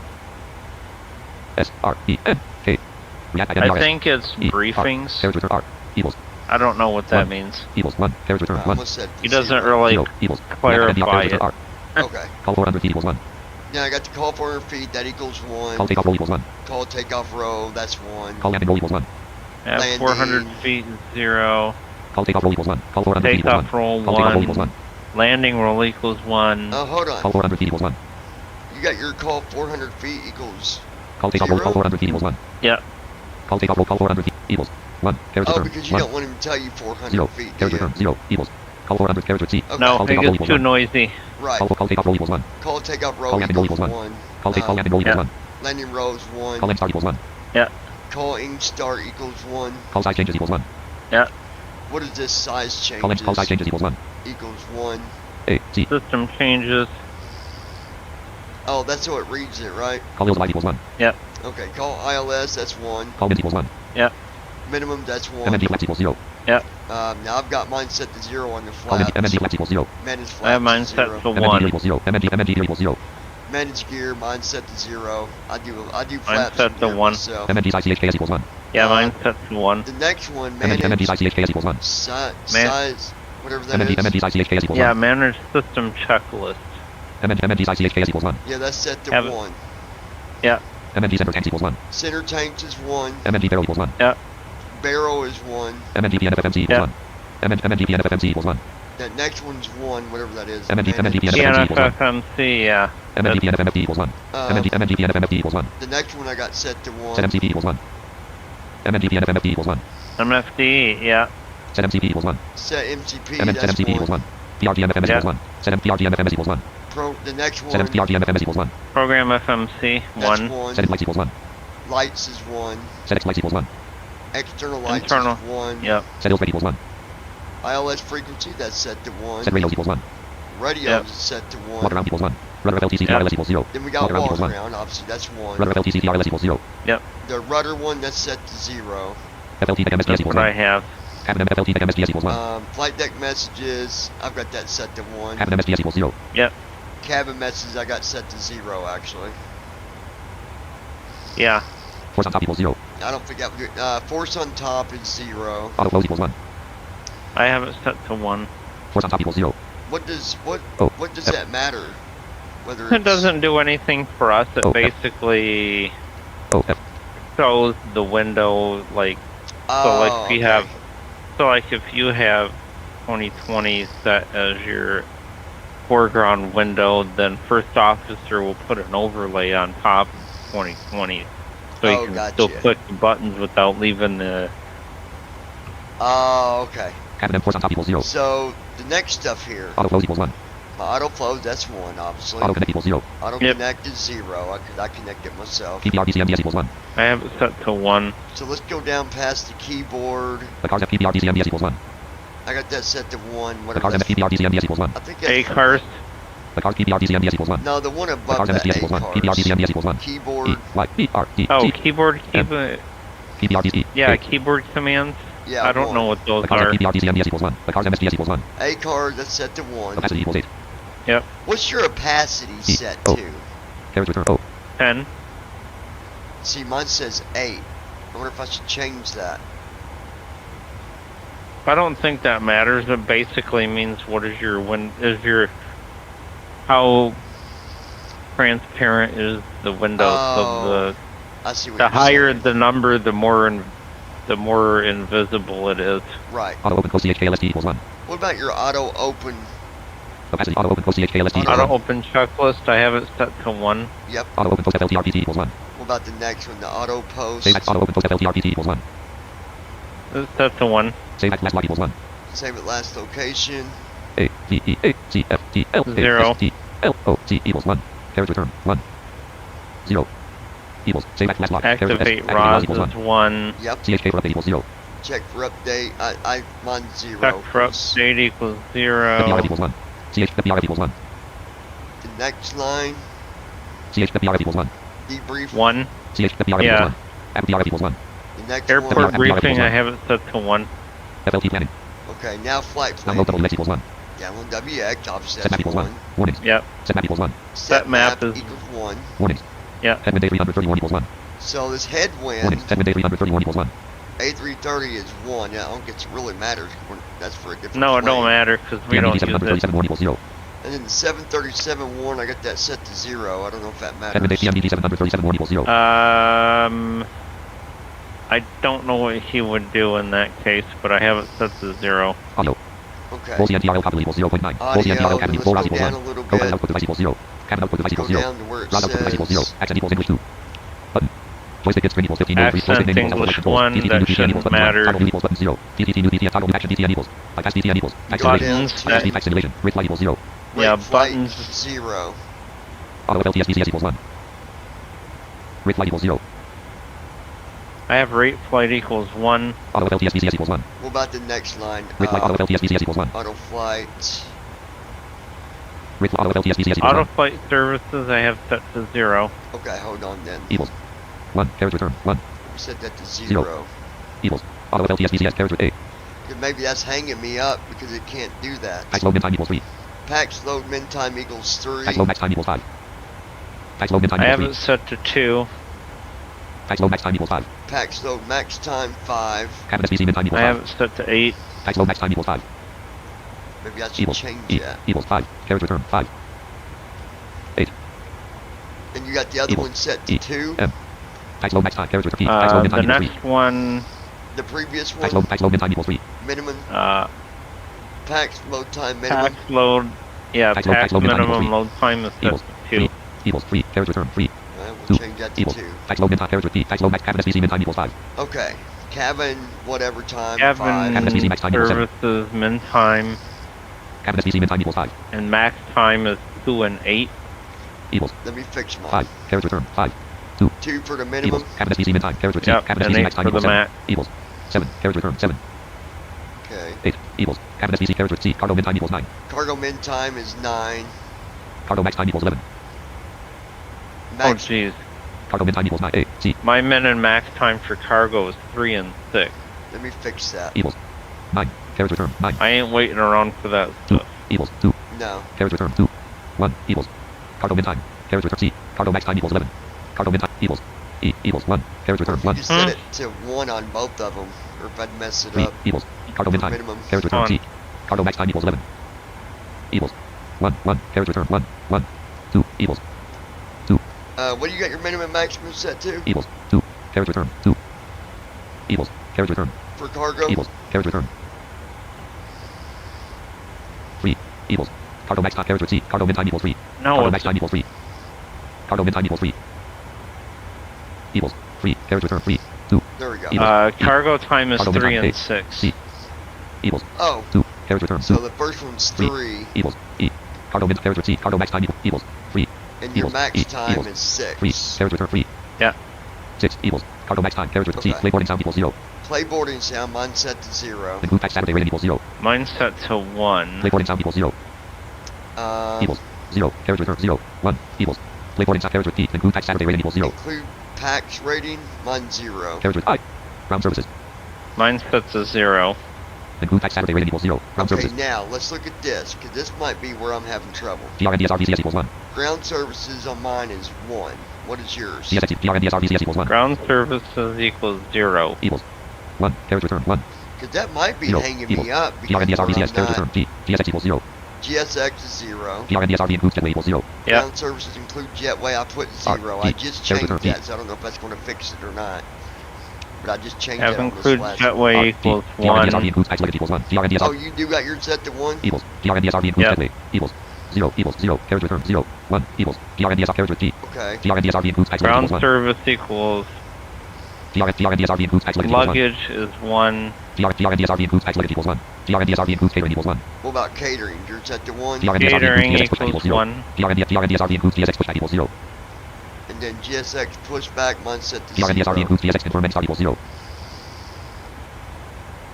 S R E N K React IMDRS. I think it's briefings. Carriage return R equals. I don't know what that means. Equals 1. Carriage return 1. He doesn't really clarify it. Okay. Call 400 feet equals 1. Yeah, I got the call 400 feet. That equals 1. Call takeoff roll equals 1. Call takeoff row. That's 1. Call landing roll equals 1. Yeah, 400 feet 0. Call takeoff roll equals 1. Call 400 feet equals 1. Takeoff roll Call takeoff roll equals 1. 1. Landing roll equals 1. Oh, hold on. Call 400 feet equals 1. You got your call 400 feet equals Call takeoff roll. Call 400 feet equals 1. Yeah. Call takeoff roll. Call 400 feet equals 1. Carriage return. because you 1. don't want him to tell you 400 0. feet. Carriage return 0 equals. Call 400 carriage with C. Okay. No, Call it takeoff roll gets equals too 1. noisy. Right. Call takeoff roll equals 1. Call takeoff row Call landing roll equals equals 1. Call landing roll equals 1. Landing row is 1. Call end start equals 1. Yeah. Call aim start equals 1. Call size changes equals 1. Yeah. What is this size change? Call size changes equals 1. Equals 1. A C. System changes. Oh, that's how it reads it, right? Call ILS equals 1. Yep. Okay, call ILS, that's 1. Call MINS equals 1. Yep. Minimum, that's 1. MND flaps equals 0. Yep. Now I've got mine set to 0 on the Call flaps. MND flaps equals 0. Manage flaps I have mine to set 0. to MND 1. equals 0. MND gear equals 0. Manage gear, mine set to 0. I do Mine flaps set and to gear 1. myself. MND size CHKS equals 1. Yeah, mine's set to 1. The next one, MND manage size CHKS equals 1. size, whatever that is. MND size CHKS equals 1. Yeah, manage system checklist. MND size CHKS equals 1. Yeah, that's set to Have it. 1. Yeah. MND center tanks equals 1. Center tanks is 1. MND barrel equals 1. Yeah. Barrel is 1. MND PNFFMC equals 1. MND PNFFMC equals 1. That next one's 1, whatever that is. MND Manage. PNFFMC equals 1. PNFFMC, yeah. MND PNFFMFD equals 1. MND PNFFMFD equals 1. The next one I got set to 1. Set MCP equals 1. MND PNFFMFD equals 1. MFD, yeah. Set MCP equals 1. Set MCP, Set that's MCP equals 1. PRGMFMS equals 1. Set PRGMFMS equals 1. The next Set one, PRGMFMS equals 1. Program FMC, that's 1. 1. Set lights equals 1. Lights is 1. Set X lights equals 1. External lights Internal. is 1. Yep. Set ILS equals 1. ILS frequency, that's set to 1. Set radios equals 1. Radios Yep. is set to 1. Water round equals 1. Rudder FLTC TRLS equals 0. Then we got Water round equals water 1. round, obviously, that's 1. Rudder FLTC TRLS equals 0. Yep. The rudder one, that's set to 0. FLT deck MSDS That's equals what 1. I have. Have an FLT deck MSDS equals 1. Flight deck messages, I've got that set to 1. Have an MSDS equals 0. Yep. Cabin messages, I got set to 0, actually. Yeah. Force on top equals 0. I don't think force on top is 0. Auto flows equals 1. I have it set to 1. Force on top equals 0. What does that matter? Whether It doesn't do anything for us. It basically shows the window, like, so like if you have, so like if you have 2020 set as your foreground window, then first officer will put an overlay on top of 2020, so you can still click the buttons without leaving the. Oh, okay. Have an force on top equals 0. So the next stuff here. Auto flows equals 1. My auto flows, that's 1, obviously. Auto connect equals 0. Auto connect is 0. I connect it myself. PPR DCMDS equals 1. I have it set to 1. So let's go down past the keyboard. The cars FPPR DCMDS equals 1. I got that set to 1. The cars FPPR DCMDS equals 1. I think A cars. The The card PBR DCMDS equals 1. No, the one The above card that MSDS A equals 1. cars. PBR DCMDS equals 1. Keyboard. E, Y, B, R, D, Oh, C, keyboard, M. keyboard. PBR DC. Yeah, A. keyboard commands. Yeah, I don't one. know what those The card are. PBR DCMDS equals 1. The card MSDS equals 1. A card, that's set to 1. Opacity equals 8. Yep. What's your opacity E, set O. to? Carriage return. O. 10. See, mine says 8. I wonder if I should change that. I don't think that matters. It basically means what is your how transparent is the window. So I see what the you're higher saying. the number, the more invisible it is. Right. Auto open close CHKLST equals 1. What about your auto open? Opacity auto open close CHKLST equals Auto 1. open checklist, I have it set to 1. Yep. Auto open post FLTRPT equals 1. What about the next one? The auto post. Save auto open post FLTRPT equals 1. It's set to 1. Save last log equals 1. Save at last location. A, V, E, A, C, F, T, L, A, 0. S, T, L, O, C equals 1. Carriage return 1. 0. Equals. Save last log. Activate ROS is 1. Yep. CHK for update equals 0. Check for update. Mine's 0. Check for update equals WRF 0. equals 1. CHWRF equals 1. The next line. CHWRF equals 1. Debrief. 1. CHWRF Yeah. equals 1. FDRF equals 1. The next Airport one. briefing, I have it set to 1. FLT planning. Okay, now flight Download plan. WX equals 1. Download WX. Obviously Set map that's equals 1. 1. Warnings. Yep. Set map equals 1. Set map map is- equals 1. Warnings. Yeah. Headwind day 331 equals 1. So this headwind, Warnings. Headwind day 331 equals 1. A330 is 1. Yeah, I don't guess it really matters. That's for a different No, it don't plane. matter because we don't use DMD it. 737 1 equals 0. And then the 737 1, I got that set to 0. I don't know if that Headwind day matters. DMD 737 1 equals 0. I don't know what he would do in that case, but I have it set to 0. Audio. Okay. Full CNTRL copy equals 0.9. Full Audio, CNTRL cabin let's full ROS go equals down 1. a little Program bit. output device equals 0. Cabin output device Go equals 0. down to where it Route output device equals 0. says. Accent equals English 2. Button. Joystick hit screen equals 15. Accent Joystick name equals English controls. 1, DTT that new DTN shouldn't equals button 1. matter. Toggle new equals button 0. DTT new DTN toggle new action DTN equals. Bypass DTN equals. Type Go simulation. down Buttons, to Type simulation. Rate flight equals 0. Yeah, rate flight buttons. 0. Auto FLTS DCS equals 1. Rate flight equals 0. I have rate flight equals 1. Auto FLTS DCS equals 1. What about the next line? Rate flight auto FLTS DCS equals 1. Auto flight. Rate flight auto FLTS DCS equals Auto 1. flight services I have set to 0. Okay, hold on then. Equals. 1. Carriage return 1. We set that to 0. 0. Equals. Auto FLTS DCS carriage with A. Maybe that's hanging me up because it can't do that. Pax load min time equals 3. Pax load min time equals 3. Pax load max time equals 5. Pax load min time I have equals it 3. set to 2. Pax load max time equals 5. Pax load max time 5. Cabin SBC min time equals I have 5. it set to 8. Pax load max time equals 5. Maybe I should Equals. change E that. equals 5. Carriage return 5. 8. And you got the other Equals. one set to E 2. M. Pax load max time carriage return. Pax load min The time equals 3. next one, The previous Pax one, load min time equals 3. minimum pax pax load time minimum. load, yeah, Pax pax load min time minimum equals load time is set Equals. to 2. Equals 3. Carriage return 3. We'll 2. change that to Equals. 2. Pax load min time carriage with P. Pax load max cabin SBC min time equals 5. Okay. Cabin whatever time Cabin 5. Cabin SBC max time equals 7. services min time Cabin SBC min time equals 5. and max time is 2 and 8. Equals. Let me fix mine. 5. Carriage return 5. 2. 2 for the minimum. Equals. Cabin SBC min time carriage with T. Yep, Cabin and SBC 8 max time for the equals 7. max. Equals. 7. Carriage return 7. Okay. 8. Equals. Cabin SBC carriage with C. Cargo min time equals 9. Cargo min time is 9. Cargo max time equals 11. Oh Max jeez. Cargo min time equals 9. A. C. My min and max time for cargo is 3 and 6. Let me fix that. Equals. 9. Carriage return 9. I ain't waiting around for that 2. stuff. Equals. 2. No. Carriage return 2. 1. Equals. Cargo min time. Carriage return C. Cargo max time equals 11. Cargo min time equals. E equals 1. Carriage return 1. You set it to 1 on both of them. Or if I'd mess it 3 up. equals. Cargo min For time. minimum. Carriage return On. C. Cargo max time equals 11. Equals. 1. 1. Carriage return 1. 1. 2 equals. 2 What do you got your minimum maximum set to? equals. 2. Carriage return 2 equals. Carriage return For cargo? equals. Carriage return 3 equals. Cargo max time carriage with C. Cargo min time equals 3. No, Cargo it's max time equals 3. Cargo min time equals 3. Equals. 3. Carriage return 3. 2 There we go. equals. cargo time is Cargo min 3 time and A. 6. C equals. Oh, 2. Carriage return 2 so the first one's 3. equals. E. Cargo min carriage with C. Cargo max time equals 3. And your equals. max E time equals. is 6. 3. Carriage return 3. Yeah. 6 equals. Cargo max time carriage with C. Okay. Playboarding sound equals 0. Playboarding sound, mine set to 0. Include pack Saturday rating equals 0. Mine's set to 1. Playboarding sound equals 0. Uh, Equals. 0. Carriage return 0. 1 equals. Play boarding stop carriage with P. Include pax Saturday rating equals 0. Include pax rating, mine 0. Carriage with I. Ground services. Mine sets to 0. Include pax Saturday rating equals 0. Ground Okay, services. now let's look at this, because this might be where I'm having trouble. PRNDSR VCS equals 1. Ground services on mine is 1. What is yours? CSX PRNDSR VCS equals 1. Ground services equals 0. Equals. 1. Carriage return 1. Because that might be 0 hanging equals. me up. PRNDSR because VCS I'm carriage return not- P. GSX equals 0. GSX is 0. PRNDSR V includes jetway equals 0. Yep. Ground services include jetway, I put 0. R, I P, just carriage changed return that, so I don't know if that's going to fix it or not. But I just changed Have that on this include last jetway one. equals PRNDSR 1. V includes pax equals 1. Oh, PRNDSR you do got yours set to 1? equals. PRNDSR V includes Yep. jetway equals. 0 equals 0. Carriage return 0. 1 equals. PRNDSR carriage with P. Okay. PRNDSR V includes pax Ground equals 1. service equals PRNDSR V includes pax equals 1. luggage is 1. PRNDSR V includes pax equals 1. PRNDSR V includes catering equals 1. What about catering? Yours set to 1? Catering equals 1. PRNDSR V includes GSX pushback equals 0. And then GSX pushback, mine set to PRNDSR V 0. includes GSX confirmed star equals 0.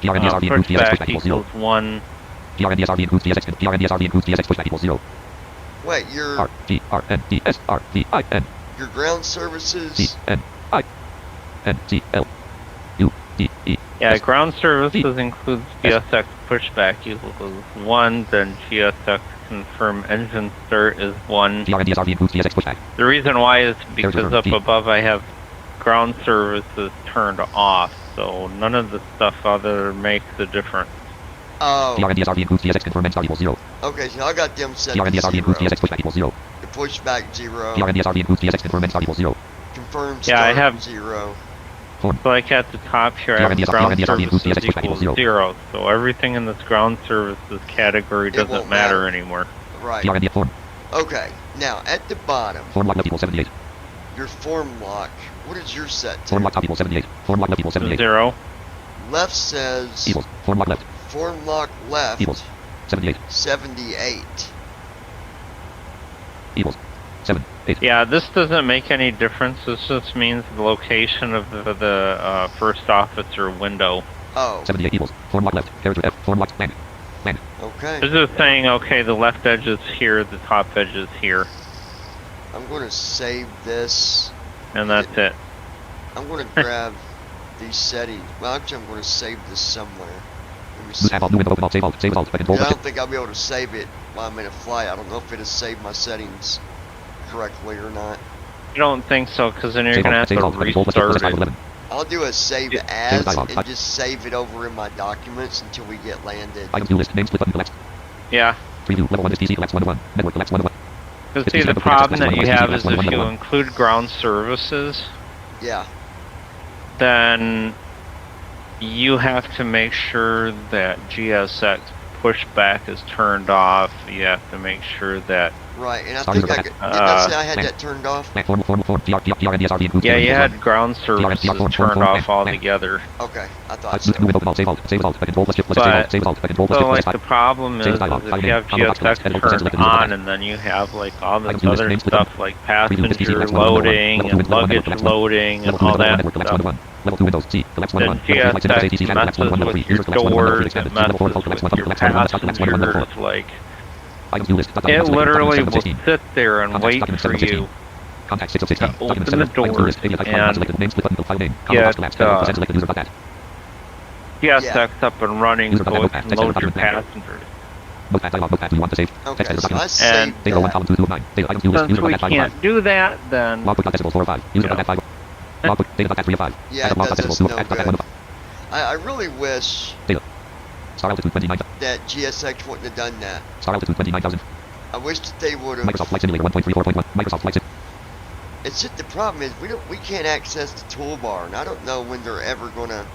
PRNDSR V includes GSX Pushback pushback equals 0. equals 1. PRNDSR V includes GSX pushback equals 0. Wait, your R G R N D S R V I N your ground C services... N I N G L U D E. Yeah, ground services includes GSX pushback equals 1, then GSX confirm engine start is 1. PRNDSR V includes GSX pushback. The reason why is because Carriage up return, P. above I have ground services turned off, so none of the stuff other makes a difference. Oh, PRNDSR V includes GSX confirmed star equals 0. okay, so I got them set to PRNDSR V 0. includes GSX pushback equals 0. The pushback 0. PRNDSR V includes GSX confirmed star equals 0. Confirmed Yeah, I start have- 0. Like at the top here, I have PRNDSR ground equals services GSX pushback equals equals 0, so everything in this ground services category It won't doesn't matter matter. anymore. Right. PRNDSR form. Okay, now at the bottom, Form lock left equals 78. your form lock, what is your set to? Form lock top equals 78. Form lock left equals 78. 0. Left says Equals. Form lock left form lock left equals 78. 78. Equals 7 8. Yeah, this doesn't make any difference. This just means the location of the first officer window. Oh, 78 equals. Form lock left. Carriage with F. Form lock land. Land. okay. This is saying, okay, the left edge is here, the top edge is here, I'm going to save this. and that's it. I'm going to grab these settings. Well, actually, I'm going to save this somewhere. Let me see. Loose app alt new window open alt save alt save alt by control. Yeah, I don't think I'll be able to save it while I'm in a flight. I don't know if it'll save my settings correctly or not. I don't think so, because then you're Save going to alt have save to alt by control. Let's restart it. 11. I'll do a save Yeah, as dialogue. and just save it over in my documents until we get landed. Items view list. Name split button collapse. Yeah, Preview level 1 is PC collapse 1 to 1. Network collapse 1 to 1. because see, the problem that you have is if you include ground services, Yeah. then you have to make sure that GSX pushback is turned off. You have to make sure that Right, and I Sorry think I about could, that. did I say I had that turned off? Form PRNDSR V includes yeah, you equals had 1. ground services turned off altogether. Okay, I thought so. Loose new window alt save alt save alt by control. Let's shift. Let's save But alt save alt by control. Let's so shift. like the problem is if you have GSX turned on and then you have like all this other stuff like passenger loading and luggage loading and all that stuff. Level 2 Windows C. Collapse 1 Then 1. GSX messes with your doors, it messes with your passengers, like it literally will sit there and wait for you to open the doors and get GSX up and running so it can load your passengers. Okay, so I And saved that. since we can't do that, then Yeah, it does us no good. I really wish Star altitude 29. that GSX wouldn't have done that. Star altitude 29,000. I wish that they would have. Microsoft Flight Simulator 1.34.1. Microsoft Flight Sim. It's just the problem is we can't access the toolbar, and I don't know when they're ever gonna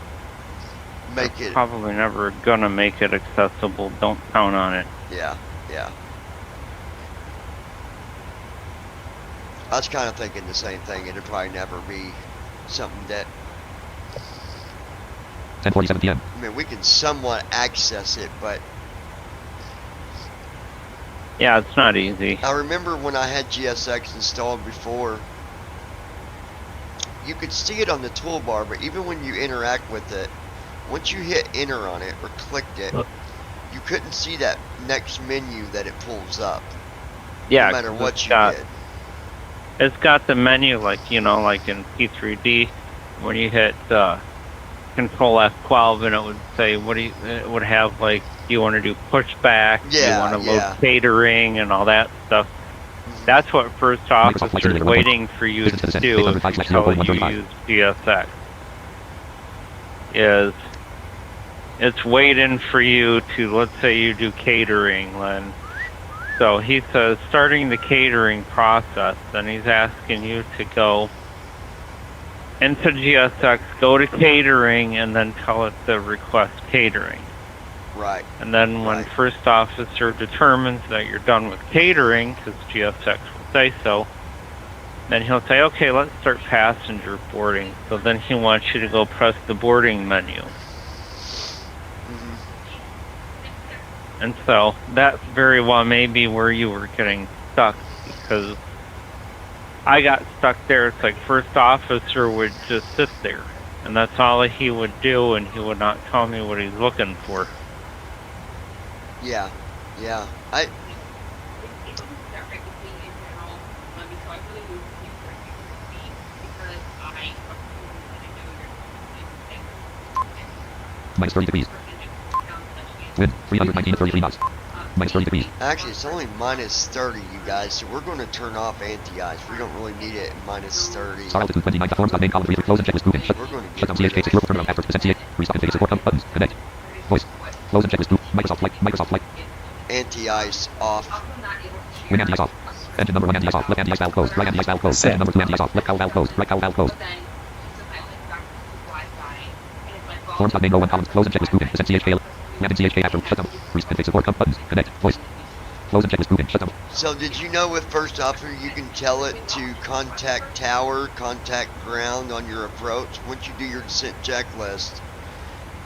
make it. probably never gonna make it accessible. Don't count on it. Yeah, yeah. I was kind of thinking the same thing. It'd probably never be something that 10:47 p.m. I mean we can somewhat access it, but Yeah, it's not easy. I remember when I had GSX installed before, you could see it on the toolbar, but even when you interact with it, once you hit enter on it or clicked it, you couldn't see that next menu that it pulls up. Yeah, no matter what you did. It's got the menu like, you know, like in P3D, when you hit Control F12 and it would say, it would have like, do you want to do pushback? Do you want to load catering and all that stuff? That's what first officer is waiting for you to do if you tell you use GSX. It's waiting for you to, let's say you do catering, Len. So he says, starting the catering process, then he's asking you to go into GSX, go to catering, and then tell it to request catering. Right. And then when first officer determines that you're done with catering, because GSX will say so, then he'll say, okay, let's start passenger boarding. So then he wants you to go press the boarding menu. And so that's very well maybe where you were getting stuck, because I got stuck there. It's like first officer would just sit there, and that's all he would do, and he would not tell me what he's looking for. Yeah. Minus 30 degrees. Wind 319 to 33 knots. Minus 30 degrees. Actually, it's only minus 30, you guys, so we're going to turn off anti-ice. We don't really need it at minus 30. Star altitude 29 forms main column 3 close and checklist group. We're going to shut down CHK 6 turn on after percent CH. Restart and support buttons. Connect. Voice. Close and checklist group. Microsoft Flight. Anti-ice off. Wing anti-ice off. Engine number 1 anti-ice off. Left anti-ice valve closed. Right anti-ice valve closed. Engine number 2 anti-ice off. Left cowl valve closed. Right cowl valve closed. Forms main row 1 columns. Close and checklist group. Percent CHK. Landing CHK after shutdown. Restart and support buttons. Connect. Voice. Close and checklist group. Shutdown. So did you know with first officer you can tell it to contact tower, contact ground on your approach? Once you do your descent checklist,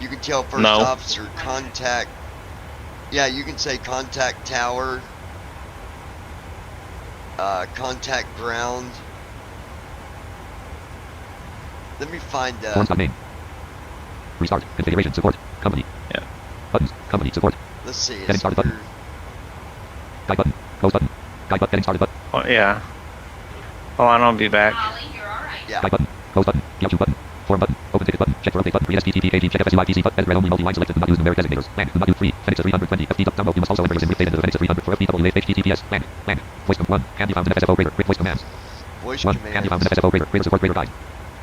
you can tell first officer contact. Yeah, you can say contact tower, contact ground. Let me find Forms name. Restart. Configuration support. Company. Yeah. Buttons. Company support. Let's see. Getting started button. Guide button. Close button. Guide button. Getting started button. Oh, yeah. Hold on, I'll be back. Yeah. Guide button. Close button. Q button. Form button. Open ticket button. Check for update button. Read SPTPKG. Check FSUIPC button. Edit red only multi-line selected. Do not use numeric designators. Land. Do not use 3. FedEx 320. FD download. You must also enter your data into FedEx 300 for FDW HTTPS. Land. Voice command 1. Can be found in FSFO grader. Voice commands. Voice 1. command. Can be found in FSFO grader. Grader support grader guide.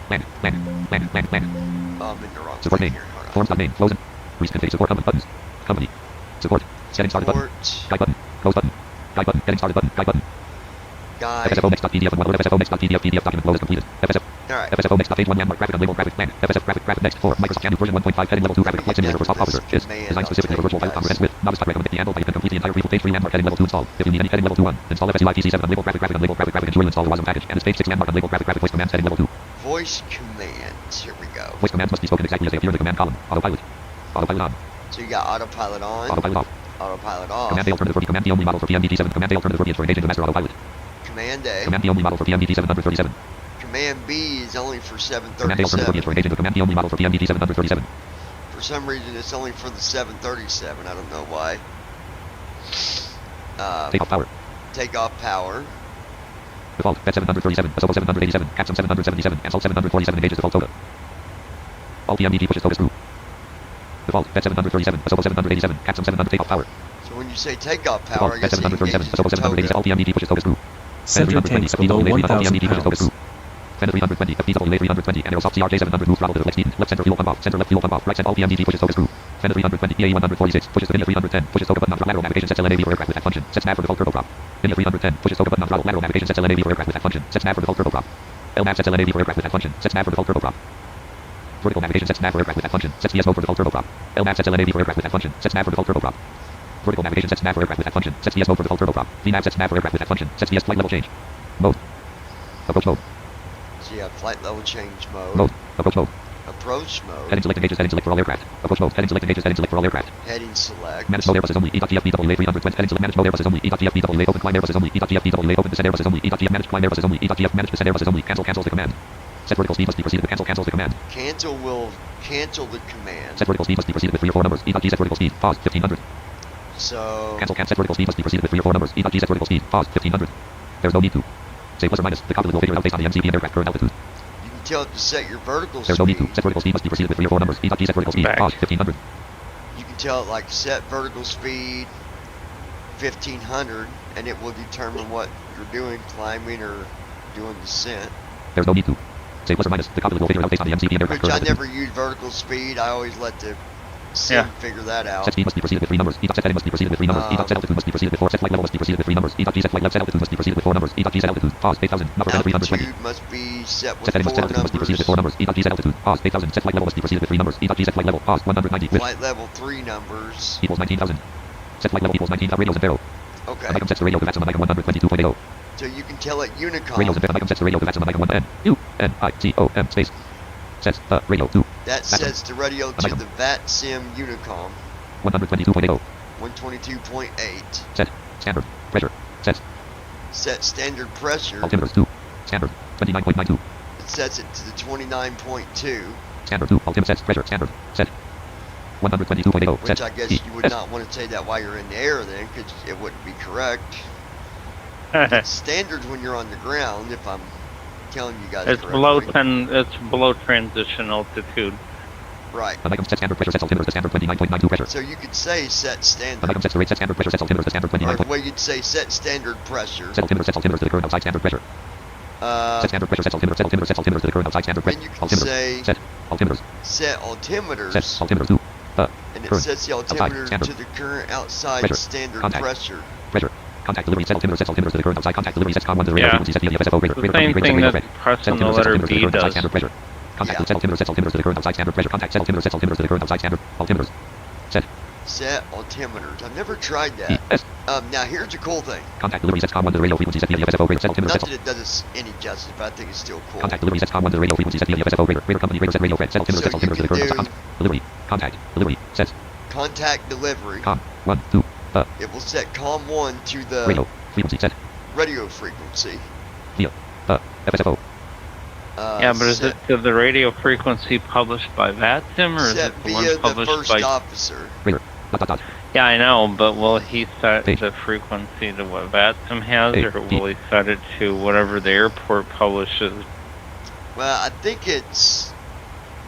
Land. I'm in the wrong support name. Forms name. Close. Config support buttons. Company. Support. Getting started button. Guide button. Close button. Guide button. Getting started button. Guide button. Guide. FSFO next.pdf and one FSFO next.pdf PDF document close completed. FSF. Alright. FSFO next.page 1 landmark graphic unlabeled graphic land. FSF graphic next 4 Microsoft GNU version 1.5 heading level 2 graphic flight simulator for soft officer is designed specifically for virtual pilot conference with novice pilot recommend the handle by you can complete the entire page 3 landmark heading level 2 installed. If you need any heading level 2 1 install FSUIPC 7 unlabeled graphic ensure you install the WASM package and its page 6 landmark unlabeled graphic voice commands heading level 2. Voice commands. Here we go. Voice commands must be spoken exactly as they appear in the command column. Autopilot. Autopilot on. So you got autopilot on. Autopilot off. Autopilot off. Command A alternative for Command D only model for PMDT7. Command A alternative for B is for engaging the master autopilot. Command A. Command D only model for PMDT 737. Command B is only for Command A alternative for B 737. is for engaging the Command D only model for PMDT 737. For some reason it's only for the 737. I don't know why. Take off power. Take off power. Default. Bed 737. Asobo 787. Capsum 777. Ansel 747 engages default TOTA. All PMDT pushes TOTA screw. Default. Bed 737. Asobo 787. Capsum 700 take off power. So when you say take off power, Default. Bed 737. Asobo 787. All PMDT pushes TOTA screw. Center tanks below 1,000 pounds. Fender 320, FDWA 320, Aerosoft CRJ 700, move throttle to left speed, left center fuel pump off, center left fuel pump off, right center all PMDT pushes TOTA screw. Fender 320, EA 146, pushes the India 310, pushes TOTA button on lateral navigation, sets LNAV for aircraft with that function, sets nav for default turboprop. India 310, pushes TOTA button on throttle lateral navigation, sets LNAV for aircraft with that function, sets nav for default turboprop. LNAV sets LNAV for aircraft with that function, sets nav for default turboprop. Vertical navigation sets nav for aircraft with that function, sets VS mode for default turboprop. LNAV sets LNAV for aircraft with that function, sets nav for default turboprop. Vertical navigation sets nav for aircraft with that function, sets VS mode for default turboprop. VNAV sets nav for aircraft with that function, sets VS flight level change. Mode. Approach mode. So you have flight level change mode. Mode. Approach mode. Approach mode. Heading select engages, heading select for all aircraft. Approach mode. Heading select engages, heading select for all aircraft. Heading select. Manage mode Airbus is only E.TFBWA 320. Heading select manage mode Airbus is only E.TFBWA open climb Airbus is only E.TFBWA open descent Airbus is only E.TF manage climb Airbus is only E.TF manage descent Airbus is only cancels the command. Set vertical speed must be proceeded with cancels the command. Cancel will cancel the command. Set vertical speed must be proceeded with 3 or 4 numbers. E.T set vertical speed. Pause 1500. So... Cancel set vertical speed must be preceded with 3 or 4 numbers. E.G set vertical speed. Pause. 1500. There's no need to. Say plus or minus. The calculator will figure it out based on the MCP and aircraft current altitude. You can tell it to set your vertical There's speed. no need to. Set vertical speed must be preceded with 3 or 4 numbers. E.G set vertical speed. Pause. 1500. You can tell it like set vertical speed 1500 and it will determine what you're doing, climbing or doing descent. There's no need to. Say plus or minus. The calculator will figure it out based on the MCP and aircraft Which current I altitude. never use vertical speed. I always let the sim figure that out. Set speed must be preceded with 3 numbers. E.G set heading must be preceded with 3 numbers. E.G set altitude must be preceded with 4. Set flight level must be preceded with 3 numbers. E.G set flight level set altitude must be preceded with 4 numbers. E.G set altitude. Pause. 8000. Number 320. Altitude must be set with Set heading 4 set altitude must be preceded with 4 numbers. E.G set altitude. Pause. 8000. Set flight level must be preceded with 3 numbers. E.G set flight level. Pause. 190. Width. Flight level 3 numbers. Equals 19,000. Set flight level equals 19,000. Radios and Vero. Okay. Amicum sets the radio to maximum Amicum 122.80. So you can tell it Unicom. Radios and Vero. Amicum sets the radio to maximum Amicum 1 N. U. N. I. T. O. M. Space. Sets the radio to. That sets the radio to the VATSIM Unicom. 122.80. 122.8. Set. Standard. Pressure. Sets. Set standard pressure. Altimeters 2. Standard. 29.92. It sets it to the 29.2. Standard 2. Altimeter sets. Pressure. Standard. Set. 122.80. Which Set. I guess you would not want to say that while you're in the air then, because it wouldn't be correct. It's standard when you're on the ground, if I'm telling you guys It's correctly. below 10, it's below transition altitude. Right. Amicum sets standard pressure sets altimeters to standard 29.92 pressure. So you could say set standard. Amicum sets the rate set standard pressure sets altimeters to standard Or 29. the way you'd say set standard pressure. Set altimeters to the current outside standard pressure. Set standard pressure sets altimeters to the current outside standard pressure. Then you can say set altimeters. Set altimeters. Set altimeters to and it current sets the altimeter to the current outside pressure. standard Contact. pressure. Pressure. Contact delivery set altimeters to the current outside contact delivery sets COM1 to the radio frequency set via the FSFO radar. The same thing that pressing the letter B does. Standard pressure. Contact set altimeters to the current outside standard pressure. Contact set altimeters to the current outside standard altimeters. Set. Set altimeters. I've never tried that. ES. Now here's a cool thing. Contact delivery sets COM1 to the radio frequency set via the FSFO radar. Set altimeters Not set. that it does us any justice, but I think it's still cool. Contact delivery sets COM1 to the radio frequency set via the FSFO radar. Radar company radar set radio set altimeters So you to the current can outside. Delivery. Contact. Delivery. Sets. Contact delivery. COM 1 2. It will set COM1 to the Radio frequency set radio frequency. via the FSFO. Yeah, but is it to the radio frequency published by VATSIM, or is set it the one via the published first by... officer. Radar. Yeah, I know, but will he set Page. the frequency to what VATSIM has, Page. or will he set it to whatever the airport publishes? Well, I think it's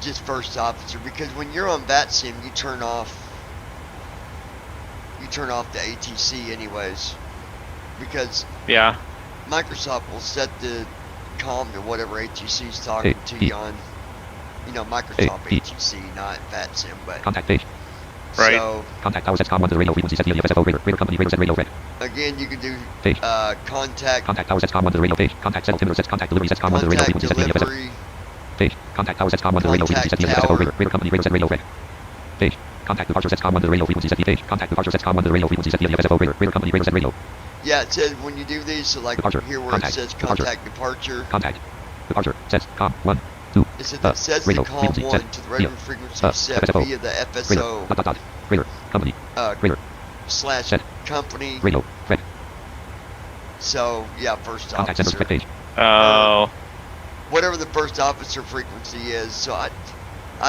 just first officer, because when you're on VATSIM, you turn off the ATC anyways, because Yeah. Microsoft will set the COM to whatever ATC is talking to you on, Microsoft ATC, not VATSIM, but Contact page. Right. So Contact tower sets COM1 to the radio frequency set via the FSFO radar. Radar company radar set radio red. again, you can do Page. contact Contact tower sets COM1 to the radio page. Contact set altimeter sets contact delivery sets COM1 to the radio frequency set via the FSFO. delivery. Page. Contact tower sets COM1 to the radio frequency set via the FSFO radar. Radar company radar set radio red. Page. Contact departure sets COM1 to the radio frequency set via page. Contact departure sets COM1 to the radio frequency set via the FSFO radar. Radar company radar set radio. Yeah, it says when you do these, so like Departure. here where Contact. it says Departure. contact departure, Contact. Departure sets COM1 2. it says the radio frequency COM1 set to the radio via frequency set FSFO. via the Radar. FSO Radar. Company. Radar. slash Set. company. Radio. Red. So yeah, first Contact center officer. spec page. Oh. Whatever the first officer frequency is. So I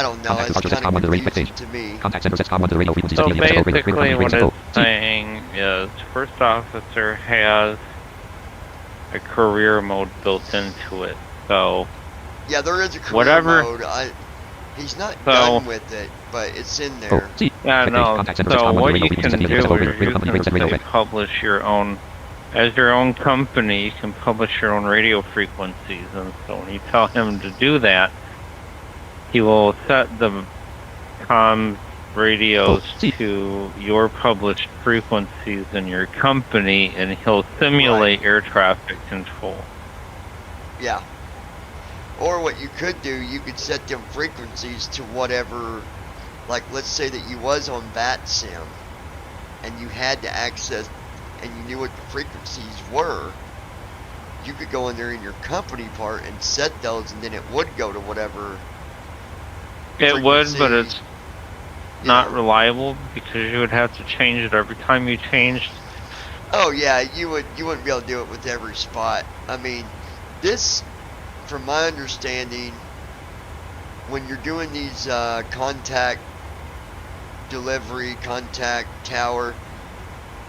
don't know. Contact It's departure sets kind COM1 of to the radio confusing page. to me. Contact center sets COM1 to the radio frequency So set via the FSFO radar. Radar basically company what radar it's set saying is first officer has a career mode built into it. So Yeah, there is a career whatever. mode. He's not So- done with it, but it's in there. Oh, see. Yeah, Spec page. no. Contact center sets So COM1 to the what radio you frequency can set via the do FSFO is radar. Radar you company can radar set radio say red. publish your own, as your own company, you can publish your own radio frequencies, and so when you tell him to do that, he will set the comm radios to your published frequencies in your company, and he'll simulate air traffic control. Yeah. Or what you could do, you could set them frequencies to whatever, like let's say that you was on VATSIM and you had to access and you knew what the frequencies were, you could go in there in your company part and set those, and then it would go to whatever It would, but frequency, it's not reliable because you would have to change it every time you changed. Oh yeah, you wouldn't be able to do it with every spot. I mean, this, from my understanding, when you're doing these contact delivery, contact tower,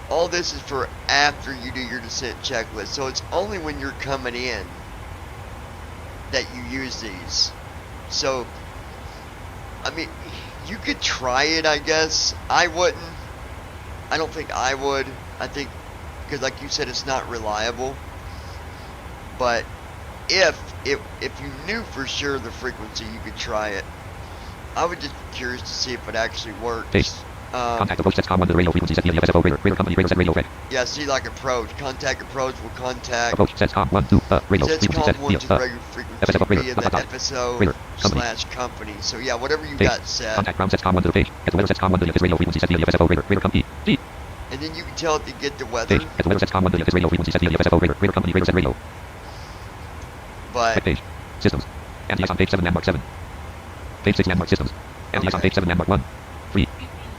all this is for after you do your descent checklist. So it's only when you're coming in that you use these. So, I mean, you could try it, I guess. I wouldn't. I don't think I would. I think, because like you said, it's not reliable. But if you knew for sure the frequency, you could try it. I would just be curious to see if it actually works. Contact approach sets com 1 to the radio frequency set via the FSO radar. Radar company radar set radio fed. Yeah, see, like approach. Contact approach will contact. Approach sets com 1 to radio sets frequency set com 1 via to the radio frequency via the FSO / company. So yeah, whatever you got set. Contact ground sets com 1 to the page. Get the weather sets com 1 to the radio frequency set via the FSO radar. Radar company. D. And then you can tell it to get the weather. Page. Get the weather sets com 1 to the radio frequency set via the FSO radar. Radar company radar set radio. But. Page. Systems. MDS on page 7 landmark 7. Page 6 landmark systems. MDS on page 7 landmark 1. 3.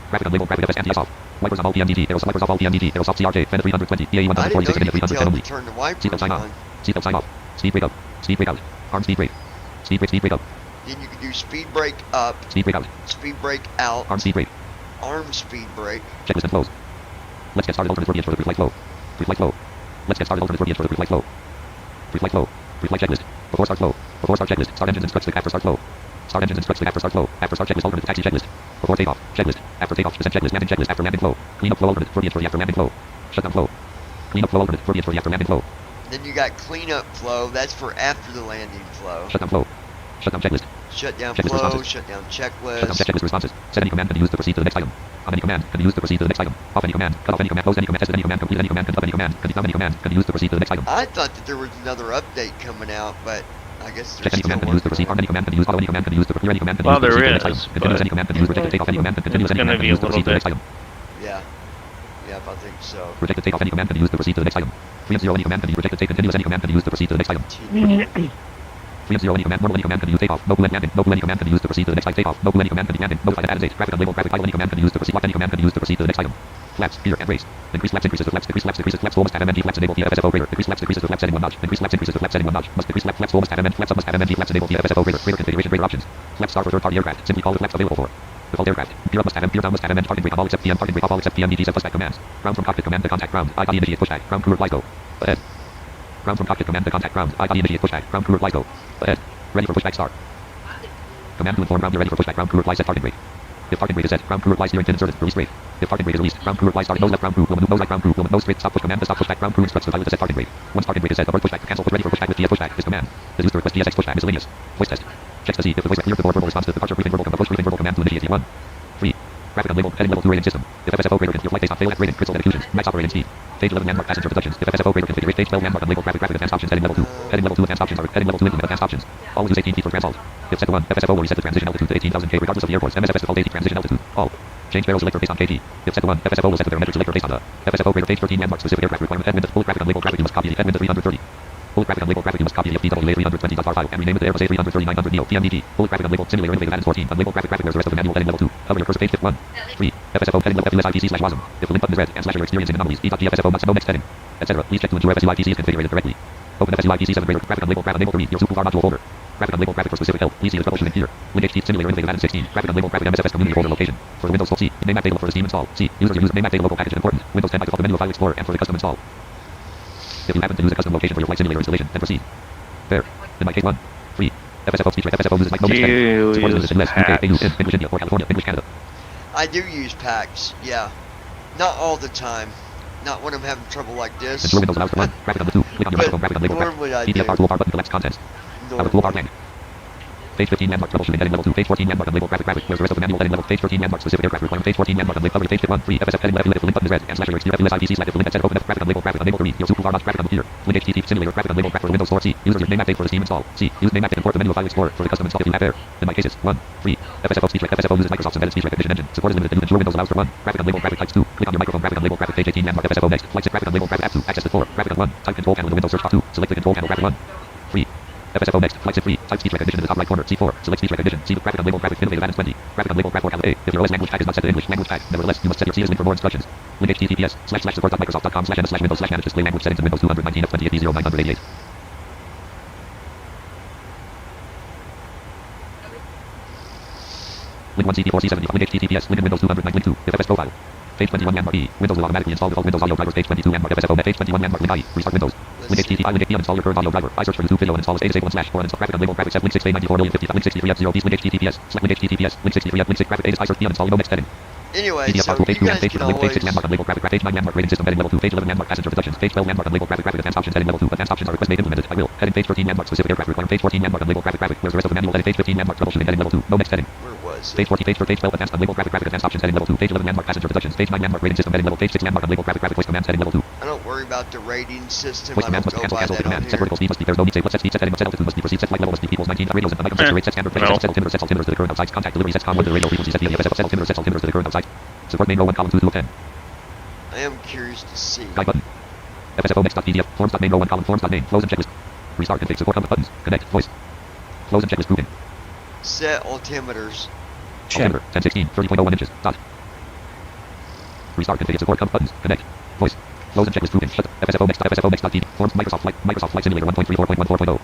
Graphic unlabeled graphic FS MDS off. Wipers on all PMDT. Aerosoft wipers off all PMDT. Aerosoft CRJ. Fender 320. EA 1046 and 310 only. Turn the wipers Seatbelt sign on. off. Seatbelt sign off. Speed brake up. Speed brake out. Arm speed brake. Speed brake up. Then you can do speed brake up. Speed brake out. Speed brake out. Arm speed brake. Arm speed brake. Checklist and flows. Let's get started. Alternate verbiage for the pre-flight flow. Pre-flight flow. Let's get started. Alternate verbiage for the pre-flight flow. Pre-flight flow. Pre-flight checklist. Before start flow. Before start checklist. Start engines instructs click after start flow. Start engines instructs click after start flow. After start checklist. Alternate taxi checklist. Before takeoff. Checklist. After takeoff. Descent checklist. Landing checklist. After landing flow. Clean up flow. Alternate verbiage for the after landing flow. Shutdown flow. Clean up flow. Alternate verbiage for the after landing flow. Then you got cleanup flow. That's for after the landing flow. Shutdown flow. Shutdown checklist. Shutdown checklist flow. Responses. Shutdown checklist. Shutdown checklist responses. Set any command can be used to proceed to the next item. On any command can be used to proceed to the next item. Off any command. Cut off any command. Close any command. Test any command. Complete any command. Cut off any command. Confirm any command can be used to proceed to the next item. I thought that there was another update coming out, but I guess there's check any command can be used to proceed. Arm any command can be used. Auto any command can be used to clear any command can be Well, used to there proceed to the next item. is, Continuous any command can be used. Reject the takeoff any command. Continuous any command can be used to proceed to the next item. Yeah. Yeah, I think so. Reject the takeoff any command can be used to proceed to the next item. 3 0 any command can be rejected. Take continuous any command can be used to proceed to the next item. 3 0 any command. Normal any command can be used. Takeoff. Mobile and landing. Mobile any command can be used to proceed to the next item. Takeoff. Mobile any command can be landing. Notify the data graphic unlabeled graphic idle any command can be used to proceed. Lock any command can be used to proceed to the next item. Flaps, gear, and race. Increase flaps, increases the flaps, decrease flaps, decreases flaps, full must have MND flaps enabled via FSFO radar. Decrease flaps, decreases the flaps setting 1 notch. Increase flaps, increases the flaps setting 1 notch. Must decrease flaps, full must have MND flaps up must have MND flaps enabled via FSFO radar. Radar configuration, radar options. Flaps star for third-party aircraft. Simply call the flaps available for default aircraft. Gear up must have gear down must have MND target brake on all except PM target brake off all except PMDT set pushback commands. Ground from cockpit command to contact ground. ICAO initiate pushback. Ground crew reply go. Ahead. Ground from cockpit command to contact ground. ICAO initiate pushback. Ground crew reply go. Ahead. Ready for pushback start. Command to inform ground you're ready for pushback. Ground crew reply set target brake. If target brake is set, ground crew reply steering pin inserted. Release brake. If target brake is released, ground crew reply start. Nose left ground crew. Will move nose right ground crew. Will nose straight. Stop push command to stop pushback. Ground crew instructs the pilot to set target brake. Once target brake is set, abort pushback. Cancel. Put ready for pushback with DF pushback. This command is used to request DSX pushback. Miscellaneous. Voice test. Checks to see if the voice clear before verbal response to departure briefing verbal post briefing verbal command to initiate 1. 3. Graphic unlabeled heading level 2 rating system. If FSFO radar your flight base on fail at rating crystal executions. Max operating speed. Page 11 landmark passenger reductions. If FSFO radar configuration page 12 landmark unlabeled graphic advanced options heading level 2. Heading level 2 advanced options are heading level 2 implement advanced options. All use 18 feet for transalt. If set to 1, FSFO will reset the transition altitude to 18,000 K regardless of the airport's MSFS default 80 transition altitude. All. Change barrel selector based on KT. If set to 1, FSFO will set the barometric selector based on the FSFO radar page 13 landmark specific aircraft requirement. Headwind bullet graphic unlabeled graphic you must copy the headwind to 330. Bullet graphic unlabeled graphic you must copy the FDWA320.R file and rename it to Airbus A330-900neo PMDT. Bullet graphic unlabeled simulator innovative Addons 14 unlabeled graphic where's the rest of the manual heading level 2. Hover your cursor page 1. 3. FSFO heading level FUSIPC/WASM. If the link button is red and /are experiencing anomalies, e.gfsfo must no next heading, etc. Please check to ensure FSUIPC is configured correctly. Open FSUIPC7 radar graphic unlabeled graphic unable to read your super module folder. Graphic unlabeled graphic for specific help. Please see the troubleshooting here. Link HT simulator innovative Addons 16. Graphic unlabeled graphic MSFS community folder location. For the Windows full C. Name map data for the Steam install. C. User name map data local package important. Windows 10 by default the menu of File Explorer and for the custom install. If you happen to use a custom location for your flight simulator installation, then proceed. There. In my case 1. 3. FSFO speech rate. FSFO uses like no next heading. Supported in US, UK, AU, English India, or California, English Canada. I do use packs, yeah. Not all the time. Not when I'm having trouble like this. Ensure Windows allows for 1. Graphic number 2. Click on your microphone graphic unlabeled normally I PDF do. toolbar button collects contents. Out of toolbar blank. Page 15 landmark troubleshooting heading level 2. Page 14 landmark unlabeled graphic. Where's the rest of the manual heading level? Page 13 landmark specific aircraft requirement. Page 14 landmark unlabeled coverage. Page 1. 3. FSF heading left. If the link button is red and /are exterior FUSIPC select if the link that said open graphic unlabeled graphic unable to read. Your super notch graphic here. Link HTTP simulator graphic unlabeled graphic for Windows 4 C. User name update for the Steam install. C. Use name update import the menu of File Explorer for the custom install if you have there. In my cases 1. 3. FSFO speech rate. FSFO uses Microsoft's embedded speech recognition engine. Support is limited to ensure Windows allows for 1. Graphic unlabeled graphic types 2. Click on your microphone graphic unlabeled graphic page 18 landmark FSFO next. Flight graphic unlabeled graphic app 2. Access to 4. Graphic on 1. Type control panel in the Windows search bar 2. Select the control panel graphic 1. 3. FSFO next. Flight 3. Type speech recognition in the top right corner. C4. Select speech recognition. See the graphic unlabeled graphic innovative Addons 20. Graphic unlabeled graphic A. If your OS language tag is not set to English language tag, nevertheless you must set your C as link for more instructions. Link https://support.microsoft.com/ms/windows/manage display language settings in Windows 219 of 28 V0988. Link 1 CD4 C70. Link https. Link in Windows 209 link 2. If FS profile. Page 21 landmark B. Windows will automatically install default Windows audio drivers. Page 22 landmark FSFO. Page 21 landmark link I. Restart Windows. Link HTTP. Link HTTP. Uninstall your current audio driver. I search for YouTube video and install a stable / or uninstall graphic unlabeled graphics F link 6A94 link 63 F0 link HTTPS link HTTPS link 63 F link 6 graphic A. I search uninstall no next heading. Anyway, PDF so page 2 you guys page can link page 6 always... landmark unlabeled graphic page 9 landmark rating system heading level 2 page 11 landmark passenger reductions page 12 landmark unlabeled graphic advanced options heading level 2 advanced options are request made implemented. I will heading page 13 landmark specific aircraft requirement page 14 landmark unlabeled graphic where's the rest of the manual heading page 15 landmark troubleshooting heading level 2 no next heading. Where was it? Page 40 page 12 advanced unlabeled graphic advanced options heading level 2 page 11 landmark passenger reductions page 9 landmark rating system heading level page 6 landmark unlabeled graphic voice commands heading level 2. I don't worry about the rating system. Voice I don't commands must go cancel by cancel that on command. Set here. vertical speed must be there's no need save. Set speed set heading set altitude must be proceed set flight level must be equals 19 radios and microphone rate set standard set altimeter set altimeter to the current outside contact delivery sets con 1 to the radio frequency set VFS set altimeter to the current outside support main row 1 column 2 of 10. I am curious to see. Guide button. FSFO next.pdf forms.main row 1 column forms.main close and checklist. Restart config support buttons connect voice close and checklist grouping. Set altimeters. Check. Altimeter 1016 30.01 inches dot. Restart config support buttons connect voice close and checklist grouping. FSFO next.pdf forms Microsoft Flight Simulator 1.34.14.0.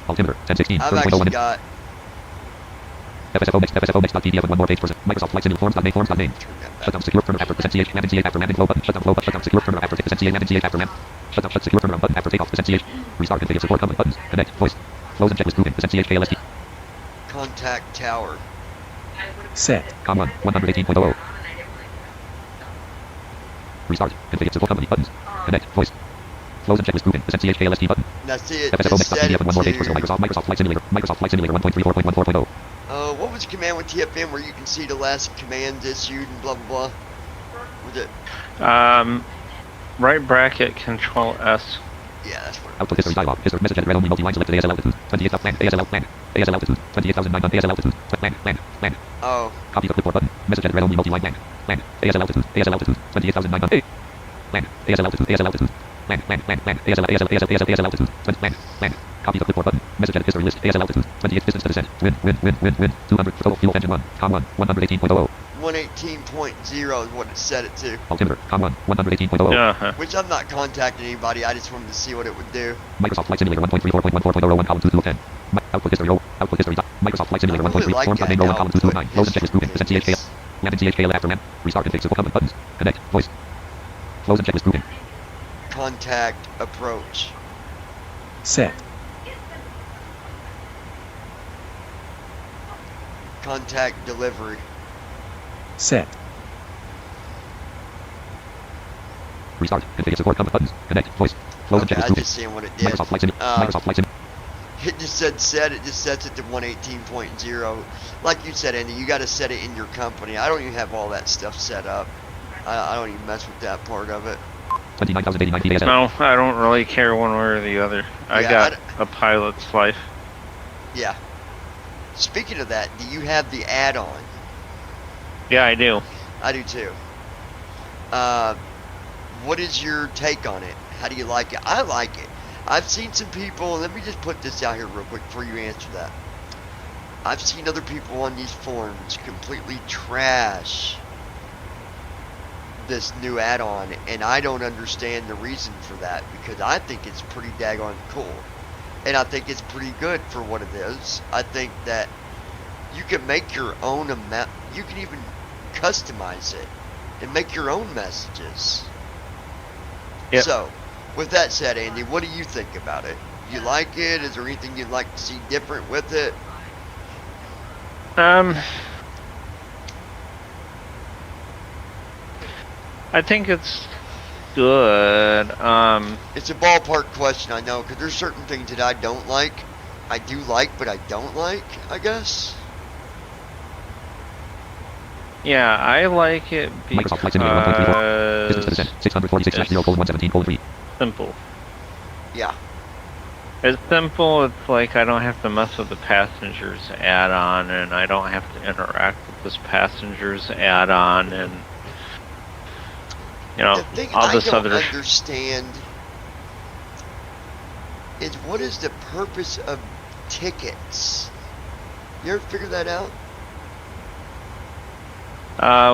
Altimeter 1016 I've 30.01 actually inches. got... FSFO next.pdf with one more page for Microsoft Flight Simulator forms.main. Shut down secure firmware after %CH command CH after landing flow button. Shut down secure firmware after %CH command CH after land. Shut secure firmware button after takeoff %CH. Restart configure support buttons. Connect voice. Close and checklist grouping %CH KLST. Contact tower. Set. Com1 118.00. Restart configure support company buttons. Connect voice. Close and checklist grouping %CH KLST button. Now see it. FSFO Just set next.pdf it with one more page for to... Microsoft Flight Simulator 1.34.14.0. What was the command with TFM where you can see the last commands issued and blah blah blah? Was it? Right bracket control S. Yeah, that's what it Output was. history dialog. History message and read only multi-line selected ASL altitude. 28 plan. ASL plan. ASL altitude. 28,900 ASL altitude. Plan. Oh. Copy the clipboard button. Message and read only multi-line plan. ASL altitude. ASL altitude. 28,900. Plan. ASL altitude. ASL altitude. Plan. ASL altitude. Plan. Copy the clipboard button. Message edit history list. ASL altitude. 28 distance to descent. Wind. 200 total fuel engine 1. Com1 118.00. 118.0 is what it set it to. Altimeter. Com1 118.00. Which I'm not contacting anybody. I just wanted to see what it would do. Microsoft Flight Simulator 1.34.14.01 column 2 of 10. Output history. Output history. Microsoft Flight Simulator 1.3 forms main row 1 column 2 of 9. Close and checklist grouping. %CHKL. Landing CHKL after land. Restart config support buttons. Connect voice. Close and checklist grouping. Contact approach. Set. Contact delivery. Set. Restart config support buttons. Connect voice. Close and Okay, checklist I grouping. just seen what it did. Microsoft Flight Simulator. It just said set. It just sets it to 118.0. Like you said, Andy, you got to set it in your company. I don't even have all that stuff set up. I don't even mess with that part of it. 29,089 feet ASL. No, I don't really care one way or the other. I got a pilot's life. Yeah. Speaking of that, do you have the add-on? Yeah, I do. I do too. What is your take on it? How do you like it? I like it. I've seen some people, let me just put this out here real quick before you answer that. I've seen other people on these forums completely trash this new add-on, and I don't understand the reason for that, because I think it's pretty daggone cool. And I think it's pretty good for what it is. I think that you can make your own amount, you can even customize it and make your own messages. Yep. So, with that said, Andy, what do you think about it? You like it? Is there anything you'd like to see different with it? I think it's good. It's a ballpark question, I know, because there's certain things that I don't like. I do like, but I don't like, I guess. Yeah, I like it because Microsoft Flight Simulator 1.34. Distance to descent. 646/0:117:3. Simple. Yeah. It's simple. It's like I don't have to mess with the passengers add-on, and I don't have to interact with this passengers add-on, and you know, the thing all this I don't other. understand is what is the purpose of tickets? You ever figure that out?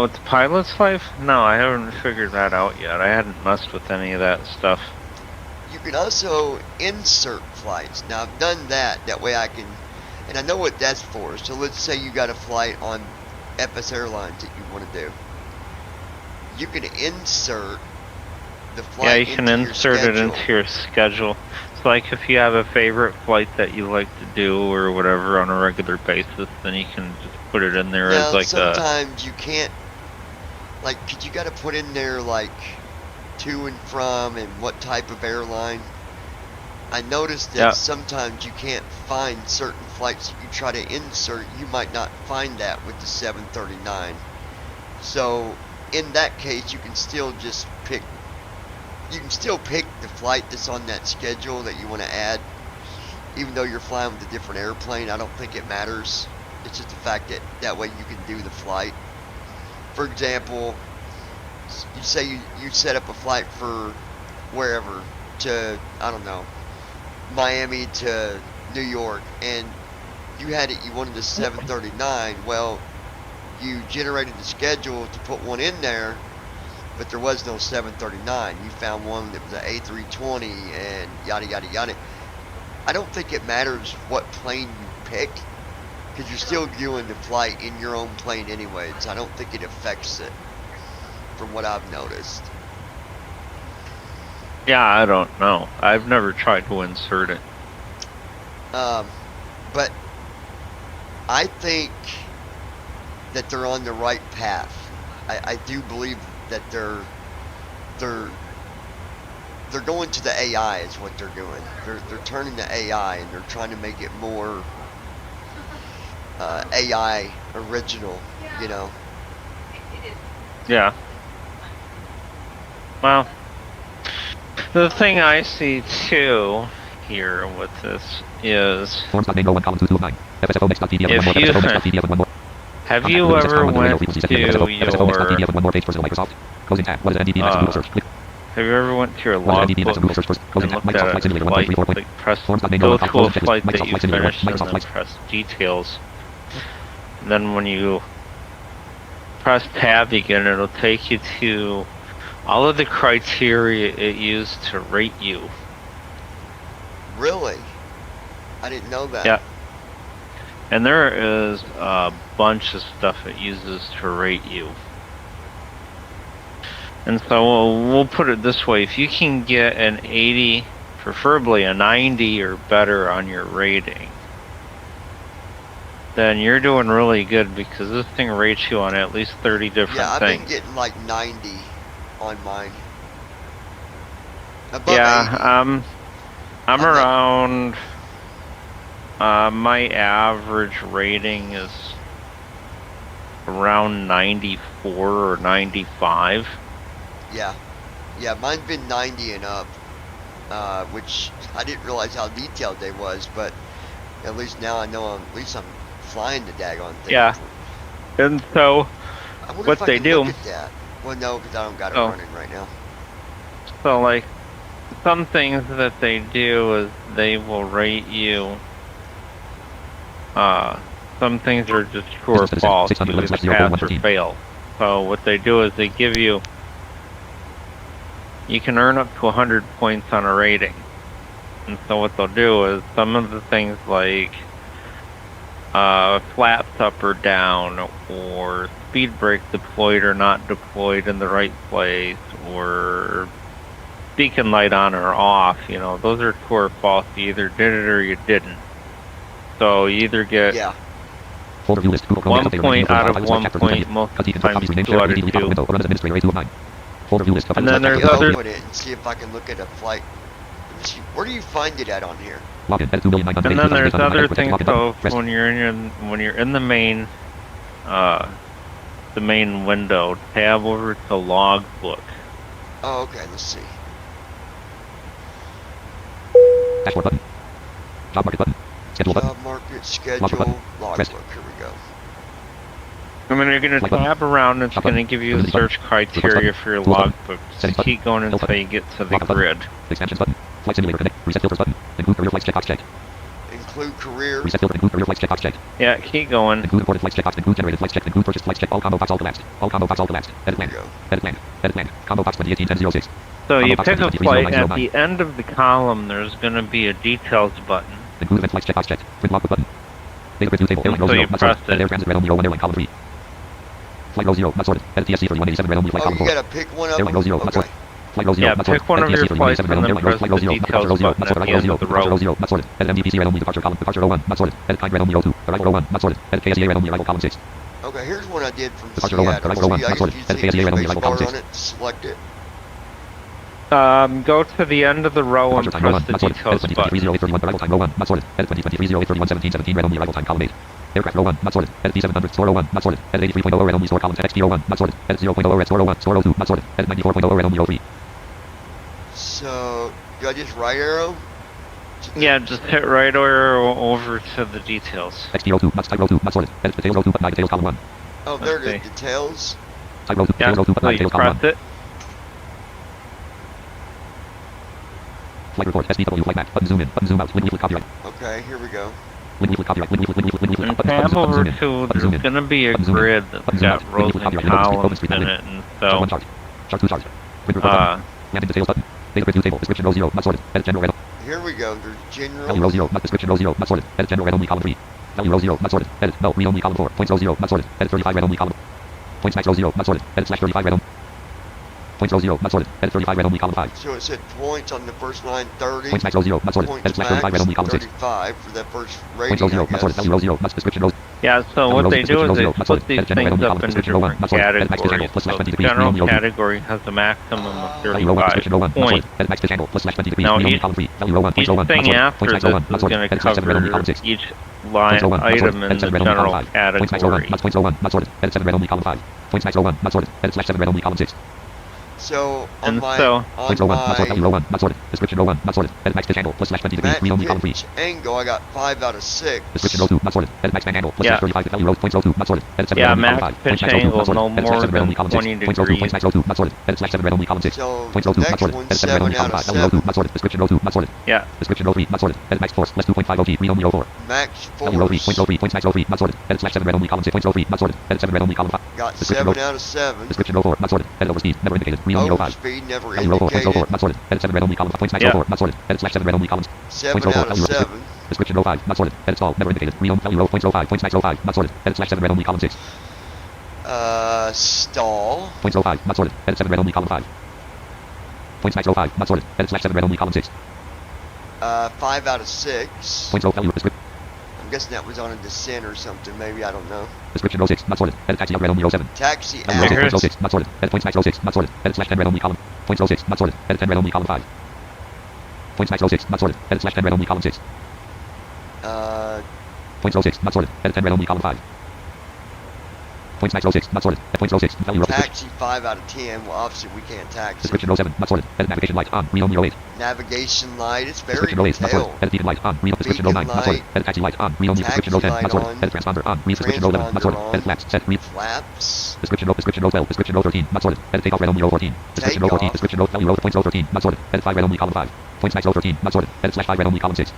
With the pilot's life? No, I haven't figured that out yet. I hadn't messed with any of that stuff. You can also insert flights. Now I've done that. That way I can, and I know what that's for. So let's say you got a flight on FS Airlines that you want to do. you can insert the flight. Yeah, you can insert it into your schedule. It's like if you have a favorite flight that you like to do or whatever on a regular basis, then you can just put it in there as like sometimes you can't, like, cause you gotta put in there like to and from and what type of airline. I noticed that sometimes you can't find certain flights that you try to insert. You might not find that with the 739. So in that case, you can still just pick. You can still pick the flight that's on that schedule that you want to add, even though you're flying with a different airplane. I don't think it matters. It's just the fact that that way you can do the flight. For example, you say you set up a flight for wherever to, I don't know, Miami to New York, and you wanted the 739. Well, you generated the schedule to put one in there, but there was no 739. You found one that was an A320 and yada yada yada. I don't think it matters what plane you pick, because you're still doing the flight in your own plane anyways. I don't think it affects it, from what I've noticed. Yeah, I don't know. I've never tried to insert it. But I think that they're on the right path. I do believe that they're going to the AI is what they're doing. They're turning to AI, and they're trying to make it more AI original, you know. Yeah. Well, the thing I see too here with this is, have you ever went to your logbook and looked at a flight, like press go to a flight that you finished and then press details. And then when you press tab again, it'll take you to all of the criteria it used to rate you. Really? I didn't know that. Yeah. And there is a bunch of stuff it uses to rate you. And so we'll put it this way. If you can get an 80, preferably a 90 or better on your rating, then you're doing really good, because this thing rates you on at least 30 different things. Yeah, I've been getting like 90 on mine. Above 80. I'm around, my average rating is around 94 or 95. Yeah, mine's been 90 and up, which I didn't realize how detailed they was, but at least now I know at least I'm flying the daggone thing. Yeah, and so what they do. Look at that. Well, no, because I don't got it running right now. So, like, some things that they do is they will rate you. Some things are just true or false. You either pass or fail. So what they do is they give you. You can earn up to 100 points on a rating. And so what they'll do is some of the things like flaps up or down, or speed brake deployed or not deployed in the right place, or beacon light on or off, you know, those are true or false. You either did it or you didn't. So you either get 1 point out of 1 point, most of the time 2 out of 2. And then there's other. Put it and see if I can look at a flight. Where do you find it at on here? And then there's other things. So when you're in the main window, tab over to logbook. Oh, okay. Let's see. Dashboard button. Job market button. Schedule button. Job market, schedule, logbook. Here we go. I mean, you're going to tab around, and it's going to give you the search criteria for your logbook. Just keep going until you get to the grid. Expansions button. Flight simulator connect. Reset filters button. Include career flights checkbox checked. Include career. Reset filter. Include career flights checkbox checked. Yeah, keep going. Include imported flights checkbox. Include generated flights checked. Include purchased flights checked. All combo box all collapsed. All combo box all collapsed. Edit plan. Edit plan. Edit plan. Combo box 2018-1006. So you pick a flight. At the end of the column, there's going to be a details button. Include event flights checkbox checked. Print logbook button. Data grid view table. Airline So you press it. Air transit red Romeo 1 airline column 3. Flight row 0, not sorted. NTSC 3187 red only flight Oh, column you 4. gotta pick one of Airline row them? 0, not Okay. sorted. Flight row 0, Yeah, not sorted. pick one of your NTSC flights 3187 and then red press flight the row 0, details row 0, button not at sorted. the Row end 0, of the row row. 0, not sorted. NMDPC red only departure column, departure row 1, not sorted. Kind red only row 2, arrival row 1, not sorted. KSEA red only arrival column 6. Okay, here's one I did from Departure row 1, Seattle. arrival row 1, So not sorted. you just KSEA hit red only space arrival column bar 6. on it, select it. Go to the end of the row and Departure time row 1, press the not sorted. details button. 2023-0831 arrival time row 1, not sorted. 2023-0831-1717 red only arrival time column 8. Aircraft row 1, not sorted. NP700 store row 1, not sorted. N83.0 red only store column XP row 1, not sorted. N0.0 red store row 1, store row 2, not sorted. N94.0 red only row 3. So, do I just right arrow? Yeah, just hit right arrow over to the details. XP row 2, not type row 2, not sorted. Details row 2, but 9 details column 1. Oh, there it Okay. is, details. Type row 2, Yeah, details row 2, but so 9 you details column 1. press it. Flight report, SDW flight map, button zoom in, button zoom out, win leaflet copyright. Okay, here we go. Win leaflet copyright, win leaflet, And button tab zoom over in, to, button zoom there's in. gonna be a Button zoom in. grid that's Button zoom got out, rows win leaflet and copyright, open columns street in map it, link. and Chart so, 1 chart. Chart 2 chart. Print report button. Landing details button. Data grid 2 table, description row 0, not sorted. Edit general red. Here we go. There's Value general. row 0, not description row 0, not sorted. Edit general red only column 3. Value row 0, not sorted. Edit no, read only column 4. Points row 0, not sorted. Edit 35 red only column. Points max row 0, not sorted. Edit slash 35 red only. Points row 0, not sorted. Edit 35 red only column 5. So it said points on the first line 30. Points max row 0, not sorted. Points Edit slash 35 red max only column 6. 35 for that first Points row rating, 0, I not sorted. guess. Value row 0, not description row. yeah, so Value what row they do is 0, they not split sorted. these Edit general red things only up column. into Description row 1, different not sorted. Edit max categories. disabled, plus slash So 20 the degrees, read general only row 3. category has a maximum of Value row 1, 35 description row 1, not sorted. points. Edit max disabled, plus slash 20 degrees, Now read only each, column 3. Value row 1, points each row 1, not thing sorted. after Points max row 1, this not is sorted. going to Edit slash 7 red only column cover 6. each Points line row 1, not sorted. item in Edit the 7 red only column general 5. Points max row 1, category. not points row 1, not sorted. Edit 7 red only column 5. Points max row 1, not sorted. Edit slash 7 red only column 6. So on And my so- Points row 1, not sorted. Value row 1, not sorted. Description row 1, not sorted. Edit max pitch angle, plus slash 20 degrees, max read only column 3. pitch angle, I got 5 out of 6. Description row 2, not sorted. Edit max fan angle, plus Yeah. slash 35. Value row, points row 2, not sorted. Edit 7 Yeah, red only column max 5. pitch Points max row 2, angle not sorted. no Edit slash more 7 red only than column 6. 20 Points row 2, points degrees. max row 2, not sorted. Edit slash 7 red only column 6. So Points row 2, not next sorted. one's Edit 7 red only 7 column out 5. of Value row 2, 7. not sorted. Description row 2, not sorted. Yeah, Description row 3, not sorted. Edit max force, less 2.50 G, read only row 4. Max Value row 3, points row force. 3, points max row 3, not sorted. Edit slash 7 red only column 6. Points row 3, not sorted. Edit 7 red only column 5. Got Description 7 row, out of 7. description row 4, not sorted. Edit overspeed, never indicated. Read only row 5. Overspeed never Value row 4, points row 4, indicated. not sorted. Edit 7 red only column 5. Points max row Yeah. 4, not sorted. Edit slash 7 red only columns. 7 Points row 4, out of value row 6. 7. Description row 5, not sorted. Edit stall, never indicated. Read value row, points row 5, points max row 5, not sorted. Edit slash 7 red only column 6. Stall. Points row 5, not sorted. Edit 7 red only column 5. Points max row 5, not sorted. Edit slash 7 red only column 6. 5 out of 6. Points row value description. I'm guessing that was on a descent or something, maybe, I don't know. Description row 6, not sorted. Edit taxi out red only row 7. Taxi Value row 6, out. points row 6, not sorted. Edit points max row 6, not sorted. Edit slash 10 red only column. Points row 6, not sorted. Edit 10 red only column 5. Points max row 6, not sorted. Edit slash 10 red only column 6. Points row 6, not sorted. Edit 10 red only column 5. Points max row 6, not sorted. Points row 6, value row 6. Taxi 5 out of 10. Well, obviously we can't taxi. Description row 7, not sorted. Edit navigation light on, read only row 8. Navigation light. It's very Description row 8, not sorted. detailed. Edit beacon light on, read description row 9, not sorted. Edit taxi light on, read only description row 10, not sorted. Edit transponder on, read description row 11, not sorted. Edit flaps, set, read. Flaps. Description row 12, description row 13, not sorted. Edit takeoff red only row 14. Description row 14, Takeoff. description row value row points row 13, not sorted. Edit 5 red only column 5. Points max row 13, not sorted. Edit slash 5 red only column 6.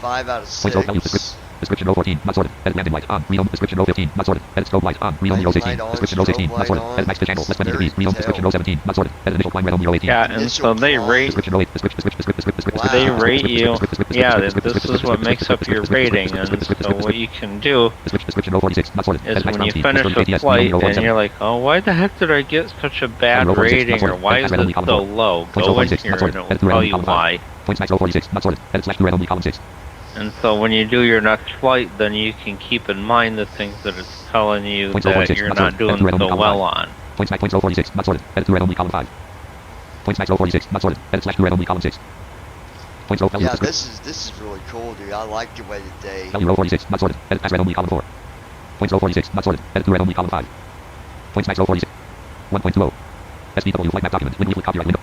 5 out of Points row value 6. description row 14, not sorted. Edit landing light on, read only description row 15, not sorted. Edit strobe light on, read only row 16. Description row 16, not sorted. Edit max pitch angle, less 20 degrees, read only description row 17, not sorted. Edit initial climb red only row 18. yeah, and so they rate, Description row 8, they rate you, yeah, this is what makes up your rating, and so what you can do description row 46, not sorted. is when you finish a flight and you're like, oh, why the heck did I get such a bad rating, or why is it so low? Go in here and it will tell you why. Points max row 46, not sorted. Edit slash 2 red only column 6. And so when you do your next flight, then you can keep in mind the things that it's telling you Points row that 46, you're not not sorted. doing Edit 2 red only so column well 5. on. Points row 46, not sorted. Edit 2 red only column 5. Points max row 46, not sorted. Edit slash 2 red only column 6. Points row value Yeah, this is really cool, dude. I like the way that they. value row 46, not sorted. Edit pass red only column 4. Points row 46, not sorted. Edit 2 red only column 5. Points max row 46. 1.20. SBW flight map document. Win leaflet copyright window.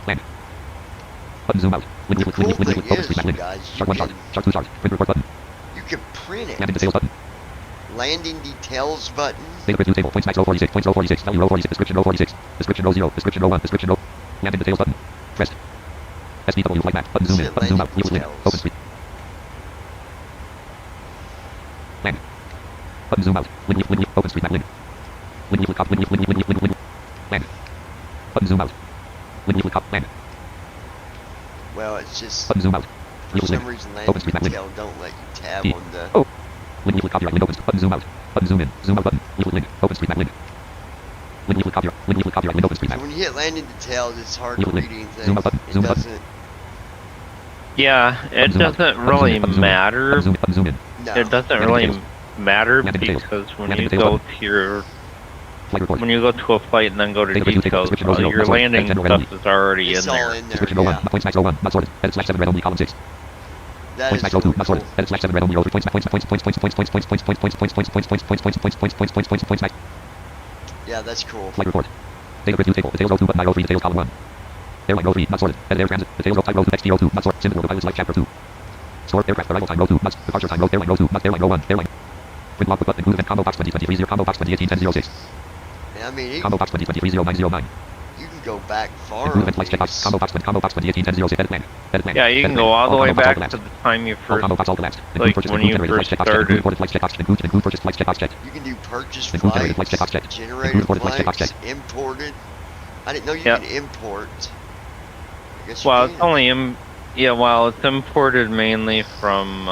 Land. Button zoom out. Win leaflet, Cool win leaflet, thing open is, street map you link. guys, Chart 1 chart. Chart 2 chart. Print report button. You can print it. Landing details button. Landing details button. Data grid view table. Points max row 46. Points row 46. Value row 46. Description row 46. Description row 0. Description row 1. Description row. Landing details button. Pressed. SBW flight map. Button zoom in. Button zoom out. Leaflet link. Open street. Land. Button zoom out. Win leaflet. Open street map link. Win leaflet cop. Win leaflet. Land. Button zoom out. Win leaflet cop. Land. Well, it's just Button zoom out. for Leaflet some link. reason Open street landing map link. detail don't let you tab D. on the. Oh. Win leaflet copyright window opens. Button zoom out. Button zoom in. Zoom out button. Leaflet link. Open street map link. Copyright. Window open screen So tab. when you hit landing details, it's hard to Zoom read button. anything. Zoom up button. It Zoom button. doesn't. Yeah, it doesn't really matter. Zoom in. No. It doesn't really matter because when you go to your when you go to a flight and then go to details, your landing stuff is already in there. Description 01. Points max 01. Not sorted. Edit /7 red only. Column 6. Points max 02. Not sorted. Edit /7 red only. Over points max points max. Yeah, that's cool. Flight report. Data grid view table. Details 02 button 03. Details column 1. Airline 03. Not sorted. Edit air transit. Details 05 row 2 XT 02. Not sorted. Symbol pilot's life chapter 2. Store aircraft arrival time row 2. Not departure time row airline row 2. Not airline row 1. Airline. Print logbook button. Include event combo box 2023 0 combo box 2018 1006. Yeah, I mean, Combo box 2023 0909. you can go back far. Include event flights checkbox. Combo box 2018 1006. Edit plan. Edit plan. Yeah, you can go all the way back to the time you first, combo box all collapsed. like when you first started. Include flights checkbox. Include purchased flights checkbox checked. You can do purchase Include generated flights checkbox flights, checked. generated Include flights flights, checkbox checked. imported. I didn't know you Yep. could import. I guess you Well, can. it's only it's imported mainly from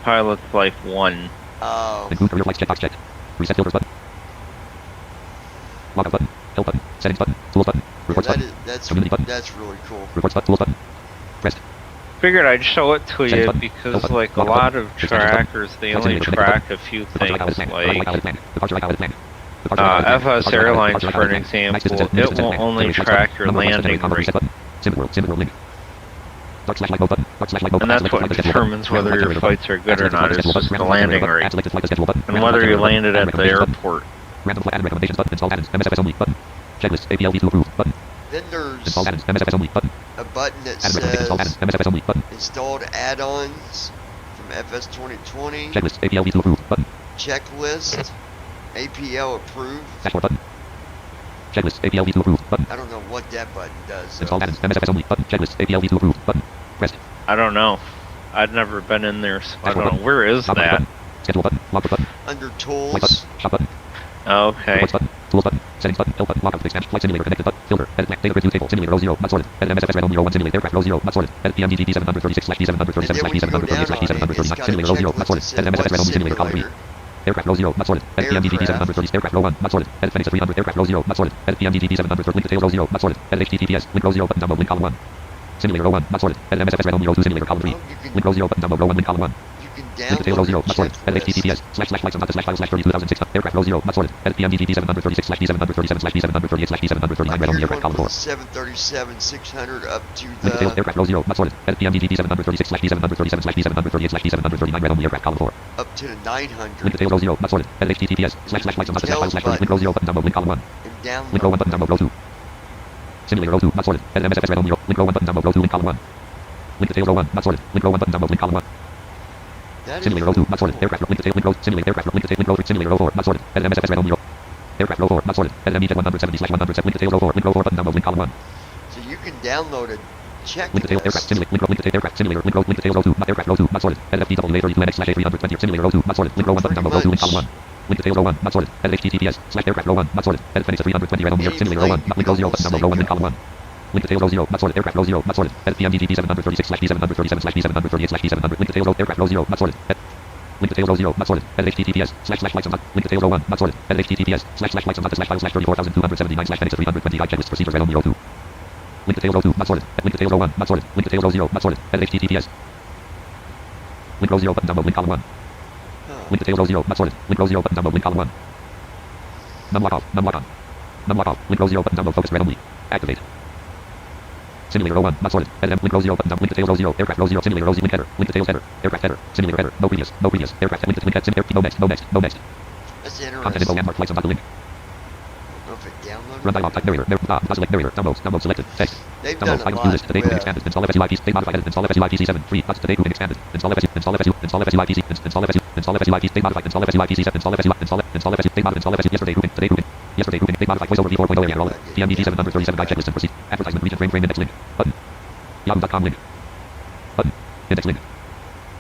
Pilot's Life 1. Oh. Include career flights checkbox checked. Reset filters button. Log out button. Help button. Settings button. Tools button. Reports button. Community button. That's really cool. Reports button. Tools button. Pressed. Figured I'd show it to Settings you button. because, Help button. like, a Log out lot button. of Extensions button. trackers, they Flight only simulator track connected a few Departure like things, plan. like Plan. Departure like plan. Departure like plan. FS Departure like Airlines, plan. for an example, it will only track your landing rate. Symbol link. Dark /light mode button. Dark /light mode And that's what determines whether your flights are good or not, is just the landing rate. And whether you landed at the airport. Random flight add-in recommendations button. Install add-ins. MSFS only button. Checklist. APLV to approve button. Then there's Install add-ins. MSFS only button. a button that Add-in recommendations. Install says add-ins. MSFS only button. installed add-ons from FS2020. Checklist. APLV to approve button. Checklist. APL approved. Dashboard button. Checklist. APLV to approve button. I don't know what that button does. though. Install add-ins. MSFS only button. Checklist. APLV to approve button. Pressed. I don't know. I'd never been in there, so I don't know. Where is Logbook that? button. Schedule button. Logbook button. Under Flight tools. button. Shop button. Okay. Reports button. Tools button. Settings button. Help button. Logout expansion. Flight simulator connected button. Filter. Edit plan. Data grid view table. Simulator row 0. Not sorted. Edit MSFS red only row 1 simulate aircraft row 0. Not sorted. Edit PMDG 736/D737/D738/D738/D738/D7 simulator row 0. Not sorted. Edit MSFS red only simulator column 3. Aircraft row 0. Not sorted. Edit PMDG D730 aircraft row 1. Not sorted. Edit Phoenix 300 aircraft row 0. Not sorted. Edit PMDG D730 link details row 0. Not sorted. Edit HTTPS link row 0 button download link column 1. Simulator row 1. Not sorted. Edit MSFS red only row 2 simulator column 3. Link row 0 button download row 1 link column 1. You can Link details row 0. download Not sorted. Edit checklist. HTTPS//flights/file/30 aircraft row 0. Not sorted. Edit PMDG D736/D737/D738/D738/D738/D739 red only aircraft column 4. 737-600 up to Link the details aircraft row 0. Not sorted. Edit PMDG D736/D737/D738/D739 red only aircraft column 4. up to the 900 Link details row 0. Not sorted. Edit HTTPS//flights/file/30 link row 0 button download link column 1. and Link row 1 download. button download row 2. Simulator row 2. Not sorted. Edit MSFS red only row. Link row 1 button download row 2 link column 1. Link details row 1. Not sorted. Link row 1 button download link column 1. That is Simulator row 2. Not sorted. cool. Aircraft link detail link row simulate aircraft link detail link row 3 simulator row 4. Not sorted. Edit MSFS red only row. Aircraft row 4. Not sorted. Edit ME 170/170 link detail row 4. Link row 4 button download link column 1. So you can download a Link detail aircraft checklist. simulate link row link detail aircraft simulator link row link detail row 2. Not aircraft row 2. Not sorted. Edit FTWA32NX/A320 simulator row 2. Not sorted. Link row 1 button download row 2 link column 1. Link details row 1. Not sorted. Edit HTTPS/aircraft row 1. Not sorted. Edit Phoenix 320 red only simulator row 1. Not link row 0 button download row 1 link column 1. Link details row 0. Not sorted. Aircraft row 0. Not sorted. Edit PMDG D736/D737/D738/D738/D738/D739 aircraft row 0. Not sorted. Link details row 0. Not sorted. Edit HTTPS//flights on link details row 1. Not sorted. Edit HTTPS//flights on //file/34279/Phoenix 329 checklist procedures red only row 2. Link details row 2. Not sorted. Link details row 1. Not sorted. Link details row 0. Not sorted. Edit HTTPS. Link row 0 button download link column 1. Link details row 0. Not sorted. Link row 0 button download link column 1. Num lock off. Num lock on. Num lock off. Link row 0 button download focus red only. Activate. Simulator row 1. Not sorted. Edit link row 0 button down. Link details row 0. Aircraft row 0. Simulator row 0. Link header. Link details header. Aircraft header. Simulator header. No previous. No previous. Aircraft link link head. Sim air. No next. No next. No next. That's Content interesting. info landmark flights on link. I don't know if it downloaded. Run dialog type narrator. Select narrator. Download selected. Text. They've Download done a items lot view list. Today grouping with expanded. Install FSUIP. State modified edit. Install FSUIPC 7. 3. Today grouping expanded. Install FSU. Install FSU. Install FSUIPC. Install FSU. Install FSUIP. State modified. Install FSUIPC 7. Install FSU. Install FSU. State modified. Install FSU. Yesterday grouping. Today grouping. Yesterday grouping. State modified. Voiceover V4.0 area roll. PMDG 737 guide checklist and proceed. Advertisement region frame index link. Button. Yahoo.com link. Button. Index link.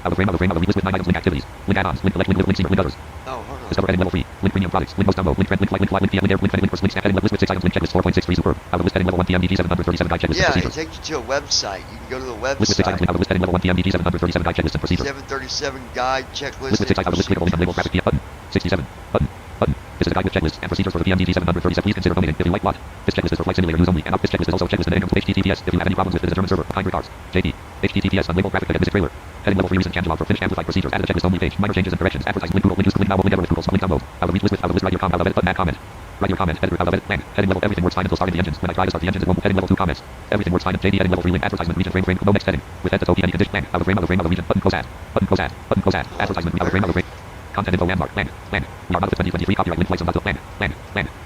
Out of frame list with 9 items link activities. Link add-ons. Link seeker. Link others. Oh, hold on. Discover heading level 3. Link premium products. Link post download. Link trend. Link flight. Link fly. Link PM. Link air. Link heading. Link first. Link snap heading. List with 6 items. Link checklist 4.63 superb. Out of list heading level 1 PMDG 737 guide checklist and Yeah, it procedure. takes you to a website. You can go to the List with 6 items. website. Out of list heading level 1 PMDG 737 guide checklist and procedure. 737 guide checklist. List with 6 items. List clickable link on label graphic P button. 67. Button. Button. This is a guide with checklists and procedures for the PMDG 737. Please consider donating if you like what. This checklist is for flight simulator use only, and this checklist is also a checklist and to HTTPS. If you have any problems with the German server, behind your cars. JP. HTTPS unlabeled graphic visit trailer. Heading level 3 recent channel log for finished amplified procedures. Added a checklist only page. Minor changes and corrections. Advertising link Google link use link now link ever with Google link download. I will read list with write your comment. Edit button add comment. Write your comment. Editor edit plan. Heading level everything works fine until starting the engines. When I try to start the engines it won't. Heading level 2 comments. Everything works fine. JD heading level 3 link advertisement region frame no next heading. With head to OP any condition plan. Out of frame region button close ad. Button close ad. Button close ad. Advertisement out of frame. Content info landmark land. We are not the 2023 copyright link flights on land.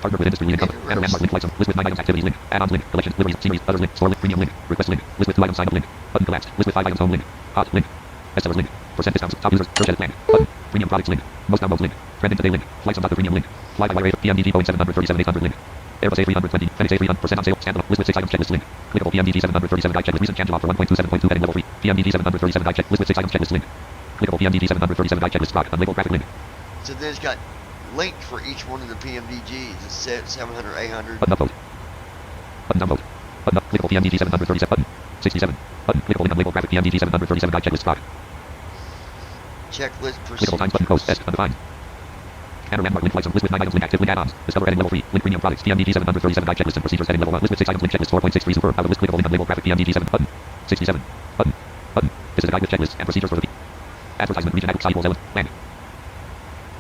Partner with industry link cover. Banner landmark link flights on list with 9 items activities link. Add-ons link. Collection deliveries sceneries others link. Store link premium link. Request link. List with 2 items sign up link. Button collapsed. List with 5 items home link. Hot link. Bestsellers link. Percent discounts. Top users. Search edit plan. Button. Premium products link. Most downloads link. Trending today link. Flights on the premium link. Fly by wire PMDG Boeing 737-800 link. Airbus A320. FedEx A300% on sale. Standalone. List with 6 items checklist link. Clickable PMDG 737 guide checklist. Recent channel offer 1.27.2 heading level 3. PMDG 737 guide check. List with 6 items checklist link. Clickable PMDG 737 guide checklist. Stock. Unlabeled graphic link. So there's got links for each one of the PMDGs. It's 700, 800. Button upload. Button download. Button up. Clickable PMDG 737 button. 67. Button. Clickable link unlabeled graphic PMDG 737 guide checklist. Stock. Checklist procedure. Clickable times button post S undefined. Banner landmark link flights on list with 9 items link active link add-ons. Discover heading level 3. Link premium products. PMDG 737 guide checklist and procedures heading level 1. List with 6 items link checklist 4.63 super. Out of list clickable link unlabeled graphic PMDG 7 button. 67. Button. Button. This is a guide with checklists and procedures for the advertisement region at equals land.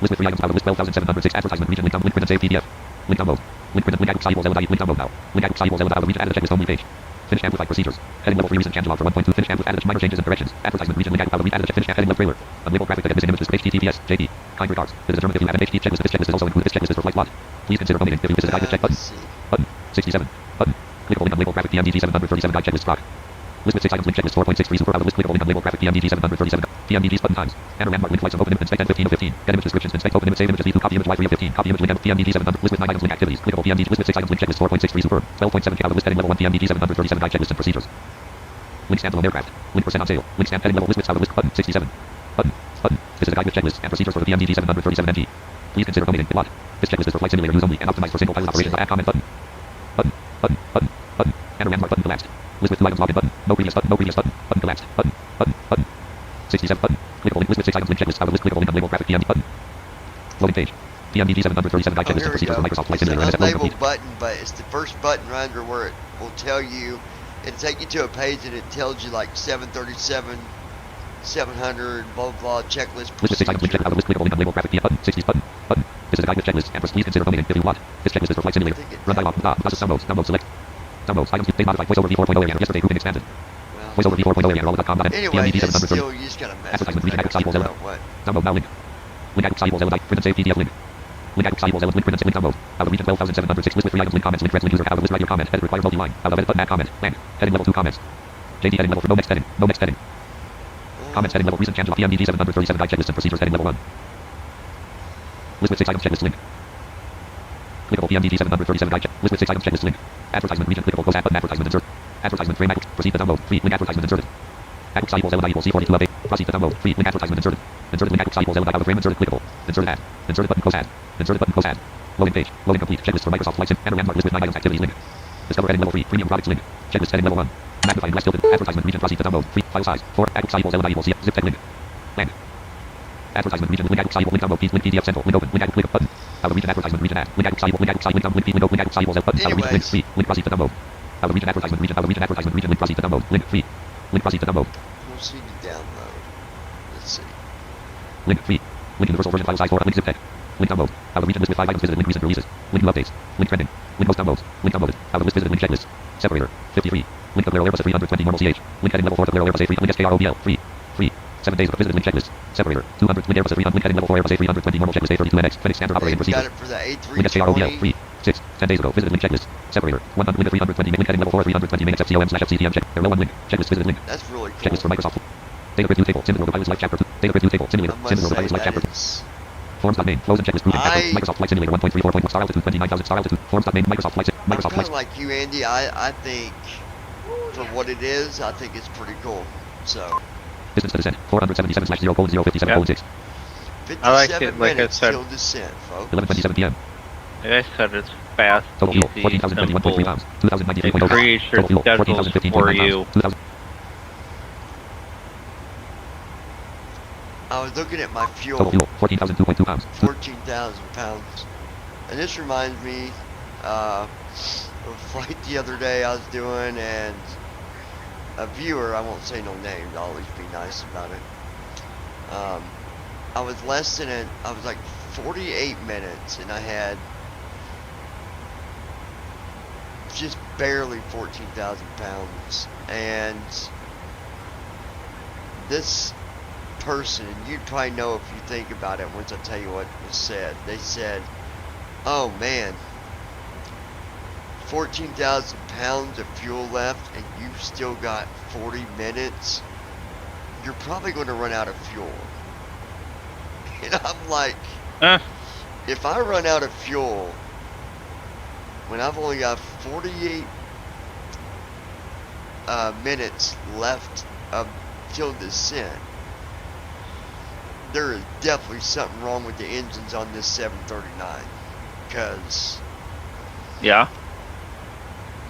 List with 3 items out of list 12,706 advertisement region link down link print and save PDF. Link download. Link print link at equals link download now. Link at equals out of region added a checklist only page. Finished amplified procedures. Heading level 3 recent channel log for 1.2 finished amplified added minor changes and corrections. Advertisement region link out of region added a finished heading level trailer. Unlabeled graphic that missing images HTTPS JP. Kind regards. This is German if you have an HT checklist. This checklist is also included. This checklist is for flight lot. Please consider donating if you visit guide with check button. Button. 67. Button. Clickable link unlabeled graphic PMDG 737 guide checklist stock. List with 6 items link checklist 4.63 super out of list clickable link unlabeled graphic PMDG 737 PMDG's button times. Banner landmark link flights on open image inspect 10 15 of 15. Get image descriptions inspect open image save images leave copy image y3 of 15. Copy image link PMDG 700 list with 9 items link activities. Clickable PMDG list with 6 items link checklist 4.63 super 12.7 out of list heading level 1 PMDG 737 guide checklist and procedures. Link standalone aircraft. Link percent on sale. Link stamp heading level list with out of list button 67. Button. Button. This is a guide with checklists and procedures for the PMDG 737 NG. Please consider donating if what. This checklist is for flight simulator use only and optimized for single pilot operations. Add comment button. Button. Button. Button. Button. Banner landmark button collapsed. List with 2 items login button. No previous button. No previous button. Button collapsed. Button. Button. Button. 67 button. Clickable link list with 6 items link checklist out of list clickable link unlabeled graphic PMD button. Loading page. PMDG 737 guide checklist and procedures for Microsoft Flight Simulator. It's an unlabeled button, but it's the first button right under where it will tell you. It'll take you to a page and it tells you like 737, 700, blah blah blah, checklist. List with 6 items link checklist out of list clickable link unlabeled graphic PMD button. 60 button. Button. This is a guide with checklist and please consider donating if you want. This checklist is for flight simulator. Run dialog. Process downloads. Download select. Downloads. Items. They modified voiceover v4.0 area. Yesterday grouping expanded. Voiceover v4.0 area. All.com. Anyway, still you just gotta mess advertisement region with it. what? Download now link. Link at equals print and save PDF link. Link at equals link print and save link download. Out of region 12,706 list with 3 items link comments link threads link user out of list write your comment. Edit requires multi-line. Out of edit button add comment. Land. Heading level 2 comments. JD heading level for no next heading. No next heading. Comments heading level recent channel PMDG 737 guide checklist and procedures heading level 1. List with 6 items checklist link. Clickable PMDG 737 guide check. List with 6 items checklist link. Advertisement region clickable close add button advertisement insert. Advertisement frame proceed to download. Free link advertisement inserted. At equals C42 update. Proceed to download. Free link advertisement inserted. Inserted link at equals out of frame inserted clickable. Inserted ad. Inserted button close ad. Inserted button close ad. Loading page. Loading complete. Checklist for Microsoft Flight Sim. Banner landmark list with 9 items activities link. Discover heading level 3. Premium products link. Checklist heading level 1. Magnifying glass tilted. Advertisement region proceed to download. Free file size. 4 at equals C. Zip text link. Land. Advertisement region link at link download. Link PDF central. Link open. Link click button. Out of region advertisement region ad. Link at link down link down link link open link at button. Out of region link free. Link proceed to download. Out of region advertisement region. Out of region advertisement region. Link proceed to download. Link free. Link proceed to download. Proceed to download. Let's see. Link free. Link universal version file size 4. Link zip tag. Link download. Out of region list with 5 items visited. Link recent releases. Link new updates. Link trending. Link most downloads. Link downloaded. Out of list visited. Link checklist. Separator. 53. Link Aero Airbus 320 normal CH. Link heading level 4 Aero Airbus A3. Link SKROBL. Free. Free. 7 days of visited. Link checklist. Separator. 200. Link Airbus A300. Link heading level 4 Airbus A320 normal checklist A32NX. FedEx standard operating procedure. Got it for the A320. Link SKROBL. Free. 6. 10 days ago. Visited link checklist. Separator. 100. Link 320. Link heading level 4 320 main FCOM/FCTM check. Aero 1 link. Checklist visited link. That's really cool. Checklist for Microsoft. Data grid view table. Simulator pilots life chapter 2. Data grid view table. Simulator. Simulator pilots life chapter 2. Forms.name. Flows and checklist. Grouping. Microsoft Flight Simulator 1.34. Star altitude 29,000. Star altitude. Forms.name. Microsoft Flight. Microsoft Flight. Like you, Andy. I think for what it is, I think it's pretty cool. So. Distance to descent. 477/0:057:6. I like it. Like I said. Till descent, folks. 11:27 p.m. Like I said, it's fast, Total easy, fuel, 14,021.3 pounds. simple. 2093.0 It creates your Total fuel, schedules 14,015.9 for pounds. you. 2000. I was looking at my fuel. Total fuel, 14,002.2 pounds. 14,000 pounds. And this reminds me of a flight the other day I was doing, and a viewer, I won't say no names, I'll always be nice about it. I was I was like 48 minutes, and I had just barely 14,000 pounds. And this person, and you'd probably know if you think about it once I tell you what was said. They said, oh man, 14,000 pounds of fuel left and you've still got 40 minutes. You're probably going to run out of fuel. And I'm like, if I run out of fuel when I've only got 48 minutes left of till descent, there is definitely something wrong with the engines on this 739. Because yeah,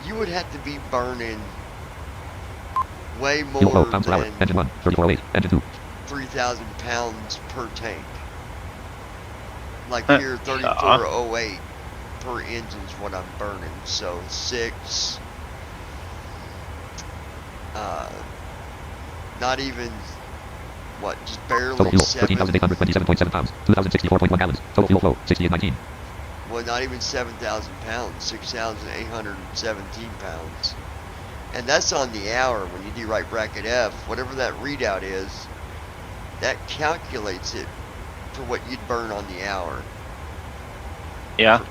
you would have to be burning way more than 3,000 pounds per tank. Like here, 3408 per engine is what I'm burning. So 6, not even, what, just barely total fuel, 7. 13,827.7 pounds, 2,064.1 gallons. Total fuel flow, 6819. Well, not even 7,000 pounds, 6,817 pounds. And that's on the hour when you do right bracket F. Whatever that readout is, that calculates it for what you'd burn on the hour. Yeah.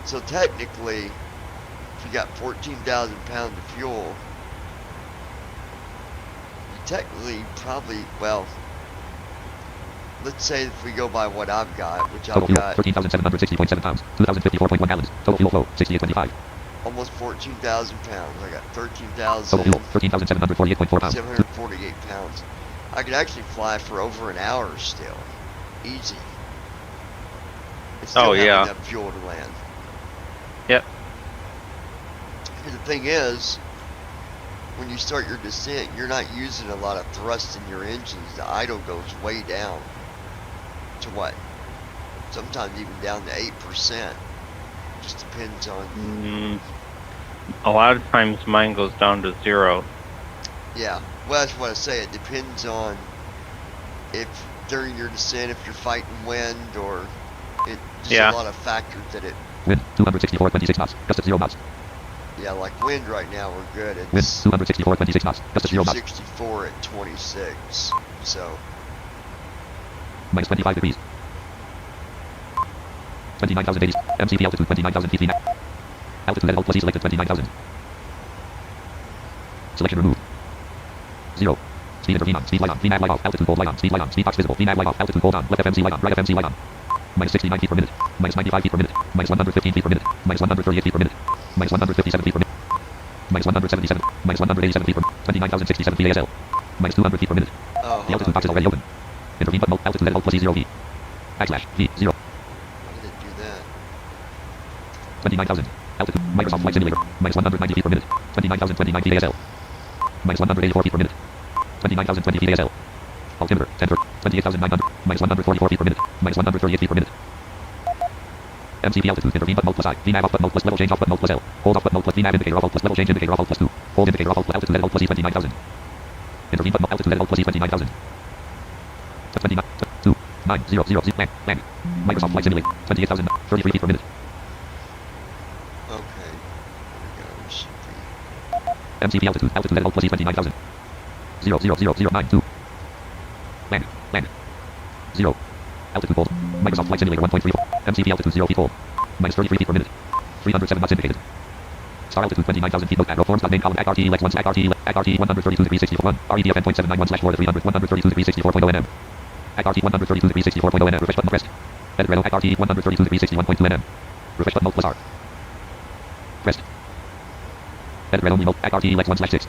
So technically, if you got 14,000 pounds of fuel, you technically probably, well, let's say if we go by what I've got, which total I've fuel, got 13,760.7 pounds, 2,054.1 gallons. Total fuel flow, 6825. almost 14,000 pounds. I got Total fuel, 13,748.4 pounds. 748 pounds. I could actually fly for over an hour still. Easy. It's still have enough fuel to land. Yep. And the thing is, when you start your descent, you're not using a lot of thrust in your engines. The idle goes way down to what? Sometimes even down to 8%. Just depends on... A lot of times mine goes down to 0. Yeah, well, that's what I say. It depends on if during your descent, if you're fighting wind, or just a lot of factors that it... Wind, 264.26 knots, gust at 0 knots. Yeah, like wind right now, we're good. It's wind, 264.26 knots, gust at 0 knots. 64 at 26, so... Minus 25 degrees. 29,080. MCP altitude 29,000 feet. Altitude at plus E selected 29,000. Selection removed. 0. Speed intervene on. Speed light on. VNAV light off. Altitude hold light on. Speed light on. Speed box visible. VNAV light off. Altitude hold on. Left FMC light on. Right FMC light on. Minus 69 feet per minute. Minus 95 feet per minute. Minus 115 feet per minute. Minus 138 feet per minute. Minus 157 feet per minute. Minus 177. Minus 187 feet per minute. 29,067 feet ASL. Minus 200 feet per minute. The altitude box is already open. Intervene button. Altitude at plus E 0 V. Backslash V 0. Why did it do that? 29,000. Altitude. Microsoft Flight Simulator. Minus 190 feet per minute. 29,029 feet ASL. Minus 184 feet per minute. 29,020 feet ASL. Altimeter. 10 for 28,900. Minus 144 feet per minute. Minus 138 feet per minute. MCP altitude. Intervene button plus I. VNAV off button plus level change off button plus L. Hold off button plus VNAV indicator off plus level change indicator off plus 2. Hold indicator off altitude at plus E 29,000. Intervene button altitude at plus E 29,000. 29 2 9 0 0 0 land. Microsoft Flight Simulator. 28,000 33 feet per minute. Okay. There we go. Should MCP altitude. Altitude at plus E 29,000. 0 0 0 0 9 2. Land. 0. Altitude hold. Microsoft Flight Simulator 1.34. MCP altitude 0 feet hold. Minus 33 feet per minute. 307 knots indicated. Star altitude 29,000 feet. Note at forms name column ACRT ELEX 1 ACRT 132 degrees 64 1. REDFN .791 /4 300 132 degrees 64.0 nm. ACRT 132 degrees 64.0 nm. Refresh button pressed. Edit Renault ACRT 132 degrees 61.2 nm. Refresh button plus R. Pressed. Edit Renault remote ACRT ELEX 1/6.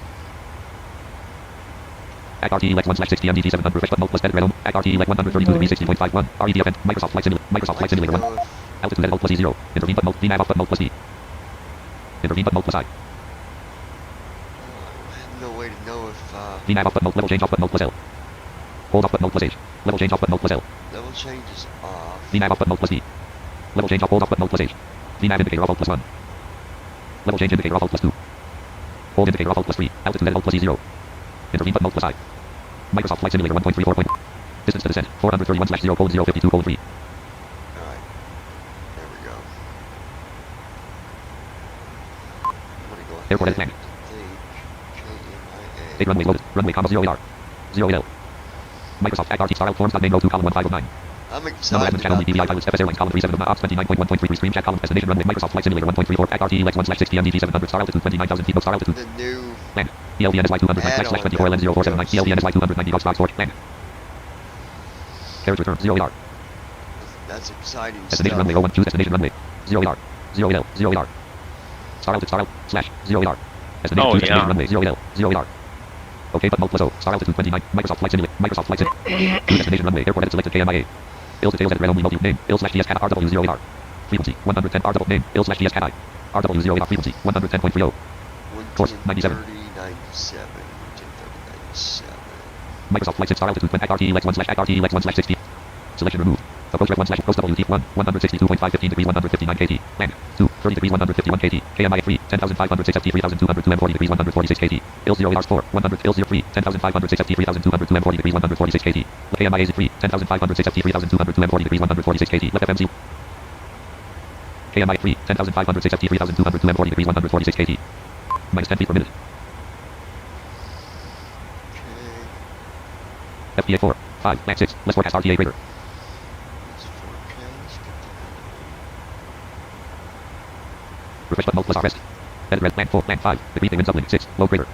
ACRT ELEX 1/6 TMDT 700. Refresh button plus edit Renault ACRT ELEX 132 degrees 60.51. REDFN Microsoft Flight Simulator 1. Altitude at plus E 0. Intervene button VNAV off button plus D. Intervene button plus I. I have no way to know if VNAV off button level change off button plus L. Hold off button plus H. Level change off button plus L. level change is off. VNAV off button plus D. Level change off, hold off button, alt plus H. VNAV indicator off, alt plus 1. Level change indicator off, alt plus 2. Hold indicator off, alt plus 3. Altitude at alt plus E0. Intervene button, alt plus I. Microsoft Flight Simulator 1.34. Distance to descent, 431/0:052:3. Alright. There we go. I'm gonna go ahead. Airport edit land. KMIA. 8 runways loaded. Runway comma 0 AR. 0 AL. Microsoft ART star out forms name 02 column 1509. I'm Number excited. admin channel BPI pilots FS Airlines column 37 of ops 29.1.33 stream chat column destination runway Microsoft Flight Simulator 1.34 at RTE Lex 1/6 PM DG 700 star altitude 29,000 feet star altitude. The new Land. ELVNSY 200 add-on 24 LN 0479 ELVNSY 290 Dogs Fox 4 land. Carriage return 0 AR. That's exciting Destination stuff. runway 01 choose destination runway 0 AR 0 AL 0 AR. Star altitude slash 0 AR. Destination choose destination runway 0 AL 0 AR. Okay button alt plus O star altitude 29 Microsoft Flight Simulator Microsoft Flight Simulator choose destination runway airport edit selected KMIA. Ill details edit red only multi name ill slash DS cat RW 0 AR. Frequency 110 RW name ill slash DS cat I. RW 0 AR frequency 110.30. Course 97. 97. Microsoft Flight Sim star altitude at RTE Lex 1 slash at RTE Lex 1 slash 60. Selection removed. Approach rep 1 slash coast WT 1 162.515 degrees 159 kt. Land 2 30 degrees 151 kt. KMI 3 10,506 ft 3,202 m 40 degrees 146 kt. IL 0 ARs 4 100 IL 0 3 10,506 ft 3,202 m 40 degrees 146 kt. KMI 3 10,506 ft 3,202 m 40 degrees 146 kt. Left FM 0. KMI 3 10,506 ft 3,202 m 40 degrees 146 kt. Minus 10 feet per minute. FPA 4 5 land 6 less forecast RTA greater. Refresh button alt plus R rest. Edit red land 4 land 5 degree winds upwind 6 low greater.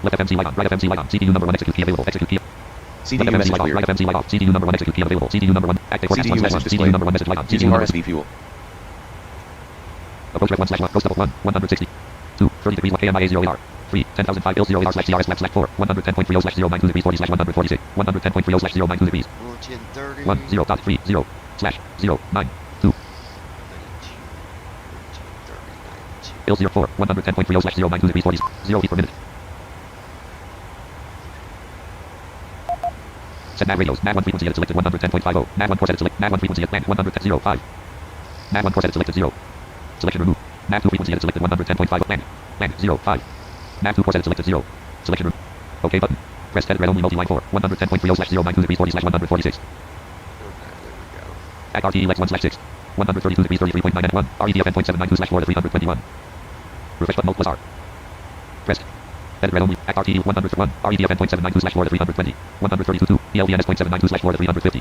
Left FMC light on right FMC light on CDU number 1 execute key available execute key. CDU left FMC message light on clear. right FMC light off CDU number 1 execute key available CDU number 1 active forecast CDU 1 message CDU number 1 message light on Using CDU number 1 RSV fuel. approach rep 1 slash 1 coast level 1 160 2 30 degrees 1 KMIA 0 AR 3 10,005 IL 0 AR slash CRS slash 4 110.30 slash 092 degrees 40 slash 146 110.30 slash 092 degrees 1 0.30 slash 092 IL 04 110.30 slash 092 degrees 40 0 feet per minute. Set nav radios. Nav 1 frequency edit selected 110.50. Nav 1 course edit select. Nav 1 frequency edit land 100.05. Nav 1 course edit selected 0. Selection removed. Nav 2 frequency edit selected 110.5. Land 05. Nav 2 course edit selected 0. Selection removed. OK button. Press edit red only multi line 4 110.30 slash 092 degrees 40 slash 146. At RTE Lex 1 slash 6 132 degrees 33.9 and 1 REDFN .792 slash 4 to 321. Refresh button alt plus R. Pressed. Edit red only. At RTE 101 REDFN .792 slash 4 to 320. 132 ELVNS .792 slash 4 to 350.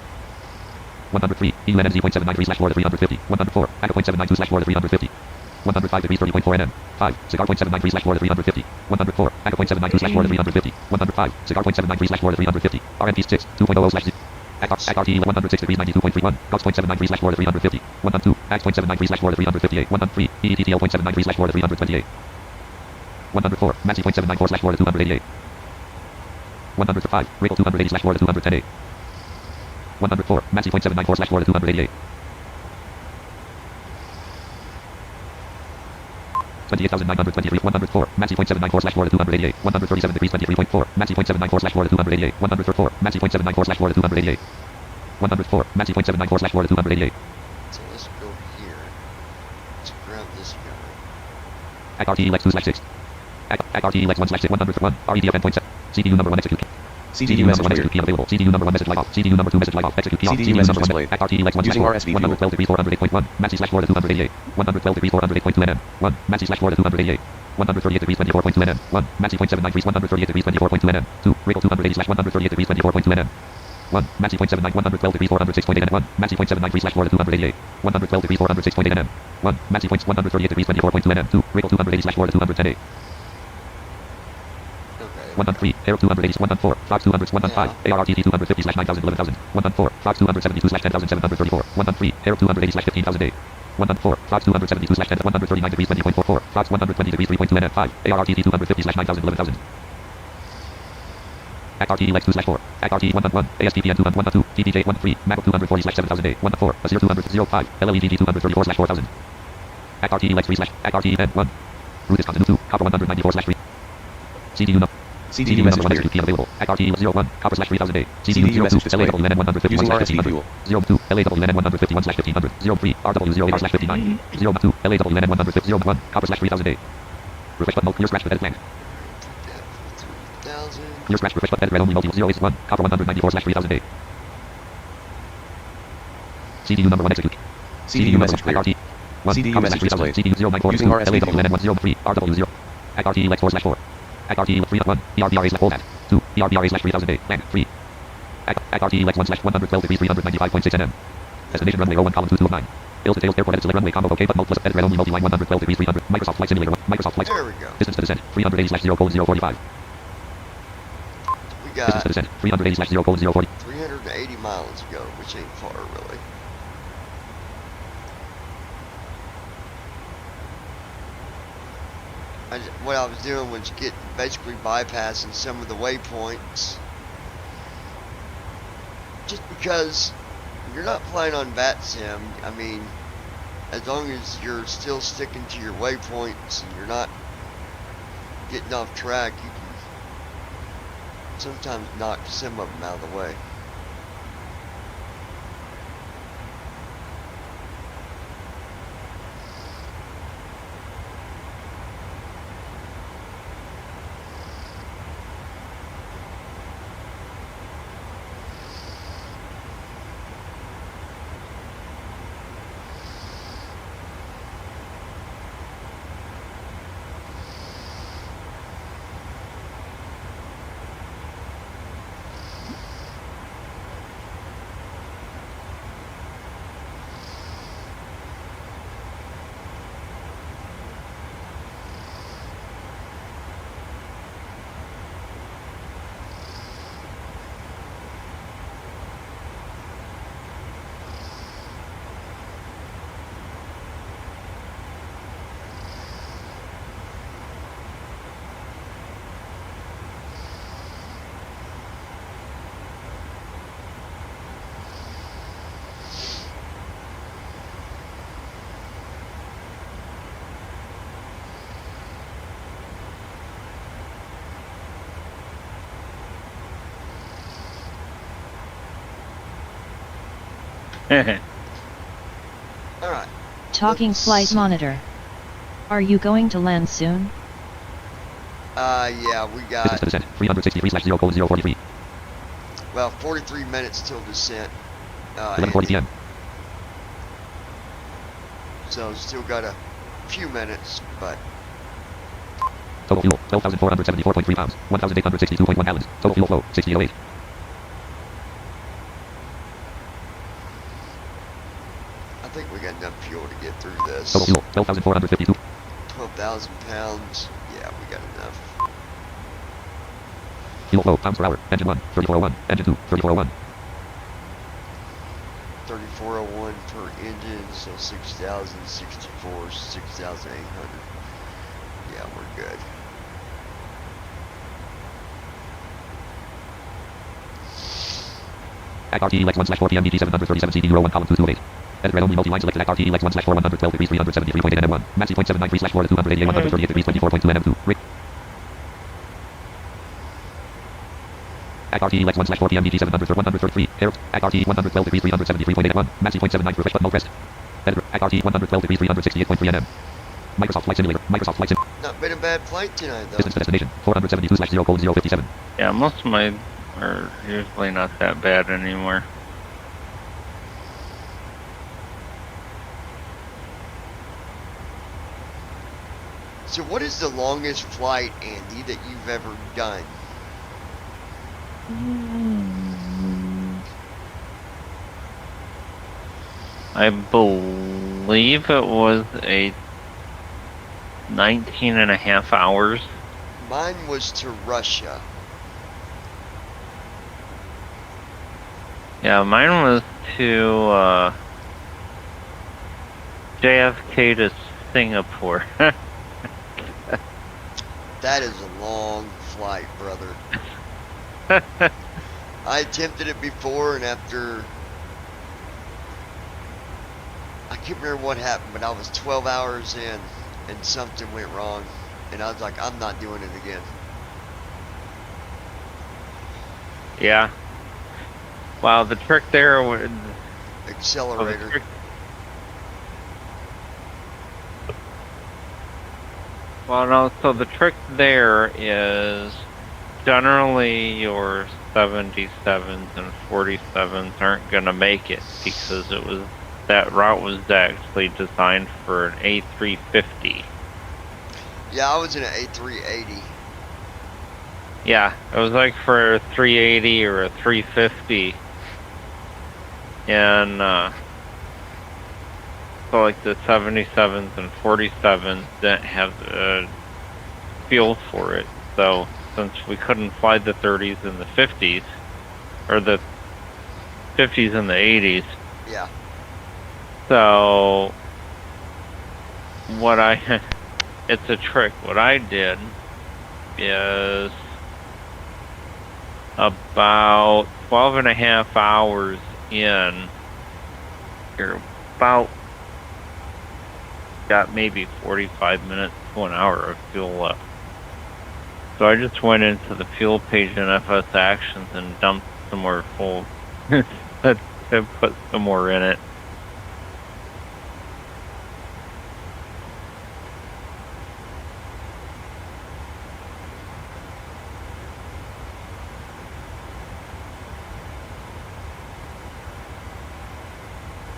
103 ELNZ .793 slash 4 to 350. 104 ACA .792 slash 4 to 350. 105 degrees 30.4 NM. 5 cigar .793 slash 4 to 350. 104 ACA .792 slash 4 to 350. 105 cigar .793 slash 4 to 350. RMP 6 2.00 slash at RTE 106 degrees 92.31. Cox .793 slash 4 to 350. 102 AX .793 slash 4 to 358. 103 EETTL .793 slash 4 to 328. 104 Maxi .794 slash 4 to 288. 105 Ripple 280 slash 4 to 210A. 104 Maxi .794 slash 4 to 288. 28,923 104 Maxi .794 slash 4 to 288. 137 degrees 23.4 Maxi .794 slash 4 to 288. 104 Maxi .794 slash 4 to 288. 104 Maxi .794 slash 4 to 288. So let's go here. Let's grab this guy. At RTE Lex 2 slash 6. At RTE Lex 1 slash 6 101 REDFN .7 CDU number 1 execute. CDU number 1 execute key available. CDU number 1 message light off. CDU number 2 message light off. Execute key off. CDU number 1 at RTE Lex 1 using RSV 112 degrees 408.1 Maxi slash 4 to 288. 112 degrees 408.2 NM. 1 Maxi slash 4 to 288. 138 degrees 24.2 NM. 1 Maxi .793 138 degrees 24.2 NM. 2 Ripple 280 slash 138 degrees 24.2 NM. 1 Maxi .79 112 degrees 406.8 NM. 1 Maxi .793 slash 4 to 288. 112 degrees 406.8 NM. 1 Maxi .138 degrees 24.2 NM. 2 Ripple 280 slash 4 to 210A. 103 Air 280 104 Fox 200 105 ARRTT 250 slash 9,000 11,000 104 Fox 272 slash 10,734 103 Air 280 slash 15,000 104 Fox 272 slash 10 139 degrees 20.44 Fox 120 degrees 3.2 NF 5 ARRTT 250 slash 9,000 11,000 at RTE Lex 2 slash 4 at RTE 111 ASPPN 212 TPJ 13 MAC 240 slash 7,000 104 0200 05 LLEDG 234 slash 4,000 at RTE Lex 3 slash at RTE N 1 route is continue 2 copper 194 slash 3 CDU number CDU message cleared. PM available. At RTE 01, copper slash 3008. CDU message displayed. LAW LN 151 Using slash RSD 1500. fuel. 02, LAW LN 151 slash 1500. 03, RW 08 slash 59. 02, LAW LN 150. 01, copper slash 3008. Refresh button, clear scratch with edit blank. Clear scratch, refresh button, edit red only multi 081, copper 194 slash 3008. CDU number 1 execute. CDU message cleared. RT 1, CDU copper message slash 3008. displayed. CDU 094. Using RSD LAW fuel. LN 103, RW 0. At RTE lex 4 slash 4. At RTE 3 1, ERBRA slash hold at. 2, ERBRA slash 3008, blank, 3. At RTE lex 1 slash 112 degrees 395.6 nm. Destination runway 01, column 22 of 9. Bills details, airport edit, select runway combo, OK, but plus edit red only multi-line 112 degrees 300. Microsoft Flight Simulator 1, Microsoft Flight. There we go. Distance to descent, 380 slash 0:045. We Distance got to descent, 380 slash 0:040. 380 miles to go, which ain't far, really. What I was doing was basically bypassing some of the waypoints. Just because you're not flying on VATSIM, I mean, as long as you're still sticking to your waypoints and you're not getting off track, you can sometimes knock some of them out of the way. Alright. Talking flight monitor. Are you going to land soon? Yeah, we got, Distance to descent, 363 slash 0:043. well, 43 minutes till descent. 11:40 PM. So still got a few minutes, but Total fuel, 12,474.3 pounds, 1,862.1 gallons. Total fuel flow, 6008. I think we got enough fuel to get through this. Total fuel, 12,452. 12,000 pounds. Yeah, we got enough. Fuel flow, pounds per hour. Engine 1, 3401. Engine 2, 3401. 3401 per engine, so 6,064, 6,800. Yeah, we're good. At RTE lex 1 slash 4 PM DT 737 CD 01 column 228. Edit red only multi-line selected at RTE lex 1 slash 4 112 degrees 373.8 nm1. Maxi 0.793 slash 4 to 288 138 degrees 24.2 nm2. Rick. At RTE lex 1 slash 4 PM DT 133. Air. At RTE 112 degrees 373.81. Maxi 0.79 refresh button pressed. Edit. At RTE 112 degrees 368.3 nm. Microsoft Flight Simulator. Microsoft Flight Sim. Not been a bad flight tonight, though. Distance to destination 472 slash 0:057. Yeah, most of mine are usually not that bad anymore. So what is the longest flight, Andy, that you've ever done? I believe it was a 19 and a half hours. Mine was to Russia. Yeah, mine was to JFK to Singapore. That is a long flight, brother. I attempted it before, and after... I can't remember what happened, but I was 12 hours in, and something went wrong. And I was like, I'm not doing it again. Yeah. Well, the trick there would... Accelerator. Well, no, so the trick there is generally your 77s and 47s aren't going to make it because that route was actually designed for an A350. Yeah, I was in an A380. Yeah, it was like for a 380 or a 350. And so like the 77s and 47s didn't have the fuel for it. So since we couldn't fly the 30s and the 50s, or the 50s and the 80s. Yeah. So it's a trick. What I did is about 12 and a half hours in, you're about got maybe 45 minutes to an hour of fuel left. So I just went into the fuel page in FS Actions and dumped some more full to put some more in it.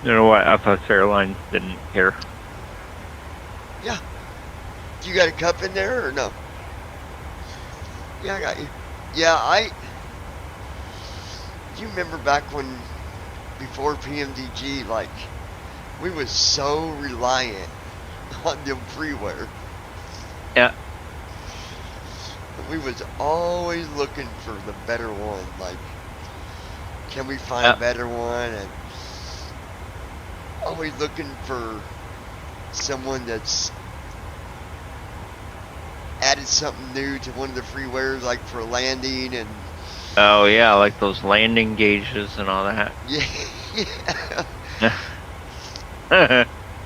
You know what? FS Airlines didn't care. Yeah. You got a cup in there or no? Yeah, I got you. Yeah, you remember back when, before PMDG, like, we was so reliant on them freeware. Yeah. We was always looking for the better one. Like, can we find a better one? And always looking for someone that's added something new to one of the freewares, like for landing and... Oh yeah, like those landing gauges and all that. Yeah.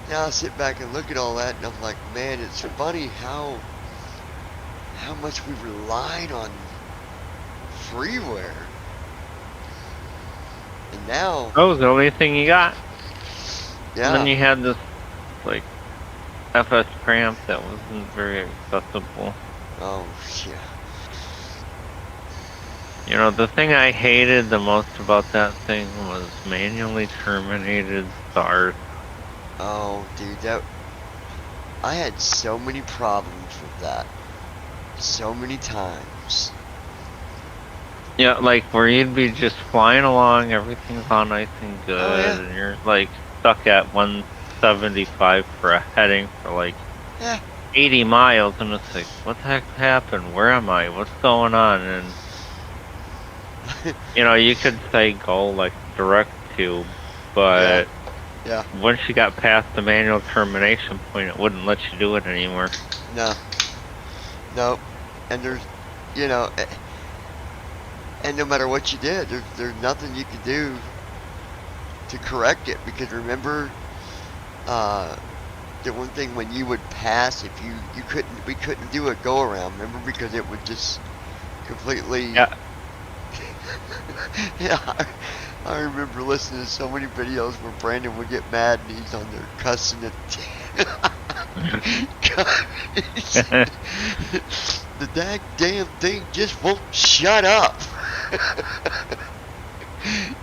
Now I sit back and look at all that and I'm like, man, it's funny how much we relied on freeware. And now... That was the only thing you got. Yeah. And then you had this, like, FS cramp that wasn't very accessible. Oh, yeah. You know, the thing I hated the most about that thing was manually terminated start. Oh, dude, I had so many problems with that. So many times. Yeah, like where you'd be just flying along, everything's all nice and good, and you're like stuck at 175 for a heading for like 80 miles, and it's like, what the heck happened? Where am I? What's going on? And you know, you could say go like direct to, but once you got past the manual termination point, it wouldn't let you do it anymore. No. Nope. And there's, you know, and no matter what you did, there's nothing you could do to correct it, because remember, the one thing when you would pass, if we couldn't do a go around, remember, because it would just completely... Yeah, I remember listening to so many videos where Brandon would get mad and he's on there cussing at the damn thing just won't shut up.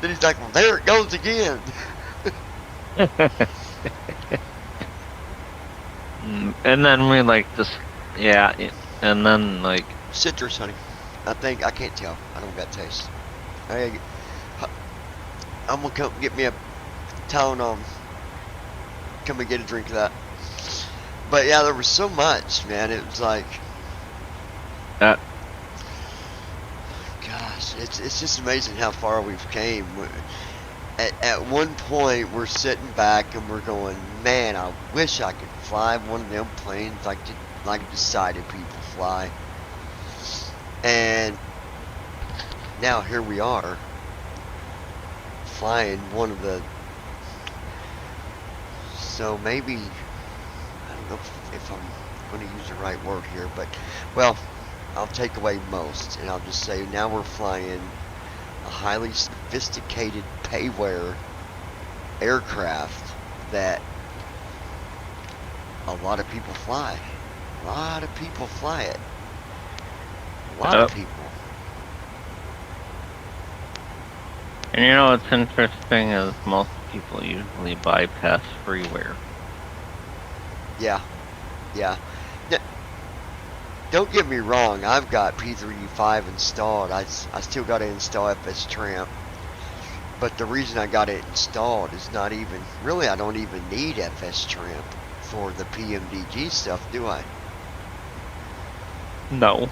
Then he's like, well, there it goes again. And then we like this, and then like... Citrus, honey. I can't tell. I don't got taste. I'm gonna come get me a Tylenol. Come and get a drink of that. But yeah, there was so much, man. It was like... Gosh, it's just amazing how far we've came. At one point, we're sitting back and we're going, man, I wish I could fly one of them planes like decided people fly. And now here we are, flying one of the... So maybe, I don't know if I'm going to use the right word here, but, well, I'll take away most, and I'll just say now we're flying a highly sophisticated payware aircraft that a lot of people fly. A lot of people fly it. A lot of people. And you know what's interesting is most people usually bypass freeware. Yeah. Yeah. Don't get me wrong, I've got P3D5 installed. I still got to install FS Tramp. But the reason I got it installed is not even, really I don't even need FS Tramp for the PMDG stuff, do I? No.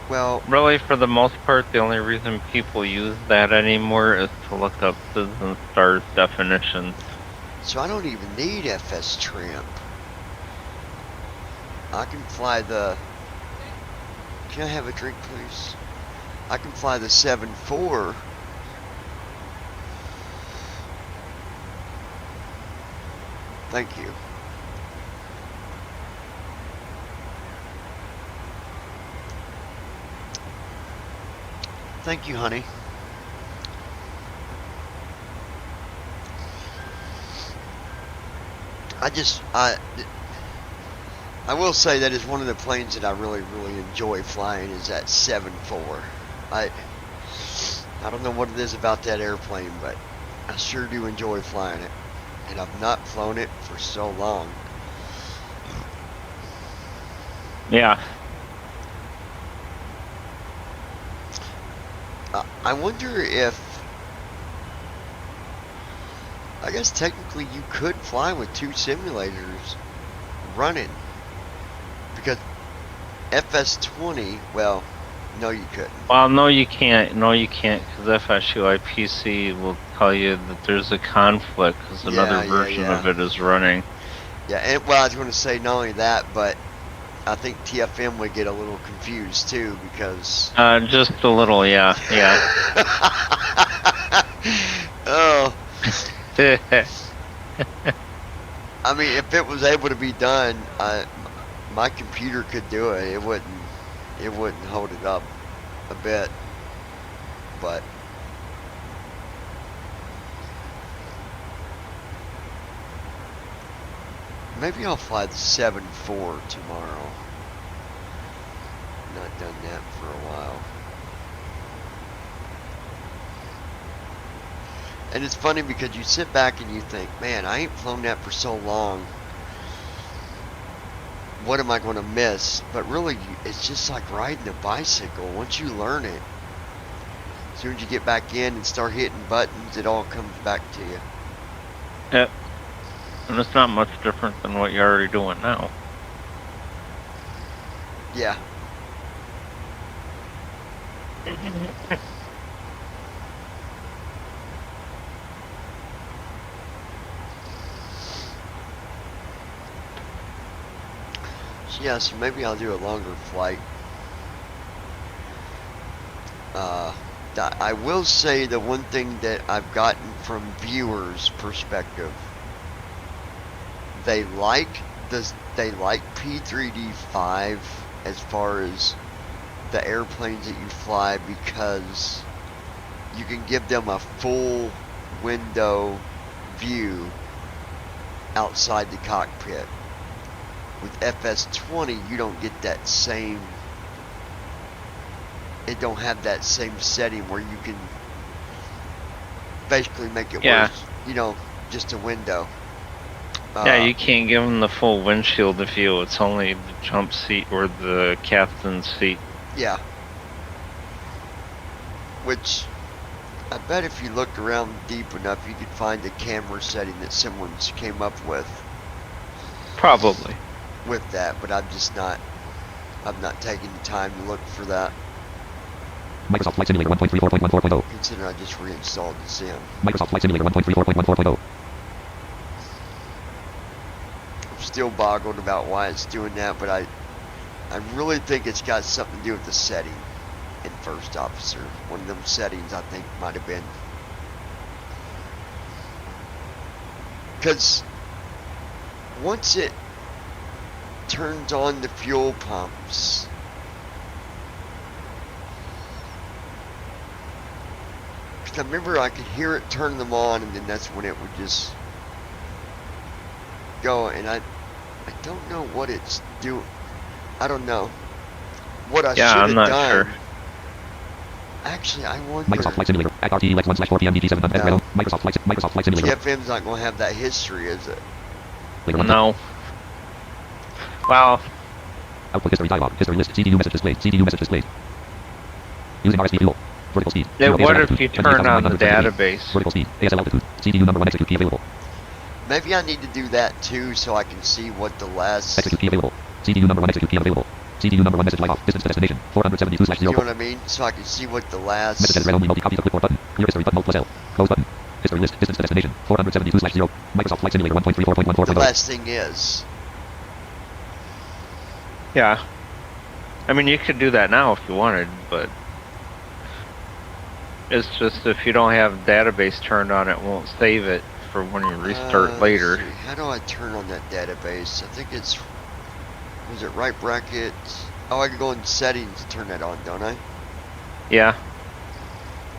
Well, really, for the most part, the only reason people use that anymore is to look up Citizen Star's definitions. So I don't even need FS Tramp. I can fly the... Can I have a drink, please? I can fly the 7.4. Thank you. Thank you, honey. I will say that is one of the planes that I really enjoy flying is that 7.4. I don't know what it is about that airplane, but I sure do enjoy flying it. And I've not flown it for so long. Yeah. I wonder if, I guess technically you could fly with two simulators running, because FS20, well, no you couldn't. Well, no you can't, because FSU IPC will tell you that there's a conflict, because another version of it is running. Yeah, and well, I was going to say not only that, but I think TFM would get a little confused too, because... just a little, yeah. Oh. I mean, if it was able to be done, my computer could do it. It wouldn't hold it up a bit, but... Maybe I'll fly the 7.4 tomorrow. Not done that for a while. And it's funny because you sit back and you think, man, I ain't flown that for so long. What am I going to miss? But really, it's just like riding a bicycle. Once you learn it, as soon as you get back in and start hitting buttons, it all comes back to you. Yep. And it's not much different than what you're already doing now. Yeah. Yeah, so maybe I'll do a longer flight. I will say the one thing that I've gotten from viewers' perspective, they like P3D5 as far as the airplanes that you fly, because you can give them a full window view outside the cockpit. With FS20, you don't get that same, it don't have that same setting where you can basically make it worse, you know, just a window. Yeah, you can't give them the full windshield view. It's only the jump seat or the captain's seat. Yeah. Which, I bet if you looked around deep enough, you could find a camera setting that someone's came up with. Probably. With that, but I'm not taking the time to look for that. Microsoft Flight Simulator 1.34.14.0. Consider I just reinstalled the sim. Microsoft Flight Simulator 1.34.14.0. I'm still boggled about why it's doing that, but I really think it's got something to do with the setting in First Officer. One of them settings I think might have been. Because once it turns on the fuel pumps, 'Cause I remember I could hear it turn them on, and then that's when it would just go. And I don't know what it's doing. I don't know what I should have I'm not done. sure. Actually, I wonder. Microsoft Flight Simulator. ActRTEX1/4PMDG700. No. Microsoft Flight Simulator. TFM's not going to have that history, is it? No. Well, Output history dialog. History list. CPU message displayed. CPU message displayed. Using RSP fuel. Vertical speed. what if you turn on the database? Vertical speed. ASL altitude. CPU number 1 execute key available. Maybe I need to do that too, so I can see what the last. Execute key available. CPU number 1 execute key available. CPU number 1 message light off. Distance to destination. 472/0. You know what I mean? So I can see what the last. Message as read only. Multi-copy to clipboard button. Clear history button. Alt plus L. Close button. History list. Distance to destination. 472/0. Microsoft Flight Simulator 1.34.14. The last thing is. Yeah. I mean, you could do that now if you wanted, but it's just if you don't have database turned on, it won't save it for when you restart later. Let's see. How do I turn on that database? I think it's. Was it right bracket? Oh, I can go in settings and turn that on, don't I? Yeah.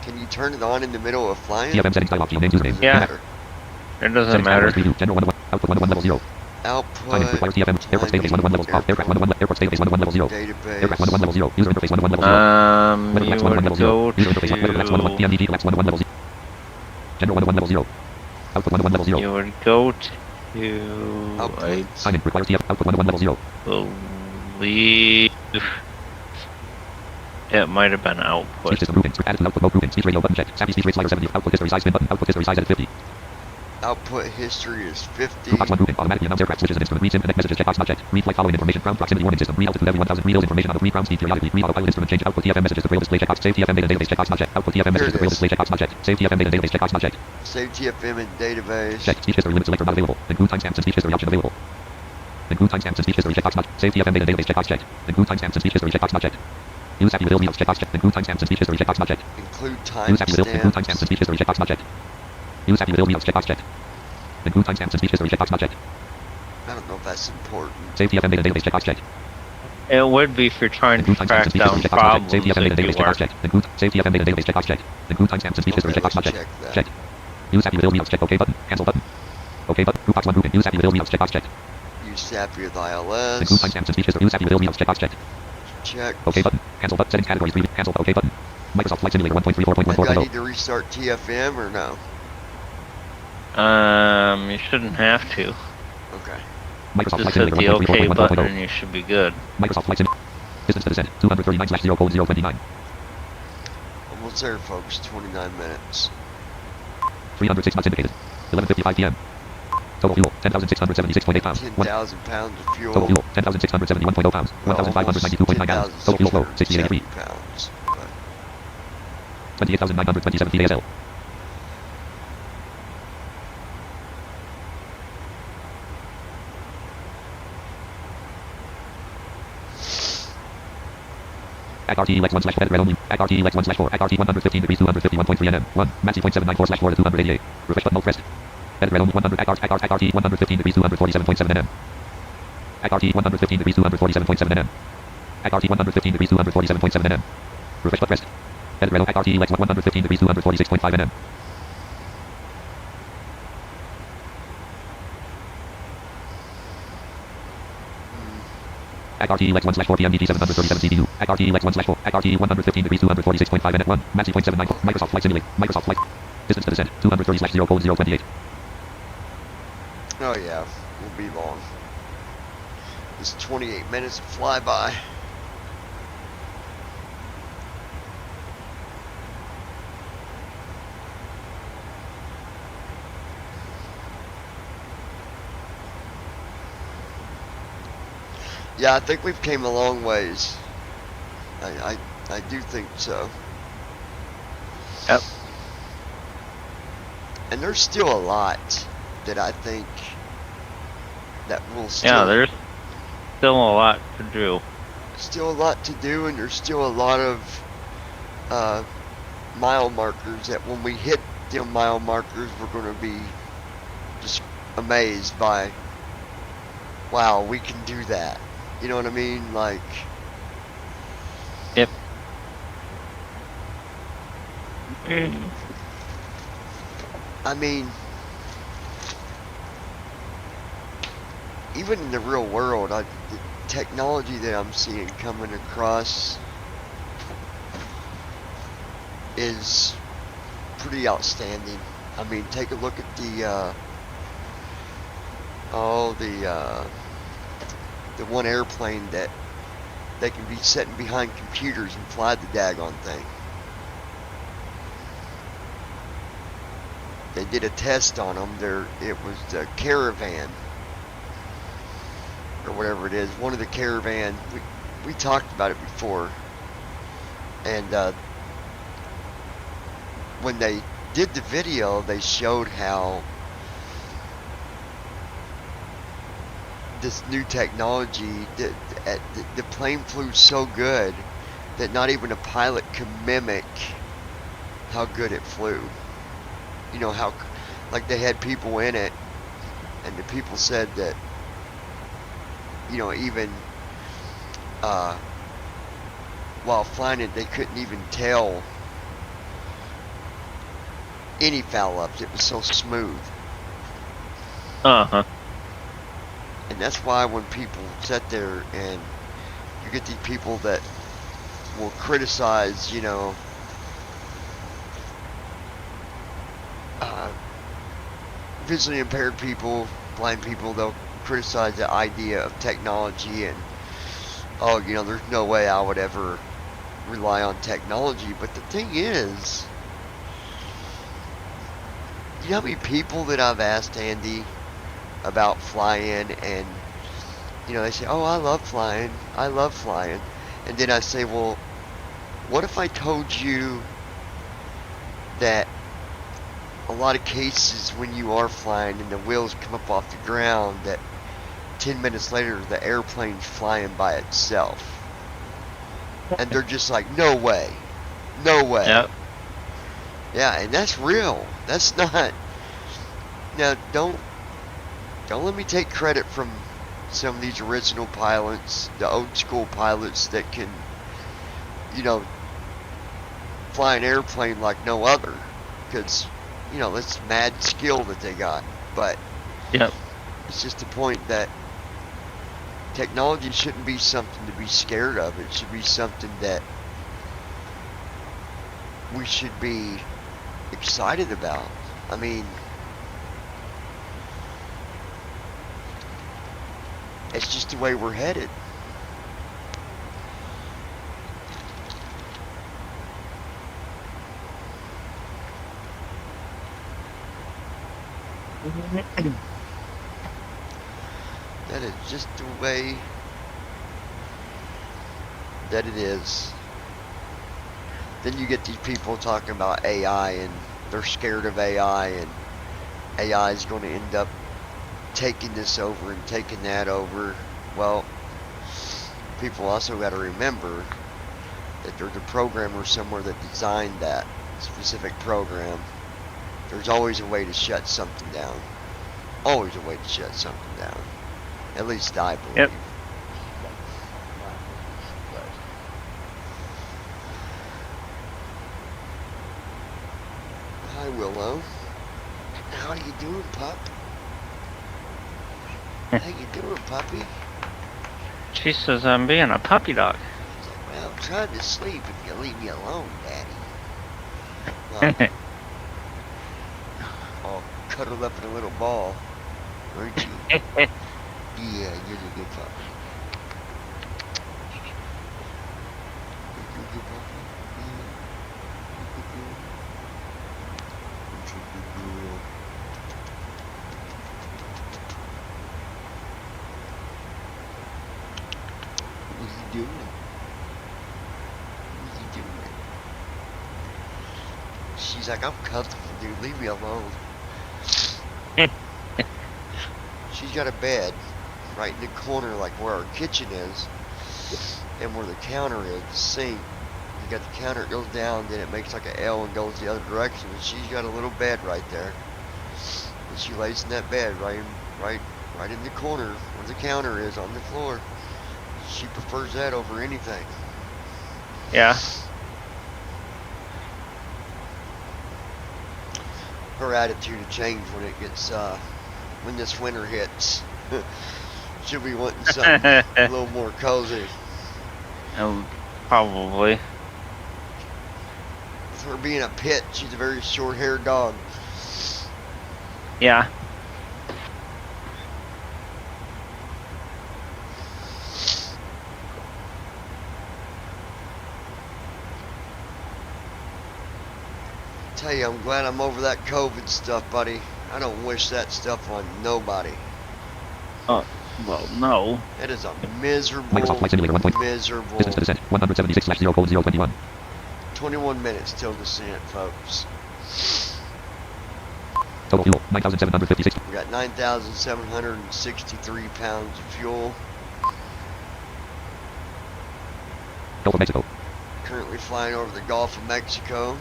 Can you turn it on in the middle of flying? TFM settings dialog. Name username. Yeah. It doesn't matter. General 1 output 1 level 0. Output. Timing requires TFM. Airport state base 1 level. Aircraft 1 airport state base 1 level 0. Database. Aircraft 1 level 0. User interface 1 level 0. Weather You flags 1 would level 0. go User interface weather flags 1 PMDG flags 1 level 0. General 1 level 0. Output 1 level 0. You would go to. I Timing requires TFM. Output 1 level 0. believe it might have been output. Speech system groupings. Added to output mode grouping. Speech radio button checked. Savvy speech rate slider 70. Output history size spin button. Output history size at 50. Output history is 50. Groupbox 1 grouping. Automatically announce aircraft switches and instrument. Read sim connect messages checkbox not checked. Read flight following information. Ground proximity warning system. Read altitude every 1000. Read hills information on the ground speed periodically. Read autopilot instrument change. Output TFM messages. The braille display checkbox. Save TFM data database checkbox not checked. Output TFM messages. The braille display checkbox not checked. Save TFM data database checkbox not checked. Save TFM in database. Checked. Speech history limit selector not available. Include timestamps and speech history option available. Include timestamps and speech history checkbox not. Save TFM data database checkbox checked. Include timestamps and speech history checkbox not checked. Use happy with meals checkbox checked. Include timestamps and speech history checkbox not checked. Include Use happy with include timestamps timestamps. and speech history checkbox not checked. Use happy with meals checkbox checked. Include timestamps and speech history checkbox not checked. I don't know if that's important. Save TFM data database checkbox checked. It would be if you're trying to Include timestamps track and speech down history checkbox not checked. problems Save TFM data if you database checkbox are. checked. Include save TFM data database checkbox checked. Include timestamps and speech history Okay, checkbox not let's checked. check that. Checked. Use happy with meals check. OK button. Cancel button. OK button. Groupbox 1 grouping. Use happy with meals checkbox checked. Use Sappy with Include ILS. timestamps and speech history. Use happy with meals checkbox checked. Check. OK button. Cancel button. Settings categories preview. Cancel. OK button. Microsoft Flight Simulator Do I 1.34.14. need to restart TFM or no? You shouldn't have to. Okay. Microsoft Just Flight hit Simulator the OK button 1.34.14. and you should be good. Microsoft Flight Simulator. Distance to descent 239/0:029. Almost there, folks. 29 minutes. 306 knots indicated. 11:55 p.m. Total fuel 10,676.8 pounds. 10,000 pounds of fuel. Total fuel 10,671.0 pounds. 1,592.9 pounds. Total fuel flow 68.3. pounds. 28,927 feet ASL. ACRT Lex 1/weather red only. ACRT Lex 1/4. ACRT 115 degrees 251.3 nm. 1. Maxi 0.794/4 to 288. Refresh button pressed. Weather red only 100. ACRT 115 degrees 247.7 nm. ACRT 115 degrees 247.7 nm. ACRT 115 degrees 247.7 nm. Refresh button pressed. Weather red ACRT Lex 115 degrees 246.5 nm. ACRT Lex 1/4 PMDG 737 CPU. ACRT Lex 1/4. ACRT 115 degrees 246.5 nm. 1. Maxi 0.79. Microsoft Flight Simulator. Microsoft Flight. Distance to descent 230/0:028. Oh yeah, we'll be long. It's 28 minutes to fly by. Yeah, I think we've came a long ways. I do think so. Yep. And there's still a lot that I think that will still... Yeah, there's still a lot to do. Still a lot to do, and there's still a lot of mile markers that when we hit the mile markers, we're going to be just amazed by, wow, we can do that. You know what I mean? Like... Yep. I mean, even in the real world, the technology that I'm seeing coming across is pretty outstanding. I mean, take a look at the one airplane that they can be sitting behind computers and fly the daggone thing. They did a test on them. It was the Caravan, or whatever it is. One of the Caravan. We talked about it before, and when they did the video, they showed how this new technology, the plane flew so good that not even a pilot could mimic how good it flew. You know, how, like, they had people in it, and the people said that, you know, even while flying it, they couldn't even tell any foul ups. It was so smooth. Uh-huh. And that's why when people sit there and you get these people that will criticize, you know, visually impaired people, blind people, they'll criticize the idea of technology and, oh, you know, there's no way I would ever rely on technology. But the thing is, you know how many people that I've asked Andy about flying, and, you know, they say, oh, I love flying, and then I say, well, what if I told you that a lot of cases when you are flying and the wheels come up off the ground, that 10 minutes later the airplane's flying by itself? And they're just like, no way, no way. Yep. Yeah, and that's real. That's not. Now, don't let me take credit from some of these original pilots, the old school pilots that can, you know, fly an airplane like no other, because, you know, that's mad skill that they got. But yep, it's just the point that technology shouldn't be something to be scared of. It should be something that we should be excited about. I mean, it's just the way we're headed. That is just the way that it is. Then you get these people talking about AI, and they're scared of AI, and AI is going to end up taking this over and taking that over. Well, people also got to remember that there's a programmer somewhere that designed that specific program. There's always a way to shut something down. Always a way to shut something down. At least I believe. Yep. Hi, Willow. How you doing, pup? How you doing, puppy? She says I'm being a puppy dog. Well, I'm trying to sleep if you leave me alone, Daddy. Well, all cuddled up in a little ball, aren't you? Yeah, you're a good puppy. You're a good puppy. You're a good girl. What are you doing? What are you doing? She's like, I'm comfortable, dude. Leave me alone. She's got a bed right in the corner, like where our kitchen is, and where the counter is, the sink. You got the counter, it goes down, then it makes like an L and goes the other direction. And she's got a little bed right there, and she lays in that bed right in the corner where the counter is on the floor. She prefers that over anything. Yeah. her attitude will change when it gets when this winter hits. She'll be wanting something a little more cozy. Probably. With her being a pit, she's a very short-haired dog. Yeah. Tell you, I'm glad I'm over that COVID stuff, buddy. I don't wish that stuff on nobody. Oh, well, no. It is a miserable, Microsoft Flight Simulator 1. miserable. Distance to descent 176/0 code 021. 21 minutes till descent, folks. Total fuel 9,756. We got 9,763 pounds of fuel. Gulf of Mexico. Currently flying over the Gulf of Mexico.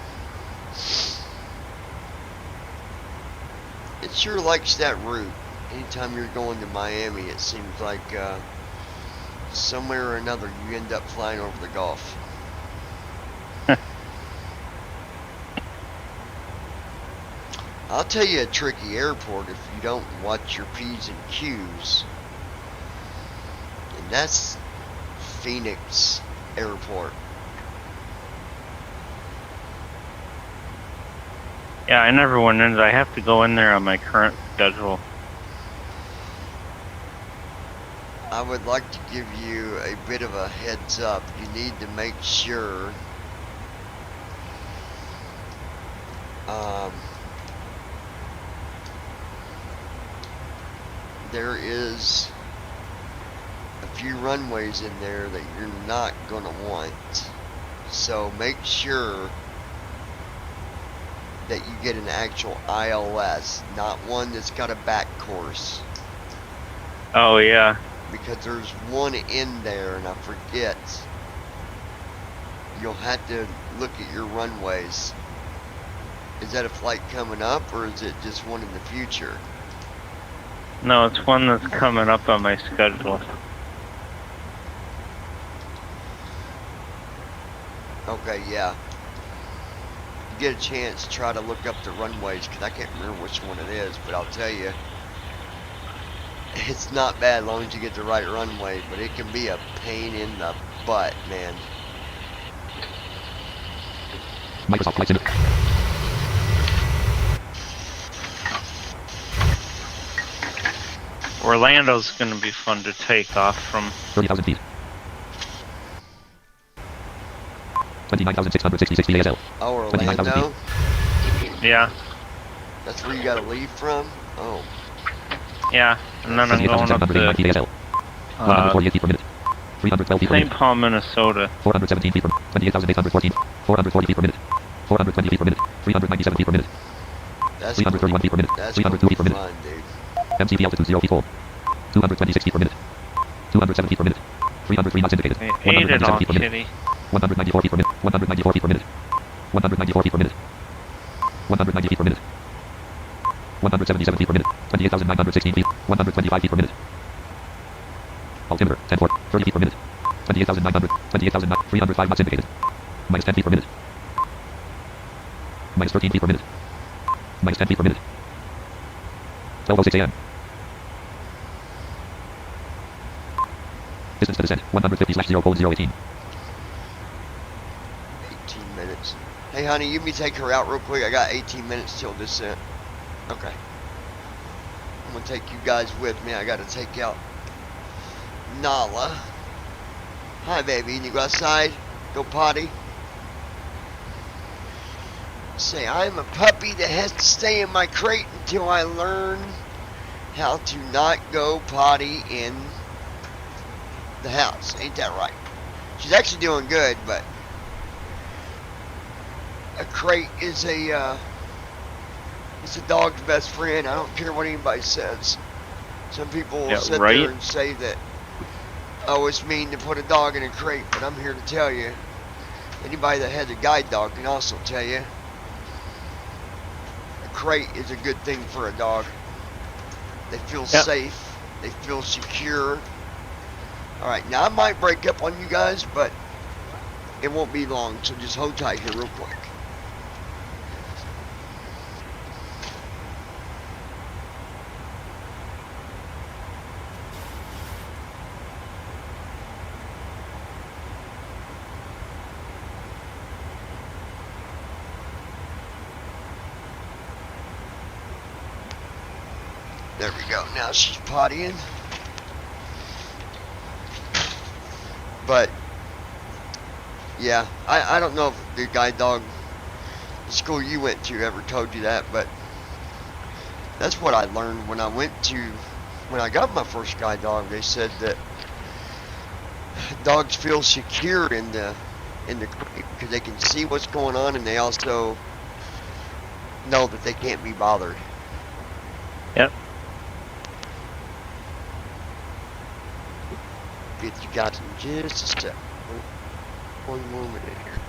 It sure likes that route. Anytime you're going to Miami, it seems like somewhere or another you end up flying over the Gulf. I'll tell you a tricky airport if you don't watch your P's and Q's. And that's Phoenix Airport. Yeah, I never went in. I have to go in there on my current schedule. I would like to give you a bit of a heads up. You need to make sure there is a few runways in there that you're not going to want. So make sure that you get an actual ILS, not one that's got a back course. Oh, yeah. Because there's one in there, and I forget. You'll have to look at your runways. Is that a flight coming up, or is it just one in the future? No, it's one that's coming up on my schedule. Okay, yeah. You get a chance, try to look up the runways, because I can't remember which one it is, but I'll tell you, it's not bad as long as you get the right runway, but it can be a pain in the butt, man. Microsoft Flight Simulator. Orlando's gonna be fun to take off from. 30,000 feet. 29,666 feet ASL. Oh, Orlando? Yeah. That's where you gotta leave from? Oh. Yeah, and then I'm going up to 148 feet per minute. 312 feet per minute. St. Paul, Minnesota. 417 feet per minute. 28,814. 440 feet per minute. 420 feet per minute. 397 feet per minute. 331 feet per minute. 302 feet per minute. Fun, dude. MCP altitude 0 feet full. 226 feet per minute. 207 feet per minute. 303 knots indicated. 197 feet per minute. 194 feet per minute. 194 feet per minute. 194 feet per minute. 190 feet per minute. 177 feet per minute. 28,916 feet. 125 feet per minute. Altimeter 10 4. 30 feet per minute. 28,900. 28,900. 305 knots indicated. Minus 10 feet per minute. Minus 13 feet per minute. Minus 10 feet per minute. 12:06 a.m. Distance to descent 150/0 code 018. 18 minutes. Hey, honey, you may take her out real quick. I got 18 minutes till descent. Okay. I'm gonna take you guys with me. I gotta take out Nala. Hi, baby. You go outside? Go potty? Say, I'm a puppy that has to stay in my crate until I learn how to not go potty in the house. Ain't that right? She's actually doing good, but a crate is it's a dog's best friend. I don't care what anybody says. Some people will sit there and say that, oh, it's mean to put a dog in a crate, but I'm here to tell you, anybody that has a guide dog can also tell you, a crate is a good thing for a dog. They feel safe. They feel secure. Alright, now I might break up on you guys, but it won't be long, so just hold tight here real quick. There we go. Now she's pottying. But, yeah, I don't know if the guide dog, the school you went to, ever told you that, but that's what I learned when I got my first guide dog. They said that dogs feel secure in the crate because they can see what's going on, and they also know that they can't be bothered. Yep. Get you guys in just a sec. One more minute here.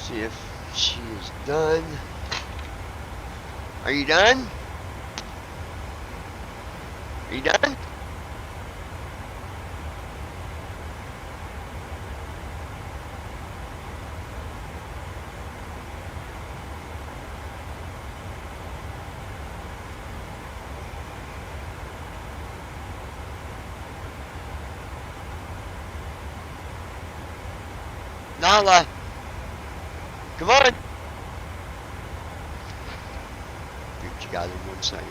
See if she is done. Are you done? Are you done? Nala. Come on! Get you guys in 1 second.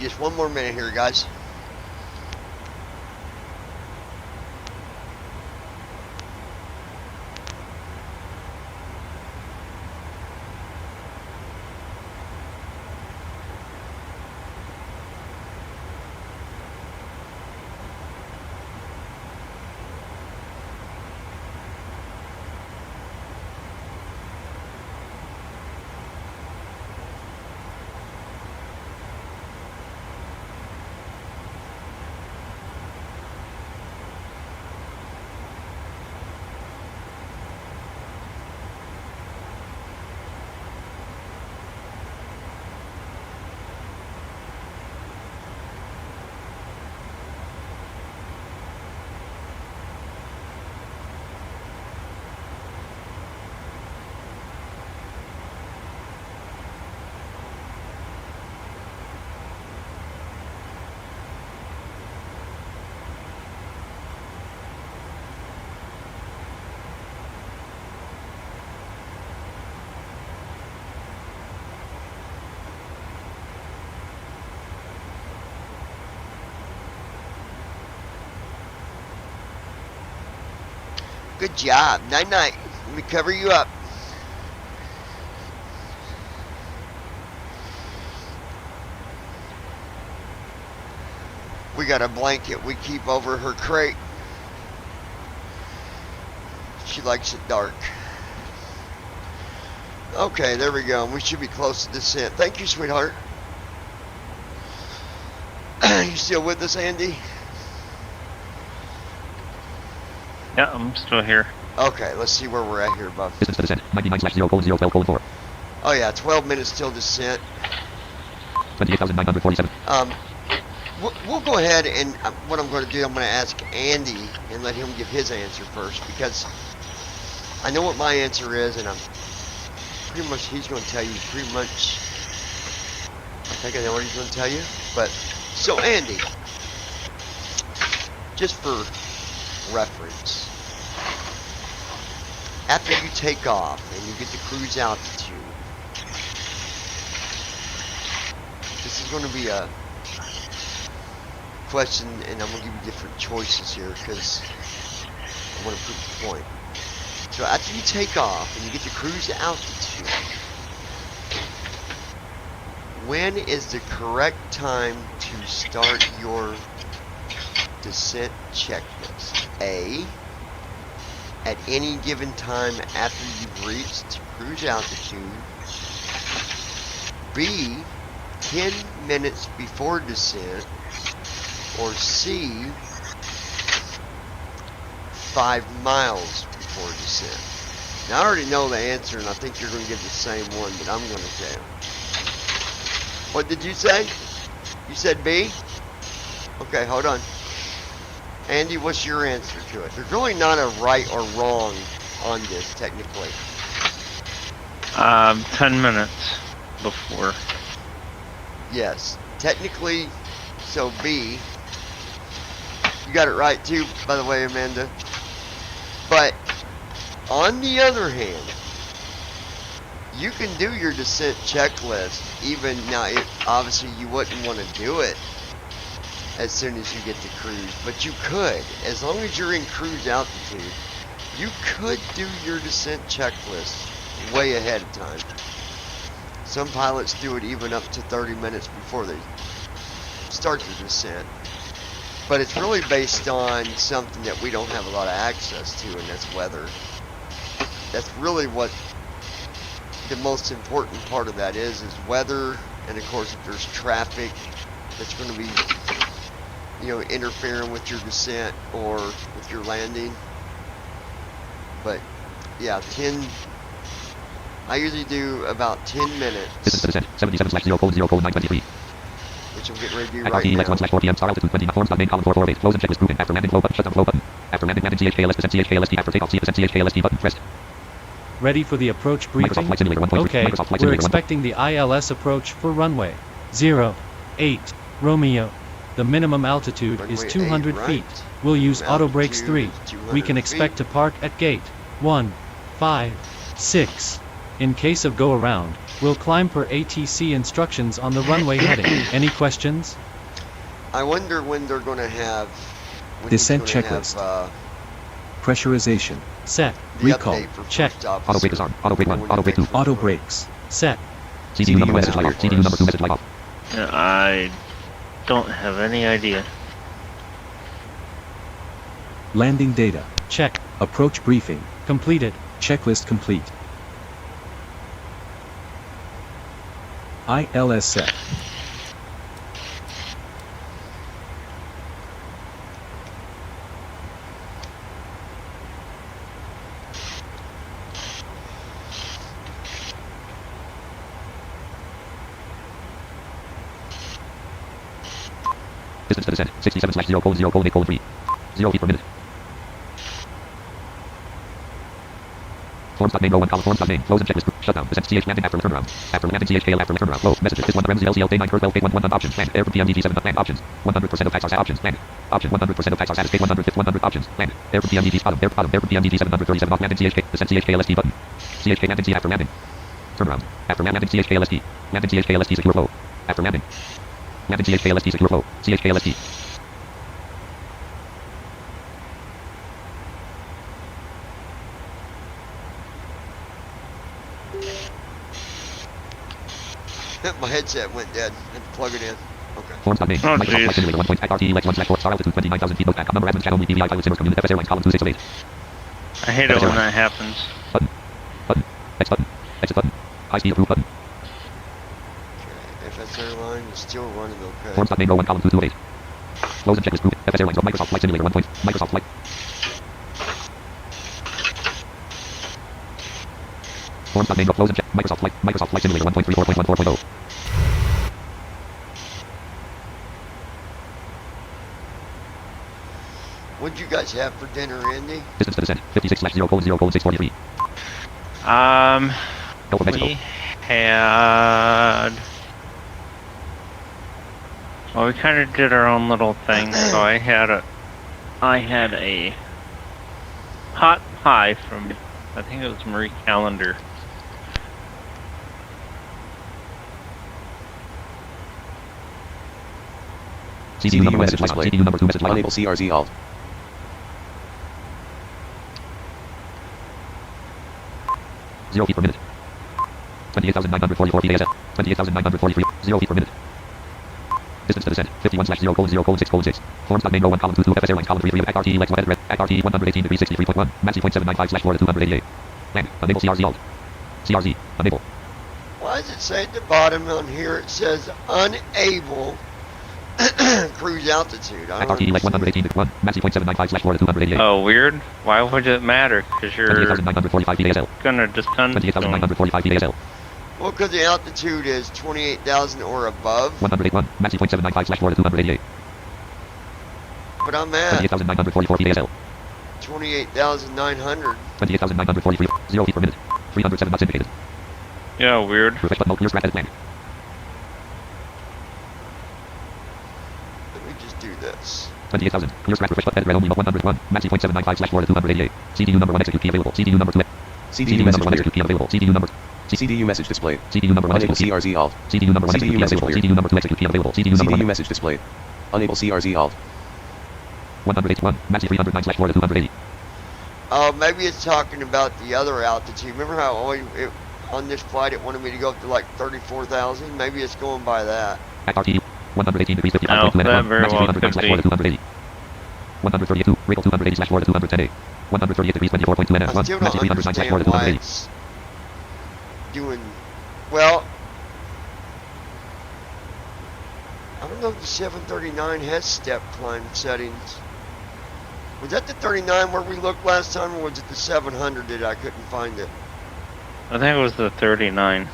Just 1 more minute here, guys. Good job. Night night. Let me cover you up. We got a blanket we keep over her crate. She likes it dark. Okay, there we go. We should be close to descent. Thank you, sweetheart. You still with us, Andy? Yeah, I'm still here. Okay, let's see where we're at here, bub. Distance to descent, 99/0:0:12:4. Oh yeah, 12 minutes till descent. 28,947. We'll go ahead and what I'm going to do, I'm going to ask Andy and let him give his answer first, because I know what my answer is, and I'm pretty much, he's going to tell you pretty much, I think I know what he's going to tell you. But, so Andy, just for reference, after you take off and you get to cruise altitude, this is going to be a question, and I'm going to give you different choices here because I want to prove the point. So after you take off and you get to cruise altitude, when is the correct time to start your descent checklist? A, at any given time after you've reached cruise altitude. B, 10 minutes before descent. Or C, 5 miles before descent. Now I already know the answer, and I think you're going to give the same one that I'm going to tell. What did you say? You said B? Okay, hold on. Andy, what's your answer to it? There's really not a right or wrong on this, technically. 10 minutes before. Yes, technically, so B. You got it right too, by the way, Amanda. But on the other hand, you can do your descent checklist even now. Obviously, you wouldn't want to do it as soon as you get to cruise, but you could, as long as you're in cruise altitude. You could do your descent checklist way ahead of time. Some pilots do it even up to 30 minutes before they start the descent. But it's really based on something that we don't have a lot of access to, and that's weather. That's really what the most important part of that is weather, and of course if there's traffic that's going to be, you know, interfering with your descent or with your landing. But yeah, I usually do about 10 minutes. This is the descent, 77/0:0:923. Which I'm getting ready to do At right RTE now. X1/4 PM, star altitude 20, forms main column 448, close and checklist proven. After landing, flow button, shutdown flow button. After landing, CHKLS, descent CHKLST. After takeoff, descent CHKLST button, pressed. Ready for the approach Microsoft briefing? Flight Simulator 1.3. Okay, Microsoft Flight we're Simulator 1. expecting the ILS approach for runway 08 Romeo. The minimum altitude is Runway 200 8, feet. right. We'll use Minimum auto brakes altitude 3. is 200 We can expect to park at gate 1, 5, 6. In case of go around, we'll climb per ATC instructions on the runway heading. Any questions? I wonder when they're going to have Descent checklist. Pressurization. Set. Recall. Check. Auto brake is on. Auto brake 1. Auto brake 2. Auto brakes. Set. CPU number 2 message light. CPU number 2 message light off. I don't have any idea. Landing data. Check. Approach briefing. Completed. Checklist complete. ILS set. Distance to descent, 67/0:0:8:3. 0 feet per minute. Forms.name, row 1, column, forms.name, close and checklist, shutdown, descent, CH landing after turnaround. After landing, CHKL after turnaround, low, messages, is 1 REMS, LCL, day 9, per 12, 1 options, land, air, PM, DG7, land, options, 100% of tax are sat, options, land, option, 100% of tax are satisfied, 100 options, land, air, PM, DG, bottom, air, PM, DG 737, off, landing, CHK, descent, CHKLST button, CHK landing, C after landing, turnaround, after landing, CHKLST, landing, CHKLST, secure flow, after landing, landing, CHKLST, secure flow, CHKLST. My headset went dead. I had to plug it in. Okay. Forms.name, Oh, Microsoft Flight jeez. Simulator 1. RTE X1/4, star altitude 29,000 feet, back, number, Admin, channel, DVI, pilot, Simmers, community, FS Airlines, column 2608. I hate it when that happens. Button, button, X button, exit button, high speed approve button. Okay. FS Airline is still running okay. Forms.name, row 1, column 228. Close and checklist group, FS Airlines, Microsoft Flight Simulator 1. Microsoft Flight. Forms.name, close and check, Microsoft Flight Simulator 1.34.14.0. What'd you guys have for dinner, Andy? Distance to descent, 56/0 cold 0 cold 643. We had... Well, we kind of did our own little thing, so I had a hot pie from, I think it was Marie Callender. CDU number message line. CDU number 2 message line. Unable CRZ alt. Zero feet per minute. 28,944 feet ASF. 28,943. 0 feet per minute. Distance to descent. 51/0 cold 0 cold 6 cold 6. Forms main row 1 column 2 FS Airlines column 3 ACT Lex Wet Red ACT 118 degrees 63.1. Maxi .795/Florida 288. Land. Unable CRZ alt. CRZ. Unable. Why does it say at the bottom on here? It says unable cruise altitude. I don't ACT Lex 118 Maxi .795/Florida 288. Oh, weird. Why would it matter? Because you're 28,945 feet ASL. gonna descend. 28,945 feet ASL. Well, because the altitude is 28,000 or above. 181. Maxi .795/Florida 288. But I'm at 28,944 feet ASL. 28,900. 28,943. 0 feet per minute. 307 knots indicated. Yeah, weird. Refresh button. Clear scratch edit blank. Let me just do this. 28,000. Clear scratch refresh button edit red only 101. Maxi .795/Florida 288. CDU number 1 execute key available. CDU number 2. CDU number message 1 execute key available. CDU number. CDU message displayed. CDU number 1 Unable execute key. CRZ alt. CDU number 1 execute CDU key message available. cleared. CDU number 2 execute key available. CDU number 1. CDU message displayed. Unable CRZ alt. 181. Maxi 309/Florida 280. Oh, maybe it's talking about the other altitude. Remember how on this flight it wanted me to go up to like 34,000? Maybe it's going by that. ACT 118 degrees 55. Oh, that very well could be. 280. 132. Radial 280/Florida 210A. 138 degrees 24.2 NF. I still don't Maxi 309/Florida understand why 280. it's doing well. I don't know if the 739 has step climb settings. Was that the 39 where we looked last time, or was it the 700 that I couldn't find it? I think it was the 39.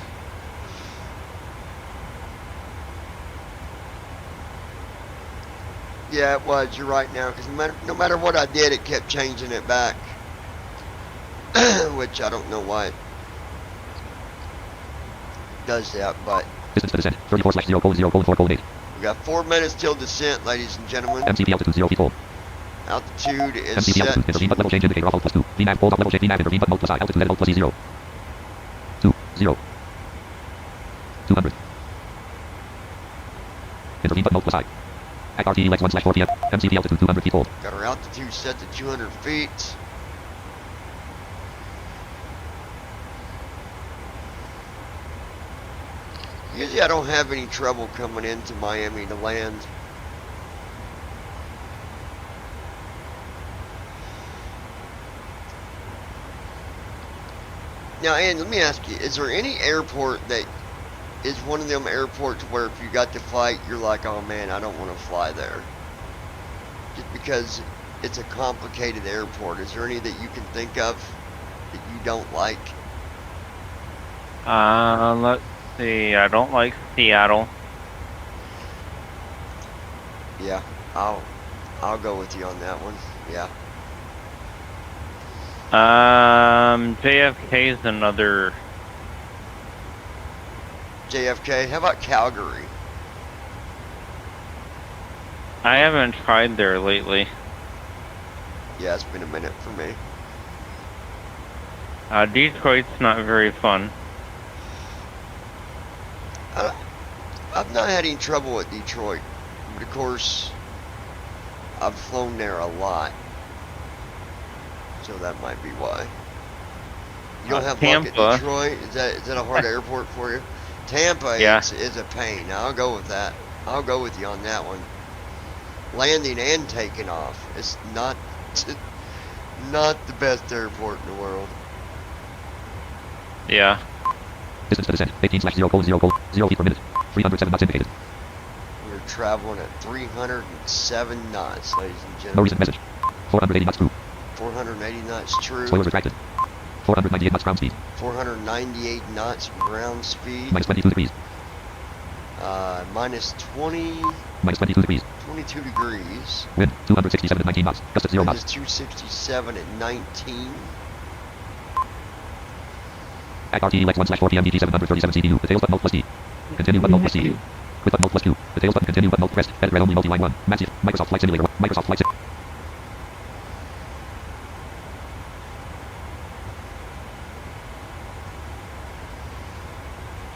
Yeah, it was. You're right now, because no matter what I did, it kept changing it back. Which I don't know why it does that, but Distance to descent. 34/0 cold 0 cold 4 cold 8. we got 4 minutes till descent, ladies and gentlemen. MCP altitude 0 feet cold. Altitude is MCP set altitude. Intervene but level change indicator off alt +2. VNAV hold up level change VNAV intervene but mode plus I. Altitude edit alt plus E0. 2 0. 200. Intervene but mode plus I. ACT Lex 1/4 PM. MCP altitude 200 feet cold. got our altitude set to 200 feet. Usually I don't have any trouble coming into Miami to land. Now, Ann, let me ask you, is there any airport that is one of them airports where if you got to flight, you're like, oh man, I don't want to fly there? Just because it's a complicated airport. Is there any that you can think of that you don't like? Let's see. I don't like Seattle. Yeah, I'll go with you on that one. Yeah. JFK is another. JFK. How about Calgary? I haven't tried there lately. Yeah, it's been a minute for me. Detroit's not very fun. I've not had any trouble with Detroit, but of course, I've flown there a lot, so that might be why. You don't have luck Tampa. at Detroit? Is that a hard airport for you? Tampa Yeah. is a pain. I'll go with that. I'll go with you on that one. Landing and taking off. It's not the best airport in the world. Yeah. Distance to descent. 18/0 cold 0 cold 0 feet per minute. 307 knots indicated. We're traveling at 307 knots, ladies and No gentlemen. recent message. 480 knots true. 480 knots true. Spoilers retracted. 498 knots ground speed. 498 knots ground speed. Minus 22 degrees. Minus 20. Minus 22 degrees. 22 degrees. Wind 267 at 19 knots. Gust at 0 Wind knots. is 267 at 19. Act RTE Lex 1/4 PM DT 737 CPU. The tails button Alt plus D. Continue button Alt plus D. Quit button Alt plus Q. The tails button continue button Alt pressed. Edit red only multi-line 1. Massive. Microsoft Flight Simulator 1. Microsoft Flight Sim.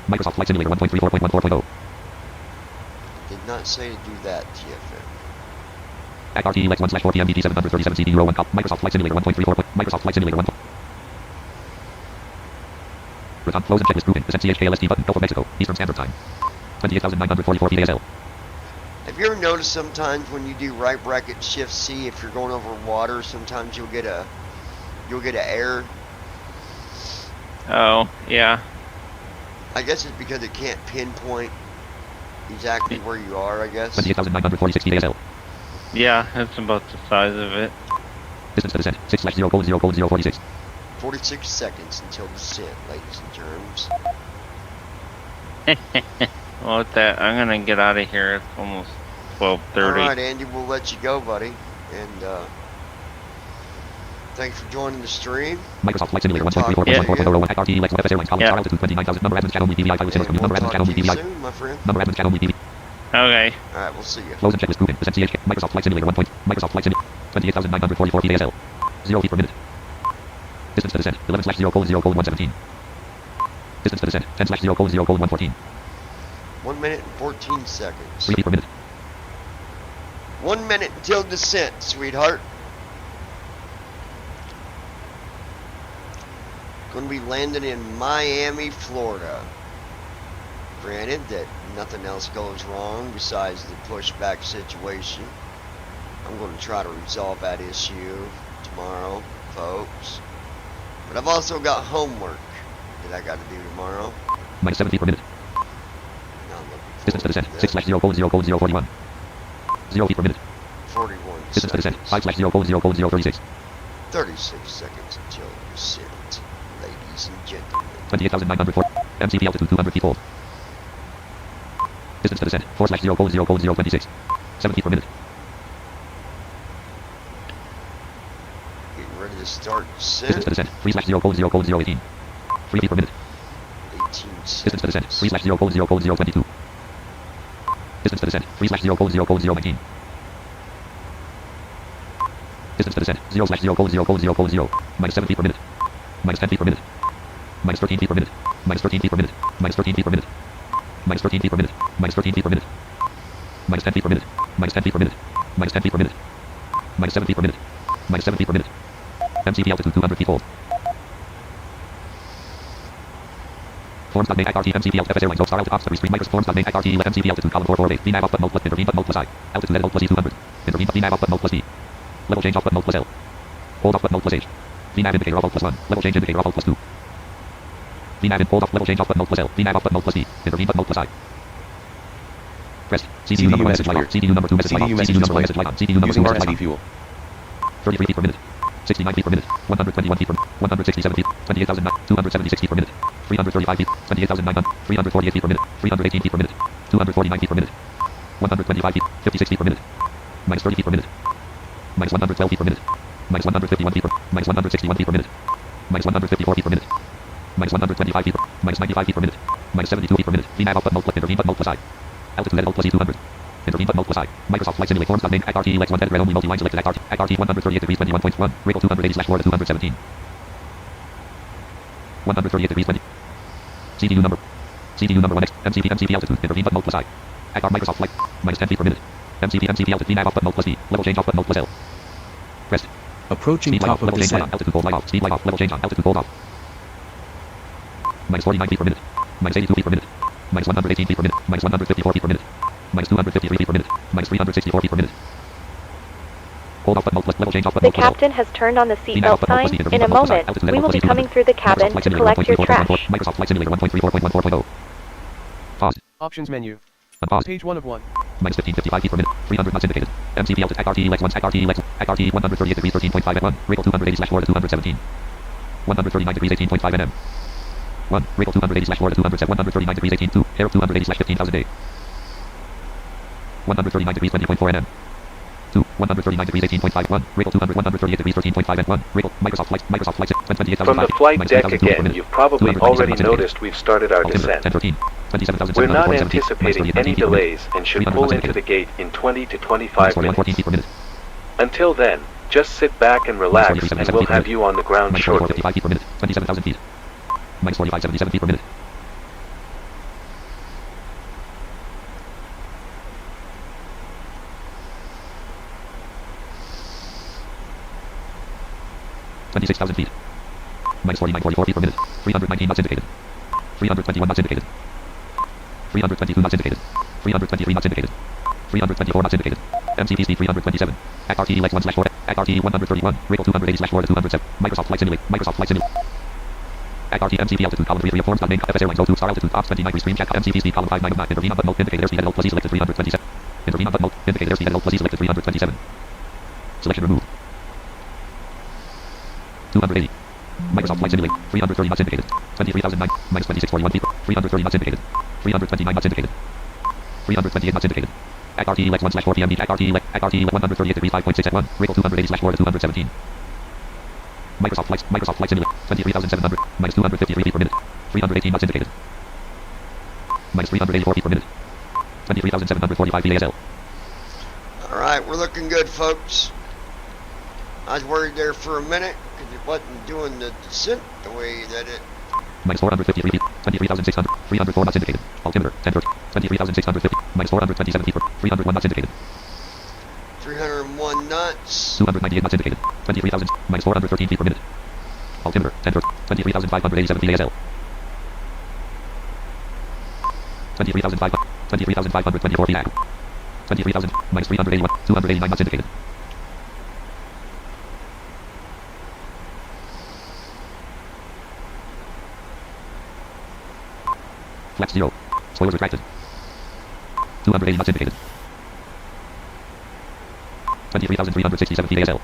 Microsoft Flight Simulator 1.34.14.0. Did not say to do that, TFM. Act RTE Lex 1/4 PM DT 737 CPU 1. Microsoft Flight Simulator 1.34. Microsoft Flight Simulator 1. Return close and checklist grouping. Present CHKLST button. Gulf of Mexico. Eastern Standard Time. 28,944 PASL. Have you ever noticed sometimes when you do right bracket shift C, if you're going over water, sometimes you'll get a error? Oh, yeah. I guess it's because it can't pinpoint exactly where you are, I guess. 28,946 PASL. Yeah, that's about the size of it. Distance to descent. 6/0:0:0:046. 46 seconds until descent, ladies and germs. Well, with that, I'm gonna get out of here. It's almost 12:30. Alright, Andy, we'll let you go, buddy. And, thanks for joining the stream. Microsoft Flight Simulator 1.34.14.01 Act RTE Lex Web Airlines College Star Altitude 29,000. Number admin channel only PVI pilot number We'll admin talk channel to only you PVI. soon, my friend. Number admin channel only PVI. Okay. Alright, we'll see you. Close and checklist grouping. Present CHK. Microsoft Flight Simulator 1. Microsoft Flight Simulator 28,944 PASL. 0 feet per minute. Distance to descent 11/0:0:117. Distance to descent 10/0:0:114. 1 minute and 14 seconds. 3 feet per minute. 1 minute until descent, sweetheart. Going to be landing in Miami, Florida. Granted that nothing else goes wrong besides the pushback situation. I'm going to try to resolve that issue tomorrow, folks. But I've also got homework that I got to do tomorrow. Minus 7 feet per minute. Distance to descent 6/0:0:041. 0 feet per minute. 41 Distance to descent seconds. 5/0:0:0:36. 36 seconds until descent, ladies and gentlemen. 28,904. MCP altitude 200 feet hold. Distance to descent 4/0:0:0:26. 7 feet per minute. Getting ready to start Distance descent. to descent 3/0:0:0:18. 3 feet per minute. 18 Distance to descent seconds. 3/0:0:0:22. Distance to descent 3/0:0:0:19. Distance to descent 0/0:0:0:0. Minus 7 feet per minute. Minus 10 feet per minute. Minus 13 feet per minute. Minus 13 feet per minute. Minus 13 feet per minute. Minus 13 feet per minute. Minus 13 feet per minute. Minus 10 feet per minute. Minus 10 feet per minute. Minus 10 feet per minute. Minus 7 feet per minute. Minus 7 feet per minute. MCP altitude 200 feet hold. Forms.main Act RT MCP FS Airlines Star Altitude Obstacle Screen Micros Forms.main Act RT MCP altitude column 448 VNAV off button Alt plus intervene button Alt plus I. Altitude edit Alt plus E 200. Intervene VNAV off button Alt plus D. Level change off button Alt plus L. Hold off button Alt plus H. VNAV indicator off Alt plus 1. Level change indicator off Alt plus 2. VNAV in hold off level change off button Alt plus L. VNAV off button Alt plus D. Intervene button Alt plus I. Press. CPU number message light on. CPU number 2 message light on. CPU number 1 message light on. CPU number 2 Using message light RSD on. fuel. 33 feet per minute. 69 feet per minute. 121 feet per minute. 167 feet. 28,276 feet per minute. 335 feet. 28,900. 348 feet per minute. 318 feet per minute. 249 feet per minute. 125 feet. 56 feet per minute. Minus 30 feet per minute. Minus 112 feet per minute. Minus 151 feet per minute. Minus 161 feet per minute. Minus 154 feet per minute. Minus 125 feet per minus 95 feet per minute. Minus 72 feet per minute. VNAV out button Alt plus intervene button Alt plus I. Altitude edit Alt plus E 200. Intervene button Alt plus I. Microsoft Flight Simulator Forms.main Act RT Lex 1 edit red only multi-line selected Act RT 138 degrees 21.1. Rate 280/4 to 217. 138 degrees 20. CPU number 1X. MCP altitude. Intervene button Alt plus I. Act R Microsoft Flight. Minus 10 feet per minute. MCP altitude. VNAV off button Alt plus D. Level change off button Alt plus L. Pressed. Approaching Speed light top off. of Level change light descent. on. Altitude hold light off. Speed light off. Level change on. Altitude hold off. Minus 49 feet per minute. Minus 82 feet per minute. Minus 118 feet per minute. Minus 154 feet per minute. Minus 253 feet per minute. Minus 364 feet per minute. Hold off button Alt plus level change off button The Alt plus L. captain has turned on the VNAV seatbelt off button Alt plus sign. D. Intervene In a button Alt plus I. moment, Altitude we edit will Alt be plus E 200. coming through the cabin Microsoft Flight to Simulator collect your 1.34.14. trash. Microsoft Flight Simulator 1.34.14.0. Pause. Options menu. Unpause. Page 1 of 1. Minus 1555 feet per minute. 300 knots indicated. MCP altitude. Act RT Lex 1. Act RT Lex. Act RT 138 degrees 13.5 at 1. Rate 280/4 to 217. 139 degrees 18.5 nm. 1. Rate 280/4 to 207. 139 degrees 18. 2. Air 280/15,000 day. 139 degrees 20.4 nm. 2, 139 degrees 18.51, Raycle 200, 138 degrees 13.5 and 1, Raycle, Microsoft Flight 28,000 From the flight deck again, you've probably already noticed we've started our descent. We're not anticipating any delays and should pull into the gate in 20 to 25 minutes. Until then, just sit back and relax and we'll have you on the ground shortly. 55 feet per minute, 27,000 feet. Minus 45, 77 feet per minute. $26,000 feet. Minus 49, 44 feet per minute. 319 knots indicated. 321 knots indicated. 322 knots indicated. 323 knots indicated. 324 knots indicated. MCP speed 327. At RTE Lex 1/4. At RTE 131. Raycle 280/4 to 207. Microsoft Flight Simulate. Microsoft Flight Simulate. At RT MCP altitude column 3 forms main FS airlines 02 star altitude ops 29 stream chat MCP speed column 599. Intervene on button mode indicated airspeed at L plus E selected 327. Intervene on button mode indicated airspeed at L plus E selected 327. Selection removed. 280. Microsoft Flight Simulate. 330 knots indicated. 23,009. Minus 2641 feet. 330 knots indicated. 329 knots indicated. 328 knots indicated. At RTE Lex 1/4 PM at RTE Lex 138 degrees 5.6 at 1. Raycle 280/4 to 217. Microsoft Flight Simulate. 23,700. Minus 253 feet per minute. 318 knots indicated. Minus 384 feet per minute. 23,745 VASL. Alright, we're looking good, folks. I was worried there for a minute because it wasn't doing the descent the way that it... Minus 453 feet. 23,600. 304 knots indicated. Altimeter 1030. 23,650. Minus 427 feet per. 301 knots indicated. 301 knots. 298 knots indicated. 23,000. Minus 413 feet per minute. Altimeter 1030. 23,587 VASL. 23,524 feet. 23,000. Minus 381. 289 knots indicated. Flaps 0. Spoilers retracted. 280 knots indicated. 23,367 feet ASL.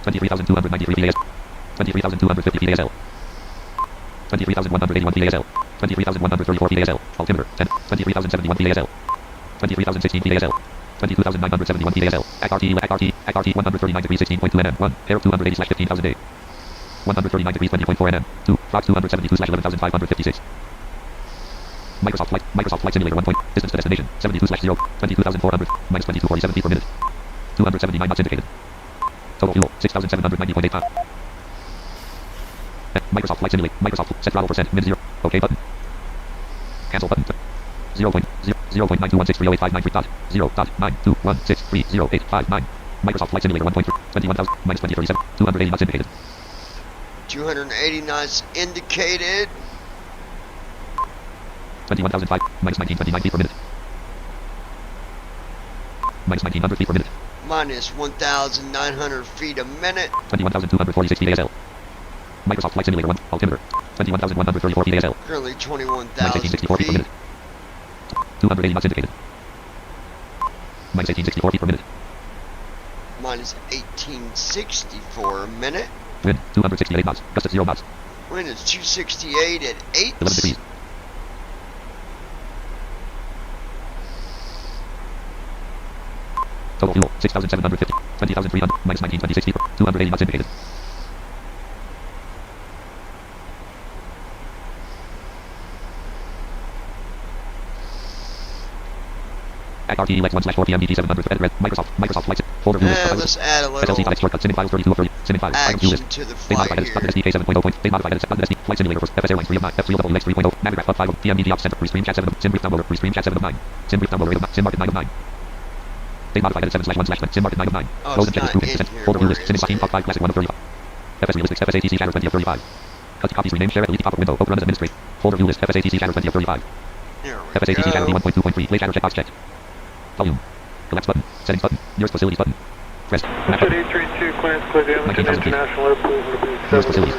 23,293 feet ASL. 23,250 feet ASL. 23,181 feet ASL. 23,134 feet ASL. Altimeter 10. 23,071 feet ASL. 23,016 feet ASL. 22,971 feet ASL. At RT 139 degrees 16.2 nm. 1. Air 280/15,000 A. 139 degrees 20.4 nm. 2. Prox 272/11,556. Microsoft Flight Simulator 1 point. Distance to destination 72/0. 22,400. Minus 2247 feet per minute. 279 knots indicated. Total fuel 6,790.8 pounds. Microsoft Flight Simulator. Microsoft set throttle percent min 0. OK button. Cancel button. 0.0.921630859 dot 0.921630859. Microsoft Flight Simulator 1.3. 21,000 minus 2037. 280 knots indicated. 280 knots indicated. 21,005 minus 1929 feet per minute. Minus 1900 feet per minute. Minus 1,900 feet a minute. 21,246 feet ASL. Microsoft Flight Simulator 1 altimeter. 21,134 feet ASL. Currently 21,000 1864 feet per minute. 280 knots indicated. Minus 1864 feet per minute. Minus 1864 a minute. Wind 268 knots. Gust at 0 knots. Wind is 268 at 8. 11 degrees. Total fuel 6,750. 20,300. Minus 1926 feet. 280 knots indicated. At RTE Lex 1/4 PM DT 700 red Microsoft Flight folder view let's add a little SLC files shortcut Simin files 32 of 30 Simin files item view list to the they flight modified here. SDK 7.0 point they modified SD Flight Simulator for FS Airlines 3 of 9 F3 level Lex 3.0 Navigraph Hub 5 of PMDG Ops Center Restream Chat 7 of Sim Brief Downloader Restream Chat 7 of 9 Sim Brief Downloader 8 of 9 Sim Market 9 of 9 they modified it 7/1/9 Sim Market 9 of 9 Close and check is 2 folder view list Simin Team Pop 5 Classic 1 of 35 FS Realistic FS ATC Shadow 20 of 35 cut copies rename share at elite top of window open run as administrate folder view list FS ATC Shadow 20 of 35 FS ATC Shadow 1.2.3 play shadow checkbox checked volume collapse button settings button nearest facilities button press map button 832 Clarence Cliff Hamilton International Airport nearest facilities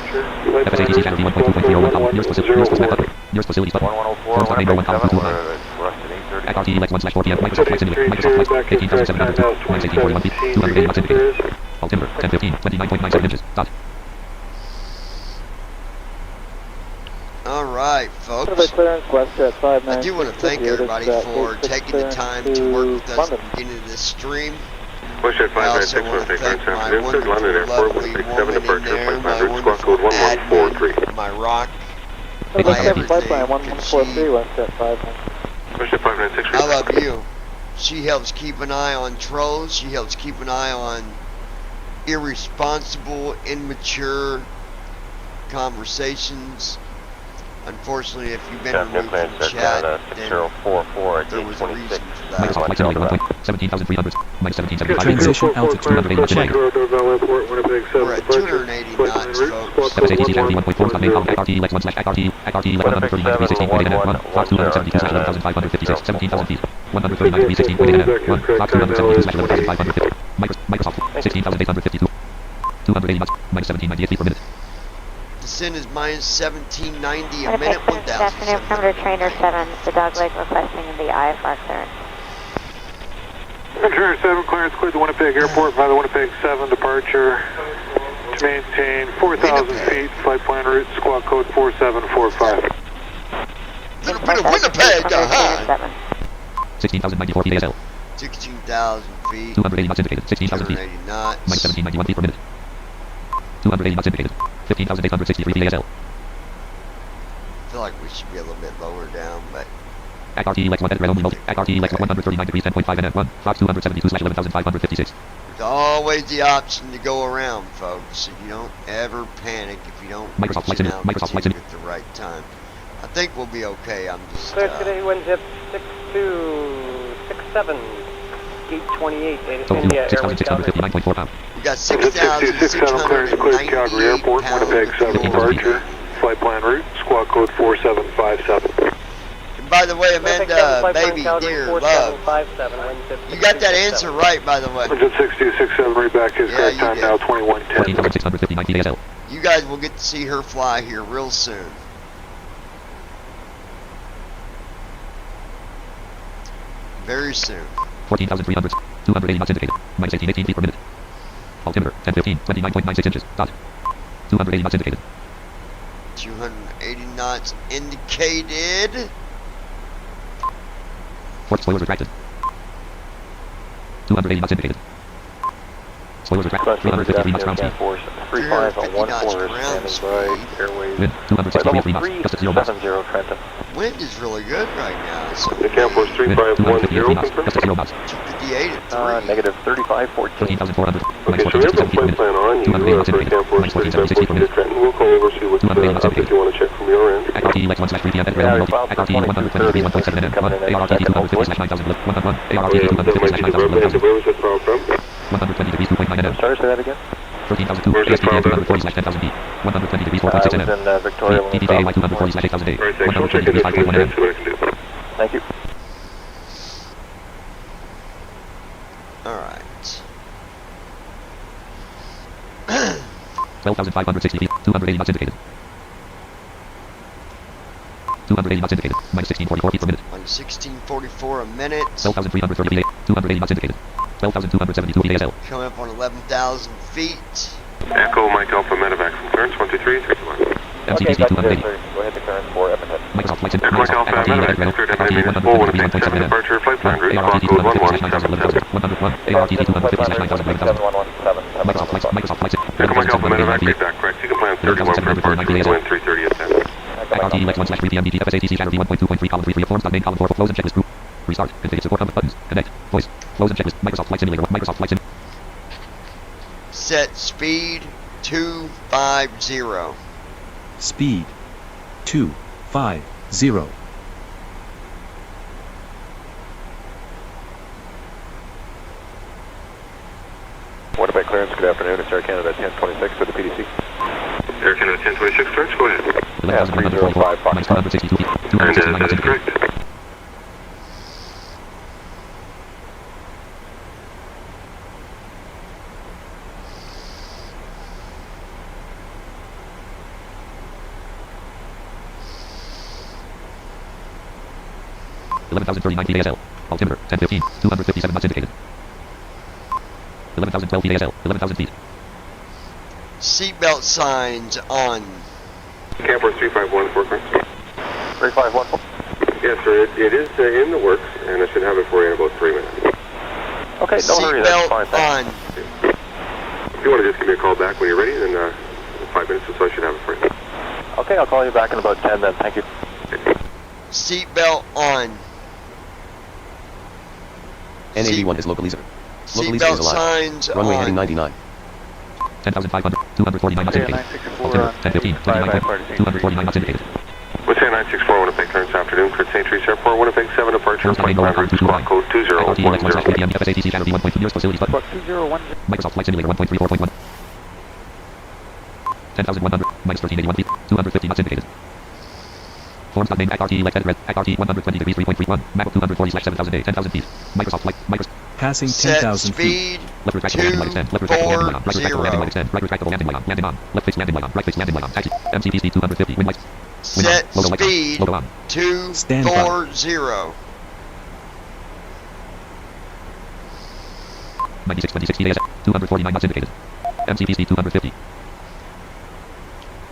FS ATC Shadow 1.2.301 column nearest facilities map button nearest facilities button forms name row 1 column 229 at RTE Lex 1/4 PM Microsoft Flight Simulator Microsoft Flight 18,700 minus 1841 feet 280 knots indicated altimeter 1015 29.97 inches dot Alright folks. I do want to thank everybody for taking the time to work with us at the beginning of this stream. I also want to thank my wonderful, lovely woman in there, my wonderful admin, my rock, my everything, I love you. She helps keep an eye on trolls. She helps keep an eye on irresponsible, immature conversations. Unfortunately, if you've been removed from the chat, then there was a reason for that. 17,300. Transition altitude check. We're at 280 knots, folks. Descent is minus 1790 a minute, 1,000. Afternoon, Trainer 7, the dog leg requesting the IFR clearance. Trainer 7, clearance cleared to Winnipeg Airport by the Winnipeg 7 departure to maintain 4,000 feet, flight plan route, squawk code 4745. Little bit of Winnipeg, 16,094 feet ASL. 16,000 feet. 280 knots indicated. 16,000 feet. 280 knots. Minus 1791 feet per minute. 280 knots indicated. 15,863 feet ASL. I feel like we should be a little bit lower down, but... ACRT Lex 1 edit red only multi. ACRT Lex 139 degrees 10.5 NF1. Fox 272/11,556. There's always the option to go around, folks. So you don't ever panic if you don't reach out to you at the right time. I think we'll be okay. I'm just... Clear today, wind zip 6267. Gate 28, data India Airways Calgary. 6,659.4 pounds. We got 6,690 Calgary Airport, Winnipeg 7 departure, flight plan route, squawk code 4757. And by the way, Amanda, baby, dear, love, you got that answer right, by the way. 6267, read back his correct time now, 2110. 14,659 feet ASL. You guys will get to see her fly here real soon. Very soon. 14,300. 280 knots indicated. Minus 18 feet per minute. Altimeter 1015. 29.96 inches. Dot. 280 knots indicated. 280 knots indicated. Port spoilers retracted. 280 knots indicated. Spoilers retracted. 353 knots ground speed. 35 knots ground speed. Airways. Wind 263 knots. Just at 0 knots. Trenton. Wind is really good right now. So The Camp Force 3510 confirmed. Just at 0 knots. 258 at 3. Negative 3514. 13,400. Okay, so we have a flight plan on you for Camp Force 3510 Trenton. We'll call over, see what's up if you want to check from your end. ACRT Lex 1/3 PM at red only multi. ACRT 120 degrees 1.7 NF 1. ART 250/9000 111. ART 250/9000 120 degrees 2.9 NF. Sorry, say that again? 13,002. ASPN 240/10,000 feet. 120 degrees 4.6 NF. TTAY 240/8000 day. 120 degrees 5.1 NF. Thank you. Alright. 12,560 feet. 280 knots indicated. 280 knots indicated. Minus 1644 feet per minute. On 1644 a minute. 12,330 feet. 280 knots indicated. 12,272 feet ASL. Coming up on 11,000 feet. Echo Mike Alpha Medevac from clearance 12331. MCPC 280. Go ahead to clearance for Epithet. Microsoft Flight Center. Echo Mike Alpha Medevac from cleared MA Municipal Winnipeg 7 departure, flight plan route, squawk code 11777. 101. ART 250/9000. Microsoft Flight Center. Echo Mike Alpha Medevac, read back correct. Second plan 31 for departure, wind 330 at 10. ART Lex 1/3 PM DTFS ATC Shadow V1.2.3 column 3 forms main column 4 for flows and checklist group. Restart. Configure support buttons. Connect. Voice. Flows and checklist. Microsoft Flight Simulator. Microsoft Flight Simulator. Set speed 250. Speed 250. Winnipeg clearance, good afternoon. It's Air Canada 1026 with the PDC. Air Canada 1026 clearance, go ahead. 11,144. Minus 262 feet. 269 knots indicated. Correct. 11,039 feet ASL. Altimeter 1015. 257 knots indicated. 11,012 feet ASL. 11,000 feet. Seatbelt signs on. Camp Force 3514 correct. 3514. Yes, sir. It is in the works, and I should have it for you in about 3 minutes. Okay, don't hurry. That's fine. Thanks. If you want to just give me a call back when you're ready, then 5 minutes or so I should have it for you. Okay, I'll call you back in about 10 then. Thank you. Seatbelt on. NAV1 is localizer. Localizer is Seatbelt alive. signs Runway on. heading 99. 10,500, 249 knots indicated. 1015, 249 knots indicated. What's that 964 Winnipeg, clearance afternoon, Kurt St. Teresa Airport, Winnipeg 7 departure, flight 500, squawk code 2010. FSATC Channel B1.2 nearest facilities button. Microsoft Flight Simulator 1.34.1. 10,100, minus 1381 feet, 250 knots indicated. Forms.name ACRT elect edit red, ACRT 120 degrees 3.31, map of 240/7008, 10,000 feet. Microsoft Flight, Passing Set 10,000 feet. speed Left retractable landing light extend, left retractable landing light on, right retractable landing light extend, right retractable landing light on, landing on, left fixed landing light on, right fixed landing light on, taxi, MCP speed 250, wind lights. Set Logo light on, speed logo on. 240. 9626 feet ASF, 249 knots indicated. MCP speed 250.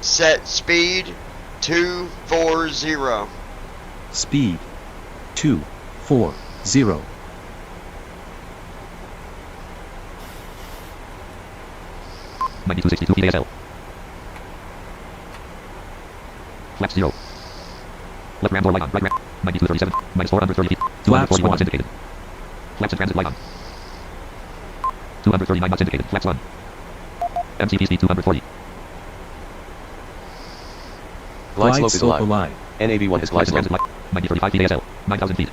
Set speed 240. Speed 240. 9262 feet ASL. Flaps 0. Left ram door light on, right ram. 9237, minus 430 feet, 241 knots indicated. Flaps and transit light on. 239 knots indicated, flaps 1. MCP speed 240. Glide slope is alive. NAV1 is glide slope. 9035 feet ASL, 9,000 feet.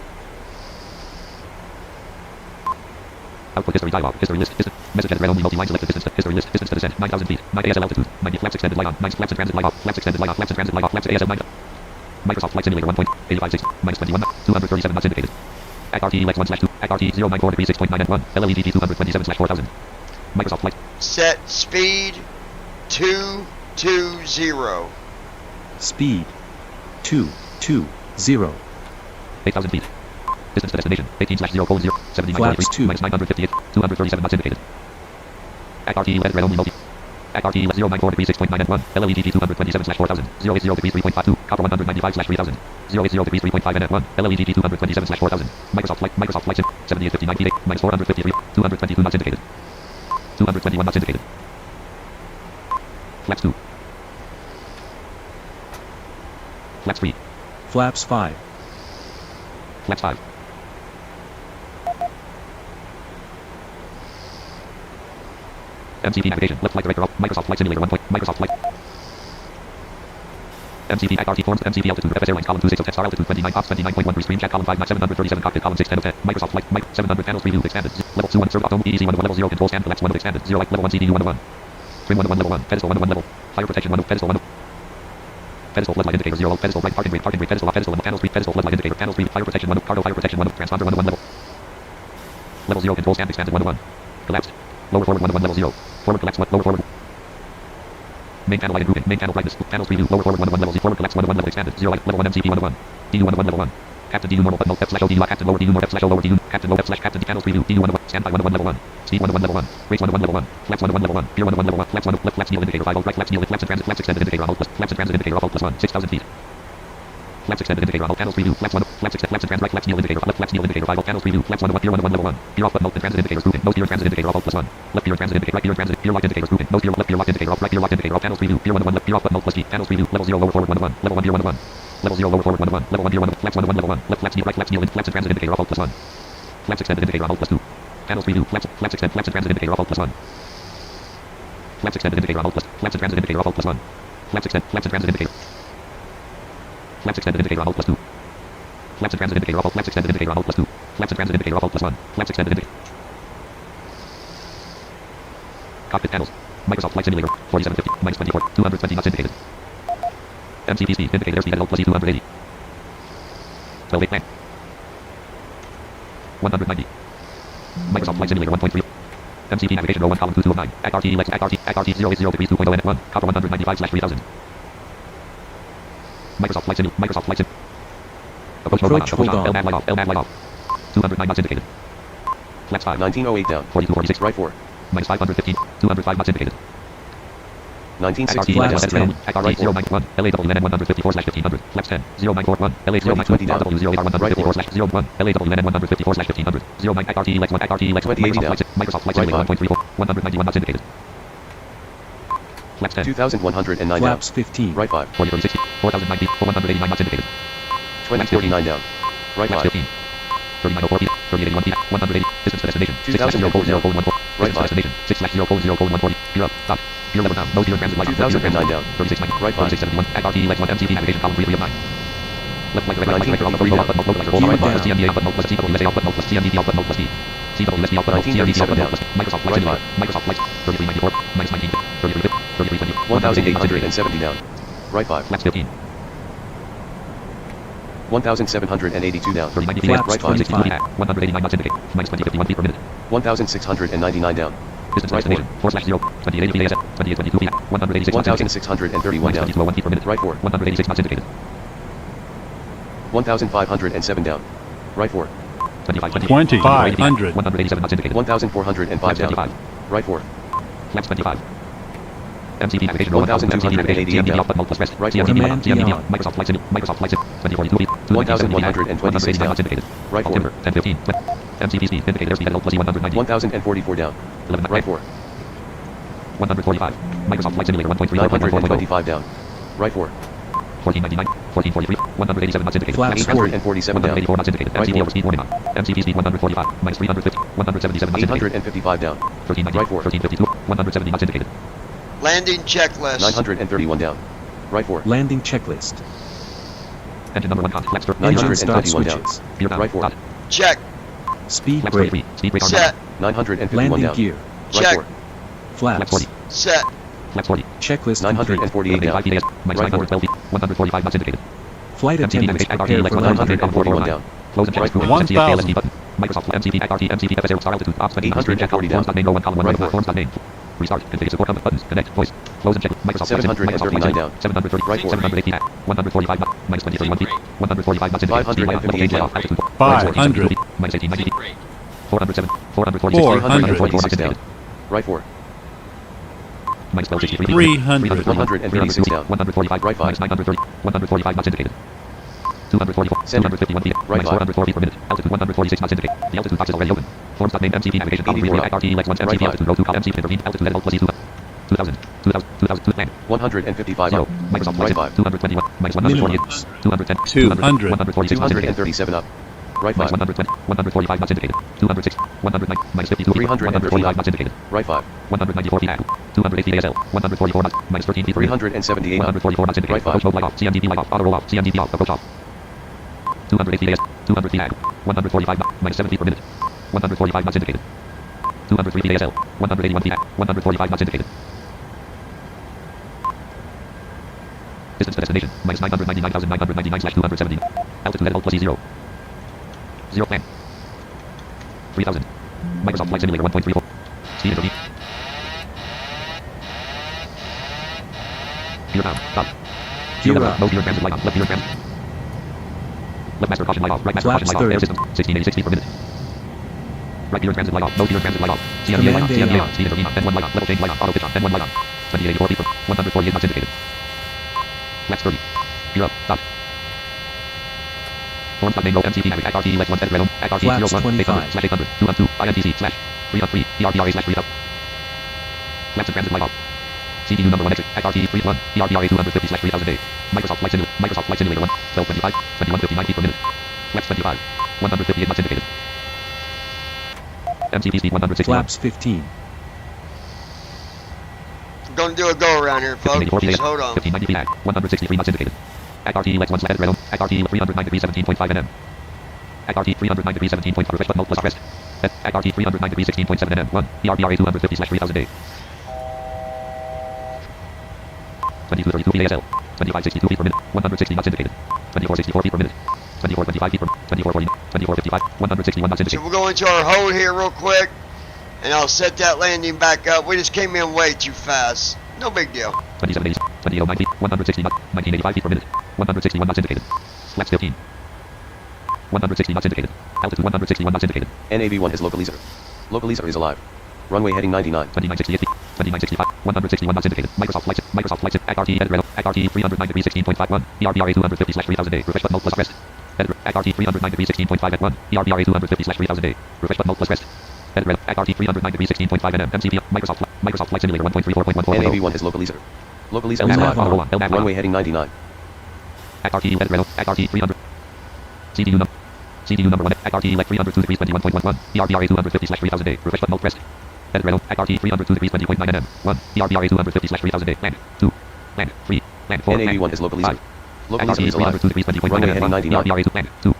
Output history dialog, history list, message edit red only multi-line selected distance, history list, distance to descent, 9,000 feet, 9 ASL altitude, 90 flaps extended light on, 9 flaps and transit light off, flaps extended light off, flaps and transit light off, flaps ASL 9. Microsoft Flight Simulator 1.856, minus 21, 237 knots indicated. ACRT elect 1/2, ACRT 094 degrees 6.9 and 1, LLEDG 227/4000. Microsoft Flight. Set speed 220. Speed 220. 8,000 feet. Distance to destination, 18/0:0, 79 Flaps 2. minus 958, 237 knots indicated. ACRT LED red only multi. ACRT LED 094 degrees 6.9 and 1, LLEDG 227/4000, 080 degrees 3.52, copper 195/3000, 080 degrees 3.5 and 1, LLEDG 227/4000. Microsoft Flight Sim, 7859 feet, minus 453, 222 knots indicated. 221 knots indicated. Flaps 2. Flaps 3. Flaps 5. Flaps 5. MCP navigation, left flight director, Microsoft Flight Simulator 1. Microsoft Flight. MCP ACRT forms, MCP altitude, FS Airlines, column 26 of star altitude, 29 knots, 29.13 screen chat, column 5, 737 cockpit, column 6, 10 of 10, Microsoft Flight, 700 panels, preview, expanded, level 2, 1, serve, auto, EEC 1, level 0, control, stand, collapse 1, expanded, 0, level 1, CDU 101, trim 101, level 1, pedestal 101, level, fire protection 1, pedestal 1, pedestal floodlight indicator 0, pedestal right, parking brake, pedestal off, pedestal 1, panels 3, pedestal floodlight indicator, panels 3, fire protection 1, cargo fire protection 1, transponder 101, level 0, control, stand, expanded 101, collapsed, lower forward 101, level 0, forward collapse 1, lower forward. Main panel light and grouping. Main panel brightness. Panels preview. Lower forward 101 level Z. Forward collapse 101 level expanded. 0 light level 1 MCP 101. DU 101 level 1. Captain DU normal button. F/O DU. Captain lower DU normal F/O lower DU. Captain low F/Captain panels preview. DU 101. Standby 101 level 1. Speed 101 level 1. Rates 101 level 1. Flaps 101 level 1. Gear 101 level 1. Flaps 1. Left flaps needle indicator 5 right flaps needle flaps and transit flaps extended indicator on hold plus flaps and transit indicator off hold plus 1. 6,000 feet. Flaps extended indicator on hold panels preview. Flaps 1. Flaps extended flaps and transit right flaps needle indicator left flaps needle indicator 5 panels preview. Flaps 101 gear 101 level 1. Gear off button and transit indicator grouping. Nose gear transit indicator off hold plus 1. Left gear transit indicator right gear transit gear locked indicator grouping. Nose gear left gear locked indicator off right gear locked indicator off panels preview. Gear 101 left gear off button plus G panels preview. Level 0 lower forward 101. Level 1 gear 101. Level 0 lower forward 101. Level 1 gear 1 flaps 101 level 1. Left flaps needle right flaps needle flaps and transit indicator off hold plus 1. Flaps extended indicator on hold plus 2. Panels preview. Flaps extend flaps and transit indicator off hold plus 1. Flaps extended indicator on hold plus flaps and transit indicator off hold plus 1. Flaps extend flaps and transit indicator. Flaps extended indicator on hold plus 2. Flaps and transit indicator off hold. Flaps extended indicator on hold plus 2. Flaps and transit indicator off hold plus 1. Flaps extended indicator. Cockpit panels. Microsoft Flight Simulator 4750 minus 24 220 knots indicated. MCP speed indicator airspeed at hold plus E 280. 12 plan. 190. Microsoft Flight Simulator 1.3. MCP navigation row 1 column 2209. ACRT elect ACRT 080 degrees 2.0 and 1. Copper 195/3000. Microsoft Flight Sim. Approach mode on. LMAD light off. LMAD light off. 209 knots indicated. Flaps 5. 1908 down. 4246 right 4. Minus 515. 205 knots indicated. 1960 Flaps left 10. right 091, LA double NN 154/1500, flaps 10, 0941, LA 20 down. W0 154/01, LA double NN 154/1500, 09 ACRT Lex 1 ACRT Lex 1, Microsoft Flight Simulator 1.34, 191 knots indicated. Flaps 10, 2109 down. Flaps 15. Right 5. 4060, 4090, 189 knots indicated. 2049 down. Right Flaps 5. 15, 3904 feet, 3881 feet, 180, distance to destination, 6/0:0:0:14, Right distance to destination, 6/0:0:0:140, gear up, stop. Gear lever down, no gear transit light on, 2009 down. 3690, Right 5. 3671, ACRT Lex 1 MCP navigation column 3 of 9. Left flank right 1953 right down. output mode localizer all Right plus 5. TMDA output mode plus TWSA output mode plus TMDD output mode plus D. TWSD output mode, TMDD output mode plus Microsoft Flight Simulator, Microsoft Flight 3394, minus 19, 3320, 1870 down. Right 5. Flaps 15. 1782 down. 3090 feet, Flaps right 5, 62 feet, 25. 189 knots indicate, minus 20, 51 feet per minute. 1699 down. Distance to Right destination, 4/0, 28 feet ASF, 22 feet, 186 knots indicated. 1631 down. 2201 feet per minute. Right 4. 186 knots indicated. 1507 down. Right 4. 2520. 2500. 187 knots indicated. 1405 down. 25. Right 4. Flaps 25. MCP navigation roll. 1288 TMDD down. output mode plus rest. Right TMDD Command TMDD beyond. Microsoft Flight Sim. Microsoft Flight Sim. 2042 feet. 1126 knots indicated. Right All 4. timber. 1015. MCP speed indicated airspeed at plus 190. 1044 down. 11 Right right. 4. 145. Microsoft Flight Simulator 1.3. 925 down. Right 4. 1499. 1443. 187 knots indicated. Flaps 847 down. 184 knots indicated. Right MCP 4. overspeed warning on. MCP speed 145. Minus 350. 177 knots indicated. 855 down. 1390. Right 4. 1352. 170 knots indicated. Landing checklist. 931 down. Right 4. Landing checklist. Engine number 1 con. Flaps start. Engine start 921 down. switches. Gear down. Right 4. Dot. Check. Speed Flaps brake. 33. Speed brake arm Set. down. 951 Landing down. gear. Right Check. 4. Flaps Flaps. 40. Set. Flaps 40. Checklist complete. 948 down. 5 feet AS. Minus Right 912 feet. 145 knots indicated. Flight MCP attendants navigation prepare ACRT for Lex landing. 941 down. Close and check. Right foot. 1000. 1000. button. Microsoft MCP ACRT MCP FS air star altitude. Ops 840 down. Forms.name row 1 column 1 Right row foot. forms.name. Restart. Configure support buttons. Connect. Voice. Close and check. Microsoft Flight Sim. 739 down. 730. Right foot. 708 feet. 145 knots. Minus 2031 feet. 145 knots indicated. 558 down. Altitude. 500. Minus 1890 feet. 407. 446. 346 down. Right 4. Minus 1263 feet. 300. 186 down. 145. Right 5. Minus 930. 145 knots indicated. 244. Center. 251 feet. Right Minus 5. 404 feet per minute. Altitude 146 knots indicated. The altitude box is already open. Forms.name MCP navigation column 3 84. ACRT Lex 1 Right MCP 5. altitude row 2 column MCP intervene altitude edit alt plus E 2000. 2000 plan. 155 0. up. Microsoft Right Flight 5. 221. Minus 148. Minimums. 210. 200. 146 knots indicated. 237 up. Right Minus 5. 120. 145 knots indicated. 206. 109. Minus 52 feet. 145 knots indicated. Right 5. 194 feet. 208 feet ASL. 144 knots. Minus 13 feet per minute. 378 up. 144 knots indicated. Right 5. Approach mode light off. CMDP light off. Auto roll off. CMDP off. Approach off. 208 feet AS. 200 feet ag. 145 knots. Minus 7 feet per minute. 145 knots indicated. 203 feet ASL. 181 feet ag. 145 knots indicated. Distance to destination. Minus 999,999/270. Altitude at alt plus E0. 0 plan. 3000. Microsoft Flight Simulator 1.34. Speed intervene. Gear down. Stop. Gear Gear lever. up. No gear transit light on. Left gear transit. Left master caution light off. Right master Flaps caution light off. 30. Air system. 1686 feet per minute. Right gear transit light off. No gear transit light off. CMDA light on. Command CMDA on. on. Speed intervene on. N1 light on. Level change light on. Auto pitch on. N1 light on. 2884 feet per 148 knots indicated. Flaps 30. Gear up. Stop. Forms.name row MCP navigate ACRT Lex 1 edit realm ACRT Flaps 01 25. 800 212 INTC slash 313 ERBRA/3 up. Flaps and transit light off. CPU number 1 exit ACRT 31 ERBRA 250/3008. Microsoft Flight Simulator 1 1225 2159 feet per minute. Flaps 25 158 knots indicated. MCP speed 160. Flaps 15. I'm gonna do a go around here, folks. 1584 feet Just hold on. 1590 feet ag 163 knots indicated. ACRT Lex 1 edit realm ACRT 309 degrees 17.5 nm. ACRT 309 degrees 17.5 refresh button plus rest. ACRT 309 degrees 16.7 nm 1 ERBRA 250/3008. 2232 feet ASL. 2562 feet per minute. 160 knots indicated. 2464 feet per minute. 2425 feet per 2440. 2455. 161 knots So indicated. we'll go into our hold here real quick, and I'll set that landing back up. We just came in way too fast. No big deal. 2780. 2809 feet. 160 knots. 1985 feet per minute. 161 knots indicated. Flaps 15. 160 knots indicated. Altitude 161 knots indicated. NAV1 is localizer. Localizer is alive. Runway heading 99. 2968 feet. 2965, 161 knots indicated. Microsoft Flight, ACRT, edit, ACRT 309 degrees 16.51, ERBRA 250/3000 refresh button, plus rest. Edit, ACRT 309 degrees 16.5 at 1, ERBRA 250/3000 refresh button, plus rest. Edit, ACRT 309 degrees 16.5 nm, MCP, Microsoft Flight Simulator 1.34.14. NAV1 has localizer. Localizer is live. Runway heading 99. ACRT, edit, ACRT 300. CDU number. CDU number 1, ACRT elect 302 degrees 21.11, ERBRA 250/3000 refresh button, pressed. Edit, ACRT 302 degrees 20.9 nm, 1, ERBRA 250/3000 land, 2, land, 3, land, 4, NAV1 has localizer. Localizer is live. Runway heading 99. ERBRA 2, land, 2.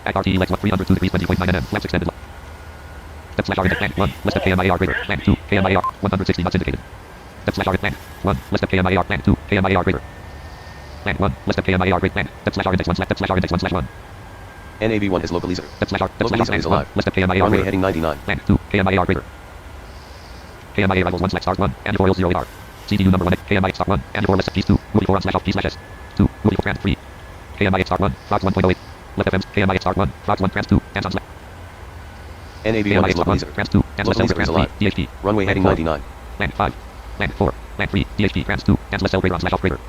ACRT elect 302 degrees 20.9 nm, flaps extended. Step slash RNet land, 1, list of KMIAR greater, land, 2, KMIAR, 160 knots indicated. Step slash RNet land, 1, list of KMIAR, land, 2, KMIAR greater. Land 1, list of KMIAR greater, land, step slash RNet 1, step slash RNet 1 slash 1. NAV1 has localizer. Step slash Localizer is alive. List of KMIAR Runway greater. heading 99. Land 2, KMIAR greater. KMIA rivals 1 slash start 1, and 4 0 AR. CDU number 1, KMIA start 1, and 4 list of keys 2, movie 4 on slash off P slash S. 2, movie 4 trans 3. KMIA start 1, frogs 1.08. Left FMs, KMIA start 1, frogs 1 trans 2, and on slash. NAV1 has localizer. Trans 2, and less L Localizer is trans 3, alive. DHT. Runway heading 99. Land 5, land 4, land 3, DHT trans 2, and less L greater on slash off greater.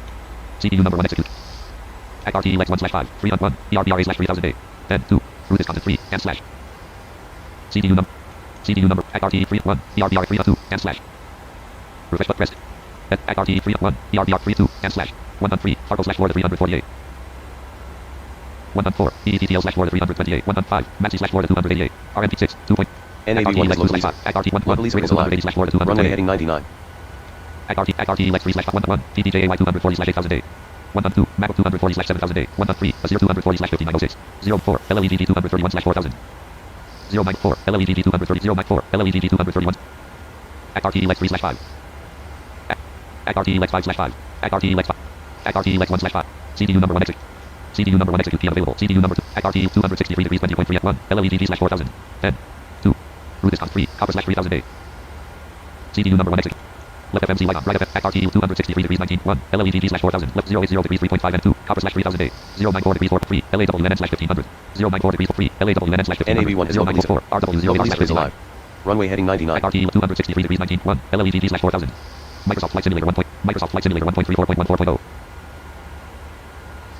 CDU number 1 execute. ACRT elect 1 slash 5, 3 on 1, ERBRA slash 3000 day. Then 2, route is content 3, and slash. CDU number, ACRT 3 1, ERBRA 3 on 2, and slash. Refresh but pressed. ACRT 3 1, ERBR 3 2, and slash. 1 on 3, Fargo slash Florida 348. 1 on 4, EETTL slash Florida 328. 1 on 5, Maxi slash Florida 288. RMP 6, 2 point. NAV1 has localizer. ACRT 1 1, Localizer is alive. slash Florida 228. Runway heading 99. ACRT elect 3 slash 1 1, TTJAY 240 slash 8000 day. 1 on 2, MAC 240 slash 7000 day. 1 on 3, Azure 240 slash 5906. 0 4, LLEGG 231 slash 4000. 0 9 4, LLEGG 230, 0 9 4, LLEGG 231. ACRT elect 3 slash 5. ACRT elect 5 slash 5. ACRT elect 5. ACRT elect 1 slash 5. CDU number 1 execute. CDU number 1 execute key unavailable. CDU number 2. ACRT 263 degrees 20.3 at 1. LLEGG slash 4000. 10. 2. Route is on 3. Copper slash 3000 day. CDU number 1 execute. Left FMC light on right FF. ACRT 263 degrees 19. 1. LLEGG slash 4000. Left 080 degrees 3.5 and 2. Copper slash 3000 day. 094 degrees 4 3. LAWNN slash 1500. 094 degrees 3. LAWNN slash 1500. NAV1 has localizer. RW 0 Localizer is alive. Runway heading 99. ACRT 263 degrees 19. 1. LLEGG slash 4000. Microsoft Flight Simulator 1. Microsoft Flight Simulator 1.34.14.0.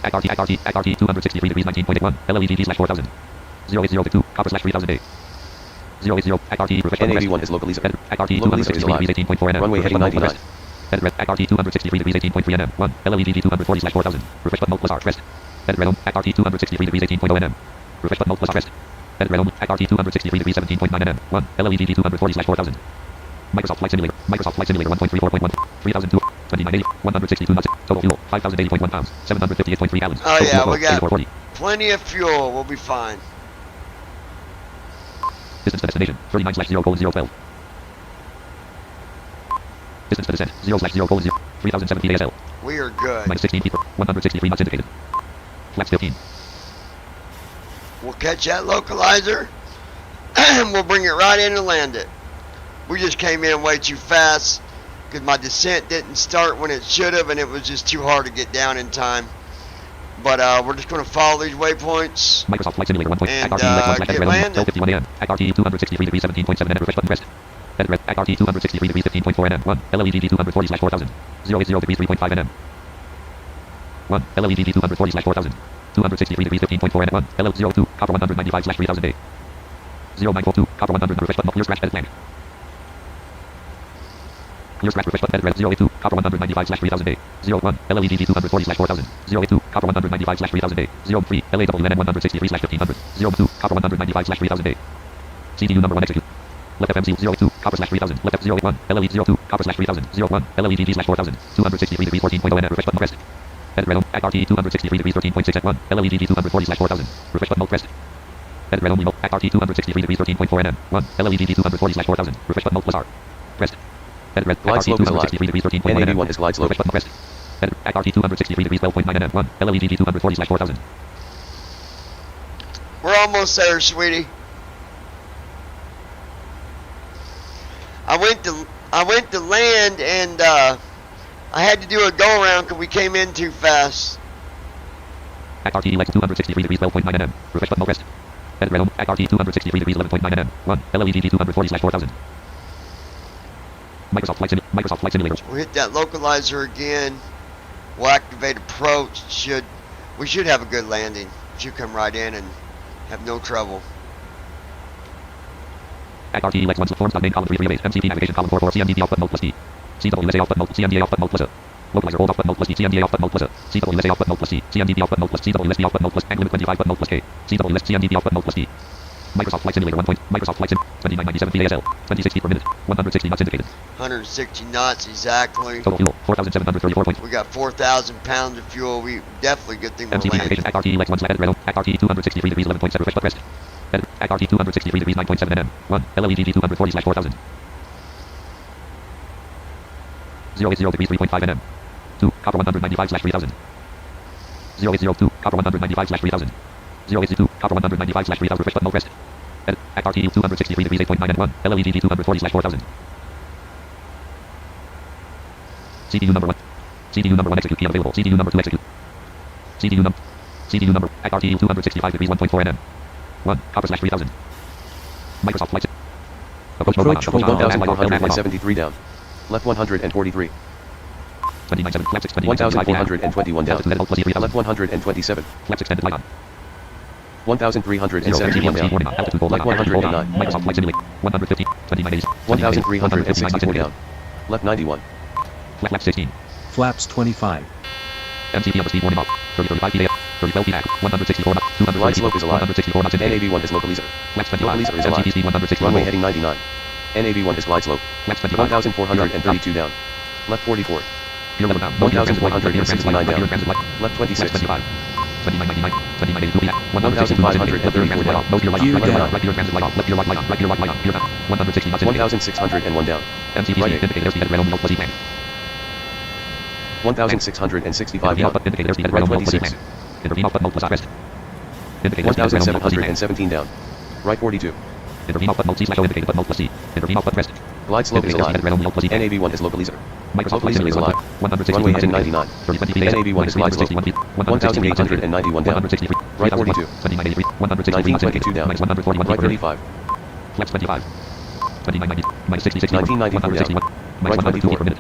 ACRT 263 degrees 19.81. LLEGG slash 4000. 080 copper slash 3000 day. 080 ACRT refresh. NAV1 has localizer. ACRT 263 degrees 18.4 nm. Runway heading 99. ACRT 263 degrees 18.3 nm. 1. LLEGG 240 slash 4000. Refresh button plus R pressed. ACRT 263 degrees 18.0 nm. Refresh button plus R pressed. ACRT 263 degrees 17.9 nm. 1. LLEGG 240 slash 4000. Microsoft Flight Simulator 1.34.1 3002 2980 162 knots total fuel 5080.1 pounds 758.3 gallons. Oh yeah, we got plenty of fuel. We'll be fine. Distance to destination 39/0:012. Distance to descent 0/0:0 3007 feet ASL. We are good. Minus 16 feet per 163 knots indicated. Flaps 15. We'll catch that localizer and we'll bring it right in and land it. We just came in way too fast because my descent didn't start when it should have, and it was just too hard to get down in time. But we're just going to follow these waypoints. Microsoft Flight Simulator 1. And get landed. 51 AM. ACRT 263 degrees 17.7 nm. Refresh button pressed. ACRT 263 degrees 15.4 nm. 1. LLEGG 240 slash 4000. 080 degrees 3.5 nm. 1. LLEGG 240 slash 4000. 263 degrees 15.4 nm. 1. LL02 copper 195 slash 3000 day. 0942 copper 100 refresh button. Clear scratch edit land. Clear scratch refresh button edit 082 copper 195 slash 3000 day. 01 LLEGG 240 slash 4000. 082 copper 195 slash 3000 day. 03 LAWNN 163 slash 1500. 02 copper 195 slash 3000 day. CDU number 1 execute. Left FMC 082 copper slash 3000. Left F081 LLE 02 copper slash 3000. 01 LLEGG slash 4000. 263 degrees 14.0 nm. Refresh button pressed. Edit red ACRT 263 degrees 13.6 at 1 LLEGG 240 slash 4000. Refresh button pressed. Edit red only ACRT 263 degrees 13.4 nm. 1 LLEGG 240 slash 4000. Refresh button plus R. Pressed. Edit red glide slope is alive. NAV1 has glide slope. Refresh button pressed. Edit ACRT 263 degrees 12.9 nm. 1 LLEGG 240 slash 4000. We're almost there, sweetie. I went to land and I had to do a go around because we came in too fast. ACRT elect 263 degrees 12.9 nm. Refresh button pressed. Edit red ACRT 263 degrees 11.9 nm. 1 LLEGG 240 slash 4000. Microsoft Flight Simulator. We'll hit that localizer again. We'll activate approach. We should have a good landing. Should come right in and have no trouble. At RTE Lex 1 forms main column 338 MCP navigation column 44 CMD off button mode plus D. CWSA off button mode CMDA off button mode plus A. Localizer hold off button mode plus D CMDA off button mode plus A. CWSA off button mode plus C CMDB off button mode plus CWSB off button mode plus and limit 25 button mode plus K. CWS CMDB off button mode plus D. Microsoft Flight Simulator 1 point. Microsoft Flight Sim 2997 PASL 26 feet per minute 160 knots indicated. 160 knots exactly. Total fuel 4,734 points. We got 4,000 pounds of fuel. We definitely good thing we're MCP landing. navigation at RTE Lex 1 slash edit at RTE 263 degrees 11.7 refresh but rest. At RT 263 degrees 9.7 nm. 1. LLEGG 240 slash 4000. 080 degrees 3.5 nm. 2. Copper 195 slash 3000. 0802. Copper 195 slash 3000. 082. Copper 195 slash 3000 refresh but no rest. At RT 263 degrees 8.9 and 1. LLEGG 240 slash 4000. CPU number 1. CPU number 1 execute key available. CPU number 2 execute. CPU number at RT 265 degrees 1.4 nm. 1. Copper slash 3000. Microsoft Flight. Approach 1,473 down. Left 143. 29.7. Flaps 1,421 down. Left 127. Flaps extended light on. 1,371 down. Left 109. Microsoft Flight Simulator. 150. 2980. 1,364 down. Left 91. Flaps 16. Flaps 25. MCP upper speed warning off. 3035 PAF. 3012 PAC. 164 knots. 200 Glide slope is alive. 164 knots. NAV1 is localizer. Flaps 25. Localizer is alive. MCP speed 160. Runway heading 99. NAV1 is glide slope. Flaps 25. 1,432 down. Left 44. Gear level down. 1,469 down. Left 26. 25. 2999. 2982 PAC. 1,534 down. No gear light on. Gear down. Right gear transit light off. Left gear light on. Right gear light on. Gear down. 160 knots. 1,601 down. MCP Right. indicator speed at red on plus E plan. 1,665 down. Indicator speed at Right red on plus E 26. plan. Intervene off button mode plus rest. Indicator speed at red on plus E plan. 1,717 down. Right 42. Intervene off button mode C slash O indicator button mode plus C. Intervene off button rest. Glide slope is alive. NAV1 is localizer. Localizer is alive. Runway heading 99. NAV1 is glide slope. 1,891 down. Right 42. 1922 down. Right 35. Flaps 25. 2990. Minus 66. 1994 down. Right 24. per minute.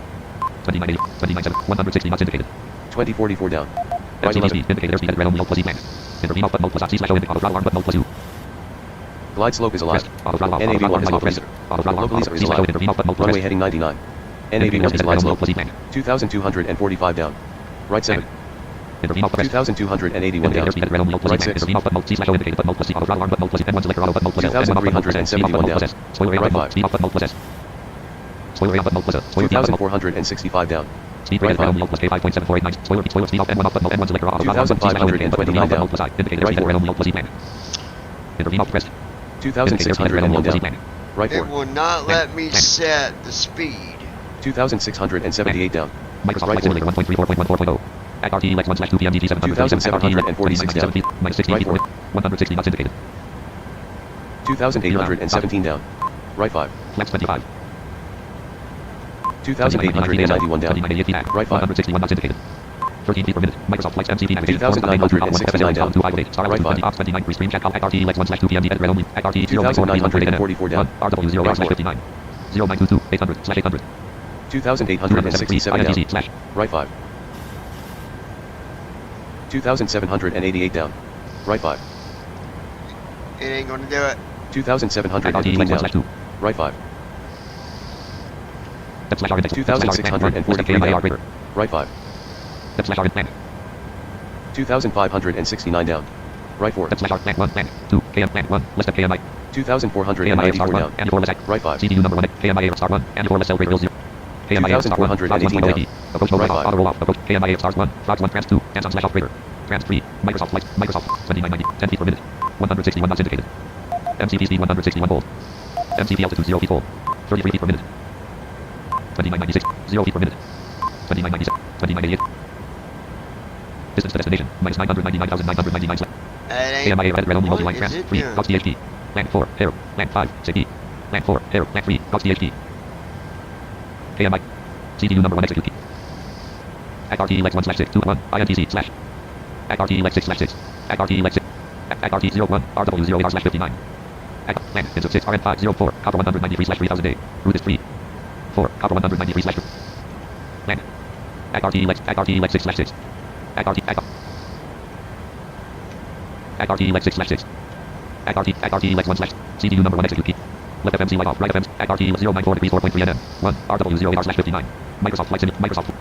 2980. 297. 160 knots indicated. 2044 down. Right MCP 11. speed indicator speed at red on plus E plan. Intervene off button mode plus C slash O indicator auto throttle arm button mode plus U. Glide slope is alive. Auto throttle off. NAV1 is Rest. localizer. Auto throttle off. Localizer is C slash O alive. intervene off button mode plus Runway rest. heading 99. NAV1 is glide slope. plus E plan. 2,245 down. Right 7. Intervene off rest. 2,281 down. Indicator speed at red on plus E Right plan. 6. Intervene off button mode C slash O indicator button mode plus C. Auto throttle arm button mode plus E. N1 selector auto button mode plus L. N1 button mode plus S. Speed off button mode plus S. Spoiler area Right button mode. 5. Speed off button mode plus S. Spoiler area button mode plus S. Spoiler area button mode. 2,465 down. Speed rate at red on plus K5.7489. Spoiler speed off N1 off button mode. N1 selector auto throttle arm button C slash O indicator button mode plus I. Indicator speed at red on plus E plan. Intervene off rest. 2,601 down. Right It 4. will not let me set the speed. 2,678 down. Microsoft Right Flight Simulator 1.34.14.0. At RTE Lex 1 slash 2 PM DT 2,746 down. minus 60 Right feet, 4. 160 knots indicated. 2,817 down. Right 5. Flaps 25. 2,891 down. Right 5. 161 knots indicated. 13 feet per minute. Microsoft Flight MCP navigation. 2,969 down. 258. Star Right 5. 20 ops 29 pre-screen chat at RTE Lex 1 slash 2 PM at red only. At RTE 2,944 down. RW 0 slash 59. 0922 800 slash 800. 2,867 down. INTC slash. Right 5. 2,788 down. Right 5. It ain't gonna do it. 2,718 down. Right 5. 2,643 down. Right 5. 2,569 down. Right 4. 2,494 down. Right 5. CPU number 1 KMIA star 1 and 4 less cell rate 0. KMIA star 1 2,418 down. Approach mode Right auto 5. roll off. Approach KMIA stars 1 flags 1 trans 2 hands on slash operator. Trans 3 Microsoft Flight Microsoft 2990 10 feet per minute. 161 knots indicated. MCP speed 161 volt. MCP altitude 0 feet full. 33 feet per minute. 2996 0 feet per minute. 2997 2988. Distance to destination minus 999,999. KMIA red only multi-line trans 3 Cox DHT. Land 4 air. Land 5 CP. Land 4 air. Land 3 Cox DHT. KMI. CPU number 1 execute key. At RTE Lex 1 slash 6 2 1 INTC slash. At RTE Lex 6 slash 6. At RTE Lex 6. At RTE 01 RW 0 AR slash 59. At land into 6 RN 504 copper 193 slash 3000 day. Route is 3. 4, copper 193 slash 2. Land. Act RT leg 6 slash 6. Act RT leg 6 slash 6. Act RT leg 1 slash. CPU number 1 execute key. Left FMC light off, right FMC. Act RT 094 degrees 4.3 nm. 1, RW 0 slash 59. Microsoft Flight Simulator. Microsoft.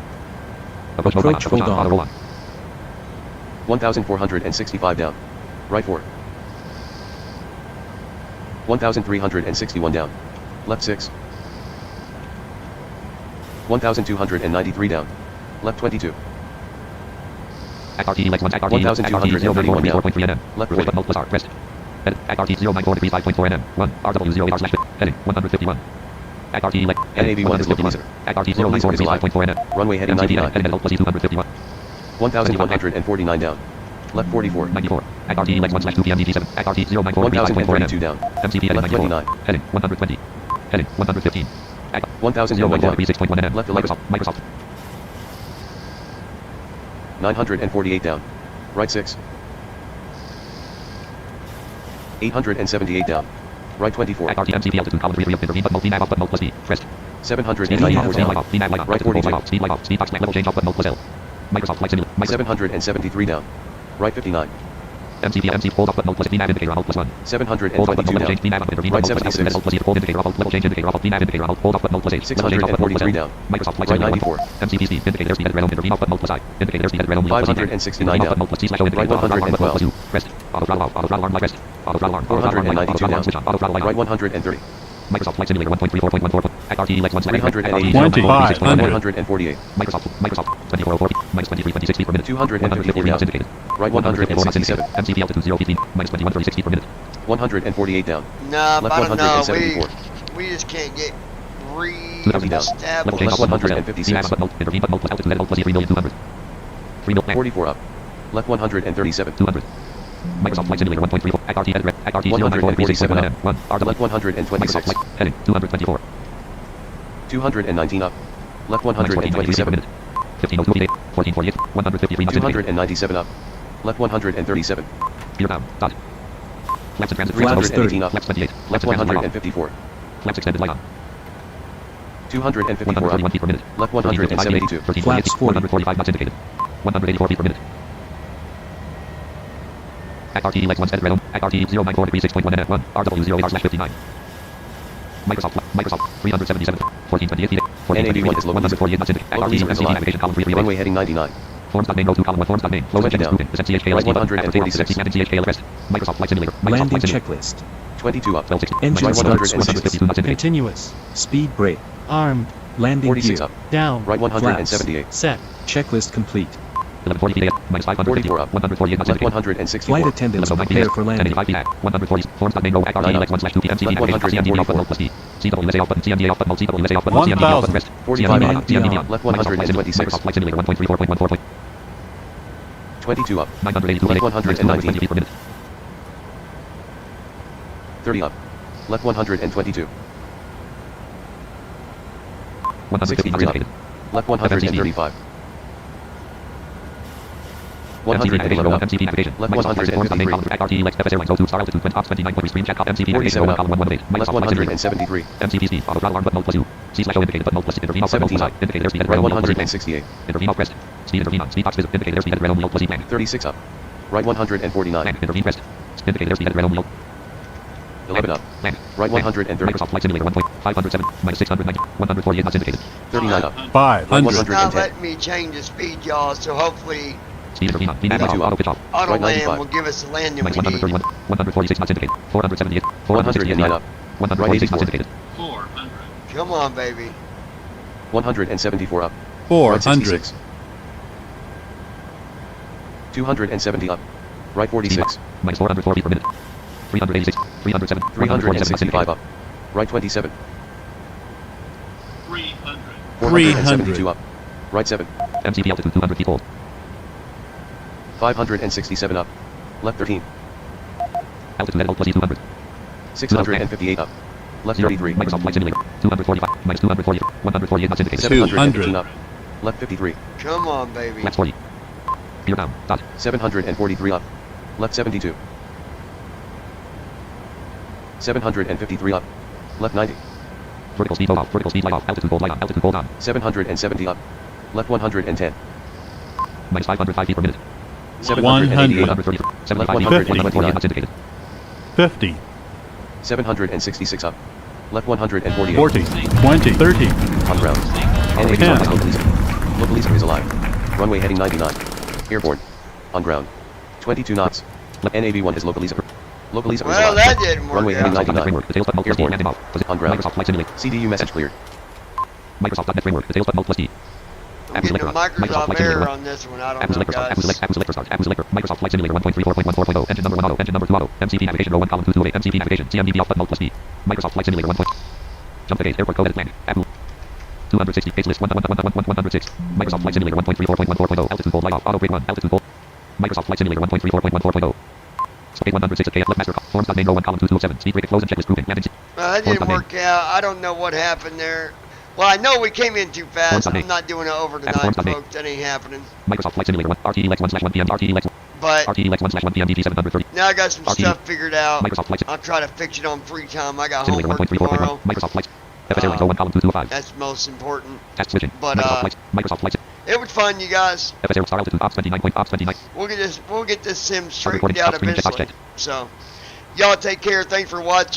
Approach mode on. Approach on. Auto roll on. 1,465 down. Right 4. 1,361 down. Left 6. 1,293 down. Left 22. Act RT legs 1. Act RT 1,291 down. 4.3 nm. Left Reverse 40. mode plus R. Rest. Edit. Act RT 094 degrees 5.4 nm. 1, RW 0 R slash heading 151. Act RT leg. NAV1 is local leaser. Act RT 094 degrees 5.4 nm. Runway heading 99. Heading plus 251. 1,149 down. Left 44. 94. Act RT legs 1 slash 2 PM DG7. Act RT 094 degrees 5.4 nm. down. MCP heading Left 94. 29. Heading 120. Heading 115. Act 1,001 down. degrees 6.1 nm. Left 11. Microsoft. 948 down. Right 6. 878 down. Right 24. Act RT MCP altitude column 3 of intervene but multi nav off but mode plus B. Pressed. 794 Speed light down. off. Speed light off. Right 42. Speed light off. Speed box level change off but mode plus L. Microsoft Flight Simulator. 773 down. Right 59. MC hold off but mode plus B nav indicator on hold plus 1. 722 down. Change B nav on intervene Right but mode plus 76. L plus hold indicator off level change indicator off B nav indicator on hold off but mode plus 8. 643 down. Microsoft Flight Right Simulator. 94. MCP speed indicator speed at realm intervene off but mode plus I. Indicator speed at realm 569 down. mode plus T slash O Right indicator off but mode plus 112. U. Pressed. Auto throttle off. Auto throttle arm light rest. Auto throttle arm. 492 down. Switch on. Auto throttle light on. Right 130. Microsoft Flight Simulator 1.34.14. Act RT legs 1 slash 380. 148. Microsoft 2404 minus 2326 feet per minute. 254 down. Indicated. Right 167. MCP altitude 0 feet minus 2136 feet per minute. 148 down. Nah, Left I don't know. 174. We just can't get 2000 down. Level change re-established. off 156. but mode intervene but mode plus altitude level plus 3,200,000. 3 mil 44 up. Left 137. 200. Microsoft Flight Simulator 1.34. Act RT headed Act RT 147 094 up. 1 RW. Left 126. Microsoft Flight heading 224. 219 up. Left Minus 1493 per 127. minute. 1502 1448 153 knots indicated. 297 up. Left 137. Gear down. Dot. Flaps and transit. Flaps 18 up. Flaps 28. Left Flaps and transit light on. 154. Flaps extended light on. 254 141 up. feet per minute. Left 172. 1348 145 knots indicated. 184 feet per minute. Act RT legs 1 set realm. Act RT 094 degrees 6.1 nm 1 RW 0 R slash 59. Microsoft 377 1428 feet. NAV1 is local. 148 knots indicated. Act RT Local MCP navigation column 3 Runway heading 99. Forms.name row 2 column 1 forms.name. Flow 20 engines down. moving. Descent CHK Right LSD. 146. CHK rest. Microsoft Flight Simulator. Microsoft Landing Flight Simulator. checklist. 22 up. 1260. Engine Right starts 160. 152 knots indicated. Continuous. Speed brake. Armed. Landing 46 gear. up. Down. Right Flaps. 178. Set. Checklist complete. 1140 feet minus 550. 44 up. 148 knots Left indicated. 164. Flight attendants 1109 prepare feet. for landing. 85 feet. 140. Forms.name row. Act RT legs 1 slash 2 PM. CP navigation. CMD off but mode plus D. CWSA off button. CMD off button. Mode. CWSA off button. CMD off button. Rest. 45 CMD up. on. CMD on. Left 126. Microsoft Flight Simulator 1.34.14. 22 up. 982 Left feet. 119 feet per minute. 30 up. Left 122. 150 knots indicated. Left 135. 111 up. MCP navigation. Left Microsoft Flight Simulator 153. Act RT legs FS Airlines 02 star altitude 20 ops 29 stream chat MCP navigation 47 up. column 118. Left Microsoft Flight Simulator. 173. MCP speed auto throttle arm but mode plus U. C slash O indicated but mode plus intervene off but mode 17 plus I. up. Indicator speed at Right realm plus 168. intervene off rest. Speed intervene on. Speed box visit. Indicator speed at realm plus E plan. 36 up. Right 149. Land. Intervene rest. Indicator speed at realm 11 up. Land. Right 130. Microsoft Flight Simulator 1.507 minus 690 148 knots indicated. 39 up. 500. It's not 110. letting me change the speed, y'all, so hopefully Speed intervene on. VNAV off. 92 up. Auto pitch off. auto Right, land 95. will give us the landing Minus we need. 131 146 knots indicated. 478 468 109 up. 146 knots Right, indicated. 400. Come on, baby. 174 up. Right 400. 66. 270 up. Right 46. Minus 404 feet per minute. 386 307 365 up. Right 27. 300. 472 up. Right 7. MCP altitude 200 feet hold. 567 up. Left 13. Altitude at plus 200. 658 up. Left 33. Microsoft Flight Simulator 245 minus 240 148 knots indicated. 715 up. Left 53. Come on, baby. Flaps 40. Gear down. Dot. 743 up. Left 72. 753 up. Left 90. Vertical speed low off. Vertical speed light off. Altitude hold light on. Altitude hold on. 770 up. Left 110. Minus 505 feet per minute. 780. 130. 75 feet. 140 knots indicated. 50. 766 up. Left 140. 40. 20. 30. On ground. NAV1 is localizer. Localizer is alive. Runway heading 99. Airborne. On ground. 22 knots. NAV1 is localizer. Localizer is alive. Well, that didn't work. Runway heading 99. Details button plus D. Airborne. On ground. Microsoft Flight Simulator. CDU message cleared. Microsoft.NET Framework. Details button plus D. I'm getting a Microsoft error on this one. I don't know, guys. Microsoft Flight Simulator 1.34.14.0. Engine number 1 auto. Engine number 2 auto. MCP navigation row 1 column 228. MCP navigation. CMDB off button plus D. Microsoft Flight Simulator 1. Jump the gate. Airport code edit plan. Apple. 260. Page list 106. Microsoft Flight Simulator 1.34.14.0. Altitude hold light off. Auto grade 1. Altitude hold. Microsoft Flight Simulator 1.34.14.0. Space 106 KF left master call. Forms.main row 1 column 227. Speed break close and checklist grouping. Landing. That didn't work out. I don't know what happened there. Well, I know we came in too fast. I'm not doing it over tonight, folks. That ain't happening. Microsoft Flight Simulator 1. RTELX1/1 PM. RTELX. But RTELX1/1 PM. DT 730. now I got some stuff figured out. Microsoft Flight. I'll try to fix it on free time. I got Simulator homework tomorrow. Microsoft Flight. FS Airlines 01 column 225. That's most important. Task switching. But Microsoft Flight. it was fun, you guys. FS Airlines star altitude ops 29. Ops 29. We'll get this sim straightened out eventually. So, y'all take care. Thanks for watching.